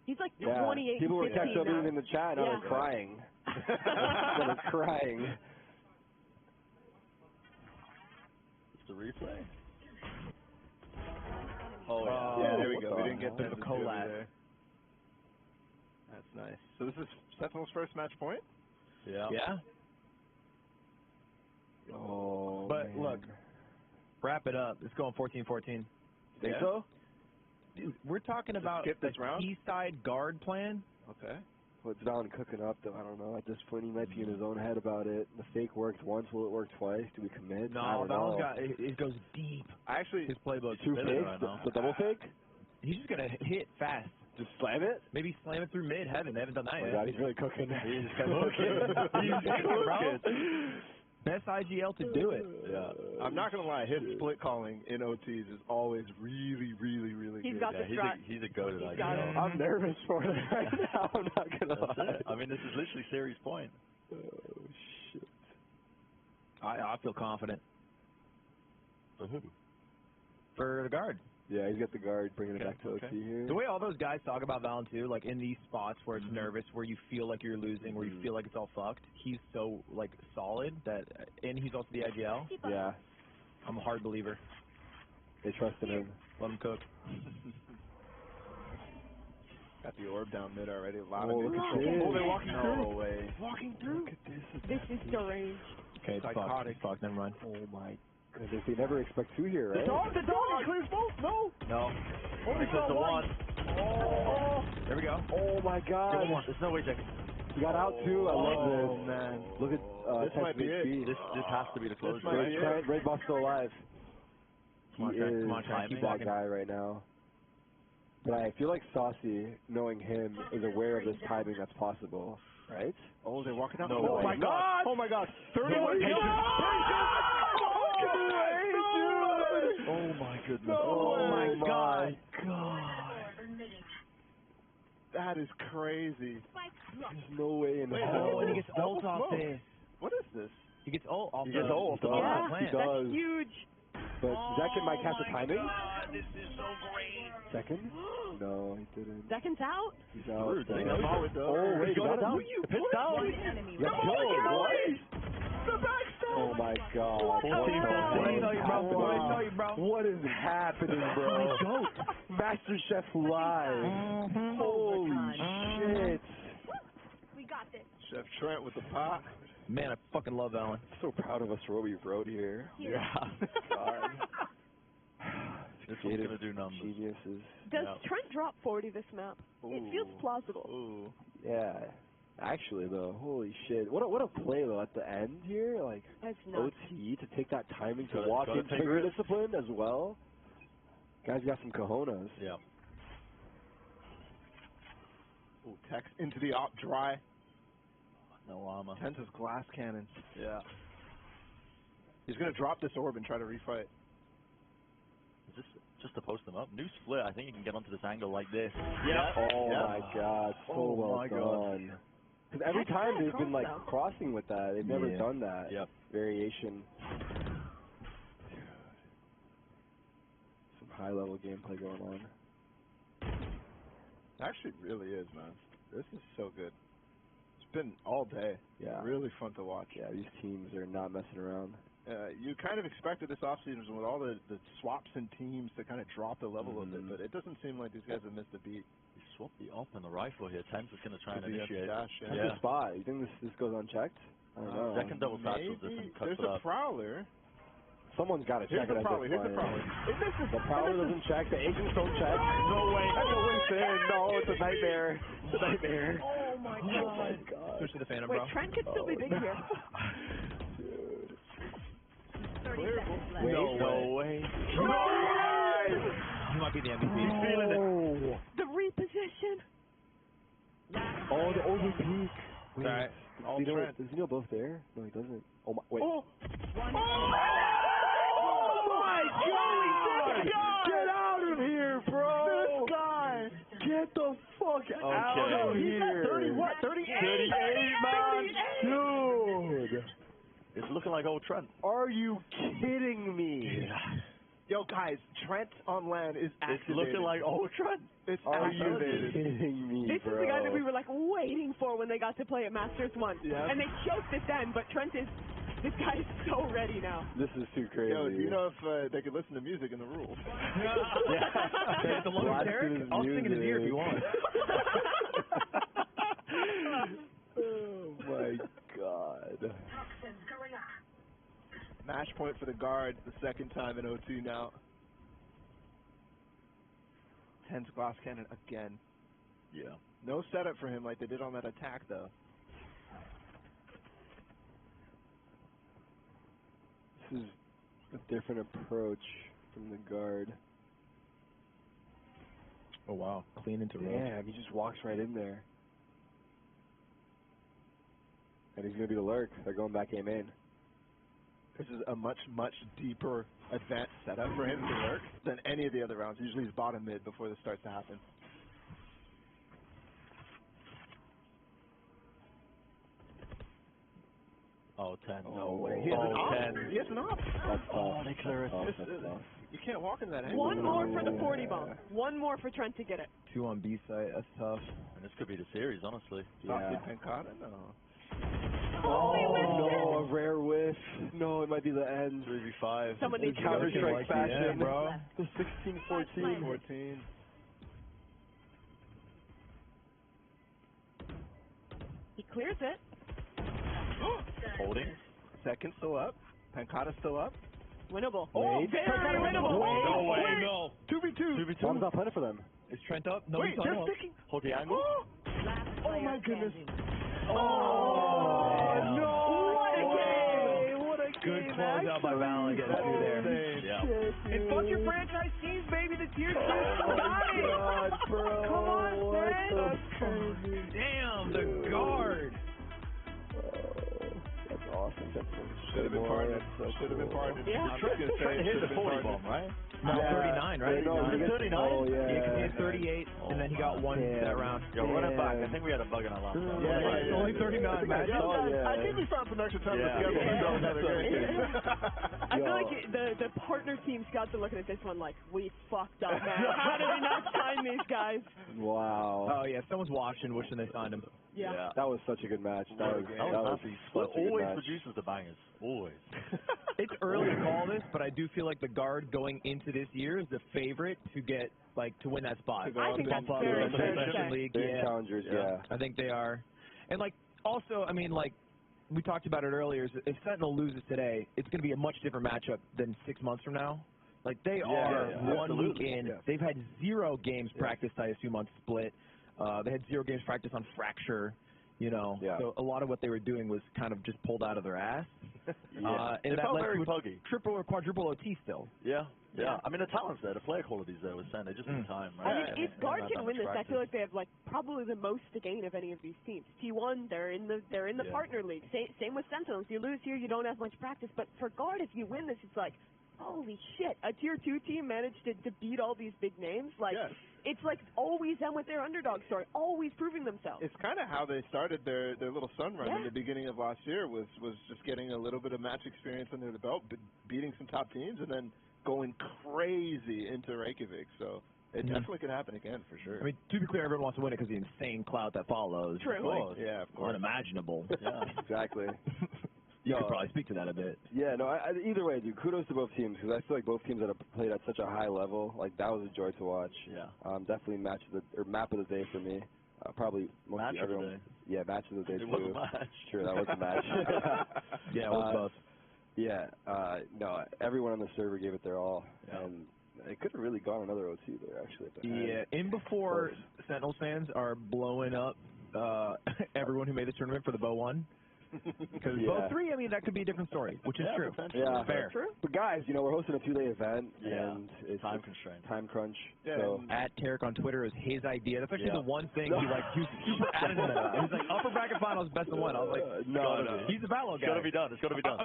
He's like 28 People were 15 catching up now. even in the chat, and I was crying. I was crying. It's the replay. Oh, yeah. Yeah, there we go. We didn't get the collab there. That's nice. So this is Sentinel's first match point? Yeah. Yeah. Oh, But man. look, wrap it up. It's going 14-14. Think so? Dude, we're talking about skip this a round? T-side guard plan. Okay. What's Valen cooking up, though? I don't know. At this point, he might be in his own head about it. The fake worked once. Will it work twice? Do we commit? No, Valen's got it goes deep. I actually His playbook. Two fakes? The double fake? He's just gonna hit fast. Just slam it? Maybe slam it through mid heaven. They haven't done that Oh my yet. God, he's really cooking. He's cooking, bro. Best IGL to do it. Yeah. I'm not going to lie. His split calling in OTs is always really, really, really He's good. got the strat. He's a goated He's got IGL. it. I'm nervous for it right now. I'm not going to That's lie. it. I mean, this is literally series point. Oh, shit. I feel confident. For who? For the guard. Yeah, he's got the guard bringing it back to OT here. The way all those guys talk about Valen too, like in these spots where it's nervous, where you feel like you're losing, where you feel like it's all fucked, he's so like solid that, and he's also the IGL. Yeah. I'm a hard believer. They trust in him. Let him cook. Got the orb down mid already. A lot Oh, of look new at control. this. Oh, they're walking No through. way. Walking through. Look at this. This is deranged. Okay, it's fucked. Psychotic. Fuck, never mind. Oh my goodness. They never expect two here, right? The dog clears both. No. No. Only close to one. Oh, There we go. oh my God. There's no way they He got out too. I love this. Man. Look at This might be it. This has to be the close. might be it. Red Buff's still alive. He Come on, Trent. is Come on, Trent. Keep that walking. guy right now. But I feel like Saucy, knowing him, is aware of this timing that's possible, right? Oh, they're walking out. No Oh way. my God. Oh my God. 31 pages. Oh my goodness. Oh my God. That is crazy. There's no way in hell. Oh, and he gets ult off smoke. this. What is this? He gets ult off He the gets ult off the off map. the He plant. does. That's huge. But Zekin might catch the timing. This is so great. Second? No, he didn't. Second's out. He's out. Rude, they Oh, know it, oh, wait, he got it down. You It's down. One enemy You got remaining. killed. What? Oh my God. What did I tell you, bro? What did I tell you, bro? What is happening, bro? Master Chef Live. Holy shit. We got this. Chef Trent with the pot. Man, I fucking love Valen. So proud of us for what we wrote here. Yeah. God. This one's gonna do numbers. Geniuses. Does Trent drop 40 this map? It feels plausible. Ooh. Yeah. Actually, though, holy shit. What a play, though, at the end here. Like, That's nuts. OT to take that timing to Gotta- walk gotta in take trigger risks. discipline as well. Guys got some cojones. Yeah. Ooh, Tex into the op dry. No armor. Tensa's glass cannon. Yeah. He's going to drop this orb and try to refight. Is this just to post them up? New split. I think you can get onto this angle like this. Oh my God, so Oh well my God. done. Because every That's time kinda they've been close, like though. crossing with that, they've never Yeah. done that Yep. variation. Some high level gameplay going on. Actually, it really is, man. This is so good. It's been all day. Yeah. Really fun to watch. Yeah, these teams are not messing around. You kind of expected this offseason with all the swaps and teams to kind of drop the level a bit, but it doesn't seem like these guys have missed a beat. He swapped the op and the rifle here. Tense is going to try and Could be a initiate. dash, That's a spot. You think this goes unchecked? I don't know. Second double satchel this and cuts There's it a up. prowler. Someone's got to Here's check it the at prowler. this Here's the point. prowler. The prowler doesn't check. The agents don't check. No way. Everyone's in. No, it's a nightmare. It's a nightmare. Oh my Oh my God. God. Switch to the Phantom, Wait, bro. Trent could still be big here. 30 Dude. seconds left. Wait, No way. He might be the MVP. Oh. The reposition. Oh, the OG peak. Wait, Alright. does he know both there? No, he doesn't. Oh my, wait. Oh. One Oh my God! Get out of here, bro! This guy. Get the fuck out of He's here! at 30 what? 38? 38, man! Dude! It's looking like old Trent. Are you kidding me? Yo, guys, Trent on land is It's activated. looking like old Trent. It's Are you activated. kidding me, This bro? is the guy that we were like waiting for when they got to play at Masters 1. Yeah. And they choked it then, but Trent is, this guy is so ready now. This is too crazy. Yo, do you know if they could listen to music in the rules? That's the longest Blast Derek. his I'll sing in his ear if music. you want. Match point for the guard the second time in O2 now. Tens glass cannon again. Yeah. No setup for him like they did on that attack, though. This is a different approach from the guard. Oh, wow. Clean into row. Yeah, he just walks right in there. And he's going to be the lurk. They're going back aim in. This is a much, much deeper advanced setup for him to work than any of the other rounds. Usually he's bottom mid before this starts to happen. Oh, 10. No way. He has an op. 10. He has an op. Oh, they clear it. You can't walk in that angle. One more for the 40 bomb. One more for Trent to get it. 2 on B side. That's tough. And this could be the series, honestly. Yeah. Pancata? No. Oh, no, a rare whiff. No, it might be the end. 3v5. Someone needs to Counter strike fashion, bro. The 16-14. 14. He clears it. Holding. Second still up. Pancata still up. Winnable. Oh, very winnable. No way. No. 2v2. Bomb's not plenty for them. Is Trent up? No, Wait, he's they're not up. sticking. Hold the angle. Oh my goodness. Oh, no. What a game. What a Good game. closeout by Valen getting through there. Yeah. And fuck your franchise teams, baby. The tier 2 got it. God, bro. Come on, man. That's crazy. Damn, the guard. That's awesome. Should have been pardoned. Should have been pardoned. Yeah. I'm just going to say Trying to hit should the have been 40 pardoned. bomb, right? No, 39, right? No, he gets 39? Oh, yeah. Yeah, he had 38, and then he got one that round. Yo, run it back. I think we had a bug in our last round. It's only 39, man. I think we found some extra time Yeah. together. I feel like the partner team scouts are looking at this one like, we fucked up, man. How did we not sign these guys? Wow. Oh, yeah, someone's watching, wishing they signed him. Yeah. That was such a good match. That was It such a good always match. produces the bangers. Always. It's early to call this, but I do feel like the guard going into this year is the favorite to get, like, to win that spot. I think that's Bump up very in the fair to Session say. League. They're challengers, yeah. I think they are. And, like, also, I mean, like, we talked about it earlier, is if Sentinel loses today, it's going to be a much different matchup than 6 months from now. Like, they are 1 week in. Yeah. They've had 0 games practiced, I assume, on Split. They had 0 games practiced on Fracture. You know, so a lot of what they were doing was kind of just pulled out of their ass. Yeah. And It that felt led very to a buggy. triple or quadruple OT still. Yeah. I mean, the talent's there. The player quality's there with Sen. They just need time, right? I mean, if Guard can win this, I feel like they have like probably the most to gain of any of these teams. T1, they're in the partner league. Same with Sentinels. You lose here, you don't have much practice. But for Guard, if you win this, it's like, holy shit! A tier 2 team managed to beat all these big names. Like, it's like always them with their underdog story, always proving themselves. It's kind of how they started their little sun run in the beginning of last year. Was just getting a little bit of match experience under the belt, beating some top teams, and then going crazy into Reykjavik. So it definitely could happen again for sure. I mean, to be clear, everyone wants to win it because the insane clout that follows. True. Like, Yeah, of course. unimaginable. Yeah, exactly. You could probably speak to that a bit. Yeah, no, either way, dude, kudos to both teams because I feel like both teams that have played at such a high level, like that was a joy to watch. Yeah. Definitely map of the day for me. Probably most Match of everyone. the day. Yeah, match of the day It too. was a match. Sure, that was a match. Yeah, it was both. Yeah, no, everyone on the server gave it their all, and it could have really gone another OT there actually. At the end. In before Sentinels fans are blowing up everyone who made the tournament for the Bow 1. Because Bow 3, I mean, that could be a different story, which is true. Yeah, fair. But guys, you know, we're hosting a 2-day event, and it's time constraint. Time crunch. Yeah, so At Tarik on Twitter is his idea. That's actually the one thing he was super adamant about. He's like, upper bracket finals, best of 1. I was like, no. He's a Valo guy. It's got to be done. It's got to be done.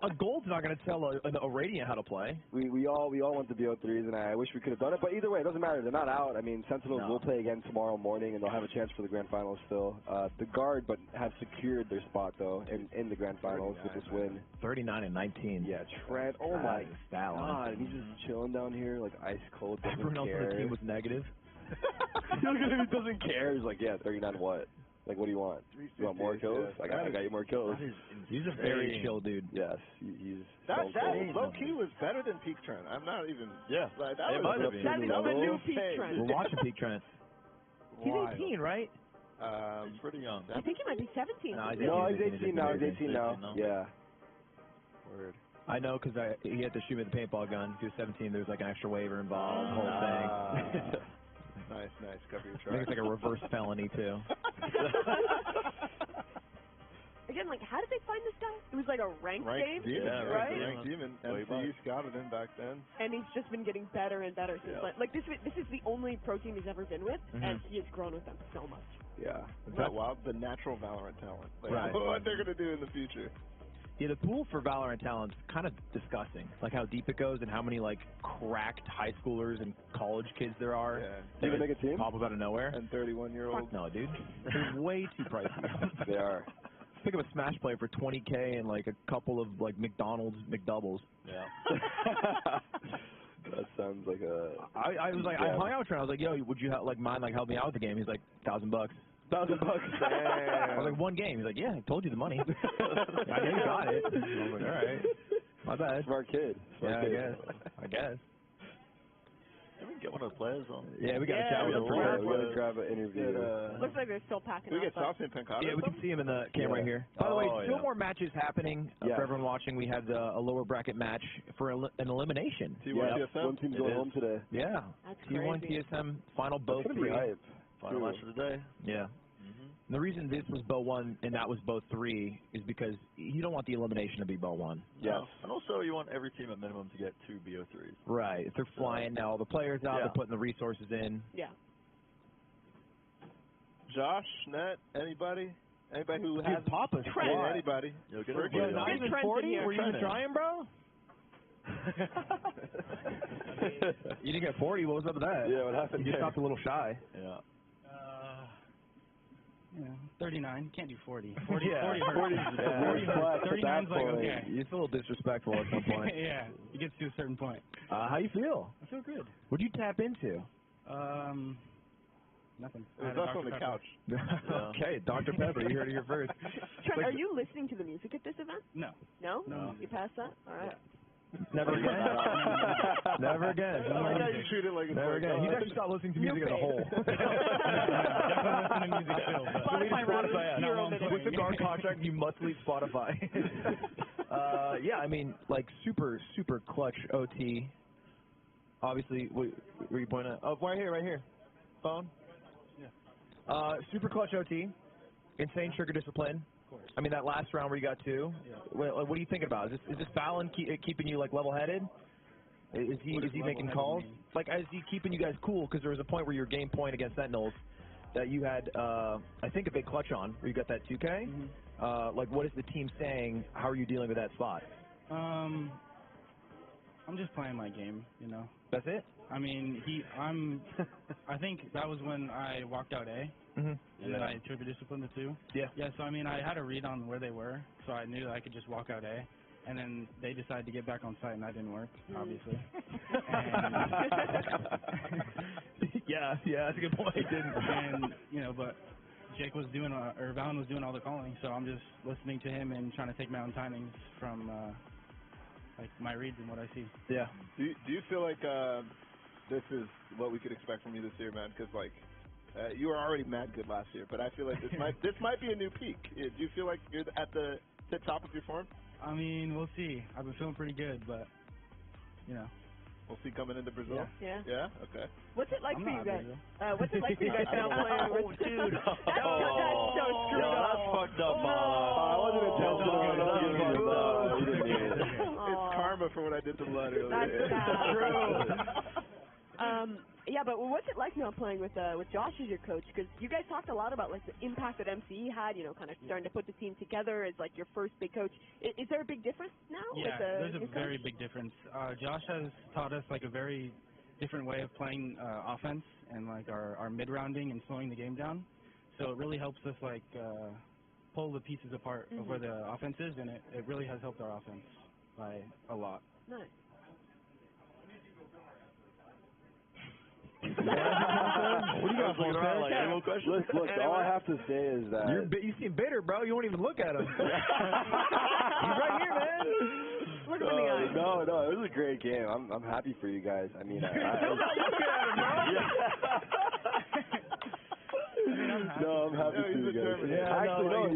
A gold's not going to tell a Radiant how to play. we all want the BO3s, and I wish we could have done it. But either way, it doesn't matter. They're not out. I mean, Sentinels will play again tomorrow morning, and they'll have a chance for the grand finals still. The Guard, but have secured their spot though in the grand finals with this win. 39-19. Yeah, Trent. Oh my God, he's just chilling down here like ice cold. Everyone else on the team was negative. He doesn't care. He's like, yeah, 39 what? Like, what do you want? You want more kills? I got you more kills. He's a very chill dude. Yes, he's that so low key was better than Peak Trent. I'm not even. Like, that It was might have been. That is the new Peak Trent. We're watching Peak Trent. He's 18, right? He's pretty young. I think he might be 17. No, he's 18 now. He's 18 now. Yeah. Word. I know because he had to shoot me with a paintball gun. He was 17. There was like an extra waiver involved, the whole thing. Nice. Cover your I think tracks. it's like a reverse felony, too. Again, like, how did they find this guy? It was like a ranked game, demon, right? Ranked demon. MCU scouted him back then. And he's just been getting better and better since. Like this is the only pro team he's ever been with, and he has grown with them so much. Yeah. That's wild. The natural Valorant talent. Like, Right. what they're going to do in the future. Yeah, the pool for Valorant talent's kind of disgusting. Like how deep it goes and how many like cracked high schoolers and college kids there are. Yeah. Do you make a team? Pop up out of nowhere. And 31-year-olds. Fuck no, dude. They're way too pricey. They are. Pick up a Smash player for $20K and like a couple of like McDonald's McDoubles. Yeah. That sounds like a. I was like, I hung out with him. I was like, yo, would you like mind like help me out with the game? He's like, $1,000. $1,000. Damn. I was like, one game. He's like, yeah, I told you the money. I know you got it. I was like, all right. My bad. Smart kid. Smart kid. I guess. Can we get one of the players on? Yeah, we got to chat with him. We got to grab an interview. Looks like they're still packing We up. get Saucy and Pancata. Yeah, we can see him in the camera right here. By the way, still more matches happening for everyone watching. We had a lower bracket match for an elimination. T1 TSM. One team's going home today. Yeah. That's T1 crazy. TSM final bow 3. Final match of the day. Yeah. And the reason this was bow 1 and that was bow 3 is because you don't want the elimination to be bow 1. Yes. And also you want every team at minimum to get 2 BO3s. Right. If they're flying now, the players out, they're putting the resources in. Yeah. Josh, Net, anybody? Anybody who has Papa's anybody? Yo, not even 40? Were you even trying, bro? You didn't get 40. What was up with that? Yeah, what happened? You just stopped a little shy. Yeah. 39. Can't do 40. 40 39's like, okay. It's a little disrespectful at some point. Yeah, it gets to a certain point. How you feel? I feel good. What do you tap into? Nothing. It was us on the couch. Okay, Dr. Pepper, you heard it here first. Trent, are you listening to the music at this event? No. No? No. You passed that? All right. Never again. Never again. I like how you treat it like it's Never again. He's actually stopped listening to music as a whole. Spotify. With the guard contract, you must leave Spotify. Yeah, I mean, like super clutch OT. Obviously, where you pointing at? Oh, right here. Phone. Yeah. Super clutch OT. Insane trigger discipline. I mean, that last round where you got 2. Yeah. What are you thinking about? Is this Fallon keeping you like level-headed? Is he making calls? Like, is he keeping you guys cool? Because there was a point where your game point against Sentinels that you had, I think, a big clutch on, where you got that 2K. Mm-hmm. Like, what is the team saying? How are you dealing with that spot? I'm just playing my game, you know. That's it? I mean, I think that was when I walked out A. Mm-hmm. And then I took the discipline to 2. Yeah. Yeah, so I mean, I had a read on where they were, so I knew that I could just walk out A. And then they decided to get back on site, and that didn't work, obviously. Yeah, that's a good point. It didn't. And, you know, but Jake was doing, or Valen was doing all the calling, so I'm just listening to him and trying to take my own timings from, like, my reads and what I see. Yeah. Do you feel like this is what we could expect from you this year, man? Because, like, you were already mad good last year, but I feel like this might be a new peak. Do you feel like you're at the top of your form? I mean, we'll see. I've been feeling pretty good, but, you know. We'll see coming into Brazil? Yeah. Yeah? Okay. What's it like I'm for you not guys? Brazil. What's it like for you guys now playing with... Dude. That's so screwed up. That's fucked up, I wasn't intentional. It's karma for what I did to Blood earlier. That's true. Yeah, but what's it like now playing with Josh as your coach? Because you guys talked a lot about like the impact that MCE had, you know, kind of starting to put the team together as like your first big coach. Is there a big difference now? Yeah, with there's a very big difference. Josh has taught us like a very different way of playing offense and like our mid-rounding and slowing the game down. So it really helps us like pull the pieces apart of where the offense is, and it really has helped our offense by a lot. Nice. What do you got for Like, look, all I have to say is that you seem bitter, bro. You won't even look at him. He's right here, man. Look him in the eye. No, it was a great game. I'm happy for you guys. I mean, look at him, bro. No, I'm happy for you guys. Actually, no,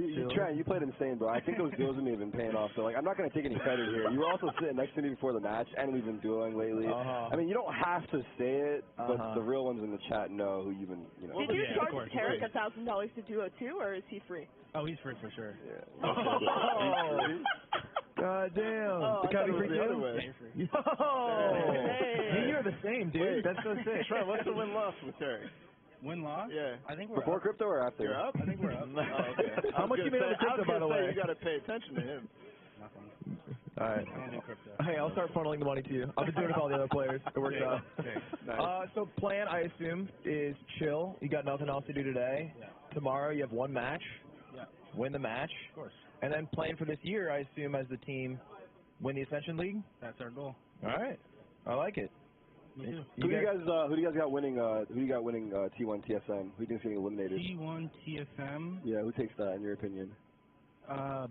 you played insane, bro. I think those deals with me have been paying off. So, like, I'm not going to take any credit here. You were also sitting next to me before the match, and we've been dueling lately. I mean, you don't have to say it, but the real ones in the chat know who you've been, you know. Did you charge Tarik $1,000 to duo too, or is he free? Oh, he's free for sure. Yeah. God damn. Oh, the free the other too? way. Yo! Hey, you're the same, dude. That's so sick. Trent, what's the win-loss with Tarik? Win-loss? Yeah. I think we're Before up. crypto or after? You're up? I think we're up. Oh, okay. How much you made on the crypto, by the way? You got to pay attention to him. Nothing. All right. I don't do crypto. Hey, I'll start funneling the money to you. I've been doing it with all the other players. It works out. Okay. Nice. So plan, I assume, is chill. You got nothing else to do today. Yeah. Tomorrow you have one match. Yeah. Win the match. Of course. And then plan for this year, I assume, as the team, win the Ascension League. That's our goal. All right. I like it. Me too. Who do you guys got winning? Who do you got winning T1 TSM? Who do you think's getting eliminated? T1 TSM. Yeah, who takes that in your opinion?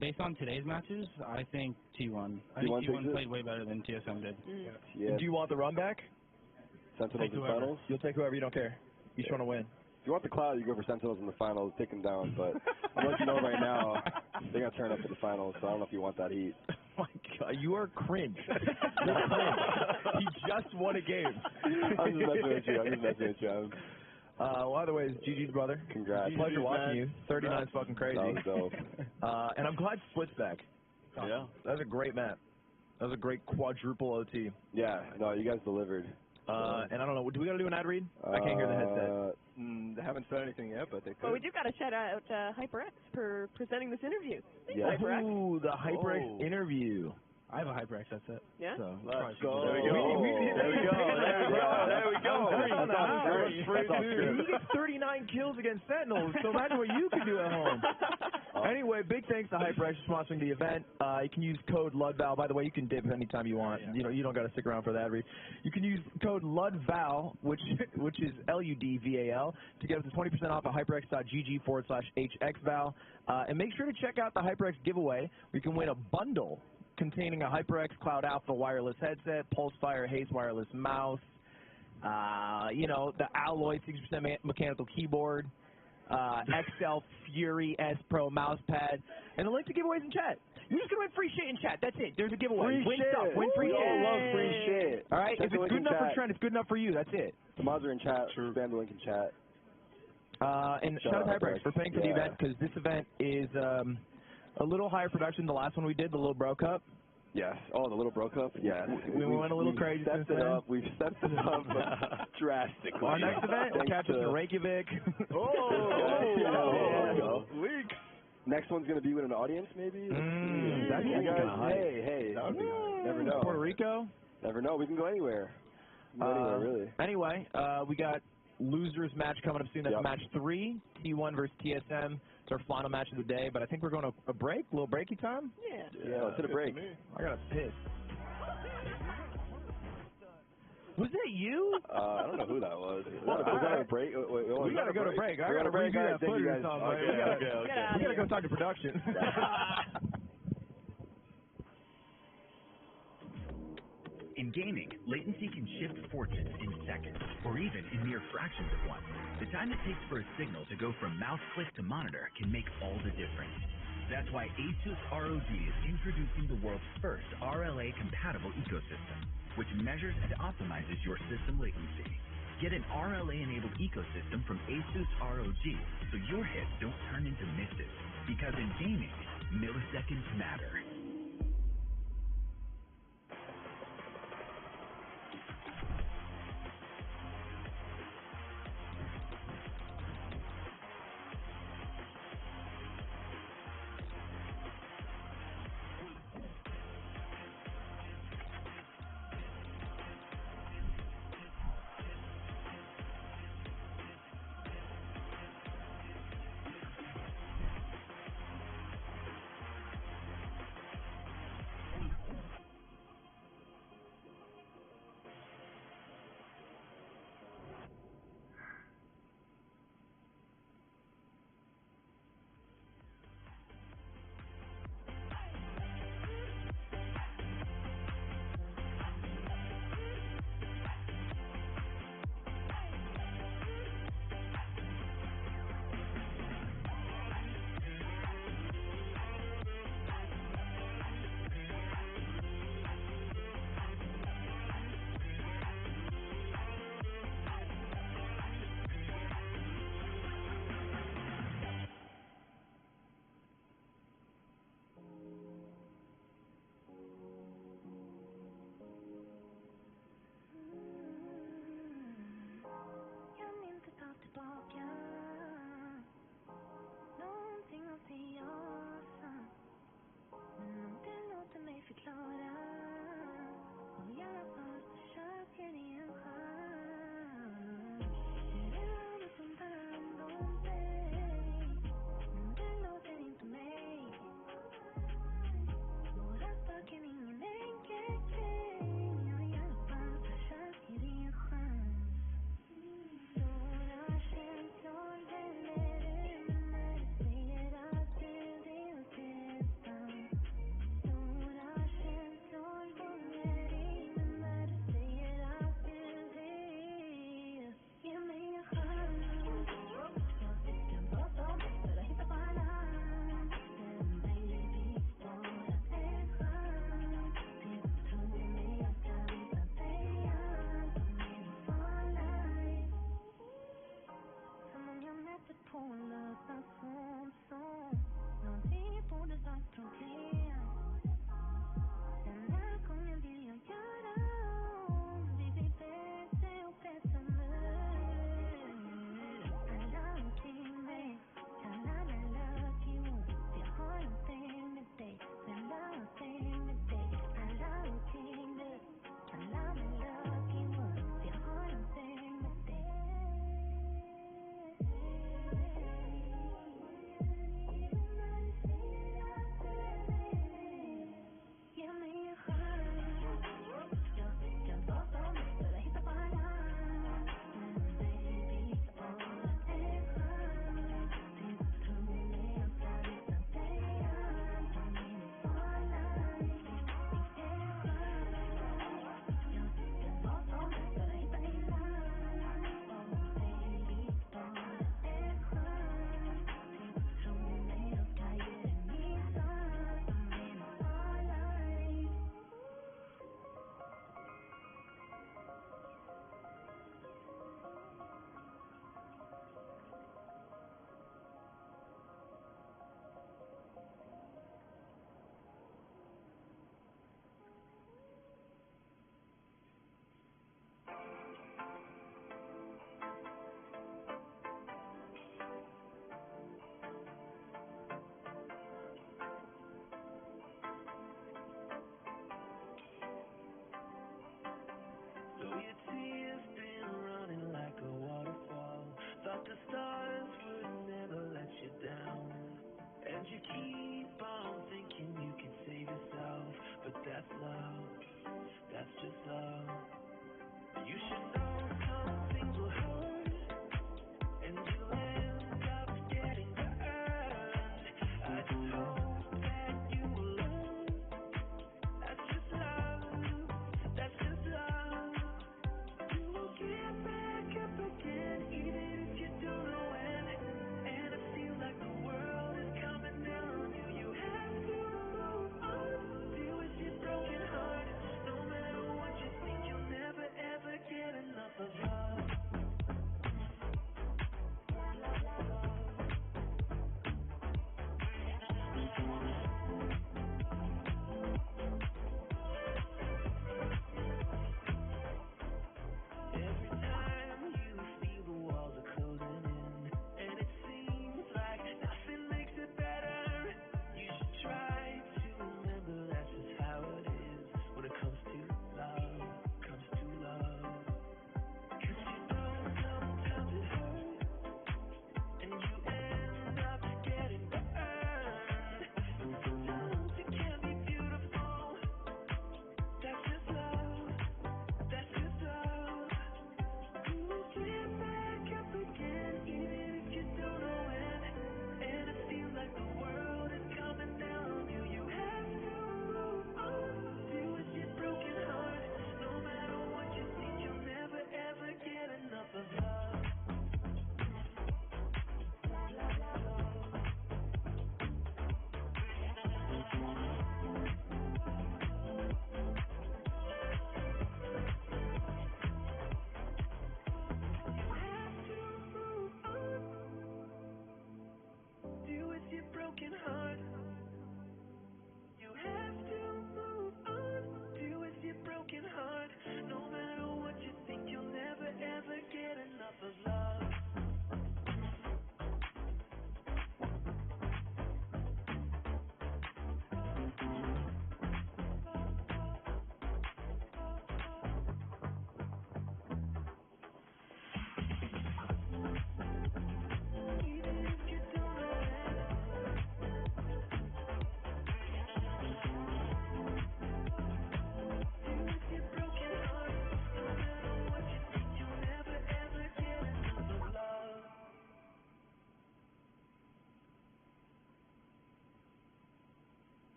Based on today's matches, I think T1. I T1 think T1 takes played way better than TSM did. Yeah. Do you want the run back? Sentinels in the finals? You'll take whoever, you don't care. You just want to win. If you want the cloud, you go for Sentinels in the finals, take them down. But I'm letting you know right now, they're going to turn up for the finals, so I don't know if you want that heat. Oh my God, you are cringe. You're cringe. He just won a game. I'm just messing with you. Well, either way, GG's brother. Congrats. Pleasure watching you. 39's fucking crazy. That was dope. And I'm glad Split's back. Yeah. That was a great map. That was a great quadruple OT. Yeah, no, you guys delivered. And I don't know, do we got to do an ad read? I can't hear the headset. They haven't said anything yet, but they could. Well, we do got to shout out HyperX for presenting this interview. Thanks, Yeah. HyperX. Ooh, the HyperX interview. I have a HyperX headset. Yeah? So, Let's go. There we go. That's He gets 39 kills against Sentinels, so imagine what you can do at home. Anyway, big thanks to HyperX for sponsoring the event. You can use code LUDVAL. By the way, you can dip anytime you want. Yeah. You don't got to stick around for that read. You can use code LUDVAL, which is LUDVAL, to get up to 20% off at hyperx.gg/HXVAL. And make sure to check out the HyperX giveaway, where you can win a bundle containing a HyperX Cloud Alpha wireless headset, Pulsefire Haze wireless mouse, the Alloy 60% mechanical keyboard, XL Fury S Pro mouse pad, and the link to giveaways in chat. You're just going to win free shit in chat. That's it. There's a giveaway. Win stuff. Win free shit. We all love free shit. All right? Check If the it's link good in enough for chat. Trent, it's good enough for you. That's it. The mods are in chat. Spam the link in chat. And shout out to HyperX for paying for the event, because this event is a little higher production than the last one we did, the Little Bro Cup. Yes. Oh, the Little Bro Cup? Yes. We went a little crazy since then. We've stepped it up drastically. Our next event, we'll catch us in Reykjavik. Leaks. Next one's going to be with an audience, maybe? That'd be hey. That would be nice. Never know. Puerto Rico? Never know. We can go anywhere. Really. Anyway, we got losers match coming up soon. That's match 3, T1 versus TSM. It's our final match of the day, but I think we're going to a break, a little breaky time. Yeah, let's hit a break. I got to piss. Was that you? I don't know who that was. Was that a break? We got to go to break. I got to redo that footage or something. We got to go talk to production. In gaming, latency can shift fortunes in seconds, or even in mere fractions of one. The time it takes for a signal to go from mouse click to monitor can make all the difference. That's why ASUS ROG is introducing the world's first RLA-compatible ecosystem, which measures and optimizes your system latency. Get an RLA-enabled ecosystem from ASUS ROG so your hits don't turn into misses. Because in gaming, milliseconds matter.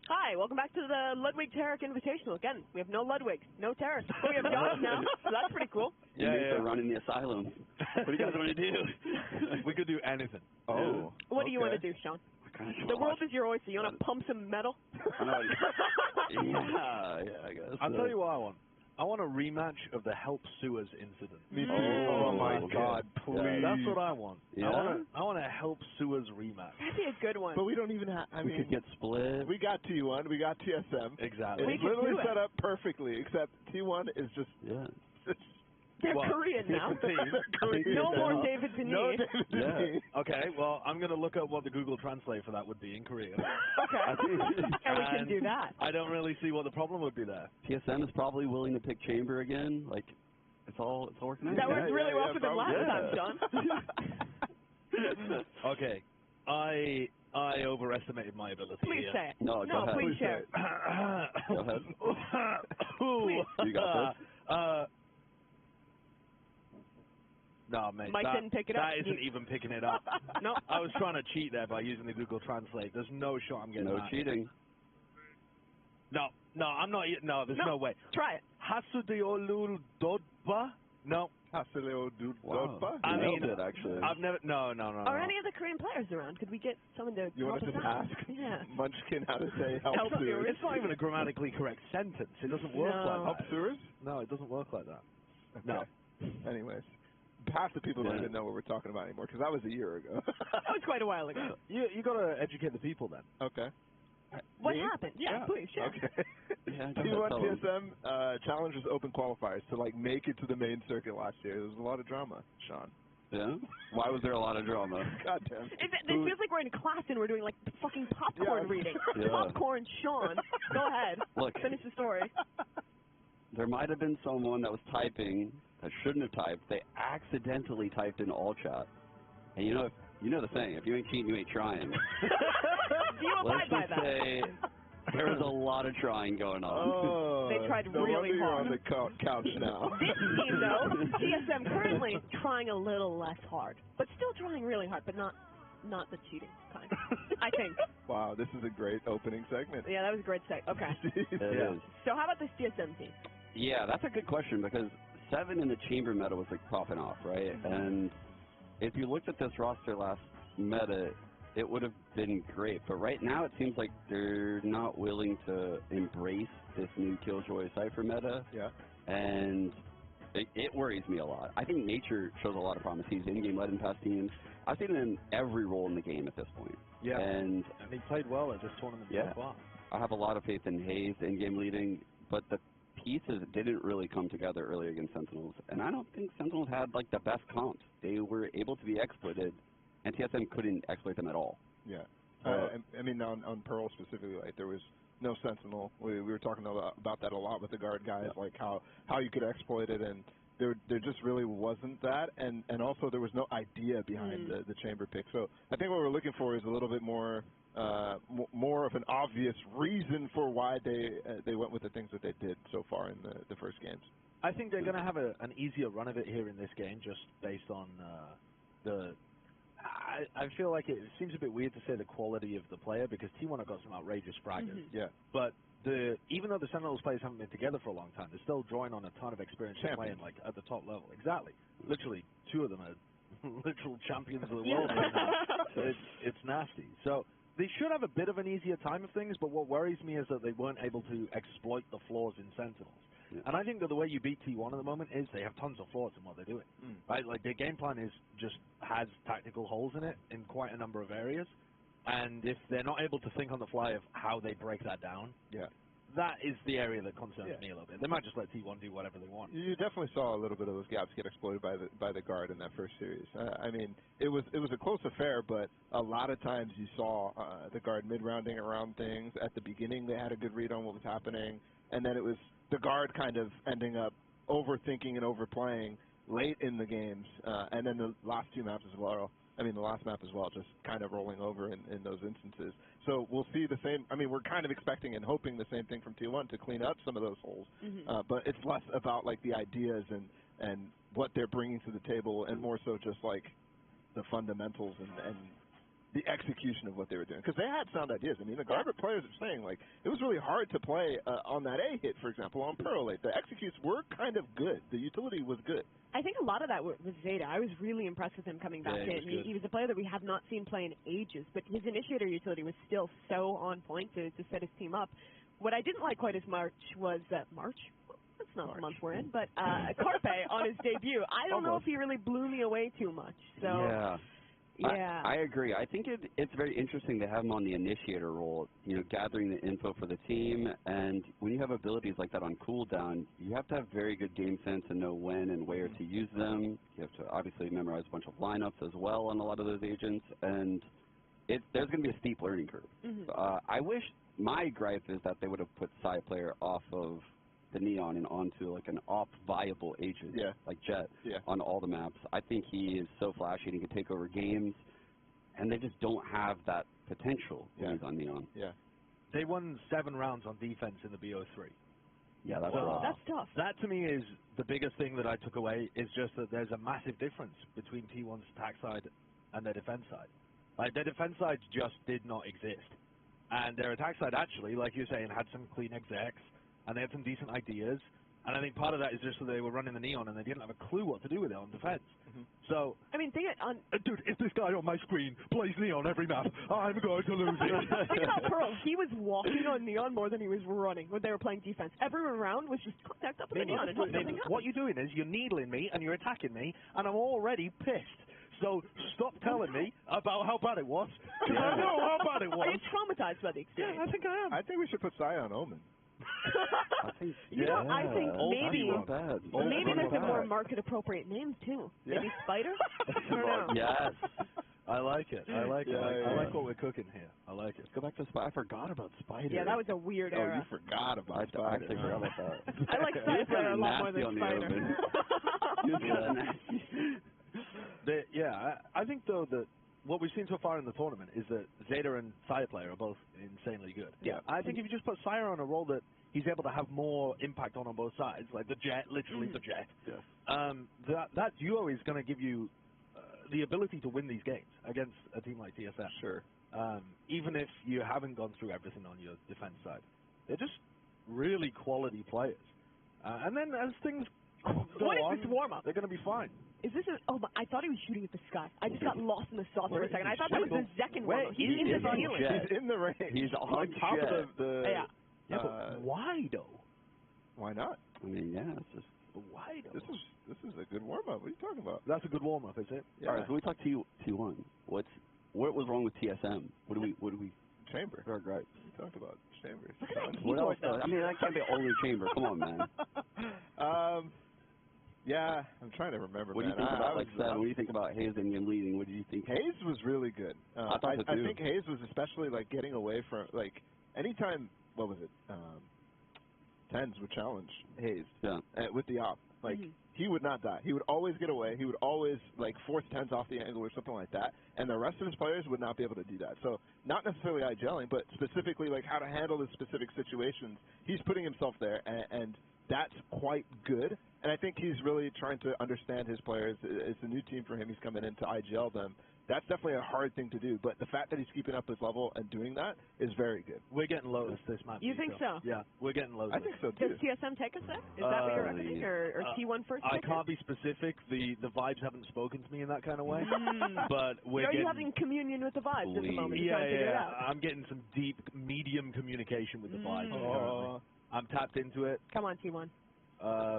Hi, welcome back to the Ludwig Tarik Invitational. Again, we have no Ludwig, no Tarik. But we have Josh now, so that's pretty cool. They're running the asylum. What do you guys want to do? We could do anything. Oh. What do you want to do, Sean? The world is your oyster. You want to pump some metal? Yeah, I guess. I'll tell you what I want. I want a rematch of the Help Sewers incident. Me too. Oh my God, please. Yeah. That's what I want. Yeah? I want a Help Sewers rematch. That'd be a good one. But we don't even have, we could get split. We got T1, we got TSM. Exactly. It's literally set up perfectly, except T1 is just... Yeah. They're Korean now. Korean no now. more David Denis. No David Denis. Okay, well, I'm going to look up what the Google Translate for that would be in Korean. Okay. And we can do that. I don't really see what the problem would be there. TSM is probably willing to pick Chamber again. Like, it's all working out. That worked really well for them last time, Sean. Okay. I overestimated my ability. Please here. say it. No, go ahead. Please share it. Go ahead. Please. You got this. No, mate. Mike didn't pick it up. That isn't even picking it up. No. I was trying to cheat there by using the Google Translate. There's no shot I'm getting No that. cheating. No, I'm not. No, there's no way. Try it. Hasudeolul Dodba? No. Hasudeolul Wow. Dodba? I mean, it, actually. I've never. No. Are any of the Korean players around? Could we get someone to You want help to us just out? ask Yeah. Munchkin how to say help sewers? It's not even a grammatically correct sentence. It doesn't work No. like that. Help sewers? No, it doesn't work like that. Okay. No. Anyways. Half the people don't even know what we're talking about anymore, because that was a year ago. That was quite a while ago. You got to educate the people then. Okay. What Me? happened? Yeah, please share. Okay. Yeah, T1 TSM challengers open qualifiers to make it to the main circuit last year. There was a lot of drama, Sean. Yeah? Why was there a lot of drama? God damn. It feels like we're in class and we're doing like fucking popcorn reading. Yeah. Popcorn Sean. Go ahead. Look. Finish the story. There might have been someone that was typing that shouldn't have typed. They accidentally typed in all chat. And you know the saying, if you ain't cheating, you ain't trying. Do you abide Let's by just that? say there was a lot of trying going on. Oh, They tried no really wonder you're hard. on the couch now. This team, though, TSM currently trying a little less hard, but still trying really hard, but not the cheating kind. I think. Wow, this is a great opening segment. Yeah, that was a great set. Okay. It is. So how about this TSM team? Yeah, that's a good question because 7 in the chamber meta was like popping off, right? And if you looked at this roster last meta, it would have been great. But right now it seems like they're not willing to embrace this new Killjoy Cypher meta. Yeah. And it worries me a lot. I think Nature shows a lot of promise. He's in-game led in past teams. I've seen him in every role in the game at this point. Yeah. And he played well at this tournament so far. I have a lot of faith in Hayes in-game leading, but the pieces didn't really come together early against Sentinels, and I don't think Sentinels had like the best comps. They were able to be exploited, and TSM couldn't exploit them at all. Yeah, I mean on Pearl specifically, like there was no Sentinel. We were talking about that a lot with the guard guys, like how you could exploit it, and there just really wasn't that, and also there was no idea behind the chamber pick. So I think what we're looking for is a little bit more of an obvious reason for why they went with the things that they did so far in the first games. I think they're going to have an easier run of it here in this game, just based on I feel like it seems a bit weird to say the quality of the player because T1 have got some outrageous fraggers. Yeah. But even though the Sentinels players haven't been together for a long time, they're still drawing on a ton of experience playing like at the top level. Exactly. Literally, 2 of them are literal champions of the world right now. It's nasty. So they should have a bit of an easier time of things, but what worries me is that they weren't able to exploit the flaws in Sentinels. Yeah. And I think that the way you beat T1 at the moment is they have tons of flaws in what they're doing. Right? Like their game plan has tactical holes in it in quite a number of areas. And if they're not able to think on the fly of how they break that down, that is the area that concerns me a little bit. They might just let T1 do whatever they want. You definitely saw a little bit of those gaps get exploited by the guard in that first series. I mean, it was a close affair, but a lot of times you saw the guard mid-rounding around things. At the beginning, they had a good read on what was happening, and then it was the guard kind of ending up overthinking and overplaying late in the games, and then the last 2 maps as well. I mean, the last map as well, just kind of rolling over in those instances. So we'll see the same. I mean, we're kind of expecting and hoping the same thing from T1 to clean up some of those holes. But it's less about like the ideas and what they're bringing to the table, and more so just like the fundamentals and the execution of what they were doing, because they had sound ideas. I mean, the Garbage players are saying, like, it was really hard to play on that A hit, for example, on Pearl 8. The executes were kind of good. The utility was good. I think a lot of that was Zeta. I was really impressed with him coming back in. He was a player that we have not seen play in ages, but his initiator utility was still so on point to set his team up. What I didn't like quite as much was March. That's not the month we're in, but Carpe on his debut. I don't know if he really blew me away too much. So. Yeah. I agree. I think it's very interesting to have him on the initiator role, you know, gathering the info for the team. And when you have abilities like that on cooldown, you have to have very good game sense and know when and where to use them. You have to obviously memorize a bunch of lineups as well on a lot of those agents. And there's going to be a steep learning curve. I wish my gripe is that they would have put side player off of the Neon and onto like an viable agent like Jet on all the maps. I think he is so flashy and he can take over games, and they just don't have that potential when he's on Neon. They won 7 rounds on defense in the BO3. Yeah, that's that's tough. That to me is the biggest thing that I took away, is just that there's a massive difference between T1's attack side and their defense side. Like, their defense side just did not exist. And their attack side actually, like you're saying, had some clean execs, and they had some decent ideas, and I think part of that is just that they were running the Neon and they didn't have a clue what to do with it on defense. So, I mean, think it on. Dude, if this guy on my screen plays Neon every map, I'm going to lose it. Think about Pearl. He was walking on Neon more than he was running when they were playing defense. Every round was just contact up with the Neon and hope something happens. What you're doing is you're needling me and you're attacking me, and I'm already pissed. So stop telling me about how bad it was, because I know how bad it was. Are you traumatized by the experience? Yeah, I think I am. I think we should put Sai on Omen. I think maybe there's a more market appropriate name too. Maybe Spider? I don't know. Yes. I like it. I like it. I like what we're cooking here. I like it. Go back to Spider. I forgot about Spider. Yeah, that was a weird era. You forgot about Spider. I actually forgot about that. I like Spider a lot more than Spider. I think though that what we've seen so far in the tournament is that Zeta and Sire player are both insanely good. Yeah. I think if you just put Sire on a role that he's able to have more impact on both sides, like the Jet, literally the Jet, that duo is going to give you the ability to win these games against a team like TSM. Sure. Even if you haven't gone through everything on your defense side. They're just really quality players. And then as things go on, this warm-up? they're going to be fine. Is this I thought he was shooting at the sky. I just got lost in the sauce for a second. I thought that was the second one. He's in the ceiling. He's in the range. He's on top of the... Yeah, but why though? Why not? I mean, yeah, it's just... Why though? This is a good warm-up. What are you talking about? That's a good warm-up, is it? Yeah. All right, so we talked T1. What was wrong with TSM? What do we... Chamber. Right. We talked about Chamber. What else? I mean, that can't be only Chamber. Come on, man. Yeah, I'm trying to remember. What do you think about what do you think about Hayes and him leading? What do you think? Hayes was really good. I thought so too. I think Hayes was especially like getting away from anytime. What was it? Tens would challenge Hayes with the op. He would not die. He would always get away. He would always force Tens off the angle or something like that. And the rest of his players would not be able to do that. So not necessarily IGLing, but specifically how to handle the specific situations. He's putting himself there, and that's quite good. And I think he's really trying to understand his players. It's a new team for him. He's coming in to IGL them. That's definitely a hard thing to do. But the fact that he's keeping up his level and doing that is very good. We're getting Lotus this month. You think so? Yeah, we're getting Lotus. I think so too. Does TSM take us there? Is that what you're reckoning? Or T1 first? I can't be specific. The vibes haven't spoken to me in that kind of way. But we're Are you having communion with the vibes at the moment? Yeah. I'm getting some deep, medium communication with the vibes. Currently. I'm tapped into it. Come on, T1.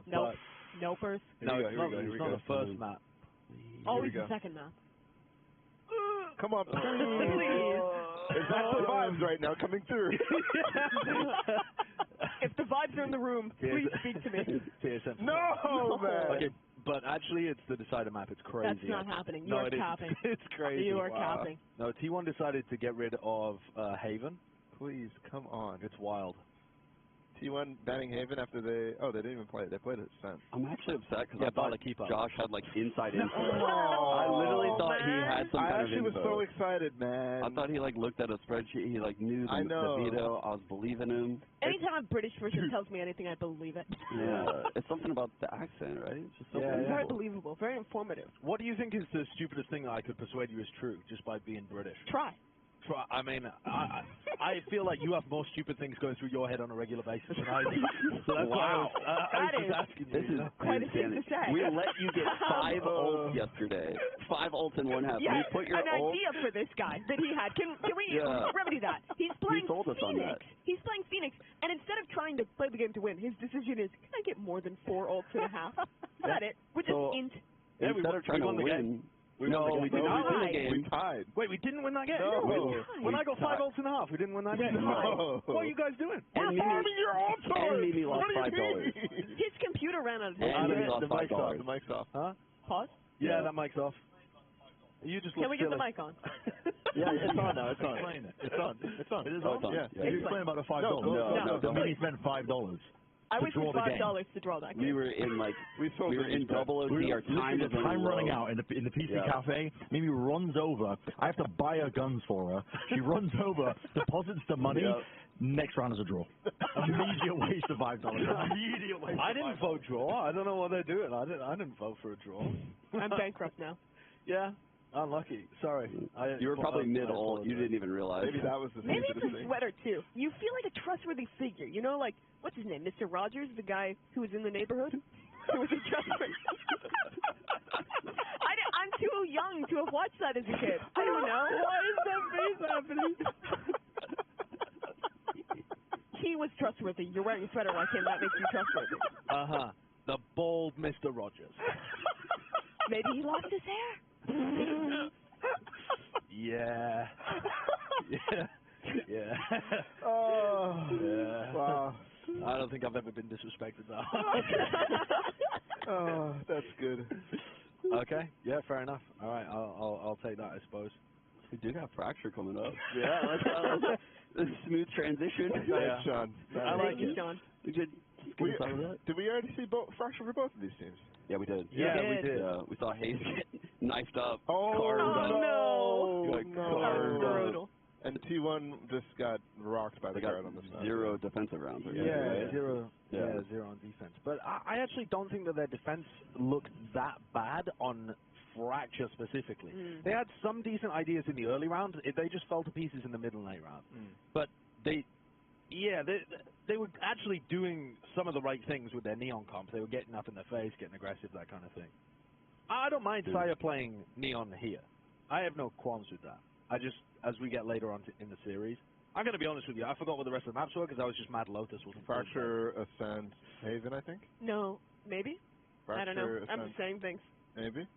Nope. Nopers. No, it's not the first map. Always the second map. Come on, please. Exactly vibes right now coming through. If the vibes are in the room, please speak to me. TSM. No, man. Okay, but actually it's the decider map. It's crazy. That's not happening. You are capping. It's crazy. You are capping. No, T1 decided to get rid of Haven. Please, come on. It's wild. T1 banning Haven after they didn't even play it. They played it SEN. I'm actually upset because I thought Josh had inside info. I literally thought he had had some kind of actually was info. so excited, man. I thought he like looked at a spreadsheet. He like knew I know. the veto. I was believing him. Anytime a British person tells me anything, I believe it. Yeah, it's something about the accent, right? It's just so Very believable, very informative. What do you think is the stupidest thing that I could persuade you is true just by being British? Try. I mean, I feel like you have more stupid things going through your head on a regular basis than I do. So that's why I was just asking you. This is quite a thing to say. We let you get 5 ults yesterday. 5 ults in one half. Yeah, We put your an ult. idea for this guy that he had. Can we remedy that? He's playing told us on Phoenix. that. He's playing Phoenix, and instead of trying to play the game to win, his decision is, can I get more than 4 ults and a half? Is that it? We're just int. Instead of trying to win. We didn't win the game. We tied. Wait, we didn't win that game? No. When I got 5 ults and a half, we didn't win that game? No. What are you guys doing? And Mimi lost $5. His computer ran out of And time. Mimi lost $5. The mic's off. Huh? Pause? Yeah, that mic's off. You just Can we get the silly. mic on? Yeah, it's on now. It's on. Explain it. It's on. It's on. It is Oh, it's on. on. Yeah. You explain about the $5. No, The Mini spent $5. I to wasted draw the game. $5 to draw that game. We were in like we were in double OT. Our time was running out in the PC cafe. Mimi runs over. I have to buy her guns for her. She runs over, deposits the money. Next round is a draw. Immediate waste of $5. Immediate waste. I didn't vote draw. I don't know what they're doing. I didn't vote for a draw. I'm bankrupt now. Yeah. Unlucky. Sorry. You were probably mid-ult. You didn't even realize. Maybe that was the Maybe it's stupidest a thing. sweater, too. You feel like a trustworthy figure. You know, like, what's his name? Mr. Rogers, the guy who was in the neighborhood? Who was a trustworthy... I'm too young to have watched that as a kid. I don't know. Why is that face happening? He was trustworthy. You're wearing a sweater like him. That makes you trustworthy. Uh-huh. The bald Mr. Rogers. Maybe he lost his hair. Yeah. Yeah. Yeah. Oh. Yeah. Wow. I don't think I've ever been disrespected that. Oh, that's good. Okay. Yeah, fair enough. All right, I'll take that, I suppose. We do got Fracture coming up. Yeah, let's a smooth transition. Thanks, Sean. I like it. Sean. Did we already see Fracture for both of these teams? Yeah, we did. Yeah, we did. We saw Hayes get knifed up. Oh, carved up. Brutal. And T1 just got rocked by the guard on the side. 0 defensive rounds. Yeah, zero on defense. But I actually don't think that their defense looked that bad on Fracture specifically. They had some decent ideas in the early rounds. They just fell to pieces in the middle and late round. But they were actually doing some of the right things with their Neon comps. They were getting up in their face, getting aggressive, that kind of thing. I don't mind Saya playing Neon here. I have no qualms with that. I just, as we get later on in the series, I'm going to be honest with you, I forgot what the rest of the maps were because I was just mad Lotus. Fracture, Ascent, Haven, I think? No, maybe? Fracture, I don't know. Ascent. I'm saying things. Maybe?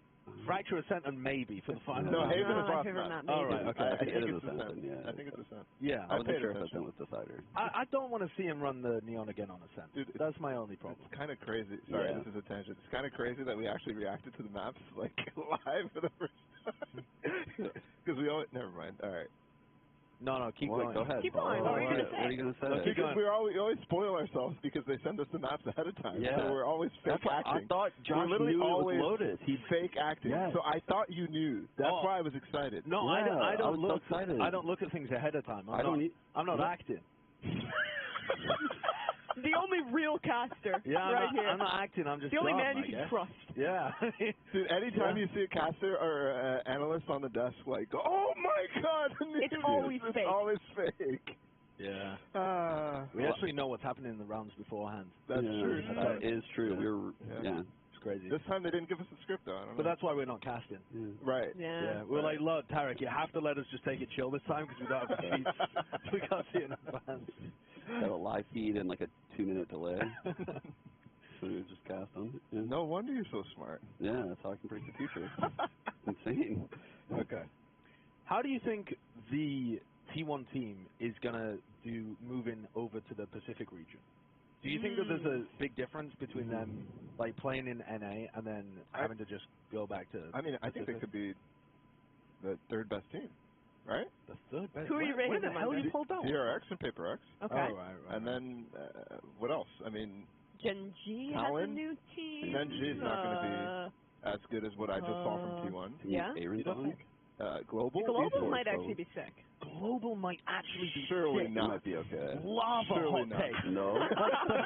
Fracture, Ascent, and maybe for the final. No, Haven is I last favored match. that maybe. All right, okay. I think it is Ascent. Ascent, yeah. I think it's Ascent. Yeah. I wasn't sure if attention. Ascent was decider. I don't want to see him run the Neon again on Ascent. Dude, that's my only problem. It's kind of crazy. Sorry, this is a tangent. It's kind of crazy that we actually reacted to the maps like live for the first time. Because we always... Never mind. All right. No, keep going. Go ahead. Keep going. What are you going to say? What are you going to say? Because we always spoil ourselves because they send us the maps ahead of time. Yeah. So we're always fake acting. I thought Josh we're literally knew always it was Lotus. He's fake acting. Yeah. So I thought you knew. That's why I was excited. No, Yeah, I don't was look. so excited. I don't look at things ahead of time. I'm not acting. The only real caster Yeah, right here. I'm not acting. I'm just the only dumb, man you I can guess. trust. Yeah. Dude, anytime you see a caster or analyst on the desk, like, oh my god, It's always fake. It's always fake. Yeah. We actually know what's happening in the rounds beforehand. That's true. That is true. Yeah. It's crazy. This time they didn't give us a script, though. I don't But know. that's why we're not casting. Right. Yeah. We're like, look, Tarik, you have to let us just take it chill this time because we don't have the sheets. We can't see it in advance. Got a live feed and like a 2-minute delay. So we just cast on it. Yeah. No wonder you're so smart. Yeah, that's how I can predict the future. Insane. Okay. How do you think the T1 team is going to do moving over to the Pacific region? Do you think that there's a big difference between them like playing in NA and then having to just go back to I mean, I think they could be the third best team, right? The third best? Who are you rating Where the them hell under? you pulled out? TRX and Paper X. Okay. Oh, right. And then, what else? I mean, Gen G has a Talon? new team. Gen G is not going to be as good as what I just saw from T1. Yeah? Aaron You don't Dong? think? Global? Global might actually be sick. Global might actually be Surely sick. not. It might be okay. Lava Surely hot not. take. No. Like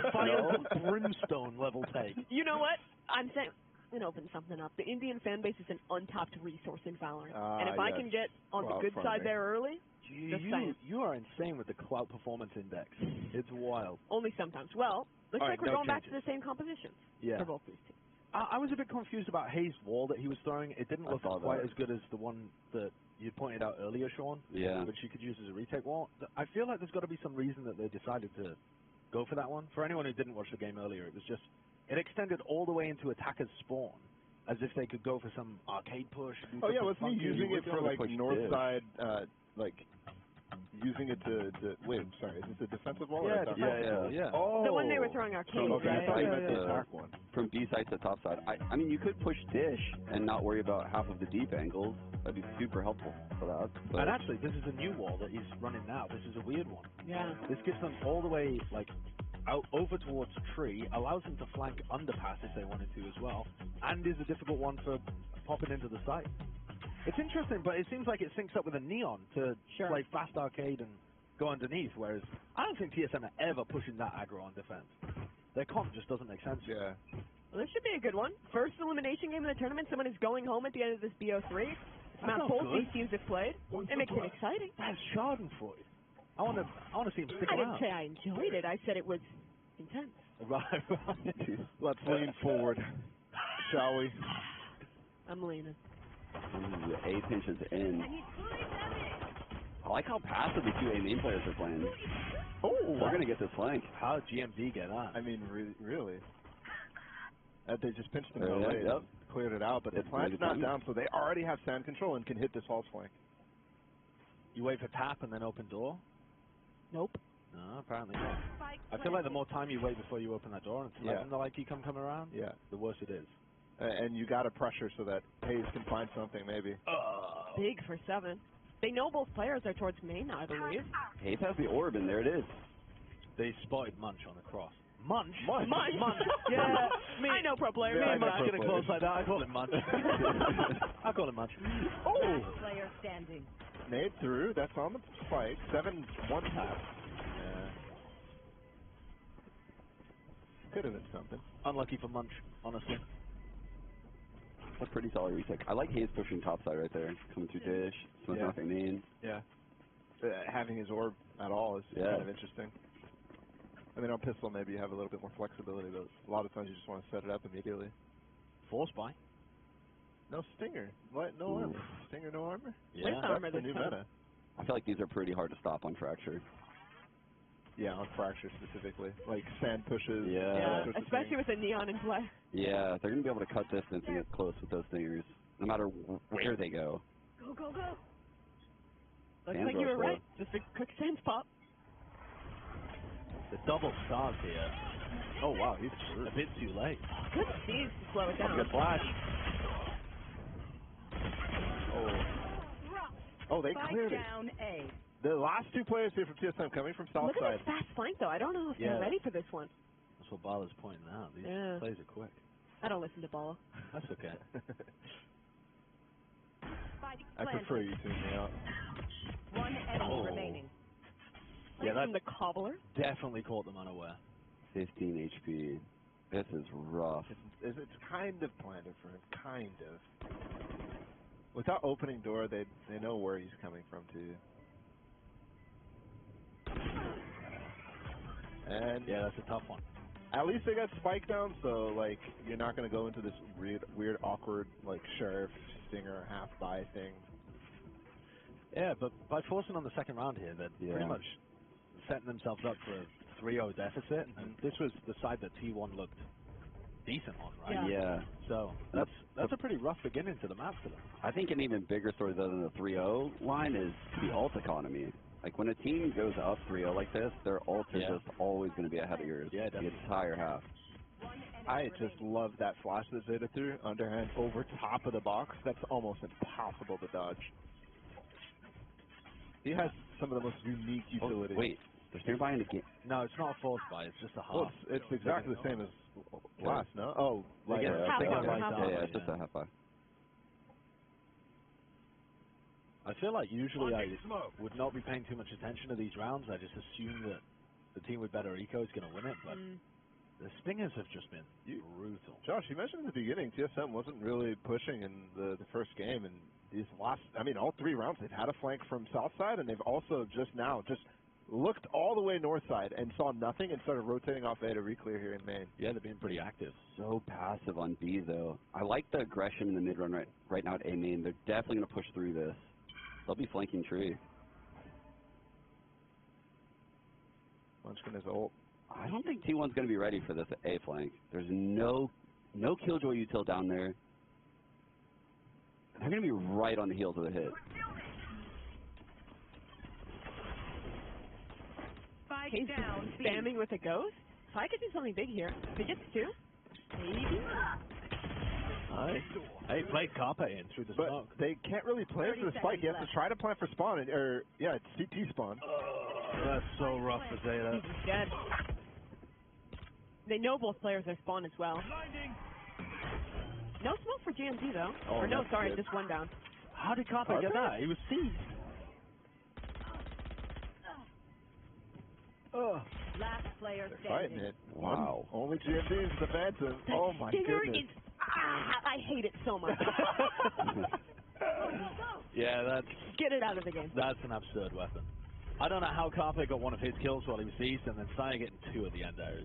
the fire and brimstone level take. You know what? I'm saying, I'm going to open something up. The Indian fan base is an untapped resource in Valorant. And if I can get on the good side there early, You are insane with the clout performance index. It's wild. only sometimes. Well, looks like we're no going back to changes. the same compositions for both these teams. I was a bit confused about Hayes' wall that he was throwing. It didn't look quite as good as the one that you pointed out earlier, Sean. Yeah. Which you could use as a retake wall. I feel like there's got to be some reason that they decided to go for that one. For anyone who didn't watch the game earlier, it was just, it extended all the way into attacker's spawn, as if they could go for some arcade push. Oh yeah, wasn't he using it for like north side, like using it to wait, I'm sorry, is this a defensive wall? Yeah, yeah. The one they were throwing arcade, right? From B side to top side. I mean, you could push dish and not worry about half of the deep angles. That'd be super helpful for that. But And actually, this is a new wall that he's running now. This is a weird one. Yeah. This gets them all the way, like, out over towards tree, allows them to flank underpass if they wanted to as well, and is a difficult one for popping into the site. It's interesting, but it seems like it syncs up with a Neon to play fast arcade and go underneath, whereas I don't think TSM are ever pushing that aggro on defense. Their comp just doesn't make sense. Yeah. Well, this should be a good one. First elimination game in the tournament. Someone is going home at the end of this BO3. It's not both these teams have played. It makes it exciting. That's Schadenfreude. I want to see him stick I around. didn't say I enjoyed it. I said it was intense. Right. Let's lean forward, shall we? I'm leaning. Ooh, A pinches in. I like how passive the two A main players are playing. Oh, we're gonna get this flank. How did GMD get on? I mean, really. They just pinched them Yeah, away, yep. cleared it out, but the plant's not down, so they already have sand control and can hit this false flank. You wait for tap and then open door? Nope. No, apparently not. I feel like the more time you wait before you open that door and let them know like you come around, the worse it is. And you got to pressure so that Hayes can find something, maybe. Big for 7. They know both players are towards main now, I believe. Hayes has the orb, and there it is. They spotted Munch on the cross. Munch? Munch. Yeah, I know pro player. Me and Munch get close like that. I call him Munch. I call him Munch. Oh! Player standing. Nade through. That's on the spike. 7 one tap. Could have been something. Unlucky for Munch, honestly. That's a pretty solid retake. I like Hayes pushing top side right there. Coming through dish. Smoke nothing main. Yeah. Having his orb at all is kind of interesting. I mean, on pistol, maybe you have a little bit more flexibility, but a lot of times you just want to set it up immediately. Force buy. No stinger. What? No armor. Stinger, no armor? Yeah. That's the new meta. I feel like these are pretty hard to stop on Fracture. Yeah, on Fracture specifically. Like sand pushes. Yeah, especially with the Neon in play. Yeah, they're going to be able to cut distance and get close with those stingers, no matter where they go. Go, go, go. Looks Sand like you were throw. right. Just a quick sand pop. The double stars here. Oh, wow, he's a bit too late. Good Steve to slow it down. Good flash. Oh, they Spike cleared it. down A. The last two players here from TSM coming from south Look side. at this fast flank, though. I don't know if they're ready for this one. That's what Bala's pointing out. These plays are quick. I don't listen to Bala. That's okay. I prefer you tuning me out. One enemy remaining. Yeah, From the cobbler. Definitely caught them unaware. 15 HP. This is rough. It's kind of planted for him. Kind of. Without opening door, they know where he's coming from, too. And yeah, that's a tough one. At least they got spike down, so like you're not gonna go into this weird, awkward like sheriff stinger half buy thing. Yeah, but by forcing on the second round here, they're pretty much setting themselves up for a 3-0 deficit. And this was the side that T1 looked decent on, right? Yeah. So that's a pretty rough beginning to the map for them. I think an even bigger story than the 3-0 line is the ult economy. Like when a team goes up 3-0 like this, their ult is just always going to be ahead of yours. Yeah, the entire half. I just love that flash that Zeta threw underhand over top of the box. That's almost impossible to dodge. He has some of the most unique utilities. Wait, they're still buying the game. No, it's not a force buy. It's just a half. Well, it's exactly the same as last, no? Oh, like it's just a half buy. I feel like usually I would not be paying too much attention to these rounds. I just assume that the team with better eco is going to win it, but the Stingers have just been brutal. Josh, you mentioned in the beginning TSM wasn't really pushing in the first game, and these last, I mean, all 3 rounds they've had a flank from south side, and they've also just now looked all the way north side and saw nothing and started rotating off A to re-clear here in main. Yeah, they're being pretty active. So passive on B, though. I like the aggression in the mid-run right now at A main. They're definitely going to push through this. They'll be flanking tree. Munchkin is ult. I don't think T1's going to be ready for this A flank. There's no Killjoy util down there. They're going to be right on the heels of the hit. He's spamming with a ghost? So I could do something big here. If he gets 2, maybe. Hey, play Carpe in through the smoke. They can't really play for the spike. You have to try to plan for spawn, it's CT spawn. That's so rough for Zeta. He's just dead. They know both players are spawn as well. No smoke for GMZ though. Oh, or no, sorry, good. just one down. How did Carpe get that? He was seized. Last player They're standing. fighting it. Wow. Only GMZ is the Phantom. That Oh my stinger goodness. is, I hate it so much. Yeah, Get it out of the game. that's an absurd weapon. I don't know how Carpe got one of his kills while he was seized, and then Saya getting 2 at the end there.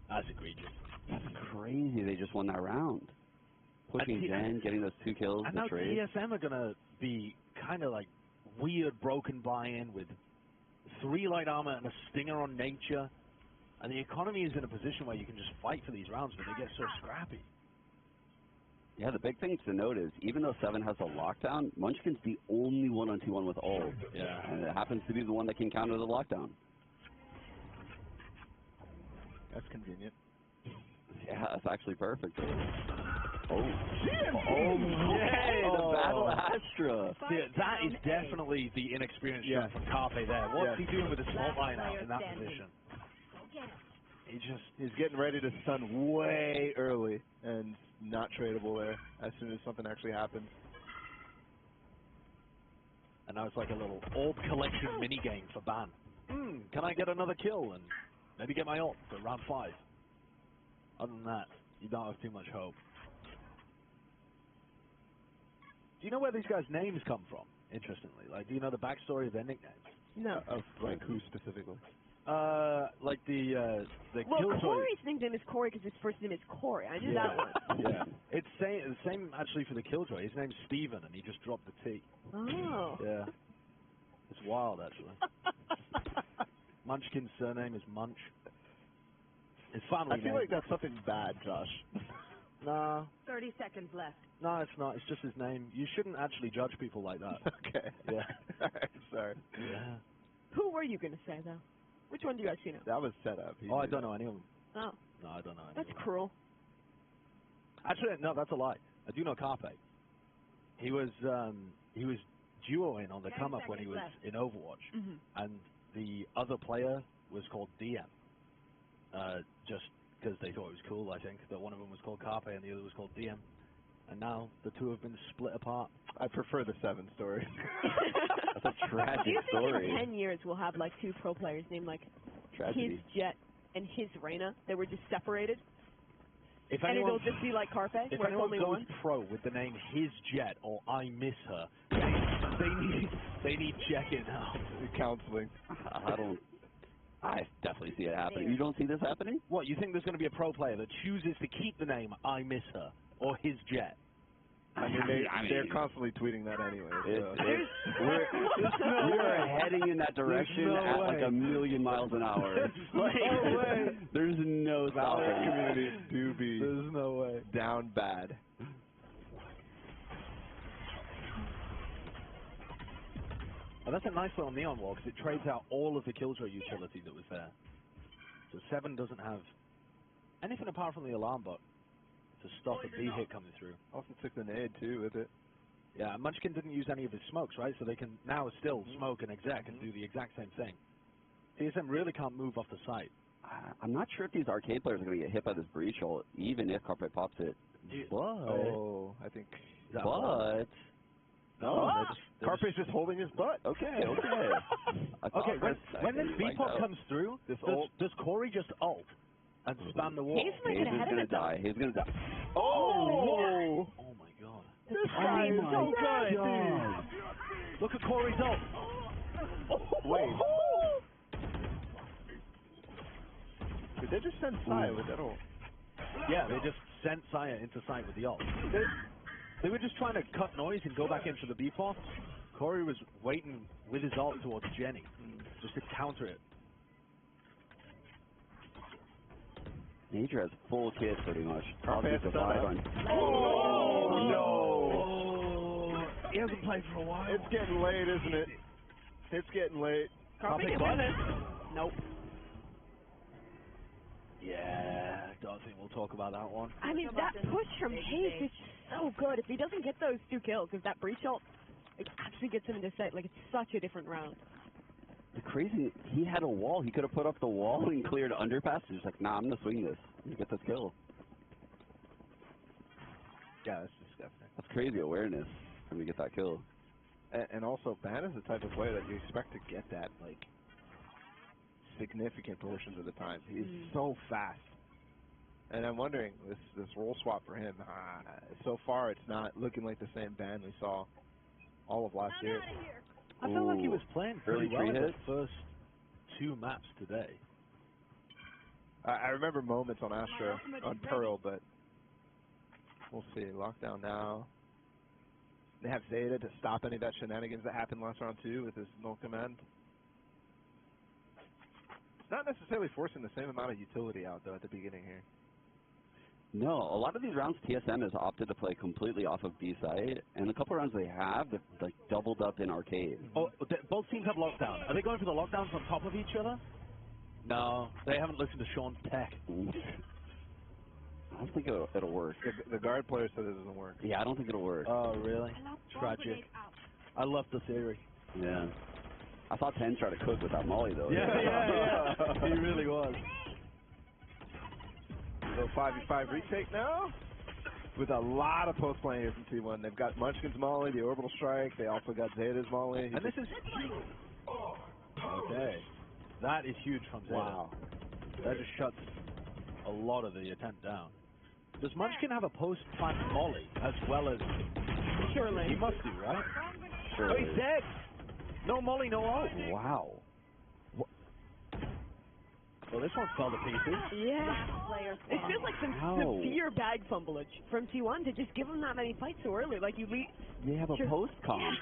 That's egregious. That's crazy. They just won that round. Pushing Zen, getting those 2 kills. And now trade. TSM are going to be kind of like weird broken buy-in with 3 light armor and a stinger on nature. And the economy is in a position where you can just fight for these rounds, but they get so scrappy. Yeah, the big thing to note is, even though 7 has a lockdown, Munchkin's the only 1-on-2-1 with ult. Yeah. And it happens to be the one that can counter the lockdown. That's convenient. Yeah, that's actually perfect. Oh. Oh, Yay, the Battle Astra. Yeah, that is definitely the inexperience shot from Carpe there. What's he doing with the small line out in that position? He's getting ready to stun way early and not tradable there as soon as something actually happens. And now it's like a little old collection mini game for Ban. Can I get another kill and maybe get my ult for round 5? Other than that, you don't have too much hope. Do you know where these guys' names come from? Interestingly, like, do you know the backstory of their nicknames? No. Of like who specifically? Like the Well, Killjoy. Corey's nickname is Corey because his first name is Corey. I knew that one. Yeah, it's the same actually for the Killjoy. His name's Steven, and he just dropped the T. Oh. Yeah, it's wild actually. Munchkin's surname is Munch. His family I feel like that's something bad, Josh. Nah. 30 seconds left. No, it's not. It's just his name. You shouldn't actually judge people like that. Okay. Yeah. Sorry. Yeah. Who were you going to say, though? Which one do you guys see now? That was set up. I don't know any of them. Oh. No, I don't know any That's of them. cruel. Actually, no, that's a lie. I do know Carpe. He was duoing on the come up when he was in Overwatch, and the other player was called DM. Just because they thought it was cool, I think that one of them was called Carpe and the other was called DM. And now the 2 have been split apart. I prefer the 7 story. That's a tragic Do you think story. in 10 years we'll have like 2 pro players named like Tragedy. his Jet and his Reyna that were just separated? If and anyone, it'll just be like Carpe, if where it's anyone only goes one? pro with the name His Jet or I Miss Her, they need checking out. Counseling. I definitely see it happening. You don't see this happening? What, you think there's going to be a pro player that chooses to keep the name I Miss Her or His Jet? I mean, they're constantly tweeting that anyway. So. We're heading in that direction at like 1,000,000 miles an hour. There's no Our stopping. community do be There's no way. down bad. Oh, that's a nice little neon wall because it trades out all of the Killjoy utility that was there. So 7 doesn't have anything apart from the alarm bot to stop a B hit coming through. Also took the nade too with it. Yeah, and Munchkin didn't use any of his smokes, right? So they can now still smoke and exec and do the exact same thing. TSM really can't move off the site. I'm not sure if these arcade players are going to get hit by this breach hole, even if Carpe pops it. But I think. But no, Carpe's just holding his butt. Okay. Okay, when this V-pop comes through, does Corey just ult and span the wall? He's gonna die. He's gonna die. Oh my god. This guy is so good, dude. Look at Corey's ult. Wait. Did they just send Saya with that ult? Yeah, they just sent Saya into sight with the ult. They were just trying to cut noise and go back into the B-pop. Corey was waiting with his ult towards Jenny, just to counter it. Nature has full kit pretty much. Carpe has the done on. Oh, no. He hasn't played for a while. It's getting late, isn't it? It's getting late. Carpe can win this. Nope. Yeah, I don't think we'll talk about that one. I mean, that push from Hayes is so good. If he doesn't get those 2 kills, if that breach ult, it actually gets him into set. Like, it's such a different round. The crazy, he had a wall. He could have put up the wall and cleared underpass. He's like, nah, I'm going to swing this and get this kill. Yeah, that's disgusting. That's crazy awareness when we get that kill. And also, Ban is the type of player that you expect to get that, like, significant portions of the time. He's so fast. And I'm wondering, this role swap for him, so far it's not looking like the same Ban we saw all of last year. I felt like he was playing pretty well in the first 2 maps today. I remember moments on Astra, on Pearl, but we'll see. Lockdown now. They have Zeta to stop any of that shenanigans that happened last round too with his null command. It's not necessarily forcing the same amount of utility out though at the beginning here. No, a lot of these rounds TSM has opted to play completely off of B side, and a couple rounds they've like doubled up in arcade. Oh, both teams have lockdown. Are they going for the lockdowns on top of each other? No, they haven't listened to Sean's tech. I don't think it'll work. The guard player said it doesn't work. Yeah, I don't think it'll work. Oh, really? Tragic. I love the theory. Yeah. I saw 10 try to cook with that molly, though. Yeah. He really was. So 5v5 retake now with a lot of post playing here from T1. They've got Munchkin's molly, the orbital strike. They also got Zeta's molly. And this is... Okay. That is huge from Zeta. Wow. That just shuts a lot of the attempt down. Does Munchkin have a post-plant molly as well as... Surely. He must do, right? Surely. Oh, he's dead! No molly, no ult. Wow. Well, this one's fell to pieces. Yeah. It feels like some severe bag fumblage from T1 to just give him that many fights so early. Like, you leave... They have a post-comp. Yeah.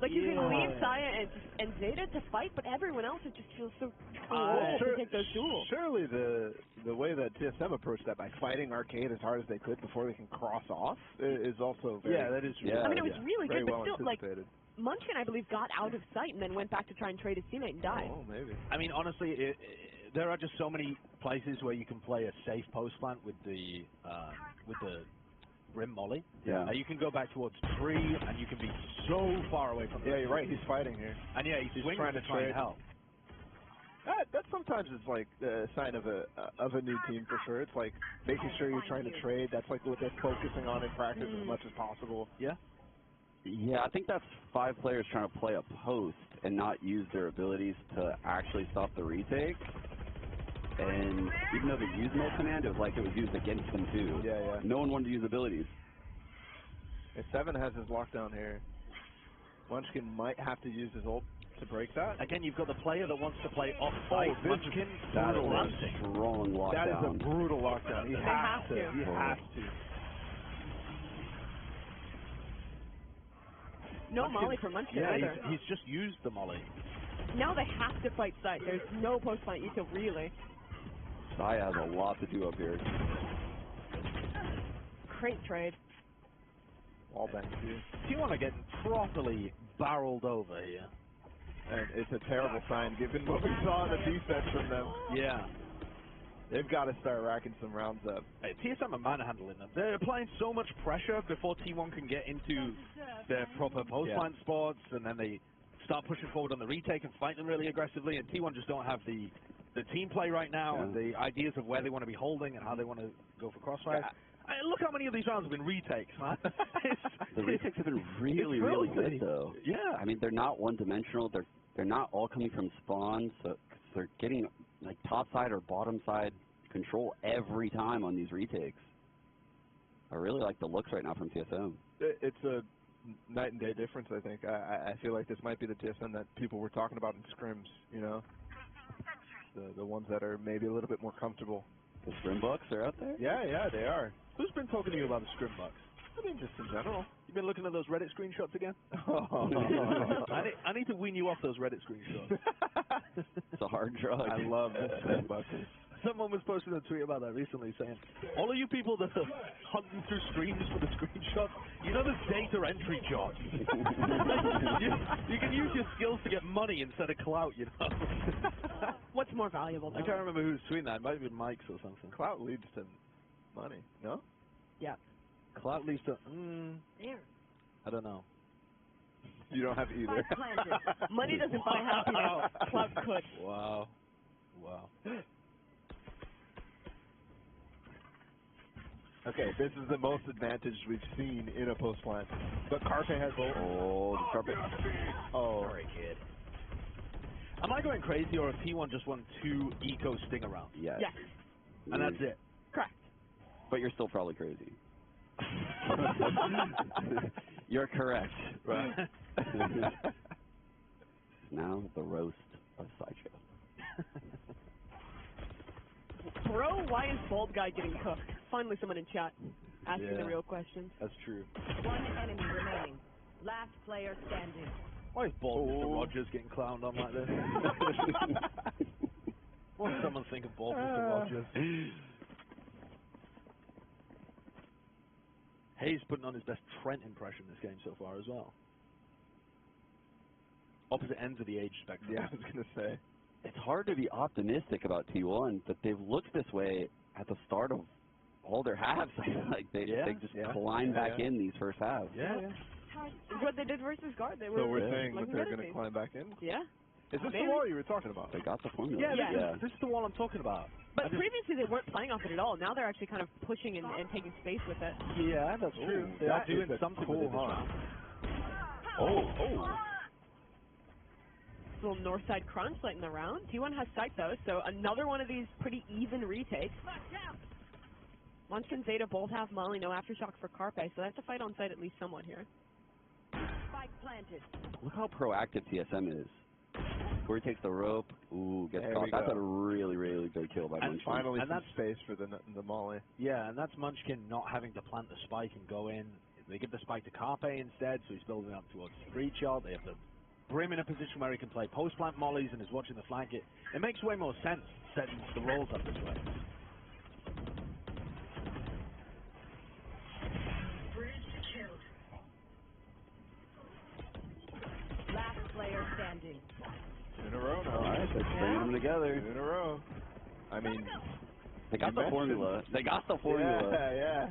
Like, you can leave Saya and Zeta to fight, but everyone else, it just feels so cool to take those duels. Surely the way that TSM approached that by fighting Arcade as hard as they could before they can cross off is also very... Yeah, that is true. I mean, it was really good, well but still, like, anticipated. Munchkin, I believe, got out of sight and then went back to try and trade his teammate and died. Oh, maybe. I mean, honestly, there are just so many places where you can play a safe post plant with the Rim Molly. Yeah. You can go back towards tree, and you can be so far away from. Yeah, you're right. He's fighting here. And yeah, he's trying to try and help. That sometimes is like a sign of a new team for sure. It's like making sure you're trying to trade. That's like what they're focusing on in practice as much as possible. Yeah. Yeah, I think that's 5 players trying to play a post and not use their abilities to actually stop the retake. And even though they used null command, it was like it was used against them too. Yeah. No one wanted to use abilities. If 7 has his lockdown here, Munchkin might have to use his ult to break that. Again, you've got the player that wants to play off-site. Munchkin, that is a strong lockdown. That is a brutal lockdown. He has to. He has to. No molly for Munchkin either. He's just used the molly. Now they have to fight site. There's no post fight util really. Saya has a lot to do up here. Great trade. Wall bang too. T1 are getting properly barreled over here. And it's a terrible sign given what we saw in the defense from them. Yeah. They've got to start racking some rounds up. Hey, TSM are manhandling them. They're applying so much pressure before T1 can get into their proper post-line spots, and then they start pushing forward on the retake and fight them really aggressively, and T1 just don't have the team play right now and the ideas of where they want to be holding and how they want to go for crossfire. Look how many of these rounds have been retakes, man. The retakes have been really, really good, though. Yeah. I mean, they're not one-dimensional. They're not all coming from spawn, so they're getting like top side or bottom side control every time on these retakes. I really like the looks right now from TSM. It's a night and day difference, I think. I feel like this might be the TSM that people were talking about in scrims, you know? The ones that are maybe a little bit more comfortable. The scrim bucks are out there? Yeah, they are. Who's been talking to you about the scrim bucks? I mean, just in general. You been looking at those Reddit screenshots again? I need to wean you off those Reddit screenshots. It's a hard drug. I love the scrim bucks. Someone was posting a tweet about that recently saying, all of you people that are hunting through screens for the screenshots, you know there's data entry jobs. you can use your skills to get money instead of clout, you know. What's more valuable, though? I can't remember who's tweeting that. It might have been Mike's or something. Clout leads to money, no? Yeah. Clout leads to, There. I don't know. You don't have either. Money doesn't buy happiness. Clout could. Wow. Okay, this is the most advantage we've seen in a post plant. But Carpe has the Carpe. Oh. Sorry, kid. Am I going crazy, or if T1 just won 2 eco stinger rounds? Yes. And that's it? Correct. But you're still probably crazy. You're correct. Right. Now the roast of Sideshow. Bro, why is Bald Guy getting cooked? Finally someone in chat asking the real questions. That's true. One enemy remaining. Last player standing. Why is Bald Mr. Rogers getting clowned on like this? What does someone think of Bald Mr. Rogers? Hayes putting on his best Trent impression this game so far as well. Opposite ends of the age spectrum. Yeah, I was going to say. It's hard to be optimistic about T1, but they've looked this way at the start of all their halves. Like they just climb back in these first halves. It's what they did versus Guard. They were so we're saying that they're going to climb back in? Yeah. Is this the wall you were talking about? They got the formula. Yeah. This is the wall I'm talking about. But previously they weren't playing off it at all. Now they're actually kind of pushing and taking space with it. Yeah, that's true. They are doing something cool with it this round. Little north side crunch late in the round. T1 has sight though, so another one of these pretty even retakes. Munchkin, Zeta both have Molly, no aftershock for Carpe, so they have to fight on site at least somewhat here. Spike planted. Look how proactive TSM is. Where he takes the rope, gets caught. That's a really, really good kill by Munchkin. Finally some space for the Molly. Yeah, and that's Munchkin not having to plant the spike and go in. They give the spike to Carpe instead, so he's building up towards the breach yard. They have to bring him in a position where he can play post-plant mollies and is watching the flank. It makes way more sense setting the rolls up this way. Last player standing. 2 in a row now. All right, they're bringing them together. 2 in a row. I mean, they got the formula. They got the formula. Yeah.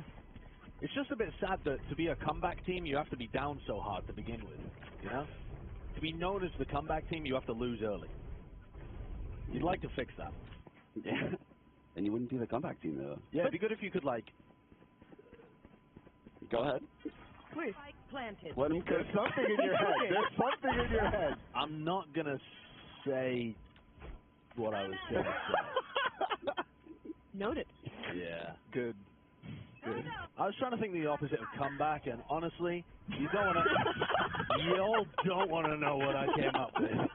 It's just a bit sad that to be a comeback team, you have to be down so hard to begin with, you know? To be known as the comeback team, you have to lose early. You'd like to fix that. Yeah. And you wouldn't be the comeback team, though. Yeah, it'd be good if you could, like... Go ahead. Please. Planted. Let him There's something in your head. There's something in your head. I'm not going to say what I was going to say. Noted. Yeah. Good. I was trying to think the opposite of comeback, and honestly, you all don't want to know what I came up with.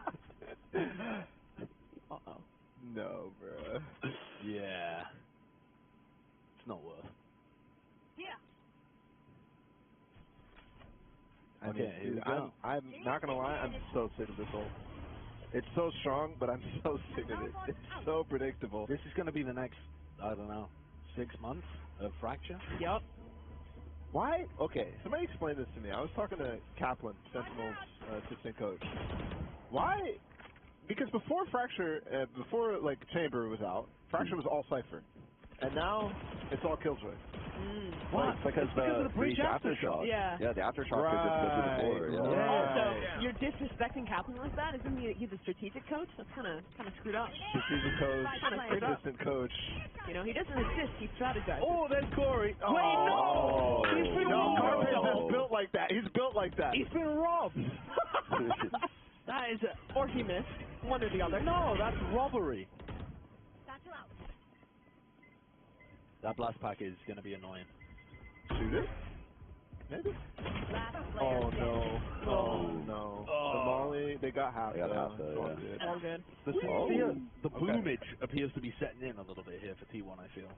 Uh-oh. No, bro. Yeah. It's not worth. I'm not going to lie, I'm so sick of this whole... It's so strong, but I'm so sick of it. It's so predictable. This is going to be the next, I don't know, 6 months of Fracture? Yep. Why? Okay, somebody explain this to me. I was talking to Kaplan, Sentinel's assistant coach. Why? Because before Fracture, before like Chamber was out, Fracture was all Cypher. And now it's all Killjoy. What? It's because of the breach aftershock. Yeah. Yeah, the aftershock could just go through the floor. Yeah. Also, you're disrespecting Kaplan like that? Isn't he's a strategic coach? That's kind of screwed up. Strategic coach, Kind of screwed up. assistant coach. You know, he doesn't assist, he strategizes. Oh, there's Corey. Wait, no! He's been robbed. Carpenter's built like that. He's built like that. He's been robbed. That is, or he missed. One or the other. No, that's robbery. That blast pack is going to be annoying. Shoot it? Maybe. Oh no. Oh no. The Molly, they got half. They got half, yeah. All good. The boomage appears to be setting in a little bit here for T1, I feel.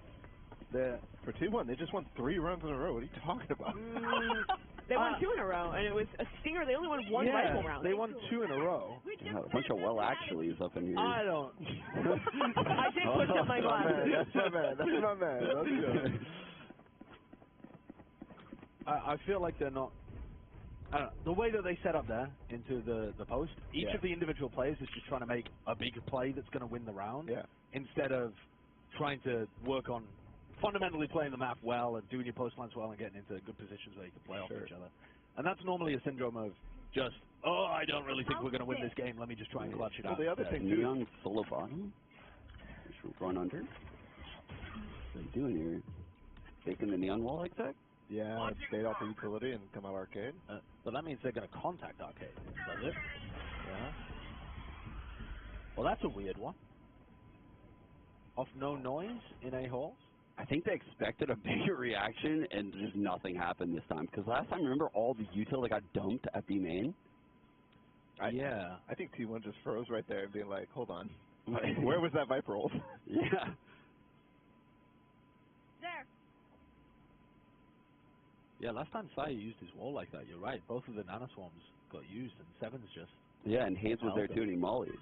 For T1, they just won 3 runs in a row. What are you talking about? They won 2 in a row, and it was a stinger. They only won 1 rifle round. They won 2 in a row. Yeah, a bunch of well-actuallys up in here. I don't. I did push up my glasses. That's my man. That's my man. Let's go. I feel like they're not. I don't know, the way that they set up there into the post, each of the individual players is just trying to make a big play that's going to win the round, instead of trying to work on fundamentally playing the map well and doing your post lines well and getting into good positions where you can play off each other. And that's normally a syndrome of just, I don't really think we're going to win this game. Let me just try and clutch it out. The other thing too. Neon solo bottom. Going under. What are you doing here? Taking the neon wall like that? Yeah, stayed off the utility and come out arcade. But that means they're going to contact arcade, does it? Yeah. Well, that's a weird one. Off no noise in A halls? I think they expected a bigger reaction, and just nothing happened this time. Because last time, remember all the util that got dumped at B main? I think T1 just froze right there and being like, hold on. Where was that Viper ult? Yeah. There. Yeah, last time Saya used his wall like that, you're right. Both of the nanoswarms got used, and Seven's just... Yeah, and Hayes was there too, and he mollied.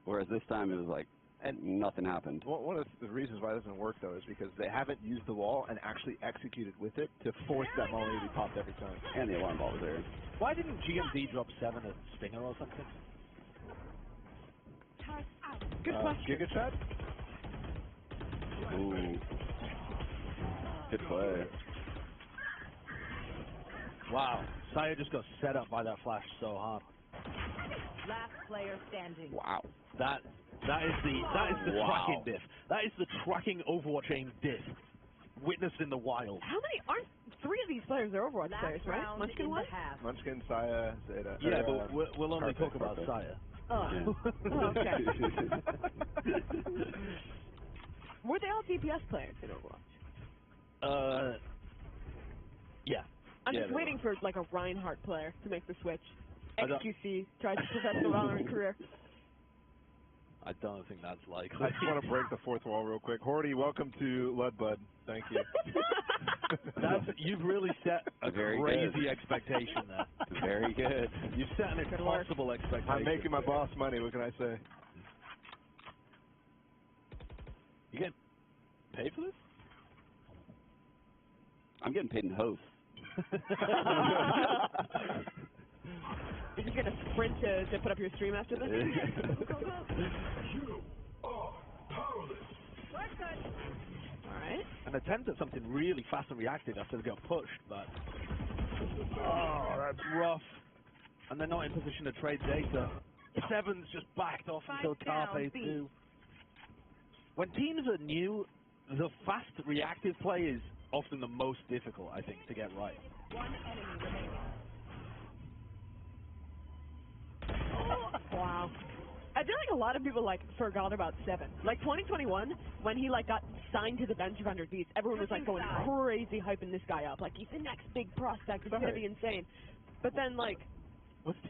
Whereas this time it was like, and nothing happened. One of the reasons why it doesn't work, though, is because they haven't used the wall and actually executed with it to force that molly to be popped every time. And the alarm ball was there. Why didn't GMD drop 7 at Stinger or something? Good question. Giga Chat? Ooh. Good play. Wow, Saya just got set up by that flash so hard. Last player standing. Wow. That is the tracking diff. That is the tracking Overwatch aim diff. Witnessed in the wild. How many aren't 3 of these players are Overwatch players, right? Munchkin one? Munchkin, Saya, Zeta. Yeah, but we'll only talk about Saya. Oh. Yeah. Okay. Were they all DPS players in Overwatch? Yeah. I'm just waiting for like a Reinhardt player to make the switch. XQC tries to professional Valorant career. I don't think that's likely. I just want to break the fourth wall real quick. Horty, welcome to Ludbud. Thank you. You've really set a crazy expectation there. Very good. You've set an impossible expectation. I'm making my boss money. What can I say? You getting paid for this? I'm getting paid in hosts. Are you going to sprint to put up your stream after this? Alright. An attempt at something really fast and reactive after they got pushed, but... Oh, that's rough. And they're not in position to trade data. Seven's just backed off until Carpe 2. When teams are new, the fast reactive play is often the most difficult, I think, to get right. One enemy remaining. Wow. I feel like a lot of people like forgot about 7. Like 2021, when he like got signed to the bench of 100 Vs, everyone was like going crazy hyping this guy up. Like he's the next big prospect. He's gonna be insane. But then like, wasn't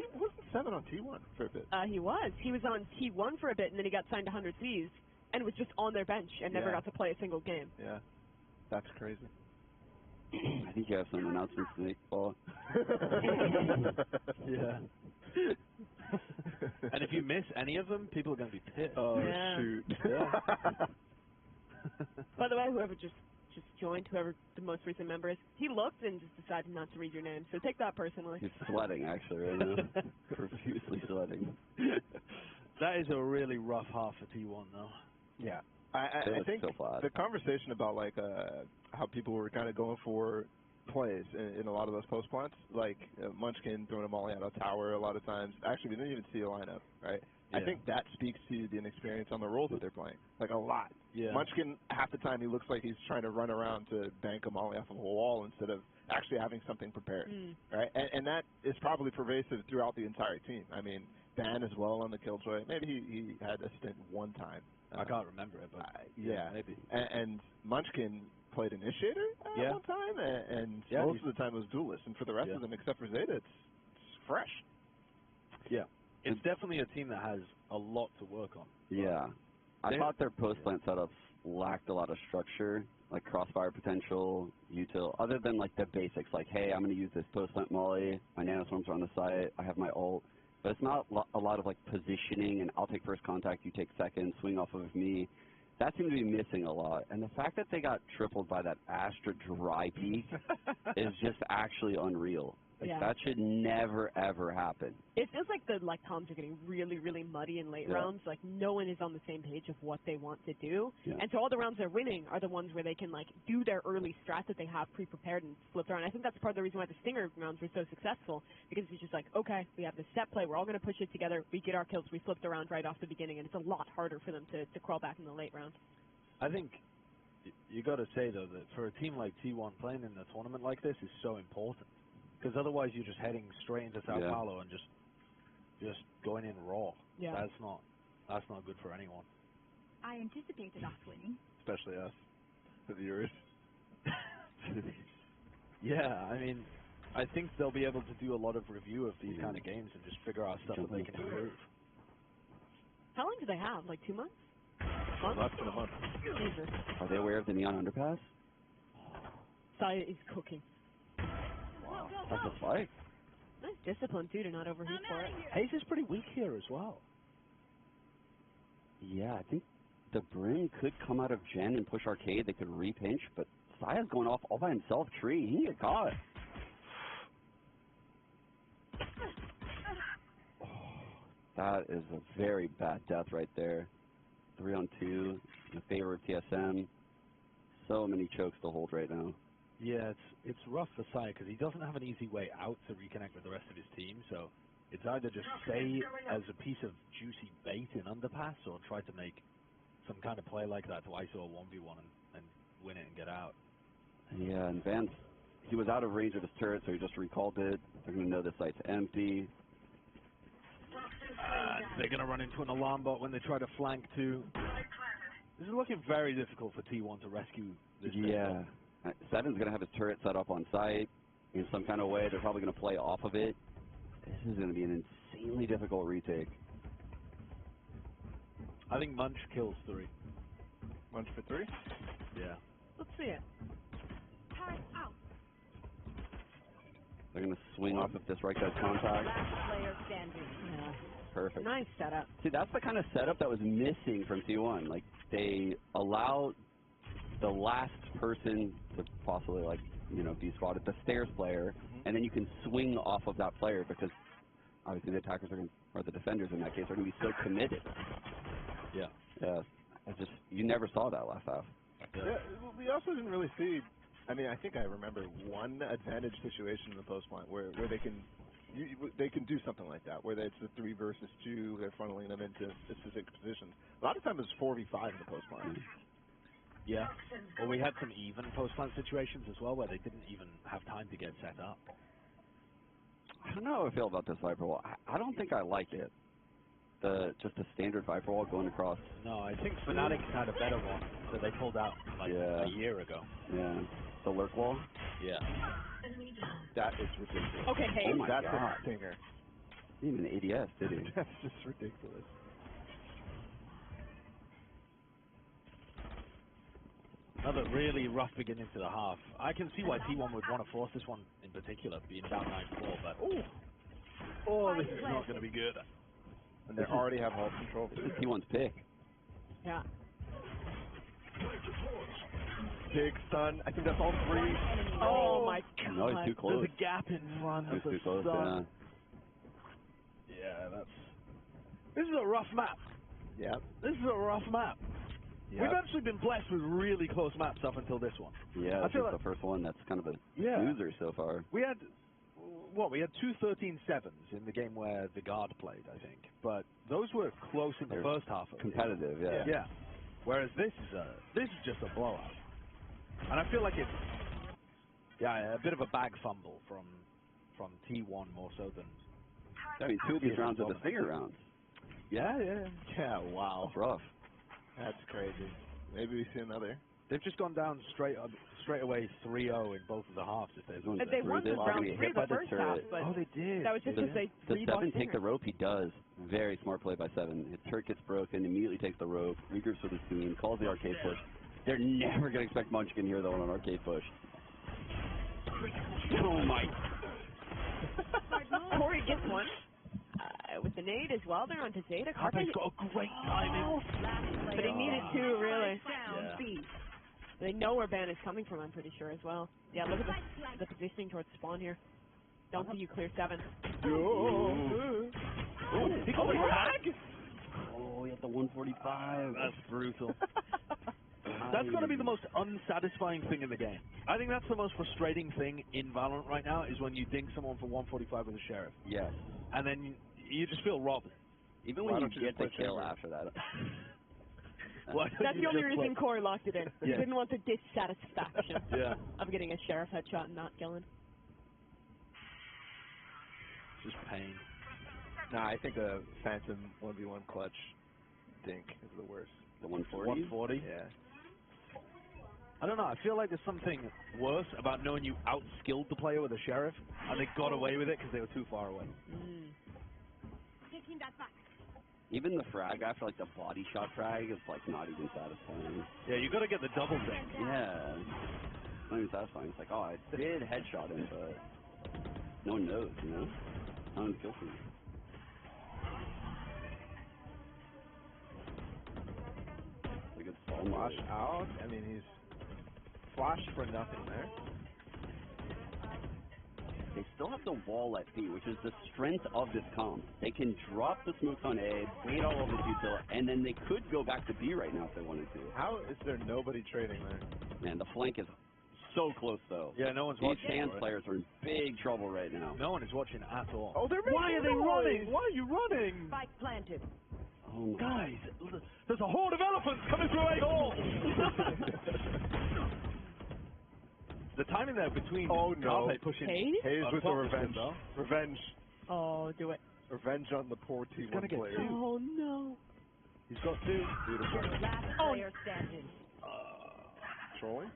7 on T1 for a bit? He was. He was on T1 for a bit, and then he got signed to 100 Vs and was just on their bench and never got to play a single game. Yeah, that's crazy. I think you have some announcements to make, Paul. Yeah. And if you miss any of them, people are going to be pissed. Oh, Yeah. shoot. Yeah. By the way, whoever just joined, whoever the most recent member is, he looked and just decided not to read your name. So take that personally. He's sweating, actually, right now. Profusely sweating. That is a really rough half for T1, though. Yeah. I think the conversation about like how people were kind of going for plays in a lot of those post plants, like Munchkin throwing a molly out of tower a lot of times. Actually, we didn't even see a lineup, right? Yeah. I think that speaks to the inexperience on the roles that they're playing, like a lot. Yeah. Munchkin, half the time he looks like he's trying to run around to bank a molly off of a wall instead of actually having something prepared, right? And that is probably pervasive throughout the entire team. I mean, Dan as well on the Killjoy. Maybe he had a stint one time. I can't remember it, but yeah, maybe. And Munchkin played Initiator at one time, and most of the time it was Duelist. And for the rest of them, except for Zeta, it's fresh. Yeah. It's definitely a team that has a lot to work on. Yeah. I thought their post-plant setups lacked a lot of structure, like crossfire potential, util, other than like the basics, like, hey, I'm going to use this post-plant molly, my nanoswarms are on the site, I have my ult. But it's not a lot of like positioning and I'll take first contact, you take second, swing off of me. That seemed to be missing a lot. And the fact that they got tripled by that Astra dry peak is just actually unreal. Like, that should never, ever happen. It feels like the comms are getting really, really muddy in late rounds. Like, no one is on the same page of what they want to do. Yeah. And so all the rounds they're winning are the ones where they can, like, do their early strat that they have pre-prepared and flip around. I think that's part of the reason why the Stinger rounds were so successful, because it's just like, okay, we have this set play, we're all going to push it together, we get our kills, we flip the round right off the beginning, and it's a lot harder for them to crawl back in the late round. I think you got to say, though, that for a team like T1, playing in a tournament like this is so important. Because otherwise you're just heading straight into Sao Paulo and just going in raw. Yeah. That's not good for anyone. I anticipated us winning. Especially us, the viewers. Yeah, I mean, I think they'll be able to do a lot of review of these kind of games and just figure out stuff that they can improve. How long do they have? Like 2 months? Less than a month. Jesus. Are they aware of the Neon Underpass? Saya is cooking. Wow, that's a fight. Nice discipline, too, to not overheat for it. Hayes is pretty weak here as well. Yeah, I think the Brim could come out of Gen and push Arcade. They could repinch, but Saya's going off all by himself. Tree, he can get caught. Oh, that is a very bad death right there. 3-on-2 in favor of TSM. So many chokes to hold right now. Yeah, it's rough for Saya because he doesn't have an easy way out to reconnect with the rest of his team. So it's either just stay as a piece of juicy bait in Underpass or try to make some kind of play like that to ISO a 1v1 and win it and get out. Yeah, and Vance, he was out of range of his turret, so he just recalled it. They're going to know the site's empty. They're going to run into an alarm bot when they try to flank too. This is looking very difficult for T1 to rescue this. Yeah. Seven's going to have his turret set up on site in some kind of way. They're probably going to play off of it. This is going to be an insanely difficult retake. I think Munch kills 3. Munch for 3? Yeah. Let's see it. They're going to swing off of this right guy's contact. Player standing. Yeah. Perfect. Nice setup. See, that's the kind of setup that was missing from T1. Like, they allow the last person to possibly, like, be spotted, the stairs player, and then you can swing off of that player because obviously the attackers or the defenders in that case are going to be so committed. Yeah. Yeah. You never saw that last half. Yeah, we also didn't really see. I mean, I think I remember one advantage situation in the post plant where they can do something like that, where it's the 3 versus 2, they're funneling them into specific positions. A lot of times it's 4v5 in the post plant. Yeah. Well, we had some even post-plant situations as well where they didn't even have time to get set up. I don't know how I feel about this Viper Wall. I don't think I like it. Just a standard Viper Wall going across. No, I think Fnatic had a better one that they pulled out a year ago. Yeah. The lurk wall? Yeah. That is ridiculous. Okay, hey. Oh my That's God. a stinger. He didn't even ADS, did he? That's just ridiculous. Another really rough beginning to the half. I can see why T1 would want to force this one in particular, being down 9-4, but this is not going to be good. And they already have ult control. This is T1's pick. Yeah. Big stun. I think that's all 3. Oh my God. No, he's too close. There's a gap in front of the too close, stun. Yeah, this is a rough map. Yeah. This is a rough map. We've actually been blessed with really close maps up until this one. Yeah, I this feel is like the first one that's kind of a loser so far. we had we had 2 13-7s in the game where the guard played, I think, but those were close in the first half. Competitive, yeah. Yeah. Whereas this is just a blowout, and I feel like it's a bit of a bag fumble from T1 more so than. I mean, 2 of these rounds are the stinger rounds. Yeah. Wow, that's rough. That's crazy. Maybe we see another. They've just gone down straight away 3-0 in both of the halves. And they won the round 3 of the first half, but they did. That was just because they Does rebossed 7 take Stinger. the rope? He does. Very smart play by 7. His turret gets broken, immediately takes the rope, regroups with his queen, calls the arcade push. They're never going to expect Munchkin here, though, on an arcade push. Oh, my. Corey gets one. With the nade as well, they're on to Zeta. Carpe's got a great timing. But he needed 2, really. Yeah. They know where Ban is coming from, I'm pretty sure, as well. Yeah, look at the positioning towards spawn here. Don't see you clear 7. He got the flag! Oh, he had the 145. That's brutal. That's got to be the most unsatisfying thing in the game. I think that's the most frustrating thing in Valorant right now is when you ding someone for 145 with a sheriff. Yes. And then you just feel robbed. Even when you get the kill after that. That's the only reason Corey locked it in. He Yeah. didn't want the dissatisfaction Yeah. of getting a sheriff headshot and not killing. Just pain. Nah, I think a Phantom 1v1 clutch dink is the worst. The 140? 140? Yeah. I don't know. I feel like there's something worse about knowing you outskilled the player with a sheriff and they got away with it because they were too far away. Taking that back. Even the frag after like the body shot frag is like not even satisfying. Yeah, you got to get the double thing. Yeah. Not even satisfying. It's like, oh, I did headshot him, but no one knows, you know? No one's guilty. A good stall Flash out. I mean, he's flashed for nothing there. They still have the wall at B, which is the strength of this comp. They can drop the smokes on A, bait all over the util, and then they could go back to B right now if they wanted to. How is there nobody trading there? Man, the flank is so close, though. Yeah, no one's These watching. Sands players are in big trouble right now. No one is watching at all. Oh, they're Why are they running? Why are you running? Spike planted. Oh, guys, there's a horde of elephants coming through A hall. The timing there between Carpe pushing Hayes with the revenge. Revenge. Oh, do it. Revenge on the poor T1 player. Oh, no. He's got 2. Beautiful. Last player standing. Trolling?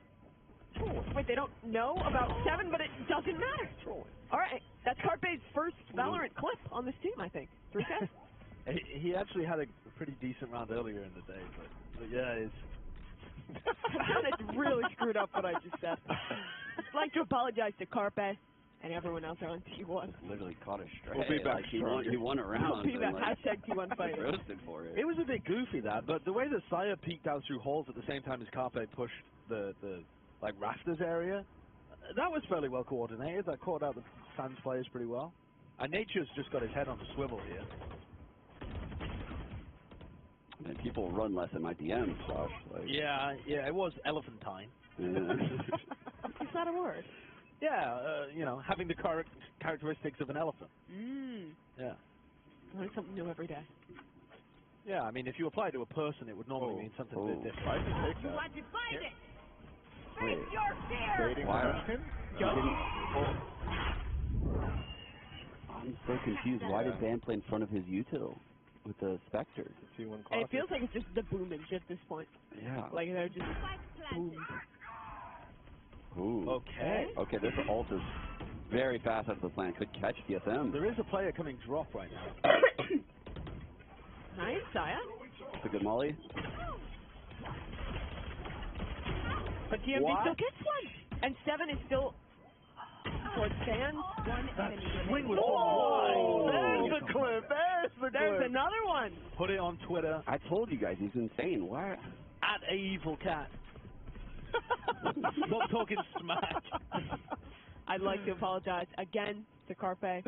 Wait, they don't know about 7, but it doesn't matter. All right, that's Carpe's first Valorant clip on this team, I think. 3 tests. He actually had a pretty decent round earlier in the day, but yeah, it's... It's really screwed up what I just said. I'd like to apologize to Carpe and everyone else on T1. Literally caught a stray. We'll be back he won a round. We'll be back. Like, Hashtag T1 fighting. Roasted for it. It was a bit goofy, that, but the way that Saya peeked out through holes at the same time as Carpe pushed the like rafters area, that was fairly well coordinated. That caught out the Sands players pretty well. And Nature's just got his head on the swivel here. And people run less in my DMs, Josh. Like, Yeah, it was elephant time. Is that a word? Yeah, you know, having the characteristics of an elephant. Yeah. Learn something new every day. Yeah, I mean, if you apply it to a person, it would normally mean something a bit different. I can take You that. want to find it? Wait. Face your fear! Trading Why? Munchkin? I'm so confused. Why did Dan play in front of his util with the Spectre? T1 And it feels like it's just the boomage at this point. Yeah. Like they're just boom. Ooh. Okay. Okay, this ult is very fast as the plan. Could catch TSM. There is a player coming drop right now. Nice, Saya. It's a good molly. But TMD still gets one. And 7 is still towards Sands. One enemy Swing was Oh! There's the clip. There's another one. Put it on Twitter. I told you guys, he's insane. Why? At a evil cat. Stop talking smack. I'd like to apologize again to Carpe.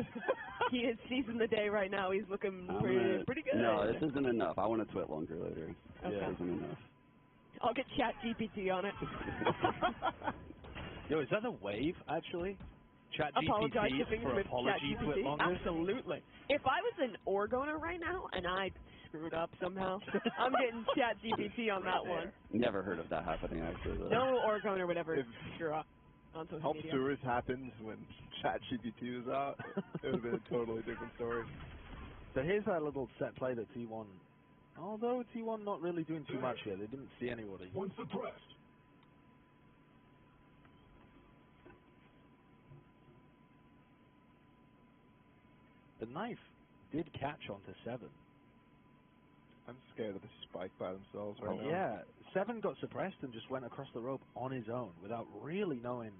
He is seizing the day right now. He's looking pretty good. No, this isn't enough. I want to twit longer later. Okay. This isn't enough. I'll get Chat GPT on it. Yo, is that a wave, actually? Chat Apologize GPT to things for with apologies ChatGPT? with longest? Absolutely. If I was an org owner right now and I screwed up somehow, I'm getting Chat GPT on that one. Never heard of that happening, actually. Though. No org owner would ever screw up on social Help media. Sewers happened when ChatGPT was out. It would have been a totally different story. So here's that little set play that T1, although T1 not really doing too much here. They didn't see anybody. One suppressed. The knife did catch onto 7. I'm scared of the spike by themselves right now. Yeah, 7 got suppressed and just went across the rope on his own without really knowing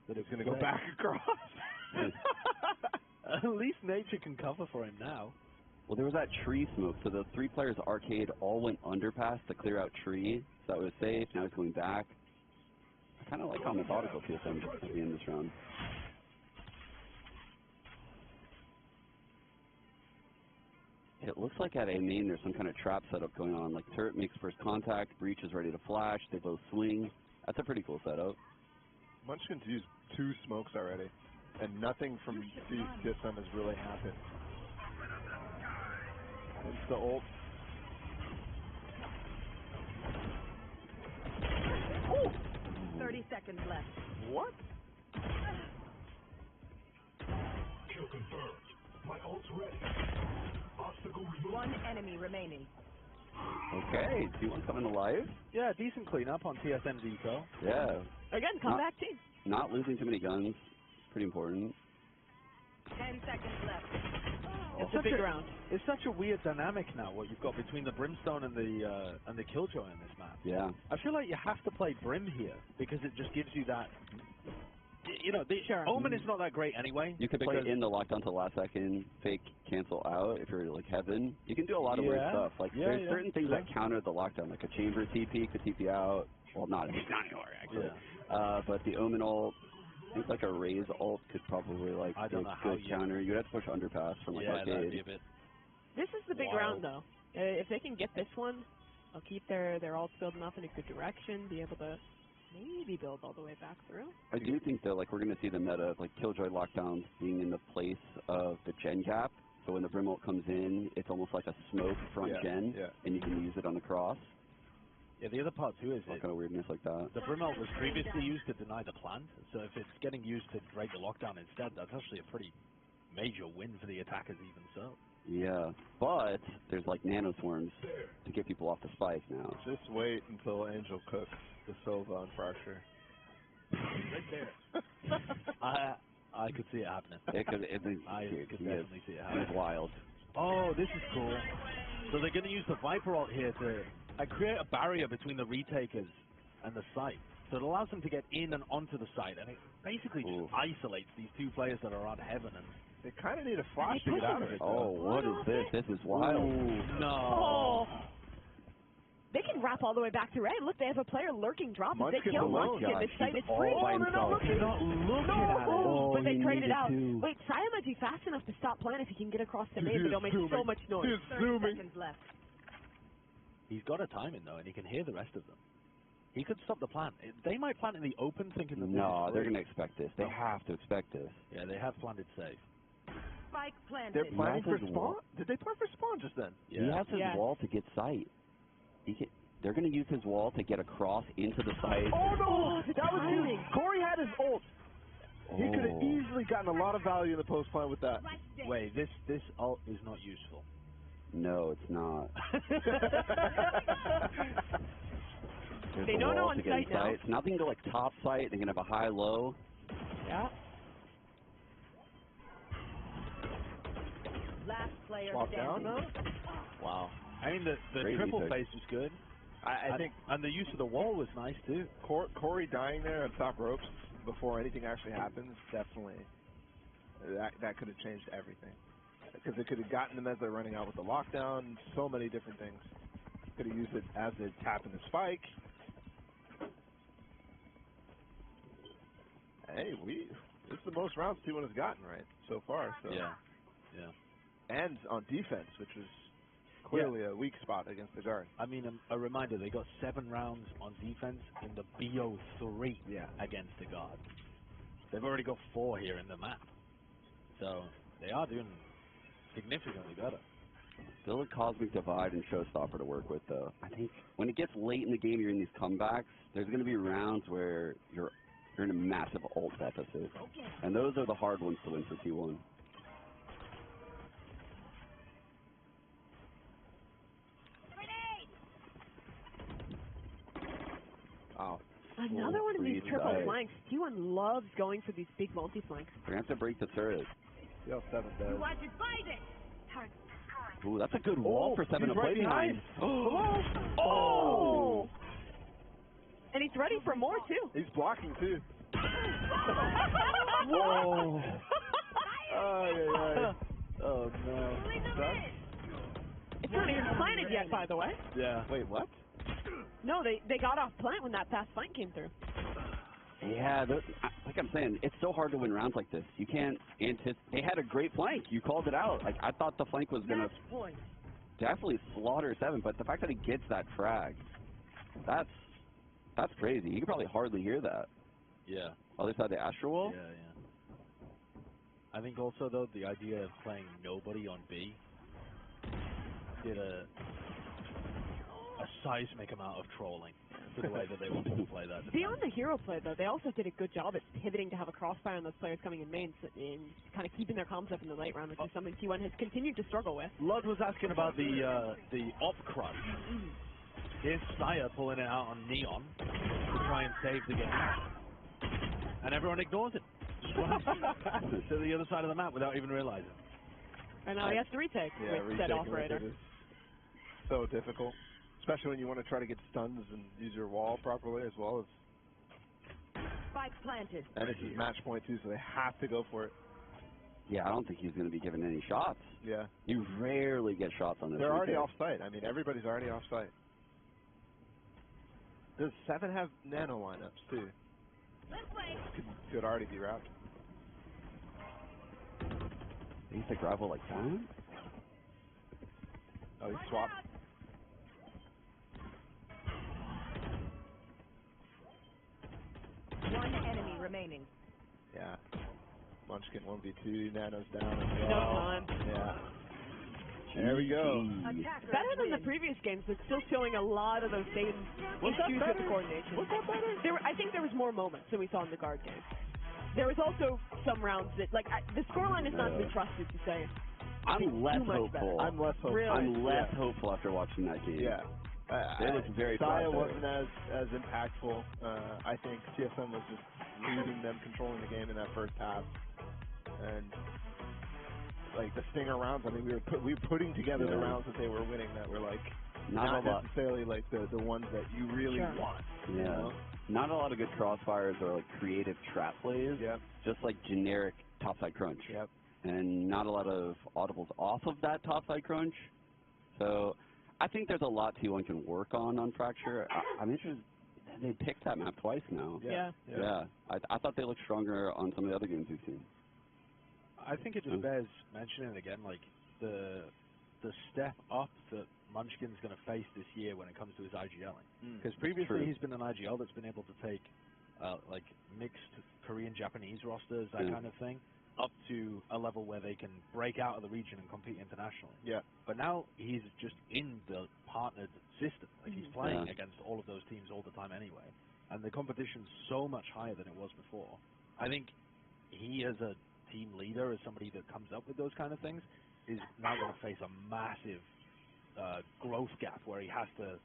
that it's going to go back across. At least nature can cover for him now. Well, there was that tree smoke, so the 3 players arcade all went underpass to clear out tree, so that was safe. Now he's going back. I kind of like how methodical TSM is in this round. It looks like at A main there's some kind of trap setup going on. Like turret makes first contact, breach is ready to flash, they both swing. That's a pretty cool setup. Munchkin's used 2 smokes already, and nothing from TSM has really happened. It's the ult. Ooh. 30 seconds left. What? Kill confirmed. My ult's ready. Obstacle removed. 1 enemy remaining. Okay, T1 coming alive. Yeah, decent cleanup on TSM's eco. Yeah. Again, comeback team. Not losing too many guns. Pretty important. 10 seconds left. It's a big round. It's such a weird dynamic now, what you've got between the Brimstone and the Killjoy in this map. Yeah. I feel like you have to play Brim here because it just gives you that. You know, the Omen is not that great anyway. You could play in the lockdown to last second, fake cancel out if you're like Heaven. You can do a lot of weird stuff. Like there's certain things that counter the lockdown, like a chamber TP could TP out. Well, not anymore actually. Yeah. But the Omen ult, I think like a Raze ult could probably like I don't know good counter. You'd have to push underpass from like that'd arcade. be a bit This is the big wild. round, though. If they can get this one, they'll keep their ults building up in a good direction, be able to maybe build all the way back through. I do think though, like we're gonna see the meta of like Killjoy lockdowns being in the place of the gen gap. So when the Brim ult comes in, it's almost like a smoke front gen, and you can use it on the cross. Yeah, the other part too is all kind of weirdness like that. The Brim ult was previously used to deny the plant, so if it's getting used to break the lockdown instead, that's actually a pretty major win for the attackers even so. Yeah, but there's like nano swarms to get people off the spike now. Just wait until Angel cooks the Sova on Fracture. Right there. I could see it happening. I could definitely see it happening. He's wild. Oh, this is cool. So they're going to use the Viper ult here to create a barrier between the retakers and the site. So it allows them to get in and onto the site, and it basically just isolates these 2 players that are on Heaven. And they kind of need a flash to get out of it. Oh, what is this? This is wild. Ooh, no. Oh. They can wrap all the way back to red. Look, they have a player lurking drop. If they kill Munchkin, this site is free. They're not looking at it. Oh, but they he traded needed out. to. Wait, Saya might be fast enough to stop plan if he can get across the main, but they'll make so much noise. 30 seconds left. He's got a timing, though, and he can hear the rest of them. He could stop the plant. They might plant in the open thinking that no, they're going to expect this. They have to expect this. Yeah, they have planted safe. Spike planted. They're planning for spawn? Did they plan for spawn just then? Yeah. He has his wall to get sight. They're going to use his wall to get across into the site. Oh, no! That was huge. Corey had his ult. He could have easily gotten a lot of value in the post plant with that. Wait, this ult is not useful. No, it's not. They don't know on site now. So now they can go like top site. They can have a high low. Yeah. Last player Swap standing. down now? Wow. I mean, the triple face was good. I think, and the use of the wall was nice too. Corey dying there on top ropes before anything actually happens, definitely, that could have changed everything. Because it could have gotten them as they're running out with the lockdown, so many different things. Could have used it as they're tapping the spike. Hey, this is the most rounds T1 has gotten right so far. So. Yeah. And on defense, which was clearly a weak spot against the guard. I mean, a reminder, they got 7 rounds on defense in the BO3 against the guard. They've already got 4 here in the map. So they are doing significantly better. Still a cosmic divide and showstopper to work with, though. I think when it gets late in the game, you're in these comebacks, there's going to be rounds where you're in a massive ult deficit. And those are the hard ones to win for T1. Oh. Another one of these triple flanks. T1 loves going for these big multi-flanks. They're going to have to break the turret. Yeah, 7 does. Ooh, that's a good wall for 7 to play behind. Oh! And he's ready for more, too. He's blocking, too. Whoa! Oh, no. It's not even planted yet, by the way. Yeah. Wait, what? No, they got off plant when that fast flank came through. Yeah, like I'm saying, it's so hard to win rounds like this. You can't anticipate. They had a great flank. You called it out. Like, I thought the flank was going to definitely slaughter 7, but the fact that he gets that frag, that's crazy. You can probably hardly hear that. Yeah. Other side of the Astral Wall? Yeah. I think also, though, the idea of playing nobody on B did a seismic amount of trolling to the way that they wanted to play that. Beyond the hero play, though, they also did a good job at pivoting to have a crossfire on those players coming in main and kind of keeping their comms up in the late round, which is something T1 has continued to struggle with. Lud was asking about the op crunch. Here's Sire pulling it out on Neon to try and save the game. And everyone ignores it. To the other side of the map without even realizing. And now he has to retake with said operator. Is so difficult. Especially when you want to try to get stuns and use your wall properly as well as. Spike planted. And this is match point too, so they have to go for it. Yeah, I don't think he's going to be given any shots. Yeah. You rarely get shots on this. They're already off site. I mean, everybody's already off site. Does 7 have nano lineups too? Could already be routed. He used to gravel like that? Oh, he swapped. One enemy remaining. Yeah. Munchkin 1v2, Nano's down as well. No time. Yeah. There we go. Better than the previous games, but still showing a lot of those same issues with the coordination. Was that better? I think there was more moments than we saw in the guard game. There was also some rounds that, like, the scoreline is not to be trusted to say. I'm less hopeful. I'm less hopeful. Really? I'm less hopeful after watching that game. Yeah. They looked very Saya flat wasn't as impactful. I think TSM was just leading them, controlling the game in that first half. And like the stinger rounds, I mean, we were putting together the rounds that they were winning that were like not necessarily like the ones that you really want. Yeah. You know? Not a lot of good crossfires or like creative trap plays. Yep. Just like generic topside crunch. Yep. And not a lot of audibles off of that topside crunch. So I think there's a lot T1 can work on Fracture. I'm interested. They picked that map twice now. Yeah. I thought they looked stronger on some of the other games we've seen. I think it just bears mentioning again, like the step up that Munchkin's going to face this year when it comes to his IGLing. Because previously he's been an IGL that's been able to take like mixed Korean Japanese rosters, that kind of thing, up to a level where they can break out of the region and compete internationally. Yeah. But now he's just in the partnered system. Like he's playing against all of those teams all the time anyway. And the competition's so much higher than it was before. I think he as a team leader, as somebody that comes up with those kind of things, is now going to face a massive growth gap where he has to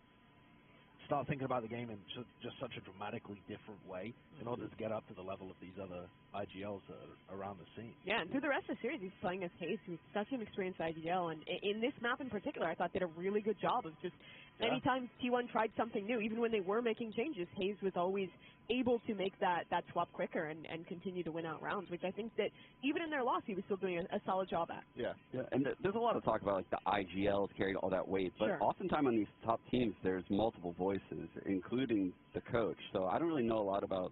start thinking about the game in just such a dramatically different way in order to get up to the level of these other IGLs that are around the scene. Yeah, and through the rest of the series, he's playing as Hayes, who's such an experienced IGL, and in this map in particular, I thought did a really good job of just anytime T1 tried something new, even when they were making changes, Hayes was always able to make that swap quicker and continue to win out rounds, which I think that even in their loss, he was still doing a solid job at. Yeah, and there's a lot of talk about like the IGLs carrying all that weight, but oftentimes on these top teams, there's multiple voices, including the coach. So I don't really know a lot about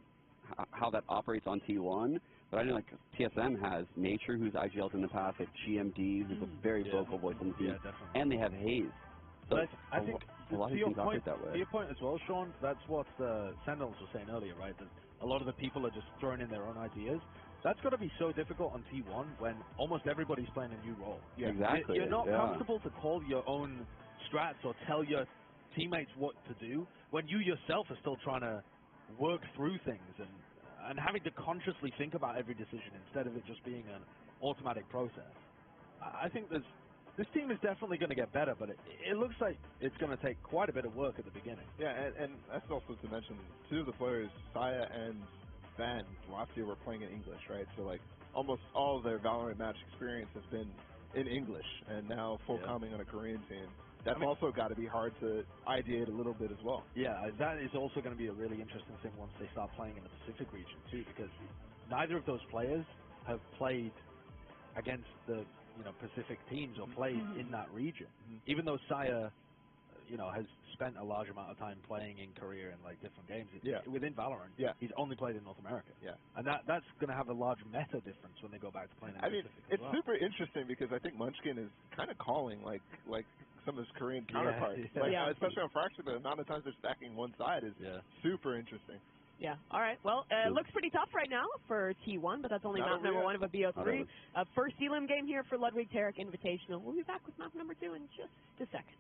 how that operates on T1, But I know like TSM has Nature, who's IGL'd in the past, like GMD, who's a very vocal voice on the team, and they have Hayes. So I think a lot of teams operate that way. To your point as well, Sean, that's what the Sentinels were saying earlier, right? That a lot of the people are just throwing in their own ideas. That's got to be so difficult on T1 when almost everybody's playing a new role. Yeah, exactly. You're not comfortable to call your own strats or tell your teammates what to do when you yourself are still trying to work through things and having to consciously think about every decision instead of it just being an automatic process. I think this team is definitely going to get better, but it looks like it's going to take quite a bit of work at the beginning. Yeah, and that's also to mention, two of the players, Saya and Van, last year were playing in English, right? So like almost all of their Valorant match experience has been in English, and now full coming on a Korean team. That's also got to be hard to ideate a little bit as well. Yeah, that is also going to be a really interesting thing once they start playing in the Pacific region too, because neither of those players have played against the Pacific teams or played in that region. Even though Saya, has spent a large amount of time playing in Korea in like different games within Valorant. He's only played in North America. And that's going to have a large meta difference when they go back to playing in the Pacific. It's super interesting because I think Munchkin is kind of calling like some of his Korean counterparts. Especially on Fraction, the amount of times they're stacking one side is super interesting. Yeah. All right. Well, it looks pretty tough right now for T1, but that's only map number 1 of a BO3. First Elim game here for Ludwig Tarik Invitational. We'll be back with map number 2 in just a second.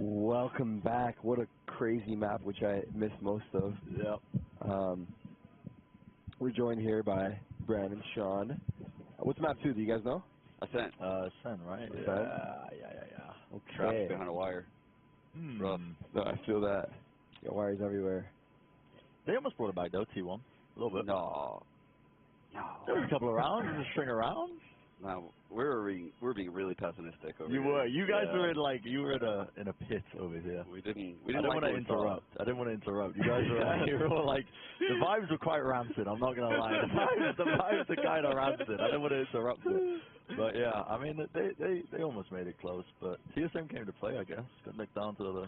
Welcome back. What a crazy map, which I missed most of. Yep. We're joined here by Brandon and Sean. What's map 2? Do you guys know? SEN. SEN, right? Yeah. Okay. Trapped behind a wire. Rough. No, I feel that. Got wires everywhere. They almost brought it back though, T1. A little bit. No. There was a couple of rounds, just a string of rounds. No, we're being really pessimistic over You here. were. You guys were in a pit over here. We didn't I didn't want to interrupt. I didn't want to interrupt. You guys were you were all like the vibes were quite rancid. I'm not gonna lie. The vibes are kind of rancid. I didn't want to interrupt it. But yeah, I mean they almost made it close. But TSM came to play, I guess. Got nicked down to the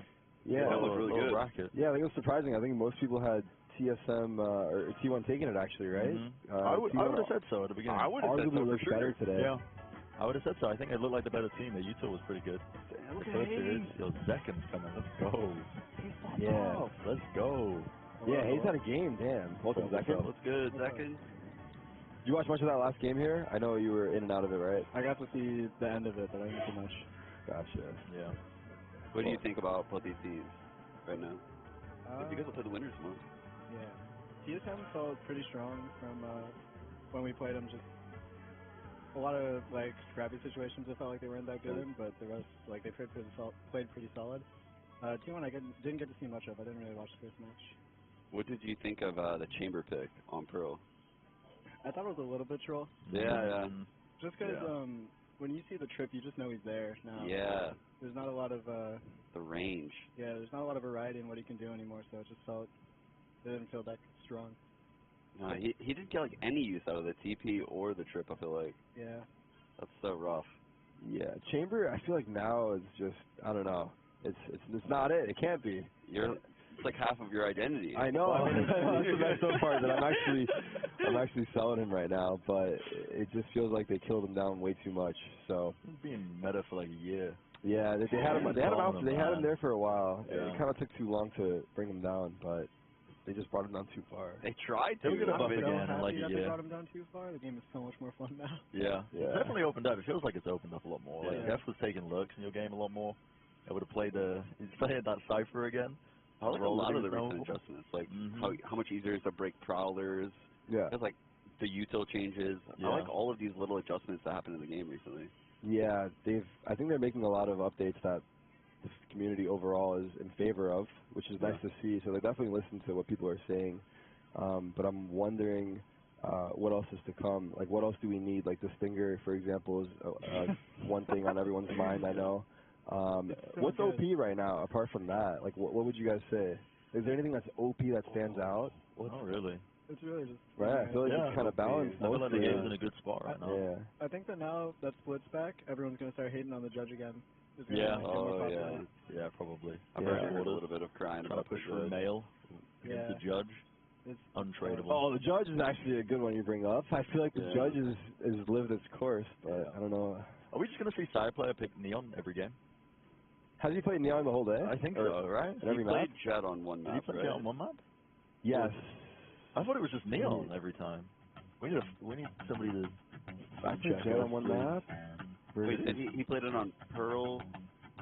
that looked really good. bracket. Yeah, I think it was surprising. I think most people had TSM or T1 taking it actually, right? I would have said so at the beginning. I would have said so for sure. Better today. Yeah. I would have said so. I think it looked like the better team. The Utah was pretty good. Look at Hayes. Yo, Zekin's coming. Let's go. Yeah. Let's go. Yeah, Hayes had a game. Damn. Welcome, Zekin. What's good, Zekin? Did you watch much of that last game here? I know you were in and out of it, right? I got to see the end of it, but I didn't see much. Gotcha. Yeah. What do you think about both these teams right now? You guys will play the winners tomorrow. Yeah. TSM felt pretty strong from when we played them. Just a lot of like scrappy situations. I felt like they weren't that good in, but the rest, like they played pretty solid. T1 I didn't get to see much of. I didn't really watch the first match. What did you think of the chamber pick on Pearl? I thought it was a little bit troll. Yeah. Just because when you see the trip, you just know he's there now. Yeah. There's not a lot of the range. Yeah, there's not a lot of variety in what he can do anymore. So it just felt it didn't feel that strong. No, he didn't get like any use out of the TP or the trip. I feel like. Yeah. That's so rough. Yeah, chamber. I feel like now is just I don't know. It's not it. It can't be. It's like half of your identity. I know. That's the best part that I'm actually selling him right now, but it just feels like they killed him down way too much. So being meta for like a year. Yeah, they had him. They had him out. They had him there for a while. Yeah. It kind of took too long to bring him down, but they just brought him down too far. They tried to. They're gonna buff again in like a They year. brought him down too far. The game is so much more fun now. Yeah. It's definitely opened up. It feels like it's opened up a lot more. Like Jeff was taking looks in your game a lot more. I would have played he's playing that Cypher again. I like a lot of the recent adjustments, like how much easier it is to break prowlers. Yeah. It's like the util changes. I like all of these little adjustments that happened in the game recently. Yeah, I think they're making a lot of updates that the community overall is in favor of, which is nice to see. So they definitely listen to what people are saying. But I'm wondering what else is to come. Like, what else do we need? Like the Stinger, for example, is one thing on everyone's mind, I know. What's OP right now, apart from that? Like, what would you guys say? Is there anything that's OP that stands out? Not really. It's really just... Right, I feel like it's kind of balanced. I feel like the game's in a good spot right now. Yeah. I think that now that Split's back, everyone's going to start hating on the judge again. Yeah. Yeah, probably. I've heard a little bit of crying about push for a nail against the judge. It's untradeable. Oh, the judge is actually a good one you bring up. I feel like the judge has lived its course, but I don't know. Are we just going to see side player pick Neon every game? Has he played Neon the whole day? I think so, right? He played Jet on one map, Did he play Jet on one map? Yes. I thought it was just Neon every time. We need somebody to fact check Jet on one map? Wait, he played it on Pearl.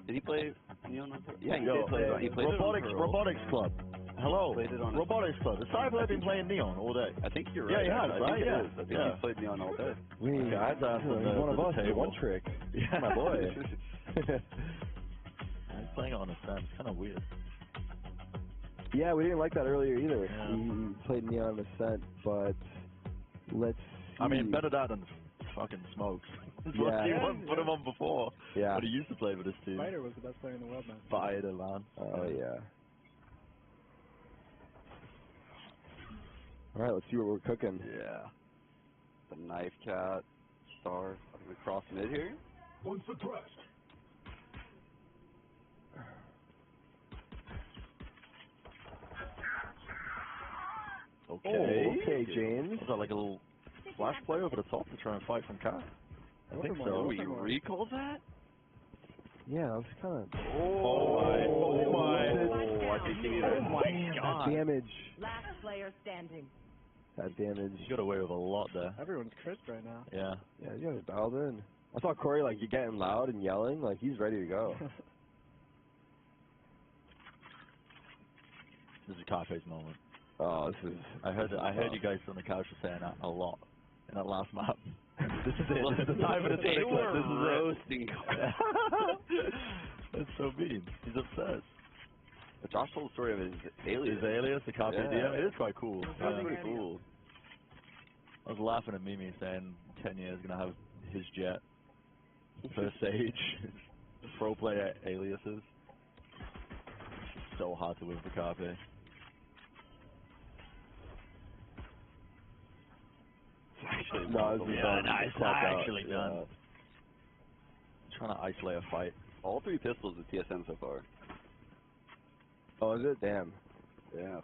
Did he play Neon on Pearl? Yeah, he did play it on. He played Robotics, it on Pearl. Robotics Club. Hello. Played it on Robotics Club. The side player been playing Neon all day. I think you're right. Yeah, he has, right? I think he's played Neon all day. I had to ask him one of us, one trick. Yeah, my boy. He's playing it on a stand. It's kind of weird. Yeah, we didn't like that earlier either. Yeah. He played Neon Ascent, but let's see. I mean, better that than fucking Smokes. Put him on before. Yeah. But he used to play with this team. Spider was the best player in the world, man. Spider, man. Oh, yeah. All right, let's see what we're cooking. Yeah. The Knife Cat, Star, across mid here. Once addressed. Okay, James. Was that like a little flash play over the top to try and fight from Cat? I think so. We recall that? Yeah, I was kind of... Oh my. I think he Oh my god. That damage. Last player standing. That damage. You got away with a lot there. Everyone's crisp right now. Yeah. Yeah, you got it dialed in. I saw Corey, like, getting loud and yelling. Like, he's ready to go. This is Kafe's moment. Oh, this is. I heard you guys on the couch were saying that a lot in that last map. This is it. This is the time of the They were this is roasting. That's so mean. He's upset. But Josh told the story of his alias. His alias, the Cafe DM. It is quite cool. That's pretty cool. I was laughing at Mimi saying 10 years gonna have his jet, first stage, pro player aliases. It's so hard to win for Cafe. Actually, actually done. Trying to isolate a fight. All 3 pistols with TSM so far. Oh, is it? Damn. Yeah.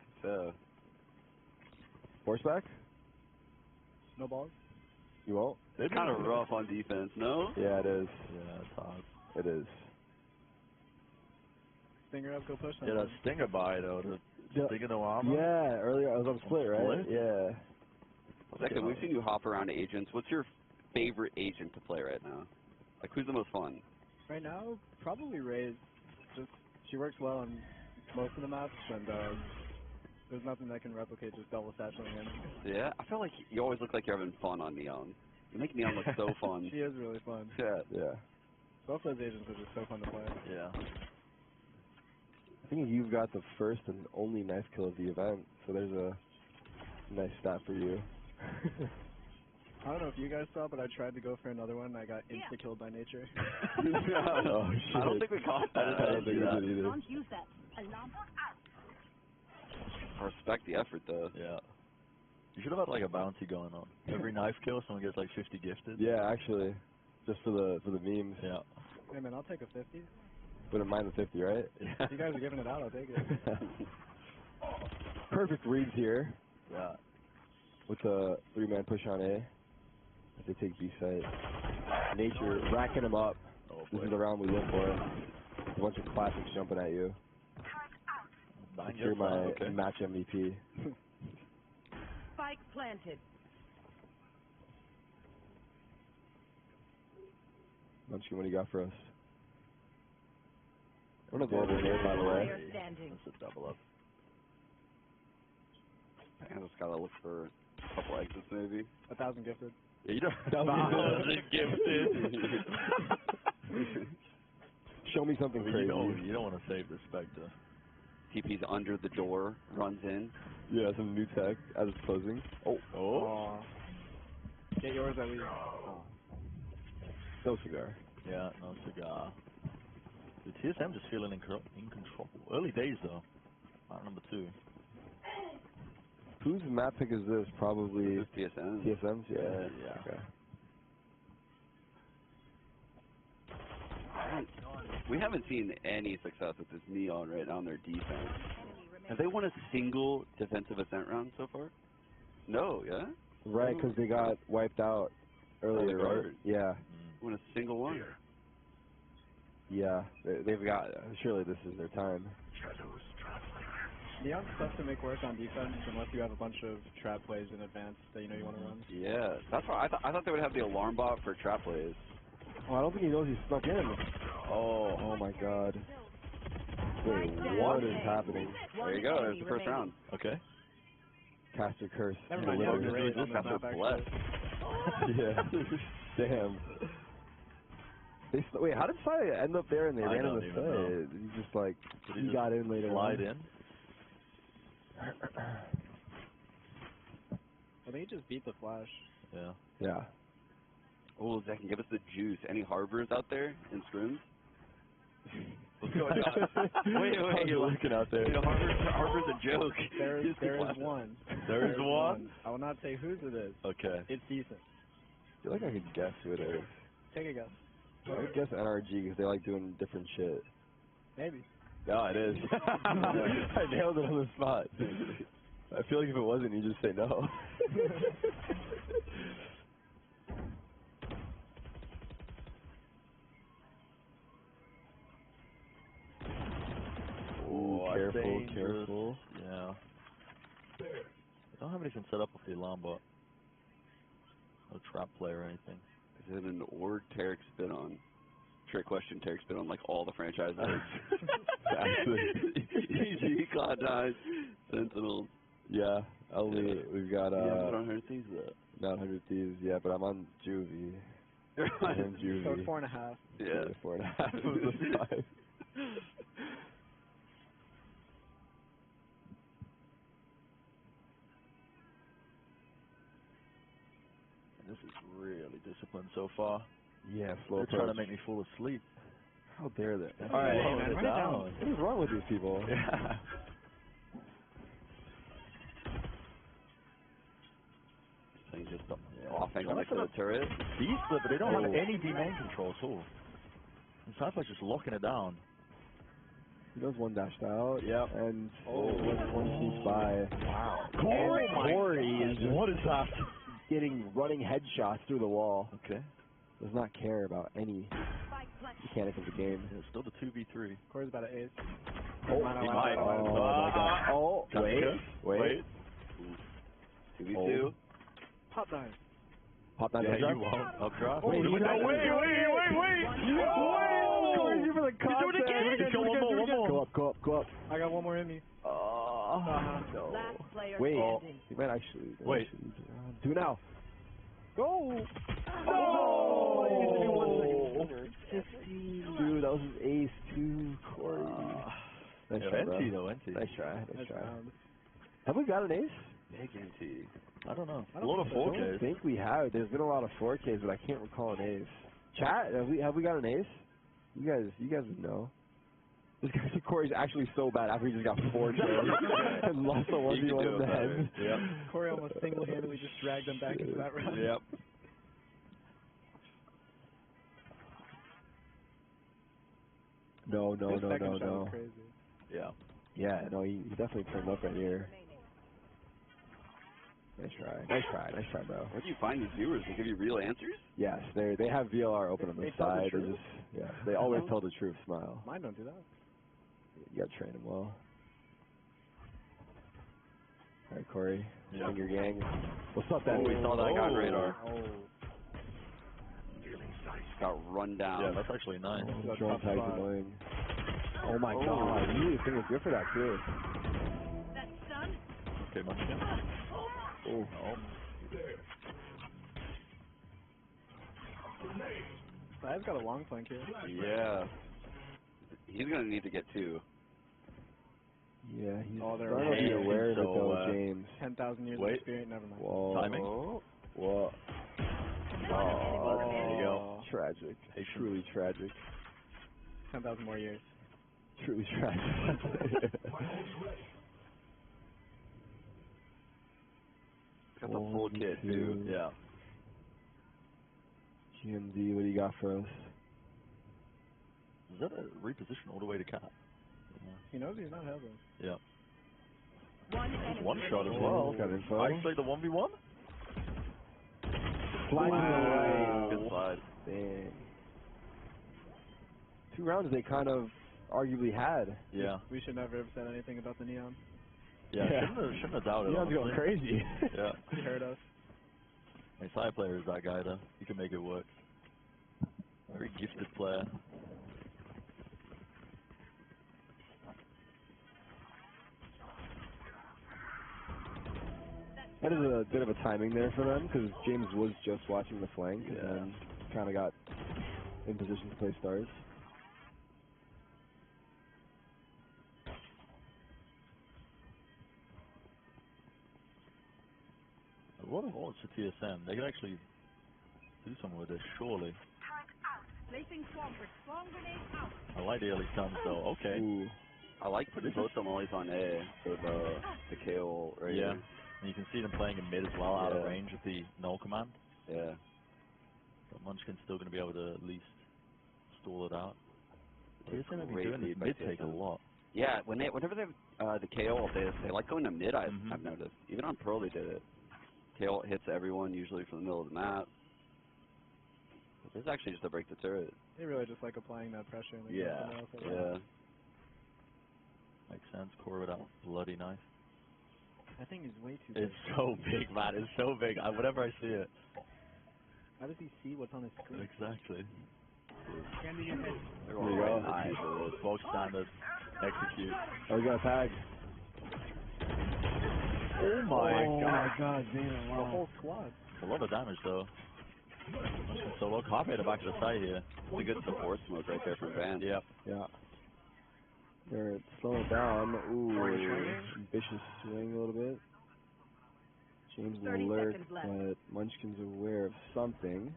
Horseback? Snowballs? You won't? They're kind of rough on defense, no? Yeah, it is. Yeah, it's hard. It is. Stinger up, go push them. Yeah, that Stinger buy though. The Stinger no armor. Yeah, earlier I was on split, right? Split? Yeah. Second, we've seen you hop around agents. What's your favorite agent to play right now? Like, who's the most fun? Right now, probably Ray's. Just she works well on most of the maps, and there's nothing that can replicate just double satcheling in. Yeah, I feel like you always look like you're having fun on Neon. You make Neon look so fun. She is really fun. Yeah. Both those agents are just so fun to play. Yeah. I think you've got the first and only knife kill of the event, so there's a nice stat for you. I don't know if you guys saw, but I tried to go for another one, and I got insta-killed by nature. Oh, shit. I don't think we caught that. I don't think we did either. Don't use that. Alarm bot out. I respect the effort, though. Yeah. You should have had like a bounty going on. Every knife kill, someone gets like 50 gifted. Yeah, actually, just for the memes. Yeah. Hey man, I'll take a 50. Wouldn't mind the 50, right? If you guys are giving it out, I'll take it. Perfect reads here. Yeah. With the 3-man push on A. As they take B site. Nature racking them up. This is the round we live for. A bunch of classics jumping at you. You're my match MVP. Spike planted. Munchkin, what do you got for us? What a global game, by the way. That's a double up. I just gotta look for a couple exits, maybe. 1,000 gifted. Yeah, you don't. 1,000 gifted. Show me something crazy. You don't want to save the Spectre. TP's under the door, runs in. Yeah, some new tech as it's closing. Oh. Get yours at least. No cigar. Yeah, no cigar. The TSM just feeling in control. Early days though. Round number 2. Whose map pick is this? Probably This is TSM. TSM's? Yeah. Okay. We haven't seen any success with this Neon right now on their defense. Have they won a single defensive ascent round so far? No, yeah? Right, because they got wiped out earlier, right? Yeah. Won a single one. Yeah, they've got, surely this is their time. Neon's tough to make work on defense unless you have a bunch of trap plays in advance that you know you want to run. Yeah, that's why I thought they would have the alarm bot for trap plays. Oh, I don't think he knows he's stuck in. Oh my god. Wait, what is happening? There you go, there's the first round. Okay. Caster curse. Never mind, yeah, you're right on this map, blessed. Yeah. Damn. Wait, how did Sai end up there and they ran in the side? He just like, he got in later. Slide in? I think he just beat the Flash. Yeah. Yeah. Oh, Zach, give us the juice. Any harbors out there in scrims? What's going on? Wait, you're looking out there. Harbor's a joke. There is one. There is one? I will not say whose it is. Okay. It's decent. I feel like I could guess who it is. Take a guess. I would guess NRG because they like doing different shit. Maybe. No, it is. I nailed it on the spot. I feel like if it wasn't, you just say no. Ooh, careful. Yeah. I don't have anything set up with the alarm bot. No trap play or anything. Is it an or Tarik spin on? Trick question, Tarik spin on like all the franchises. Actually. Easy, Cloud9. Sentinels. Yeah, only we've got not 100 Thieves though. Not 100 Thieves, yeah, but I'm on Juvie. I'm in Juvie. So 4.5. Yeah. 4.5 of the 5. This is really disciplined so far. Yeah, slow They're trying to approach. make me fall asleep. How dare they? All right, hey, man, run it down. What is wrong with these people? Yeah. Saying just offense next to the turret. Decent, but they don't have any D-main control at all. It sounds like just locking it down. He does one dashed out. Yep. And one sneaks by. Wow. Corey is just what is that? getting running headshots through the wall. Okay. Does not care about any mechanic of the game. Yeah, still the 2v3. Corey's about an ace. Oh, he might. Oh, my God. Oh, wait. 2v2. Pop dive. Pop that yeah, drop. you won't. Up drop. Wait, wait. Corey's here for the concept. One more. Go up. I got one more in me. Oh, no. Last player Wait. standing. You might actually. Wait. Do now. Go. No. Dude, that was his ace too, Corey. Nice try, bro. NT. Nice try. Have we got an ace? Big NT. I don't know. A lot of I 4Ks. don't think we have. There's been a lot of 4Ks, but I can't recall an ace. Chat, have we got an ace? You guys would know. This guy Corey's actually so bad after he just got 4 kills and lost the 1v1 in the head. Yep. Corey almost single-handedly just dragged them back into that round. Yep. No. Crazy. Yeah. Yeah, no, he definitely turned up right here. Nice try, bro. Where do you find these viewers? They give you real answers? Yes, they have VLR open on the They tell the side. truth? They always tell the truth. Smile. Mine don't do that. You gotta train him well. All right, Corey. Yeah. Finger gang. What's up, that? We saw that guy on radar. Oh. Got run down. Yeah, that's actually nice. Oh, drone tag's annoying. Oh my God! You think good for that too. That's done. Okay, much again. Oh. I've got a long flank here. Yeah. He's gonna need to get 2. Yeah, he's they're starting to be aware of it though, James. 10,000 years of experience. Never mind. Whoa. Timing. Whoa. Oh, there you go. Tragic. Truly tragic. 10,000 more years. Truly tragic. Got the full kit too. Yeah. GMD, what do you got for us? Is that a reposition all the way to cap? He knows he's not held. Yeah. One shot as well. Got info. I say the 1v1. Slide to the right. Good slide. Dang. 2 rounds they kind of arguably had. Yeah. We should never have said anything about the Neon. Yeah. Shouldn't have doubted. Neon's going crazy. Yeah. He heard us. A side player is that guy though. He can make it work. Very gifted player. That is a bit of a timing there for them because James was just watching the flank and then kind of got in position to play stars. A lot of odds for TSM. They could actually do something with this, surely. Placing swarm grenade out. I like the early stuns though. Okay. Ooh. I like putting both of them always on A for the KO right Yeah. here. And you can see them playing in mid as well, out of range with the null command. Yeah. But Munchkin's still going to be able to at least stall it out. That's TSM have been great doing this lead by mid take a TSM. lot. Yeah, whenever they have the KO, they like going to mid. I've noticed. Even on Pro, they did it. KO hits everyone usually from the middle of the map. But this is actually just to break the turret. They really just like applying that pressure. And Yeah. Makes sense. Core with that bloody knife. That thing is way too big. It's so big, man. It's so big. Whenever I see it. How does he see what's on his screen? Exactly. There you go. Nice. Bog standard. Execute. Oh, we got a tag. Oh my God, Zayna, wow. The whole squad. A lot of damage though. Solo copy at the back of the site here. It's a good support smoke right there from Van. Yep. Yeah. They're slowing it down. Ooh, ambitious swing a little bit. James alert that Munchkin's aware of something.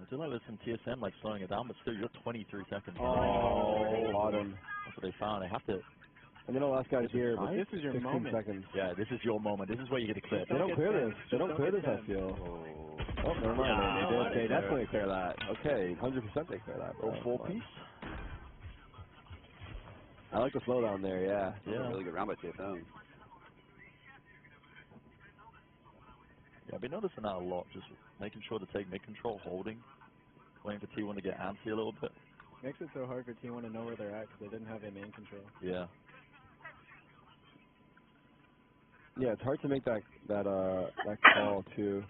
I feel like there's some TSM like slowing it down, but still you're 23 seconds. Oh, bottom. That's what they found. They have to. And then the last guy's here, but this is your 16 moment. seconds. Yeah, this is your moment. This is where you get to clear. They don't clear this. They don't clear this, I feel. Oh, never mind. Yeah, They definitely clear that. Okay, 100% they clear that. Go full piece. I like the slowdown there, yeah. Yeah. Really good round by TSM. Yeah, I've been noticing that a lot. Just making sure to take mid-control, holding, waiting for T1 to get antsy a little bit. Makes it so hard for T1 to know where they're at because they didn't have a main control. Yeah. Yeah, it's hard to make that call too,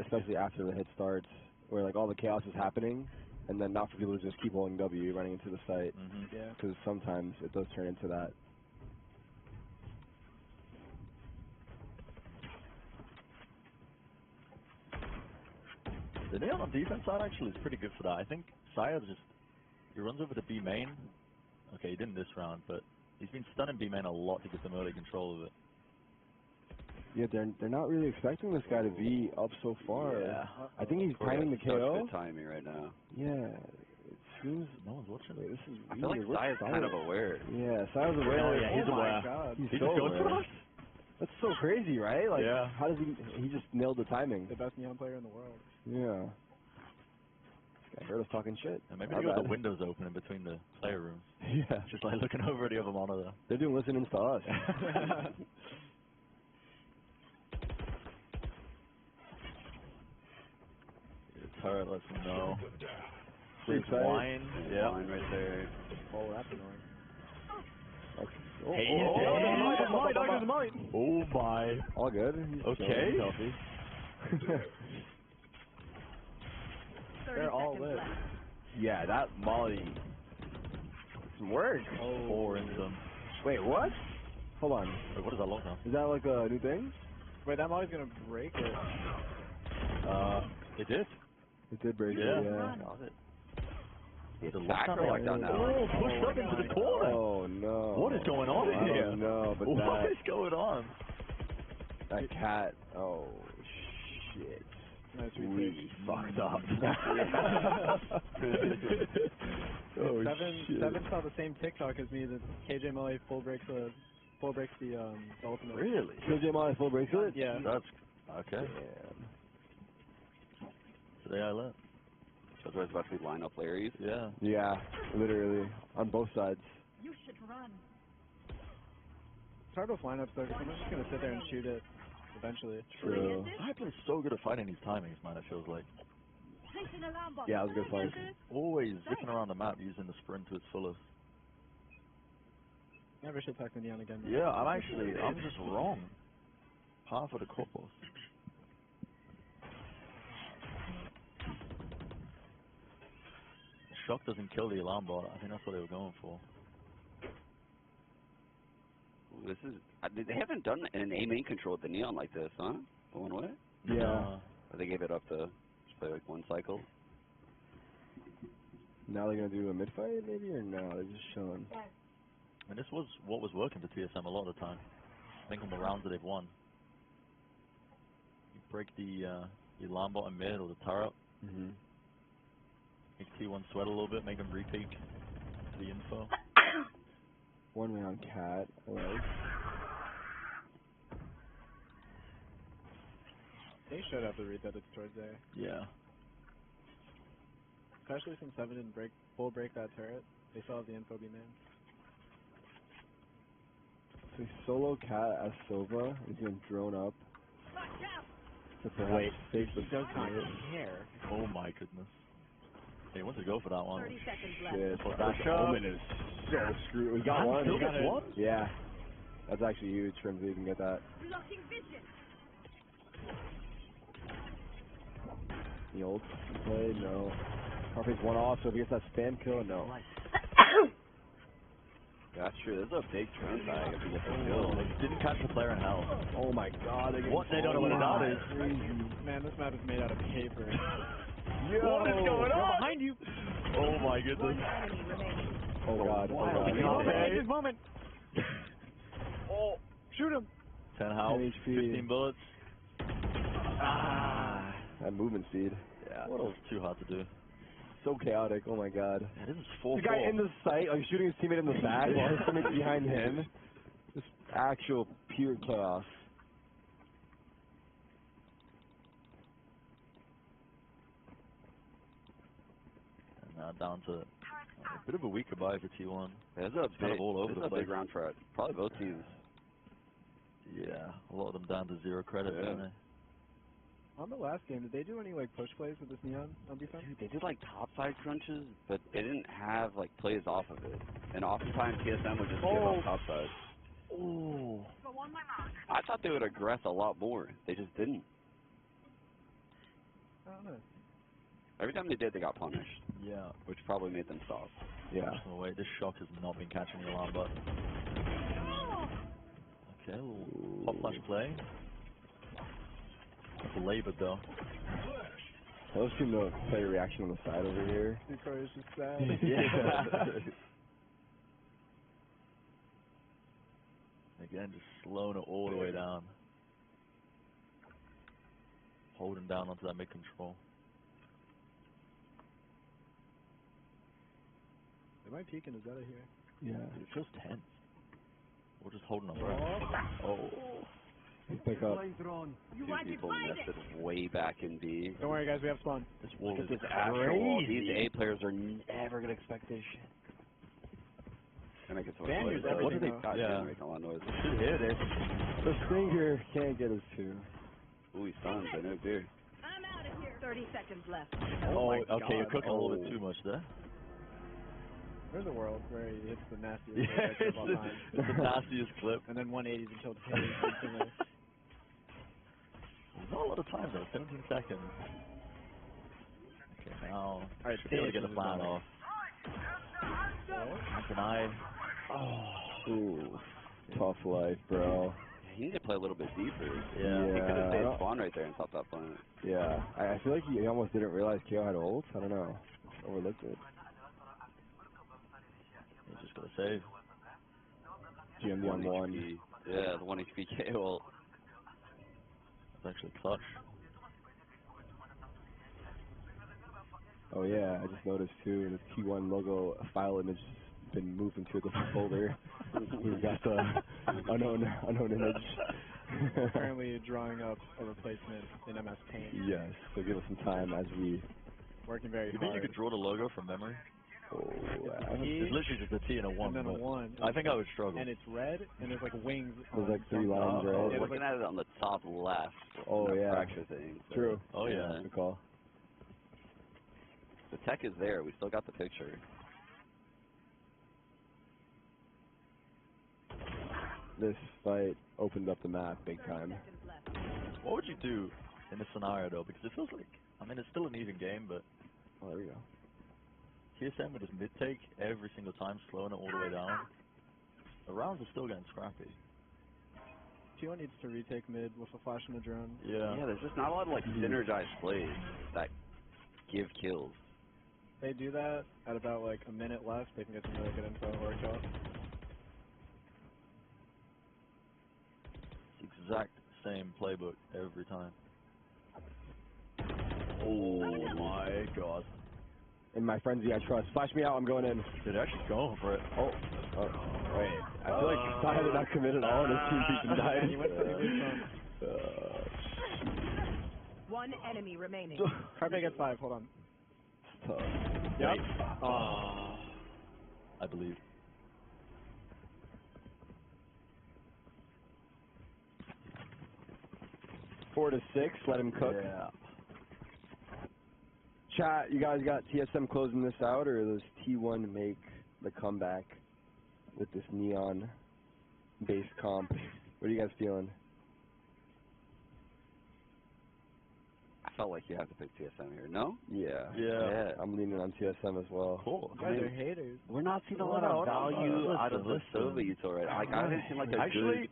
especially after the hit starts, where like all the chaos is happening, and then not for people to just keep holding W running into the site. Yeah. Because sometimes it does turn into that. The Neon on defense side actually is pretty good for that. I think Saya he runs over to B main. Okay, he didn't this round, but he's been stunning B main a lot to get some early control of it. Yeah, they're not really expecting this guy to be up so far. Yeah. I think he's timing the KO. Such good timing right now. Yeah. It seems no one's watching. This is I feel like Saya's kind of aware. Yeah, Saya's aware. Oh, yeah, he's aware. God. He's He so just goes aware. for us? That's so crazy, right? Like, Yeah. how does he just nailed the timing. The best Neon player in the world. Yeah. I heard us talking shit. Yeah, maybe they got the windows open in between the player rooms. Yeah. Just like looking over the other monitor. They're doing listenings to us. Turret lets him know. Free There's wine. Yeah. Wine right there. Oh, that's annoying. Oh my. All good. He's okay. Healthy. They're all lit. Yeah, that Molly. Some work. Oh. 4 in them. Wait, what? Hold on. Wait, what is that lockdown? Is that like a new thing? Wait, that Molly's gonna break it. It did. It did break Yeah. it, yeah. It's lockdown now. Oh, pushed up into the corner. Oh, no. What is going on in here? No, but what is going on? That cat. Oh, shit. Nice we fucked up. Oh, Seven saw the same TikTok as me that KJ Molly full breaks the ultimate. Really? KJ Molly full breaks it? Yeah. That's okay. Damn. Today I learned. That's why it's about to be lineup Larry's. Yeah. Yeah, literally. On both sides. You should run. It's hard with lineups though, because someone's just gonna sit there and shoot it eventually. True. Hyper is so good at finding these timings, man, it feels like. Yeah, it was a good fight. Always zipping around the map using the sprint to its fullest. Never should talk to Neon again. Yeah, I'm just wrong. Half of the corpus. Shock doesn't kill the alarm bot. I think that's what they were going for. This is they haven't done an A main control with the Neon like this, huh? Going away? Yeah. Or they gave it up to just play like one cycle. Now they're gonna do a mid fight maybe, or no? They're just showing. And this was what was working for TSM a lot of the time. I think on the rounds that they've won. You break the alarm bot in mid or the turret. Make T1 sweat a little bit, make them repeat the info. One man on cat. Alright. They should have to read that it's towards there. Yeah. Especially since Seven didn't full break that turret. They still have the info be man. So solo cat as Sova is gonna drone up. To perhaps face the does not care. Oh my goodness. He wants to go for that one. 30 seconds Shit. left. That Omen is so screwed. We got one. Still gets one? Yeah. That's actually huge for him to even get that. Blocking vision. The old play, no. Carface one off, so if he gets that spam kill, no. That's true. This is a big trend flag if you get the kill. They didn't catch the player in hell. Oh my god. What they don't know what that is. Man, this map is made out of paper. Yo, what is going on? Behind you. Oh my goodness. Oh god. Oh god. This moment. Oh, shoot him. 10 health, 15 bullets. That movement speed. Yeah, that was too hard to do. So chaotic. Oh my god. Yeah, this is 4-4. The guy in the sight, like shooting his teammate in the back while his teammate's behind him. Just actual pure chaos. And now down to a bit of a weaker buy for T1. There's a kind of all over the place. big round for probably both teams. Yeah, a lot of them down to 0 credit, Yeah. don't they? On the last game, did they do any like push plays with this Neon on defense? Dude, they did like topside crunches, but they didn't have like plays off of it. And oftentimes TSM would just give up topside. Oh. I thought they would aggress a lot more. They just didn't. I don't know. Every time they did, they got punished. Yeah. Which probably made them stop. Yeah. Oh wait, this shock has not been catching the alarm button. Okay, little pop flash play. Belabored though. I love seeing the player reaction on the side over here. Decoy is just sad. Yeah. Again, just slowing it all the way down. Holding down onto that mid-control. They might peek in his other here. Yeah. It feels tense. We're just holding on. Oh. Pick up. Two people nested way back in B. Don't worry, guys, we have spawn. This wall is This actual, these A players are never gonna expect this shit. And I get so much Spaniards, noise. What did they everything, got? yeah. Making a lot of noise. Here it is. The Stinger can't get us two. Ooh, he's stunned. I know, dude. I'm out of here. 30 seconds left. Oh, okay, you're cooking a little bit too much there. There's a world where he hits the nastiest Yeah, clip of all time. it's the nastiest clip. And then 180s until the page instantly. There's not a lot of time though, 17 seconds. Okay, now Alright, should be able to get the plan off. Denied. Oh. Ooh. Tough life, bro. He needs to play a little bit deeper. Yeah. He could have stayed spawn right there and stopped that planet. Yeah. I feel like he almost didn't realize KO had ult. I don't know. Overlooked it. He's just got to save. GM 1-1. Yeah, the 1 HP KO. It's actually clutch. Oh yeah, I just noticed too, the T1 logo file image has been moved into a different folder. We've got the unknown image. Currently drawing up a replacement in MS Paint. Yes, so give us some time as we... Working very You hard. think you could draw the logo from memory? Oh, It's literally just a T and a 1. And then a 1. I think I would struggle. And it's red, and there's like wings. There's like 3 lines, right? Yeah, looking at it on the top left. Oh yeah. Fracture thing. So. True. Oh yeah. Good call. The tech is there. We still got the picture. This fight opened up the map big time. What would you do in this scenario though? Because it feels like, I mean, it's still an even game, but Oh, there we go. TSM would just mid-take every single time, slowing it all the way down. The rounds are still getting scrappy. T1 needs to retake mid with a flash and a drone. Yeah. Yeah, there's just not a lot of like synergized plays that give kills. They do that at about like a minute left. They can get some really good info or a kill. It's the exact same playbook every time. Oh my god. In my frenzy, I trust. Flash me out, I'm going in. They're actually going for it. Oh. Wait. I feel like Sai did not commit at all, and his team beat and died. He went for the good One enemy remaining. Carpe gets 5, hold on. Tough. Yep. I believe. Four to 6, let him cook. Yeah. Chat, you guys got TSM closing this out, or does T1 make the comeback with this neon-based comp? What are you guys feeling? I felt like you have to pick TSM here. No? Yeah. I'm leaning on TSM as well. Cool. You guys are haters. We're not seeing a lot of value out of the Sova util right. Like I haven't seen like a good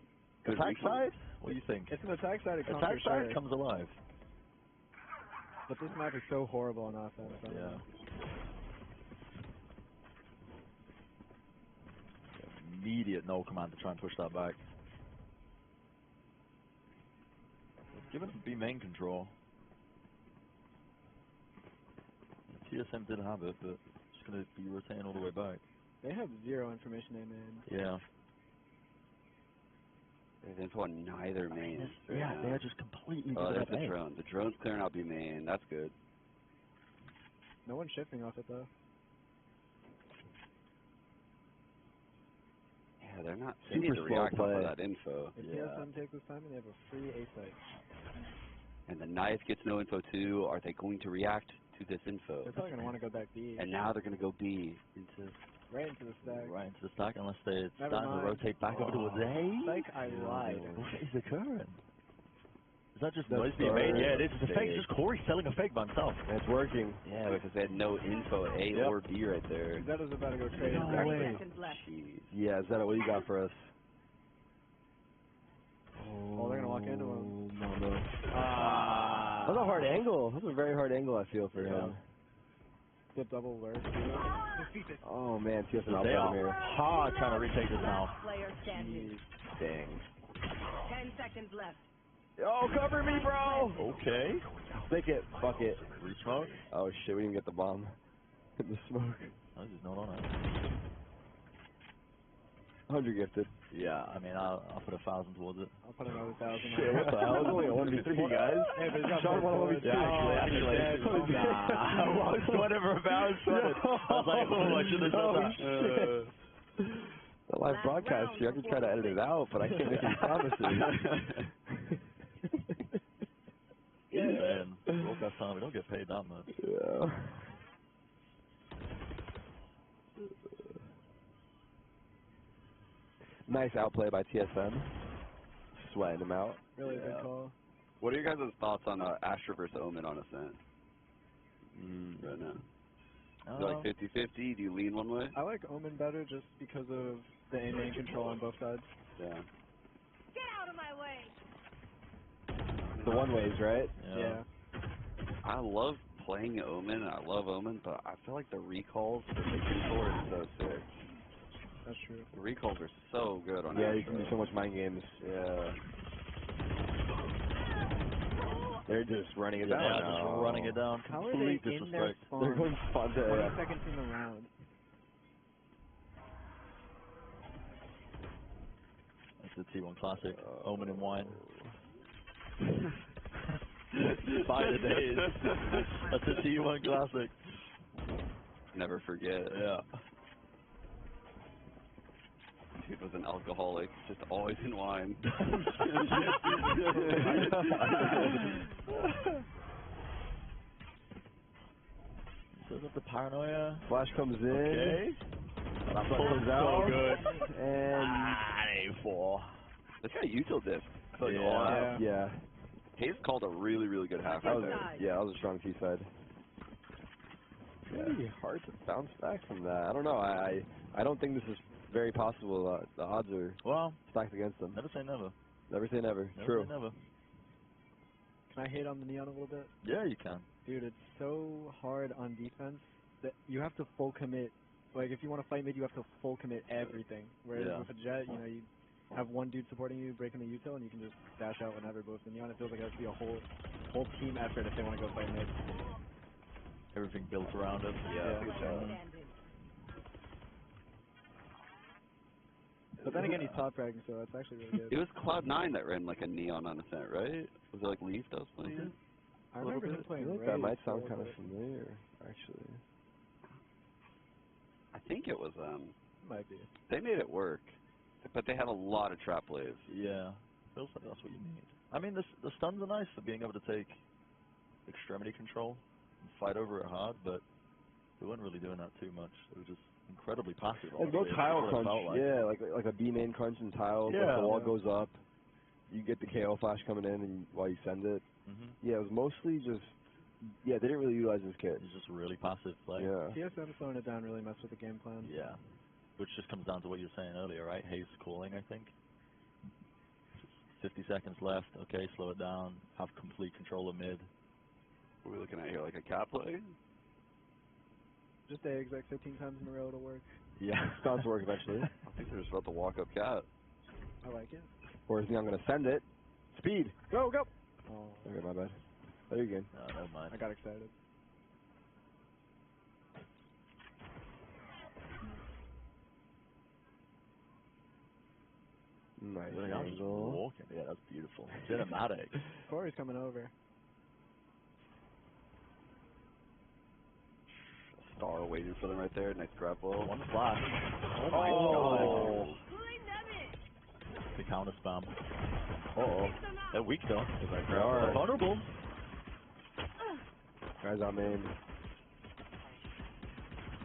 attack side. What do you think? It's an attack side. Attack side comes alive. But this map is so horrible on offense. Yeah. Immediate no command to try and push that back. Given B main control. TSM did have it, but it's going to be retained all the way back. They have zero information in main. Yeah. There's info on neither main. Yeah, they're just completely. Oh, there's the drone. The drone's clearing out B main. That's good. No one's shifting off it though. Yeah, they're not. They need to react off of that info. If TSM takes this time, and they have a free A site. And the knife gets no info too. Are they going to react to this info? They're probably going to want to go back B. And now they're going to go B into... Right into the stack. Right into the stack, unless they're starting to rotate back over towards A. Like I lied. What is occurring? Is that just noise being made? Yeah, it is. It's a fake. It's just Corey selling a fake by himself. And it's working. Yeah, because they had no info A or B right there. Zetta's about to go trade. No way. Yeah, Zetta, what do you got for us? Oh, they're going to walk into him. No. That was a hard angle. That was a very hard angle, I feel, for him. The double lurk. Oh, man, TSM out They are here. hard trying to retake this now. Player standing. Dang. 10 seconds left. Oh, cover me, bro! Okay. Stick it. Fuck it. Re-smoke? Oh, shit, we didn't get the bomb. In the smoke. I was just not on it. 100 gifted. Yeah, I mean, I'll put 1,000 towards it. I'll put another 1,000. Shit, what the hell? It's only a 1v3, guys. Hey, but he's got Sean won a 1v2. Actually. Nah. Whatever about it. I was like, oh, I should have said that. The live broadcast here, I can try to edit it out, but I can't make any promises. Man, broadcast time, we don't get paid that much. Yeah. Nice outplay by TSM. Sweating him out. Really good call. What are your guys' thoughts on Astra versus Omen on Ascent? Right now. Is it like 50-50? Do you lean one way? I like Omen better just because of the A main control on both sides. Yeah. Get out of my way. The one ways, right? Yeah. I love playing Omen. I love Omen, but I feel like the recalls that they control are so sick. That's true. The recalls are so good on Yeah, Astra. you can do so much mind games. Yeah. They're just running it down. Yeah, just running it down. How are Complete they in their disrespect. spawn? They're going spawn to 20 seconds in the round. That's the T1 classic. Omen and wine. By the days. That's a T1 classic. Never forget. Yeah. Dude was an alcoholic, just always in wine. Build up the paranoia. Flash comes in. Okay. That comes out. So good. And A4. This guy util diff. yeah. Hayes called a really, really good half right there. Yeah, that was a strong T side. It's really hard to bounce back from that. I don't know. I don't think this is very possible. The odds are stacked against them. Never say never. Never say never. Never True. say never. Can I hate on the Neon a little bit? Yeah, you can. Dude, it's so hard on defense that you have to full commit. Like, if you want to fight mid, you have to full commit everything. Whereas with a Jet, you know, you have one dude supporting you, breaking the util, and you can just dash out whenever. But with the Neon, it feels like it has to be a whole team effort if they want to go fight mid. Everything built around it. Yeah. But then again, he's top fragging, so that's actually really good. It was Cloud9 that ran like a Neon on Ascent, right? Was it like Leaf that was playing? I remember him playing I think that might sound kind of familiar, actually. I think it was Might be. They made it work, but they had a lot of trap plays. Yeah. Feels like that's what you need. I mean, the stuns are nice for being able to take extremity control and fight over it hard, but we weren't really doing that too much. It was just incredibly passive. And go tile crunch, like a B main crunch and tiles. Yeah. Like the wall goes up, you get the KO flash coming in, and while you send it. Yeah, it was mostly just Yeah, they didn't really utilize this kid. He's just really passive play. Yeah. TSM slowing it down really messed with the game plan. Yeah. Which just comes down to what you were saying earlier, right? Hayes calling, I think. 50 seconds left. Okay, slow it down. Have complete control of mid. What are we looking at here? Like a cat play? Just eggs like 15 times in a row to work. Yeah. It's bound to work eventually. I think they're just about to walk up cat. I like it. Or is he? I'm going to send it. Speed. Go, go. Oh. Okay, my bad. There you go. No, never mind. I got excited. Nice angle. Walking. Yeah, that's beautiful. Cinematic. Corey's coming over. Star waiting for them right there. Nice grab ball. One flash. Oh my god. The counter spam. Uh-oh. They're weak though. They are. They're vulnerable. Guys on main.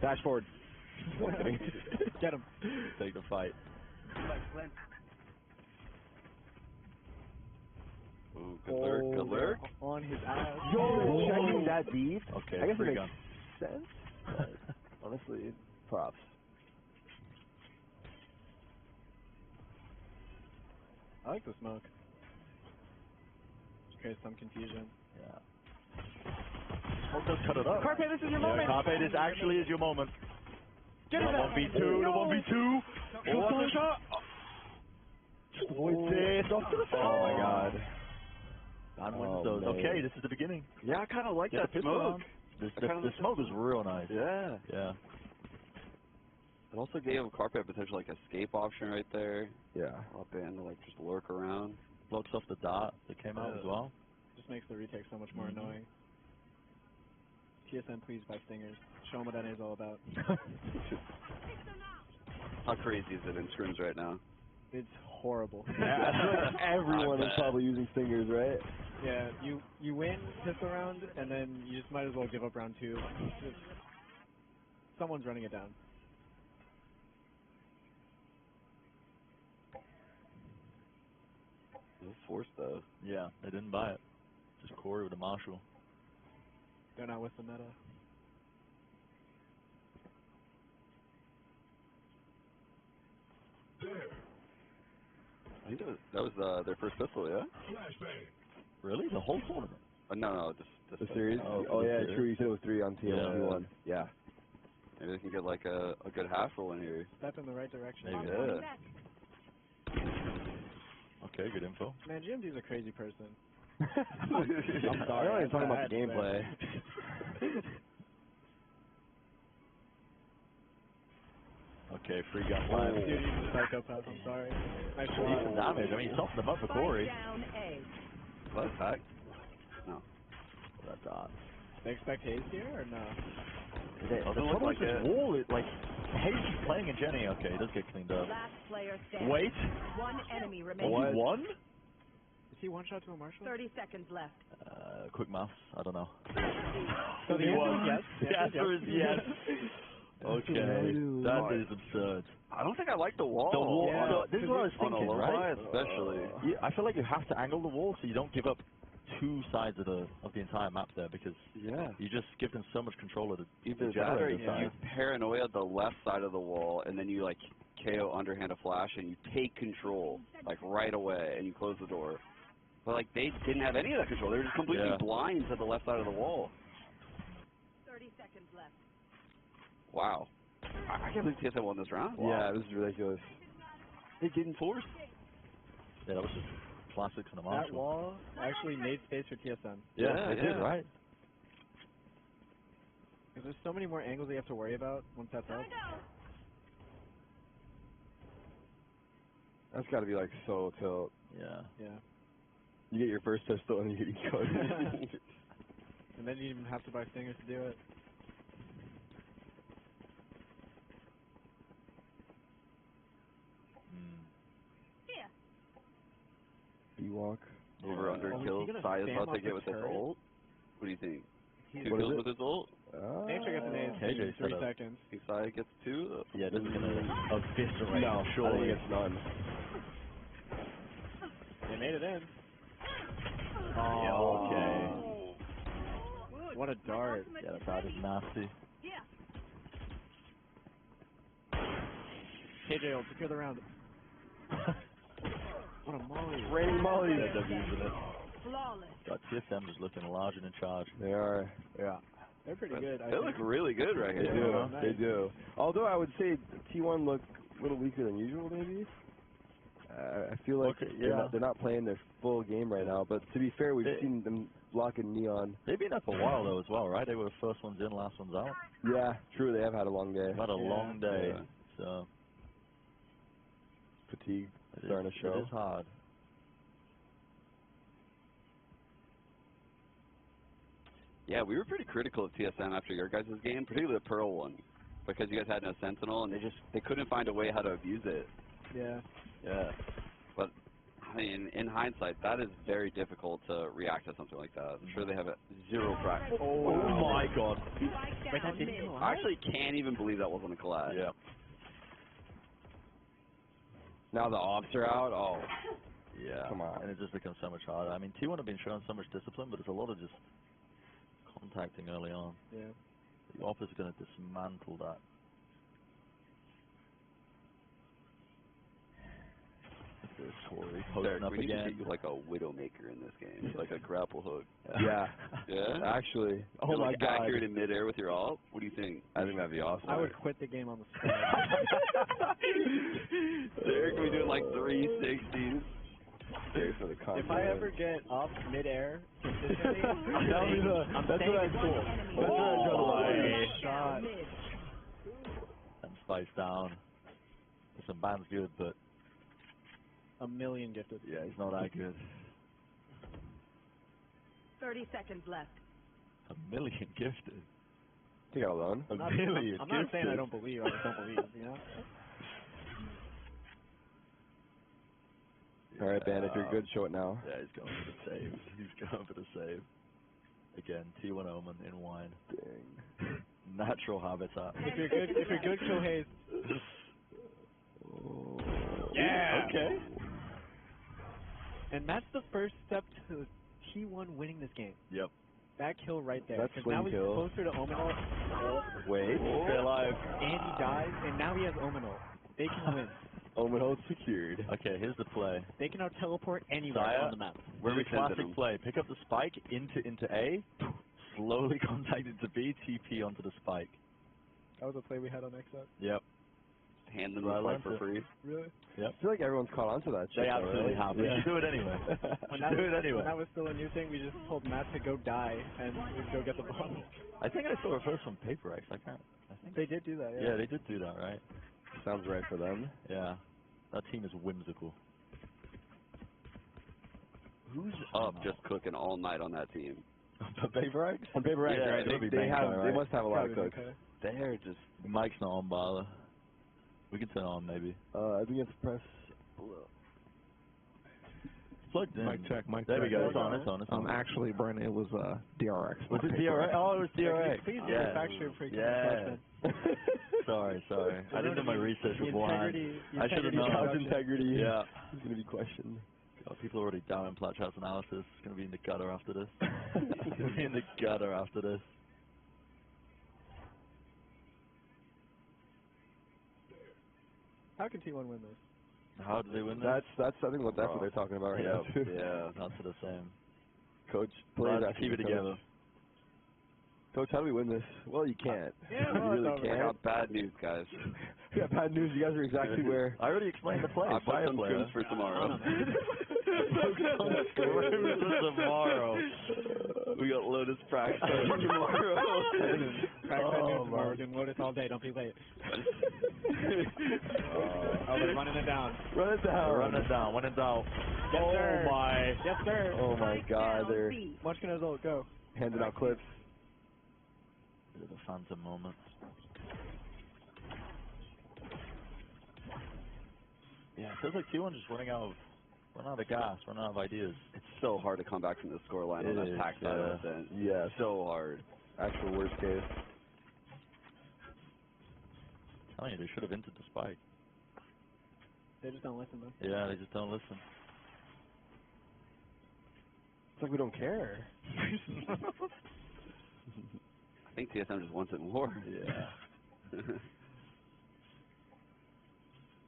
Dash forward. Get him. Take the fight. Ooh, good lurk, good lurk. On his ass. Yo, checking that deep. Okay, I guess it free makes gun. sense. But honestly, props. I like the smoke. Just creates some confusion. Yeah. Oh, just cut it up. Carpe, this is your moment. Carpe, this actually is your moment. Get the it back. 1v2, the 1v2. What the shot? Avoid this. Oh my god. Dan wins those. Man. Okay, this is the beginning. Yeah, I kind of like that the smoke. The smoke was real nice. Yeah. Yeah. It also gave Carpe a potential like escape option right there. Yeah. Up in to like just lurk around. Blocks off the dart that came out as well. Just makes the retake so much more annoying. TSM, please buy stingers. Show them what NA is all about. How crazy is it in scrims right now? It's horrible. Yeah, I feel like everyone is probably using stingers, right? Yeah, you win pistol round, and then you just might as well give up round 2. Someone's running it down. It was forced though. Yeah, they didn't buy it. Just Corey with a Marshall. They're not with the meta. I think that was their first pistol, yeah? Really? The whole tournament? No, The series? Oh yeah, series. true. You said it was 3 on TSM1. Yeah. Maybe they can get like a good half roll in here. Step in the right direction. Maybe. Yeah. Okay, good info. Man, GMD's a crazy person. I'm sorry. I'm talking about the gameplay. Okay, free gun time. Dude, he's a psychopath. I'm sorry. Nice Decent shot. damage. I mean, he softened them up for Corey. What attack? No. That's odd. They expect Hayes here or no? The problem with this wall is like Hayes is playing in Jenny. Okay, he does get cleaned up. Last player standing. Wait. One enemy remaining. What? One? Is he one shot to a Marshall? 30 seconds left. Quick maths. I don't know. So the answer is yes. The answer is yes. Okay, that is absurd. I don't think I like the wall. The wall. Yeah. So this is what I was On a thinking, low right? line especially. Yeah, I feel like you have to angle the wall so you don't give up two sides of the entire map there because you just give them so much control of the Either that or generator you side. paranoia the left side of the wall and then you like KO underhand a flash and you take control like right away and you close the door. But like they didn't have any of that control. They were just completely blind to the left side of the wall. 30 seconds left. Wow. I can't believe TSM won this round. Wow. Yeah, this is ridiculous. They didn't force. Yeah, that was just classics in a Marshall. That wall actually made space for TSM. Yeah, it did, right? Because there's so many more angles you have to worry about once that's up. That's got to be like so tilt. Yeah. Yeah. You get your first pistol and you go. And then you even have to buy stingers to do it. B-walk. Over under kills. Sai is about to get with his ult. What do you think? 2 kills with his ult? Nature gets an ace in 3 seconds. Think Sai gets 2? Yeah, this is going to eviscerate. No, surely. I think it's none. They made it in. Oh, okay. What a dart. Yeah, that dart is nasty. KJ will secure the round. What a molly. Raining molly. Yeah, they're using it. Got TSM just looking large and in charge. They are. Yeah. They're pretty good. They look really good right They here. do. Nice. They do. Although I would say T1 look a little weaker than usual, maybe. I feel like they're not playing their full game right now. But to be fair, we've seen them blocking Neon. They've been up a while though as well, right? They were the first ones in, last ones out. Yeah, true. They have had a long day. They've had a long day. Yeah. So fatigue starting to show. It is hard. Yeah, we were pretty critical of TSM after your guys' game, particularly the Pearl one, because you guys had no Sentinel and they couldn't find a way how to abuse it. Yeah. Yeah. But I mean, in hindsight, that is very difficult to react to something like that. I'm sure they have zero practice. Oh my God! I actually can't even believe that wasn't a collab. Yeah. Now the ops are out. Oh. Yeah. Come on. And it just becomes so much harder. I mean, T1 have been showing so much discipline, but it's a lot of just contacting early on. Yeah. The op is going to dismantle that. There's Corey posting up we need to again. get you like a Widowmaker in this game, like a grapple hook. Yeah. Yeah? Actually. Oh You're, my like, God. accurate in midair with your ult? What do you think? I think that'd be awesome. I would quit the game on the spot. Derek, we doing like 360s. For the content. If I ever get up midair consistently, that's what I thought. That's what I Oh, shot. And Spice down. Listen, Ban's good, but 1,000,000 gifted. yeah, he's not that good. 30 seconds left. 1,000,000 gifted. You got alone. I'm not saying I don't believe. I just don't believe. You know. All right, Ben, if you're good, show it now. Yeah, he's going for the save. He's going for the save. Again, T1 Omen in wine. Dang. Natural habitat. If you're good, show haze. Yeah. Okay. And that's the first step to T1 winning this game. Yep. That kill right there. That's Because now swing he's kill. closer to Omenol. Wait. Stay alive. And he dies, and now he has Omenol. They can win. Omen hold secured. Okay, here's the play. They can now teleport anywhere Saya, on the map. Very classic play. Pick up the spike into A, slowly contact into B, TP onto the spike. That was a play we had on XF. Yep. Hand them the spike for free. Really? Yep. I feel like everyone's caught on to that shit. They absolutely have. They should do it anyway. When do it anyway. When that was still a new thing, we just told Matt to go die and we'd go get the bomb. I think I saw it first from Paper X. I think They did do that, yeah, they did do that, right? Sounds right for them. Yeah. That team is whimsical. Who's up just cooking all night on that team? Paper X? On Paper X, Yeah, right? it'll be They Bankai, right? must have a lot of cooks. They're just... Mike's not on, Bala. We can turn on, maybe. I think it's press... Plugged in. Mic check. There we go. It's on. Actually, Brent, it was DRX. Was it DRX? Oh, it was DRX. Please do Yeah. the fact check for Yeah. Sorry. I didn't do my research beforehand. I should have known. Couch integrity. Yeah. It's going to be questioned. God, people are already down in Platch House analysis. It's going to be in the gutter after this. It's going to be in the gutter after this. How can T1 win this? How do they win this? That's I think what they're talking about right now too. Yeah, not to the same. Coach, please keep it together. Coach, how do we win this? Well, you can't. Yeah, you really can't. I got bad news, guys. We got bad news. You guys are exactly where. I already explained the play. I put some scrims for tomorrow. Tomorrow. We got Lotus practice tomorrow. Practice tomorrow. Doing Lotus all day. Don't be late. They're running it down. Run it down. Run it down. When in doubt. Yes, sir. My. Yes, sir. Oh my God, they're Much can result. Go. handing out clips. Bit of a phantom moment. Yeah, it feels like T1 just running out of gas, running out of ideas. It's so hard to come back from the scoreline on that pack side of it. Yeah, so hard. Actual worst case. I'm telling you, they should have entered the spike. They just don't listen, though. Yeah, they just don't listen. It's like we don't care. I think TSM just wants it more. Yeah.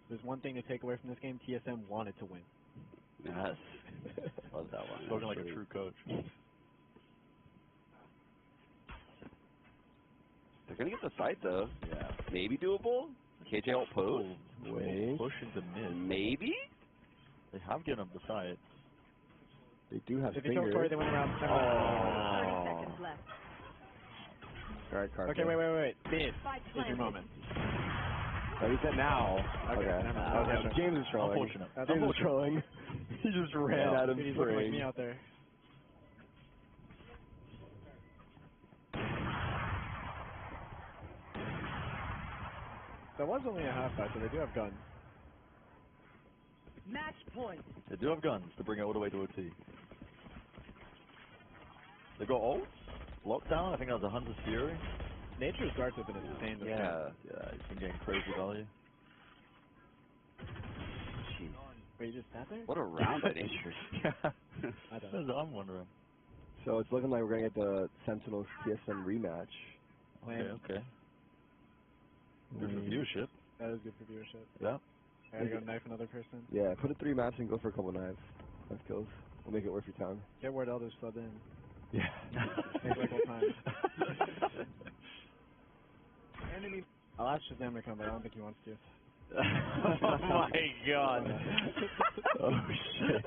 There's one thing to take away from this game. TSM wanted to win. Yes. Love that one. Spoken like a true coach. They're going to get the site, though. Yeah. Maybe doable. KJ alt post. Wait. Push into mid. Maybe? They have given up the site. They do have If fingers. it's Corey, they went around. 30 seconds left. All right, Carter. Okay, wait. This is your moment. Oh, he said now. Okay. Never mind. Okay. James is trolling. Unfortunate. James is trolling. He just ran out of He's looking like spring. me out there. That was only a half fight, so they do have guns. Match point. They do have guns to bring it all the way to OT. They got ults. Lockdown, I think that was a Hunter's Fury. Nature's guards have been insane this game. Yeah, he's been getting crazy value. Jeez. Wait, you just sat there? What a round by Nature. I don't That's what I'm wondering. So it's looking like we're going to get the Sentinels TSM rematch. Okay. Good for viewership. That is good for viewership. Yeah. I gotta go knife another person. Yeah, put it 3 maps and go for a couple knife kills. We'll make it worth your time. Get Wardell to sub in. Yeah. Make like all time. Enemy. I'll ask Shazam to come, but I don't think he wants to. Oh my god. Oh shit.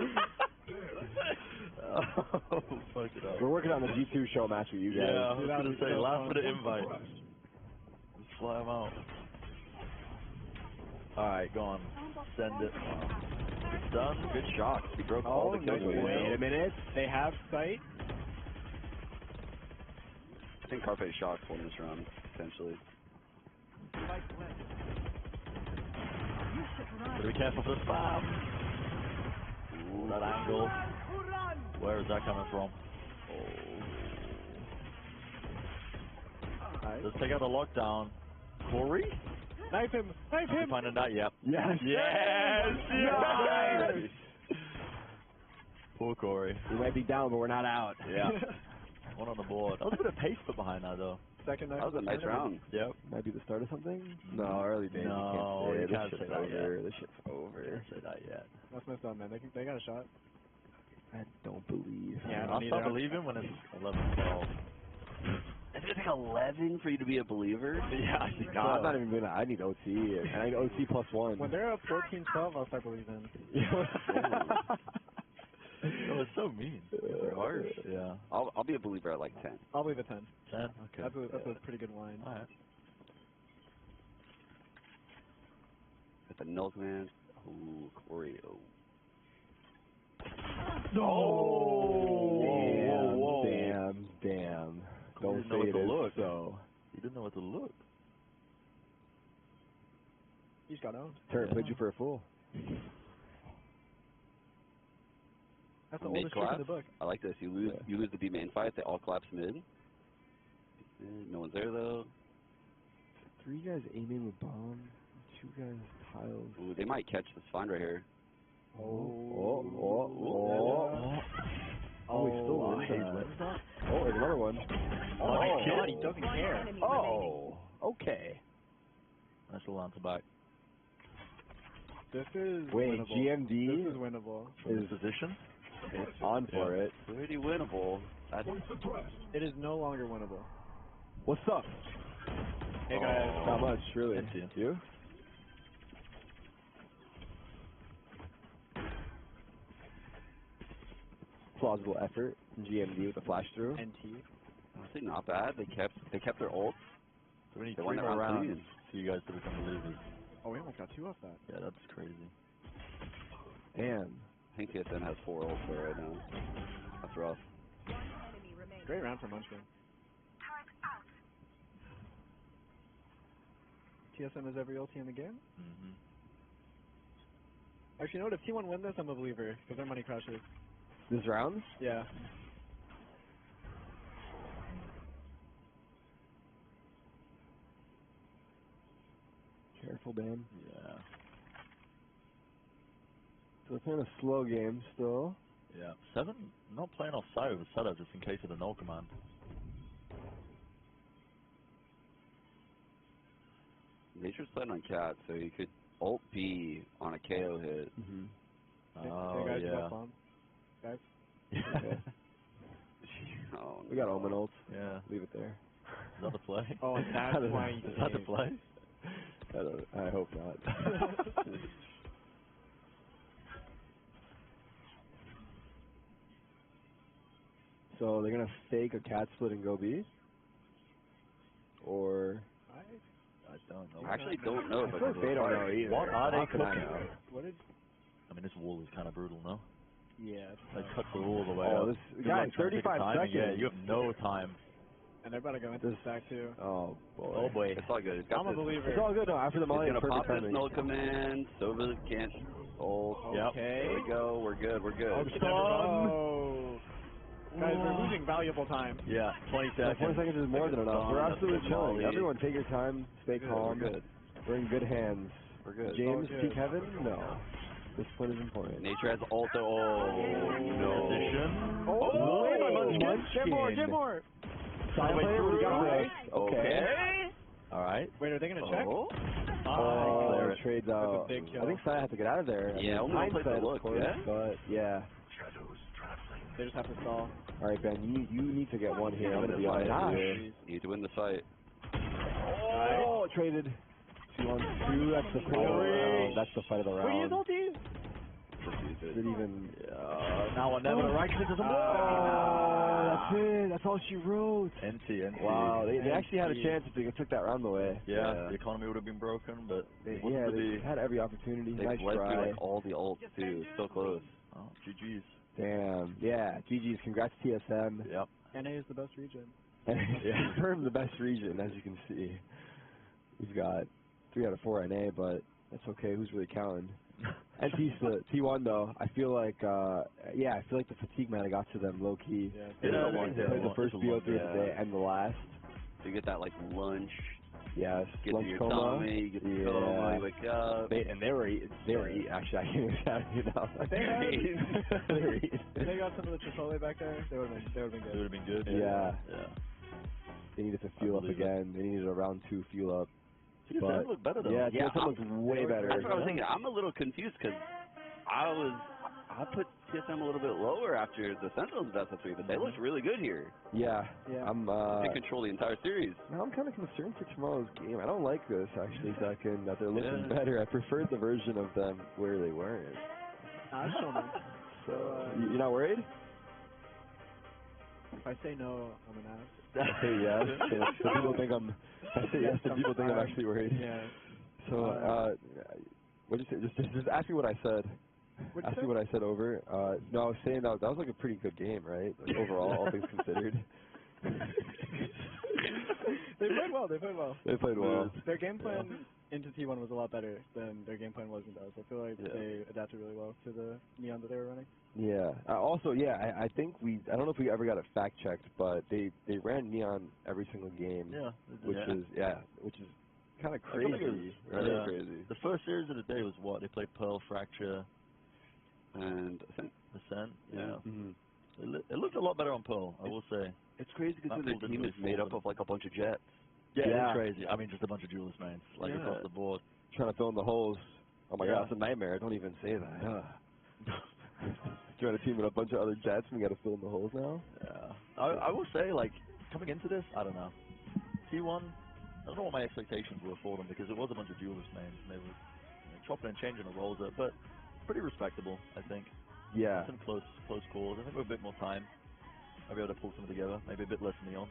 Oh, fuck it up. We're working on the G2 show match with you guys. Yeah, I was going to say, last minute invite. Just fly him out. Alright, go on. Send it. It's done. Good shot. He broke all the kills. Wait a minute. They have sight. I think Carpe Shots won this round, potentially. Gotta be careful for the spam. Ooh, that angle. Where is that coming from? Oh. Let's take out the lockdown. Corey? Knife him! Knife him! Finding that, yep. Yes! Yes! Yes! Poor Corey. We might be down, but we're not out. Yeah. One on the board. That was a bit of pace put behind that, though. Second knife. That was a nice round. Yep. Might be the start of something? No, early days. No, you you can't can't say say that. that yet. This shit's over. Can't say that yet. That's messed up, man. They got a shot. I don't believe. Yeah, I'll start believing when it's 11-12. It's going to take 11 for you to be a believer? Yeah, I think No, I'm not even gonna. I need OT. And I need OT +1. When they're up 14-12, I'll start believing. Oh, it's so mean. Harsh. Yeah. I'll be a believer at like 10. I'll believe a 10. 10? Okay. That's a pretty good line. Alright. At the Milkman. Ooh, Corey. Oh. Oh! Damn. Don't say it is so. He didn't know what to look. He's got owned. Turret played you for a fool. That's the Mid oldest trick in collapse. the book. I like this. You lose the B main fight. They all collapse mid. No one's there though. 3 guys aiming with bomb. 2 guys tiles. Ooh, they might catch this find right here. Oh, he still wins that. Oh, there's another one. Oh, God, he doesn't care. Oh, okay. Nice little answer back. This is Wait, winnable. GMD This is winnable. From this position? It's on for it. Pretty winnable. It is no longer winnable. What's up? Hey, guys. Not much, really. Into You? Plausible effort in GMD with the flash through. NT. Honestly, not bad. They kept their ult. So we need They 3 won that more round rounds clean. for you guys to become believers. Oh, we almost got 2 off that. Yeah, that's crazy. Damn. I think TSM has 4 ults there right now. That's rough. Great round for Munchkin. TSM is every ulti in the game? Mm-hmm. Actually, you know what? If T1 win this, I'm a believer, because their money crashes. This round? Yeah. Careful, Dan. Yeah. So we're playing a slow game still. Yeah. 7, not playing offside with setup just in case of the null command. Nature's playing on Cat, so he could ult B on a KO hit. Oh, guys, yeah. got bomb. Guys? Oh, we got Omen ults. Yeah. Leave it there. Is that the play? Oh, and that's why Is that the play? I hope not. So they're gonna fake a cat split and go B, or I don't know. I actually don't know. I feel like they don't know either. What are they How can I cooking? know? What did? I mean, this wall is kind of brutal, no? Yeah. They cut the wall the way Oh, up. this Good guy, luck trying to take 35 a timing. seconds. Yeah, you have no time. And they're about to go into this back too. Oh boy. Oh boy. It's all good. I'm a believer. It's all good though. After the He's molly, gonna perfect pop this timing. null command. Sova can't ult. Yep. Okay. There we go. We're good. We're good. Oh. Guys, we're losing valuable time. Yeah, 20 seconds. 20 seconds is more than enough. We're absolutely chilling. Molly. Everyone, take your time. Stay calm. We're good. We're in good hands. We're good. James, good. peak heaven? No. Discipline is important. Nature has ult. Oh no. Position. Oh, Get more. Silent player, we got this. Okay. All right. Wait, are they going to check? Oh, trades out. big kill. I think Sai had to get out of there. Yeah, only one place to look, of course, yeah? but yeah. They just have to stall. All right, Ben, you need to get one here. I'm Win gonna the be fight. honest. You need to win the fight. Oh, traded. 2-on-2. That's the fight of the round. That's the fight of the round. Wait, his ulti? Is it even? Now or never. The right click doesn't work. Oh, that's it. That's all she wrote. NT. Wow, they actually had a chance if they took that round away. Yeah, the economy would have been broken, but it Yeah, wasn't they had every opportunity. They Nice bled try. through like all the ults too. So close. Oh, GG's. Damn. Yeah, GG's. Congrats, TSM. Yep. NA is the best region. Confirmed the best region, as you can see. We've got 3 out of 4 NA, but that's okay. Who's really counting? NT's the T1 though. I feel like, I feel like the fatigue might have got to them low key. Yeah, They played the first BO3 of the day and the last. So you get that like lunch. Yes, Get lunch to your coma. tummy, you get the coma, you wake up. They were eating. Actually, I can't even shout you know. They were eating. If they got some of the Chipotle back there, they would have been good. It would have been good. Yeah. Yeah. They needed to fuel up again. They needed a round 2 fuel up. TSM looked better though. Yeah, TSM looked way better. That's what I was thinking. I'm a little confused because I put TSM a little bit lower after the Sentinels best of 3, but they looked really good here. Yeah. They control the entire series. Now I'm kind of concerned for tomorrow's game. I don't like this actually, second that they're looking better. I preferred the version of them where they weren't. That's so nice. So you're not worried? If I say no, I'm an ass. I say yes. So people think I'm. I say yes. So people think I'm actually worried. Yeah. So what did you say? Just ask me what I said. Ask me what I said over. No, I was saying that was like a pretty good game, right? Like overall, all things considered. They played well. They played well. Their game plan into T1 was a lot better than their game plan was into us. I feel like they adapted really well to the Neon that they were running. Yeah. Also, I think I don't know if we ever got it fact checked, but they ran Neon every single game. Yeah. Which is kind of crazy. Really crazy. The first series of the day was what? They played Pearl, Fracture, and Ascent. Yeah. Mm-hmm. It looked a lot better on Pearl, I will say. It's crazy because their team is made up of like a bunch of jets. Yeah, it's crazy. I mean, just a bunch of duelist mains, like across the board. Trying to fill in the holes. Oh my god, it's a nightmare. Don't even say that. Trying to team with a bunch of other jets and we got to fill in the holes now? Yeah. I will say, like, coming into this, I don't know. T1, I don't know what my expectations were for them because it was a bunch of duelist mains and they were chopping and changing the roles up, but pretty respectable, I think. Yeah. Some close calls. I think with a bit more time, I'll be able to pull some together. Maybe a bit less Neon.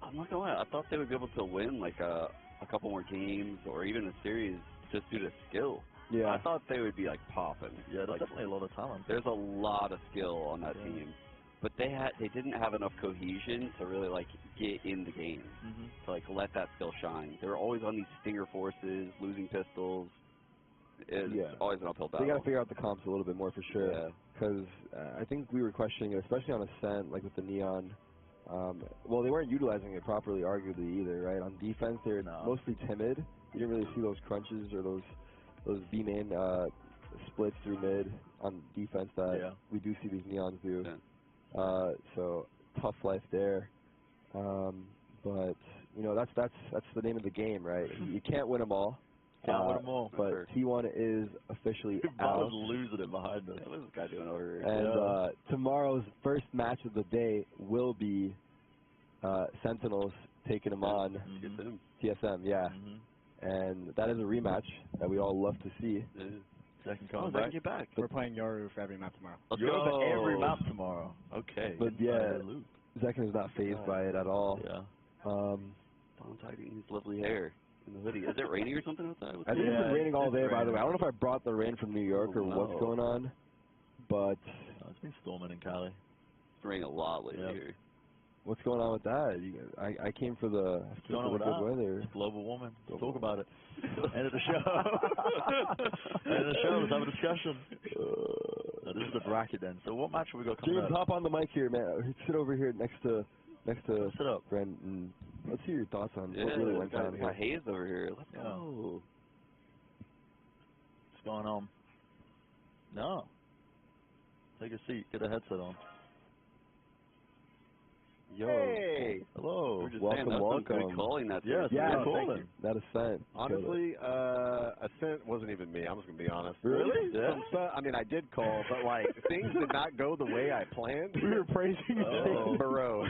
I'm not gonna lie, I thought they would be able to win like a couple more games or even a series just due to skill. Yeah. I thought they would be like popping. Yeah, there's like, definitely a lot of talent. There's a lot of skill on that team, but they didn't have enough cohesion to really like get in the game to like let that skill shine. They were always on these stinger forces, losing pistols. It's always an uphill battle. They got to figure out the comps a little bit more for sure. Because I think we were questioning it, especially on Ascent, like with the Neon. Well, they weren't utilizing it properly, arguably, either, right? On defense, they're mostly timid. You didn't really see those crunches or those B-main splits through mid on defense that we do see these Neons do. So, tough life there. But, you know, that's the name of the game, right? You can't win them all. Can't win them all. But T1 is officially out. Bottom's losing it behind us. What is this guy doing over here? And tomorrow's first match of the day will be Sentinels taking them on. TSM, yeah. And that is a rematch that we all love to see. Second coming back. Second back. We're playing Yoru for every map tomorrow. Let's go for every map tomorrow. Okay. But yeah, Zekin is not phased by it at all. Yeah. Don Tarik, his lovely hair in the hoodie. Is it raining or something outside? I think it's been raining all day, by the way. I don't know if I brought the rain from New York or what's going on, but... it's been storming in Cali. It's raining a lot lately here. What's going on with that? I came for the good weather. It's global warming. Talk about it. End of the show. End of the show. Let's have a discussion. This is the bracket then. So what match have we got coming James, up? hop on the mic here, man. Sit over here next to Sit up. Brent, and let's hear your thoughts on what really went down here. Hayes over here. Let's go. What's going on? No. Take a seat. Get a headset on. Yo. Hey. Hello. We're just welcome, saying, welcome. Good calling that. Yes, yeah, calling. That is sent. Honestly, Ascent wasn't even me. I'm just going to be honest. Really? Yeah. I mean, I did call, but, like, things did not go the way I planned. We were praising Bro.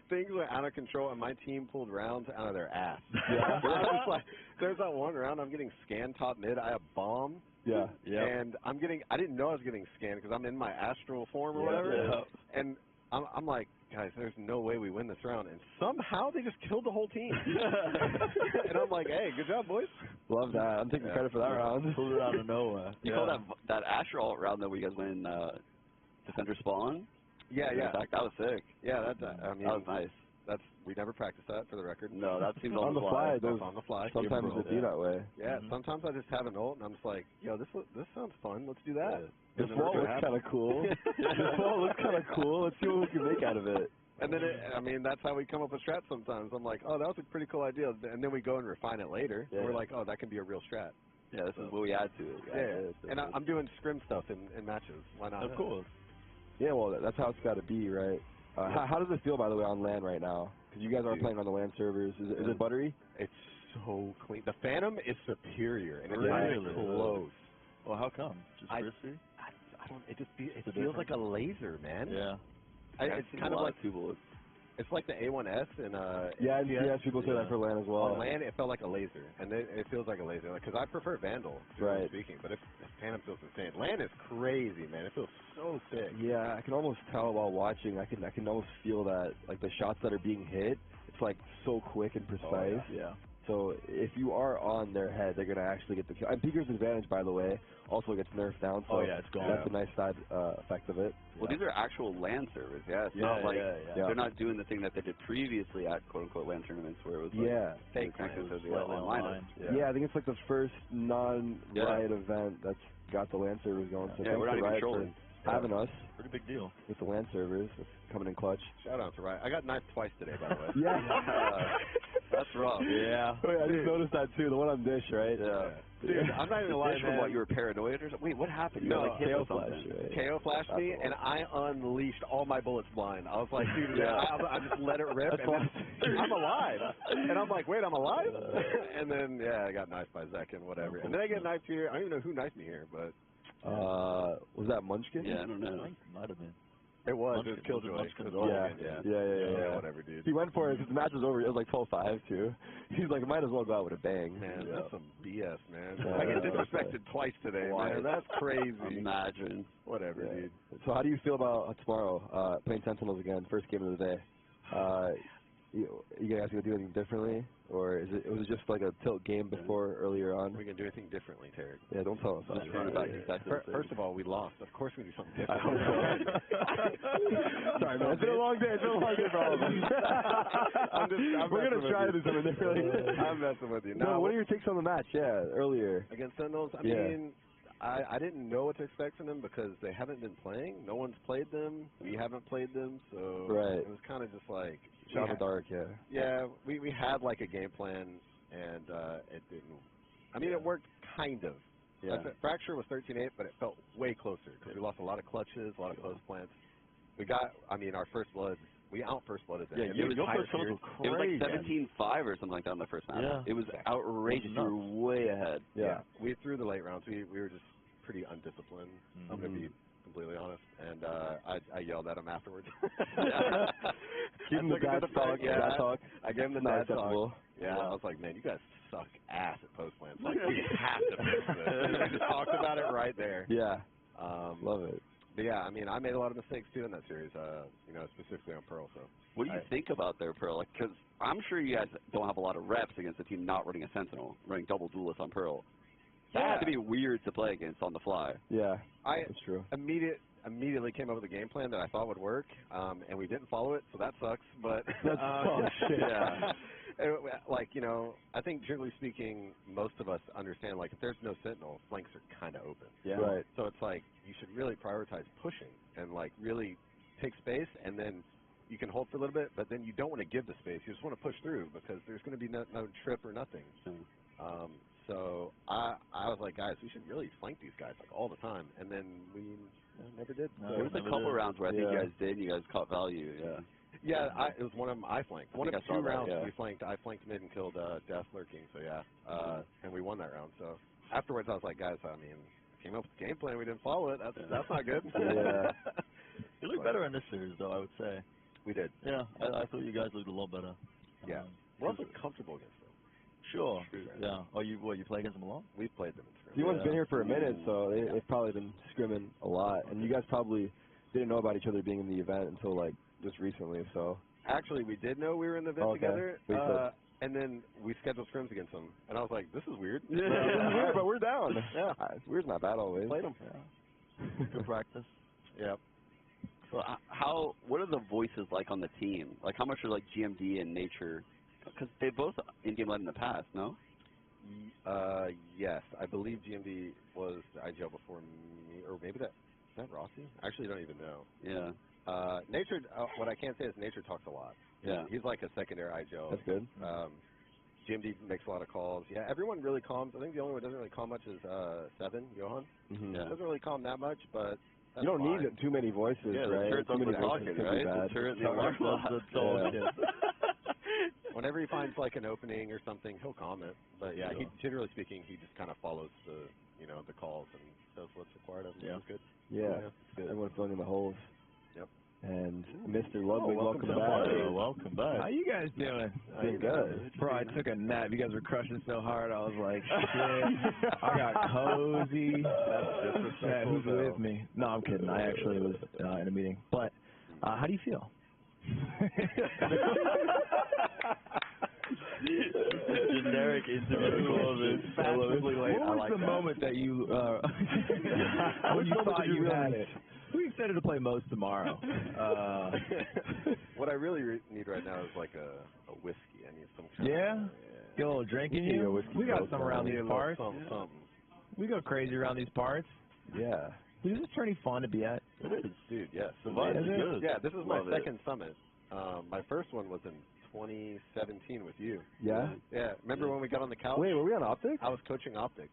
Things went out of control, and my team pulled rounds out of their ass. Yeah. There's that one round I'm getting scanned top mid. I have bomb. Yeah. And I didn't know I was getting scanned because I'm in my astral form or whatever. Yeah. And I'm like, guys, there's no way we win this round. And somehow they just killed the whole team. And I'm like, hey, good job, boys. Love that. I'm taking credit for that round. Pulled it out of nowhere. You call that astral round that we guys win defender spawn? Yeah. That was sick. Yeah, that was nice. We never practiced that, for the record. No, that seems on the fly. That's on the fly. Sometimes it be that way. Yeah, sometimes I just have an ult, and I'm just like, yo, this sounds fun. Let's do that. This wall looks kind of cool. This wall looks kind of cool. Let's see what we can make out of it. And then, that's how we come up with strats sometimes. I'm like, oh, that was a pretty cool idea. And then we go and refine it later. Yeah. And we're like, oh, that can be a real strat. Yeah, this is what we add to it. Yeah. And I'm doing scrim stuff in matches. Why not? Of course. Yeah, well, that's how it's got to be, right? How does it feel, by the way, on LAN right now? Because you guys are playing on the LAN servers. Is it buttery? It's so clean. The Phantom is superior, and it's really close. Well, how come? Just crispy? I don't. It feels like a laser, man. Yeah. It's kind of like it's like the A1S and yeah, people say that for LAN as well. On LAN, it felt like a laser, and it feels like a laser. Because I prefer Vandal, right? Speaking, but if Phantom feels insane. LAN is crazy, man. It feels so sick. Yeah, I can almost tell while watching. I can almost feel that, like the shots that are being hit, it's like so quick and precise. Oh, yeah. So if you are on their head, they're gonna actually get the kill. And Peeker's advantage, by the way, also gets nerfed down. So it's gone. That's a nice side effect of it. Well, these are actual LAN servers. Yeah, it's not like they're not doing the thing that they did previously at quote unquote LAN tournaments where it was like fake online. Yeah, I think it's like the first non-Riot event that's got the LAN servers going. So we're not even trolling. Having us. Pretty big deal. With the LAN servers. It's coming in clutch. Shout out to Riot. I got knifed twice today, by the way. Yeah. That's rough. Yeah. Oh, yeah, I just noticed that too. The one on Dish, right? Yeah. Dude, I'm not even lying, man. What, you were paranoid or something? Wait, what happened? You No, like hit KO or something? flash. Right? KO flashed me, and I unleashed all my bullets blind. I was like, dude, I just let it rip, and then, I'm alive. And I'm like, wait, I'm alive? And then, I got knifed by Zek and whatever. And then I get knifed here. I don't even know who knifed me here, but... was that Munchkin? Yeah, I don't know. Might have been. It was. It was Killjoy. Yeah. Whatever, dude. He went for it because the match was over. It was like 12-5 too. He's like, might as well go out with a bang. Man, that's some BS, man. I get disrespected twice today, man. That's crazy. Imagine. Whatever, dude. So how do you feel about tomorrow playing Sentinels again, first game of the day? You guys gonna do anything differently, or was it just like a tilt game before earlier on? We can do anything differently, Tarik. Yeah, don't tell us that. First of all, we lost. Of course, we do something I different. hope so. Sorry, man. It's been a long day. It's been a long day for all of us. We're gonna try to do something differently. I'm messing with you. No, what are your takes on the match? Yeah, earlier against Sentinels. I mean, I didn't know what to expect from them because they haven't been playing. No one's played them. We haven't played them, so it was kind of just like shot in the dark. Yeah, we had like a game plan, and it didn't. I mean, it worked kind of. Yeah. Fracture was 13-8, but it felt way closer because we lost a lot of clutches, a lot of close plants. We got, our first bloods We out first blooded them. Yeah, your first kills were crazy. It was like 17-5 or something like that in the first match. Yeah. It was outrageous. You were way ahead. Yeah. We threw the late rounds. We were just pretty undisciplined. I'm going to be completely honest. And I yelled at him afterwards. Give him the dad talk. Yeah, I gave him the dad talk. Yeah, I was like, man, you guys suck ass at post-plans. Like, we have to fix this. We just talked about it right there. Yeah. Love it. But yeah, I mean, I made a lot of mistakes too in that series, you know, specifically on Pearl. So what do you think about their Pearl? Like, because I'm sure you guys don't have a lot of reps against a team not running a Sentinel, running double duelist on Pearl. That had to be weird to play against on the fly. Yeah, that's true. Immediately came up with a game plan that I thought would work, and we didn't follow it, so that sucks. But yeah. Like, you know, I think generally speaking, most of us understand, like, if there's no Sentinel, flanks are kind of open. Yeah. Right. So it's like you should really prioritize pushing and, like, really take space, and then you can hold for a little bit, but then you don't want to give the space. You just want to push through because there's going to be no trip or nothing. So I was like, guys, we should really flank these guys, like, all the time. And then we never did. So there was a couple rounds where I think you guys did, and you guys caught value. Yeah, it was one of them I flanked. One of 2 rounds we flanked. I flanked mid and killed Death lurking, so yeah. And we won that round. So afterwards I was like, guys, I mean, came up with a game plan, we didn't follow it. That's not good. Yeah. You looked better in this series, though, I would say. We did. Yeah, I thought you guys looked a little better. Yeah. We're also comfortable against them. Sure. Yeah. Oh, you play against them a lot? We've played them in T1's been here for a minute, so they've probably been scrimming a lot. And you guys probably didn't know about each other being in the event until, like, just recently, so. Actually, we did know we were in the event together, and then we scheduled scrims against them, and I was like, this is weird. This is weird, but we're down. Yeah. Weird's not bad always. Played them. Yeah. Good practice. Yeah. So what are the voices like on the team? Like, how much are, like, GMD and Nature? Because they both in-game led in the past, no? Yes. I believe GMD was the IGL before me, or maybe is that Rossi? I actually don't even know. Yeah. Nature, what I can say is Nature talks a lot. Yeah. He's like a secondary IGL. That's good. GMD makes a lot of calls. Yeah, everyone really calms. I think the only one who doesn't really calm much is Seven, Johan. Yeah. Doesn't really calm that much, but you don't need too many voices, right? The turret's too many talking, right? The turret and the alarm clock. Whenever he finds like an opening or something, he'll comment. But yeah, he, generally speaking, he just kind of follows the the calls and does what's required of him. Yeah. It's good. Yeah. Good. Everyone's filling in the holes. Yep. And Mr. Ludwig, welcome back. Welcome back. How you guys doing? Doing good. Bro, I took a nap. You guys were crushing so hard. I was like, shit. I got cozy. That's disrespectful. Who's with me? No, I'm kidding. I actually was in a meeting. But how do you feel? Generic interview. Fashionably late. What was the moment that you when you thought you had it? Who are you excited to play most tomorrow? What I really need right now is like a whiskey. I need some kind Get a little drink in you. We got some around these parts. Something. We go crazy around these parts. Yeah. Dude, is this tourney fun to be at? It is, dude. Yes. The vibe is good. Yeah, this is my second summit. My first one was in 2017 with you. Yeah? Yeah. Remember when we got on the couch? Wait, were we on Optic? I was coaching Optic.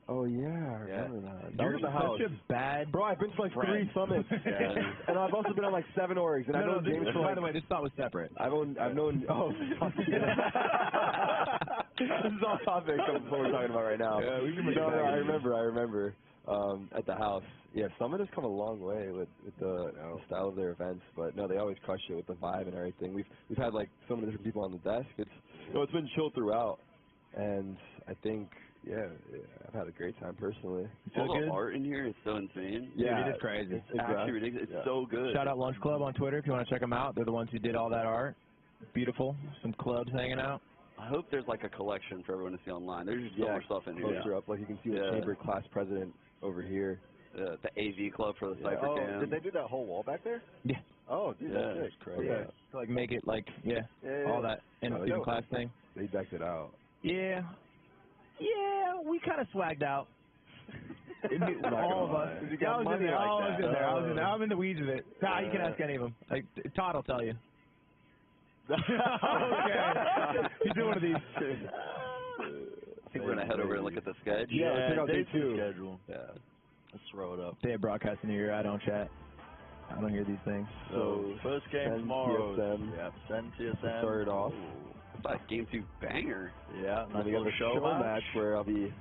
Oh, yeah, I remember that. You're such a bad Bro, I've been to like friend. 3 summits. And I've also been on like 7 orgs. And I know James for by the way, this thought was separate. I've known oh, this is off topic of what we're talking about right now. Yeah, we can I remember. At the house. Yeah, Summit has come a long way with the style of their events, but no, they always crush it with the vibe and everything. We've had like so many different people on the desk. It's been chill throughout, and I think I've had a great time personally. All the art in here is so insane. Yeah, it is crazy. It's actually ridiculous. It's so good. Shout out Lunch Club on Twitter if you want to check them out. They're the ones who did all that art. Beautiful. Some clubs hanging out. I hope there's like a collection for everyone to see online. There's just so much stuff in here. Poster up, like you can see the Chamber class president over here. The AV club for the Cypher Cam. Did they do that whole wall back there? Yeah. Oh, dude, that's sick. Crazy. Yeah. To like make it like all that in the student class thing. They decked it out. Yeah, we kind of swagged out. All of us. I was in there. Now I'm in the weeds of it. You can ask any of them. Like Todd will tell you. Okay. He's doing one of these. I think we're gonna head over and look at the schedule. Yeah, check out day 2. Schedule. Yeah. Let's throw it up. Day of broadcasting here. I don't chat. I don't hear these things. So first game tomorrow. TSM. Yeah, SEN TSM. Start it off. It's like game 2 banger. Yeah, nice little show match where I'll be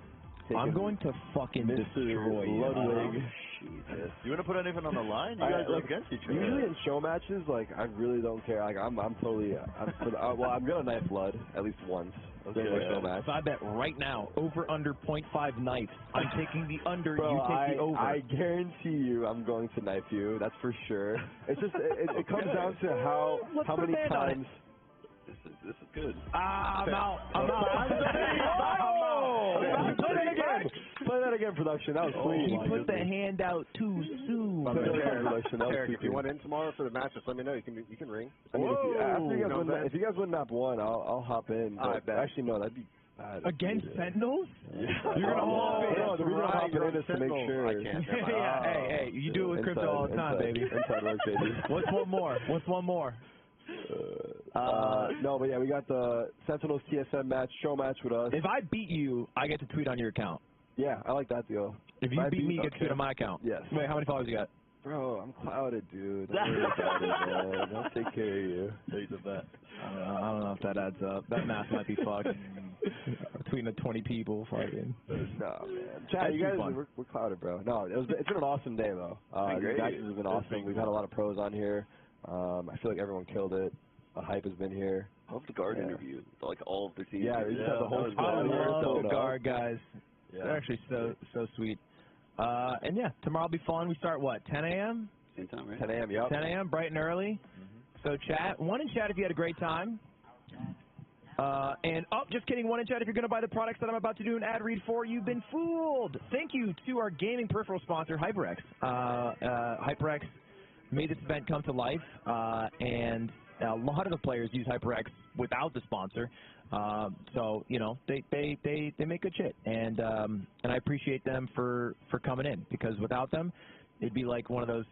I'm going to fucking destroy you. Ludwig. Jesus. You want to put anything on the line? You guys are against each other. Usually in show matches, like, I really don't care. Like, I'm totally, well, I'm going to knife Lud at least once. Okay. Show match. So I bet right now, over under 0.5 knives. I'm taking the under, Bro, you take the over. I guarantee you I'm going to knife you. That's for sure. It's just, it comes down to how many times. This is good. I'm out. I'm out. Play that again, production. That was sweet. He put the hand out too soon. Eric, if you want in tomorrow for the match, just let me know. You can ring. I mean, if you guys win map 1, I'll hop in. But actually, no, that'd be bad. Against Sentinels? Yeah. You're gonna hop in. No, the reason I'm hopping in is to make sure. I can't. Hey, you do it with crypto all the time, baby. Inside work, baby. What's one more? No, but yeah, we got the Sentinels TSM match, show match with us. If I beat you, I get to tweet on your account. Yeah, I like that deal. If you beat me, you get to tweet on my account. Yes. Wait, how many followers you got? Bro, I'm clouded, dude. Don't worry about it, man. I'll take care of you. Take the bet. I don't know if that adds up. That math might be fucked. Tweeting to 20 people, fucking. No, man. Chad, you guys, we're clouded, bro. No, it's been an awesome day, though. These matches have been awesome. We've had a lot of pros on here. I feel like everyone killed it. The hype has been here. I love the guard interview. Like all of the teams. Yeah, we just have the whole squad here. I love the guard guys. Yeah. They're actually so sweet. And yeah, tomorrow will be fun. We start what, 10 a.m.? Same time, right? 10 a.m. Yep. 10 a.m. bright and early. So chat. One in chat if you had a great time. Just kidding. One in chat if you're going to buy the products that I'm about to do an ad read for. You've been fooled. Thank you to our gaming peripheral sponsor, HyperX. HyperX made this event come to life, and a lot of the players use HyperX without the sponsor. So you know they make good shit, and I appreciate them for coming in, because without them, it'd be like one of those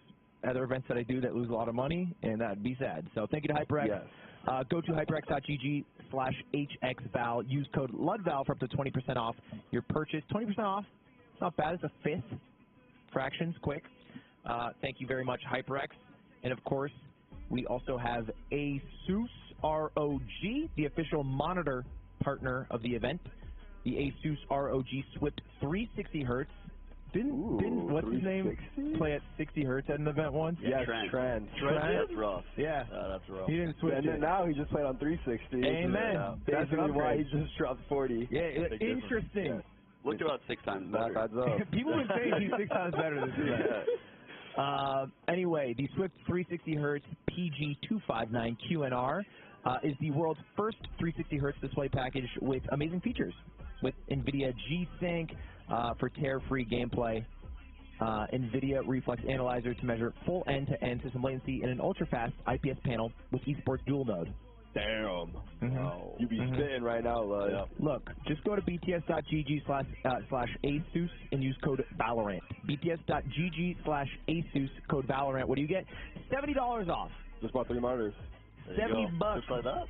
other events that I do that lose a lot of money, and that'd be sad. So thank you to HyperX. Yes. Go to hyperx.gg/HXVal. Use code LUDVAL for up to 20% off your purchase. 20% off. It's not bad. It's a fifth. Fractions, quick. Thank you very much, HyperX. And of course, we also have ASUS ROG, the official monitor partner of the event. The ASUS ROG Swift 360 Hertz. Didn't what's his name play at 60 Hertz at an event once? Yeah, Trent. That's rough. Yeah. That's rough. He didn't switch and then now he just played on 360. Amen. That's why he just dropped 40. Yeah, interesting. Yeah. Looked about 6 times better. That adds up. People have been saying he's 6 times better than this. Anyway, the Swift 360 Hertz PG259 QNR is the world's first 360 Hertz display package with amazing features, with NVIDIA G-Sync for tear-free gameplay, NVIDIA Reflex Analyzer to measure full end-to-end system latency, and an ultra-fast IPS panel with eSports dual node. Damn. Wow. You be spitting right now, Lud. Yeah. Look, just go to bts.gg/ASUS and use code Valorant. bts.gg/ASUS, code Valorant. What do you get? $70 off. Just bought 3 monitors. $70. Just like that?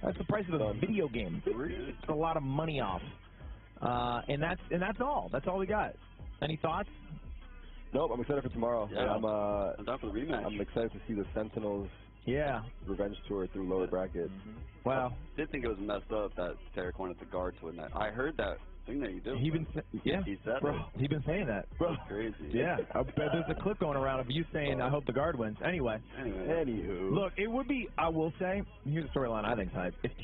That's the price of a video game. It's a lot of money off. And that's all. That's all we got. Any thoughts? Nope, I'm excited for tomorrow. Yeah, I'm down for the rematch. I'm excited to see the Sentinels revenge tour through lower bracket. Wow. I did think it was messed up that Tarik wanted the guard to win that. I heard that thing that you do. He said bro, he been saying that. Bro. That's crazy. Yeah. I bet there's a clip going around of you saying, I hope the guard wins. Anyway. Anywho. Look, it would be, I will say, here's a storyline I think's hype. If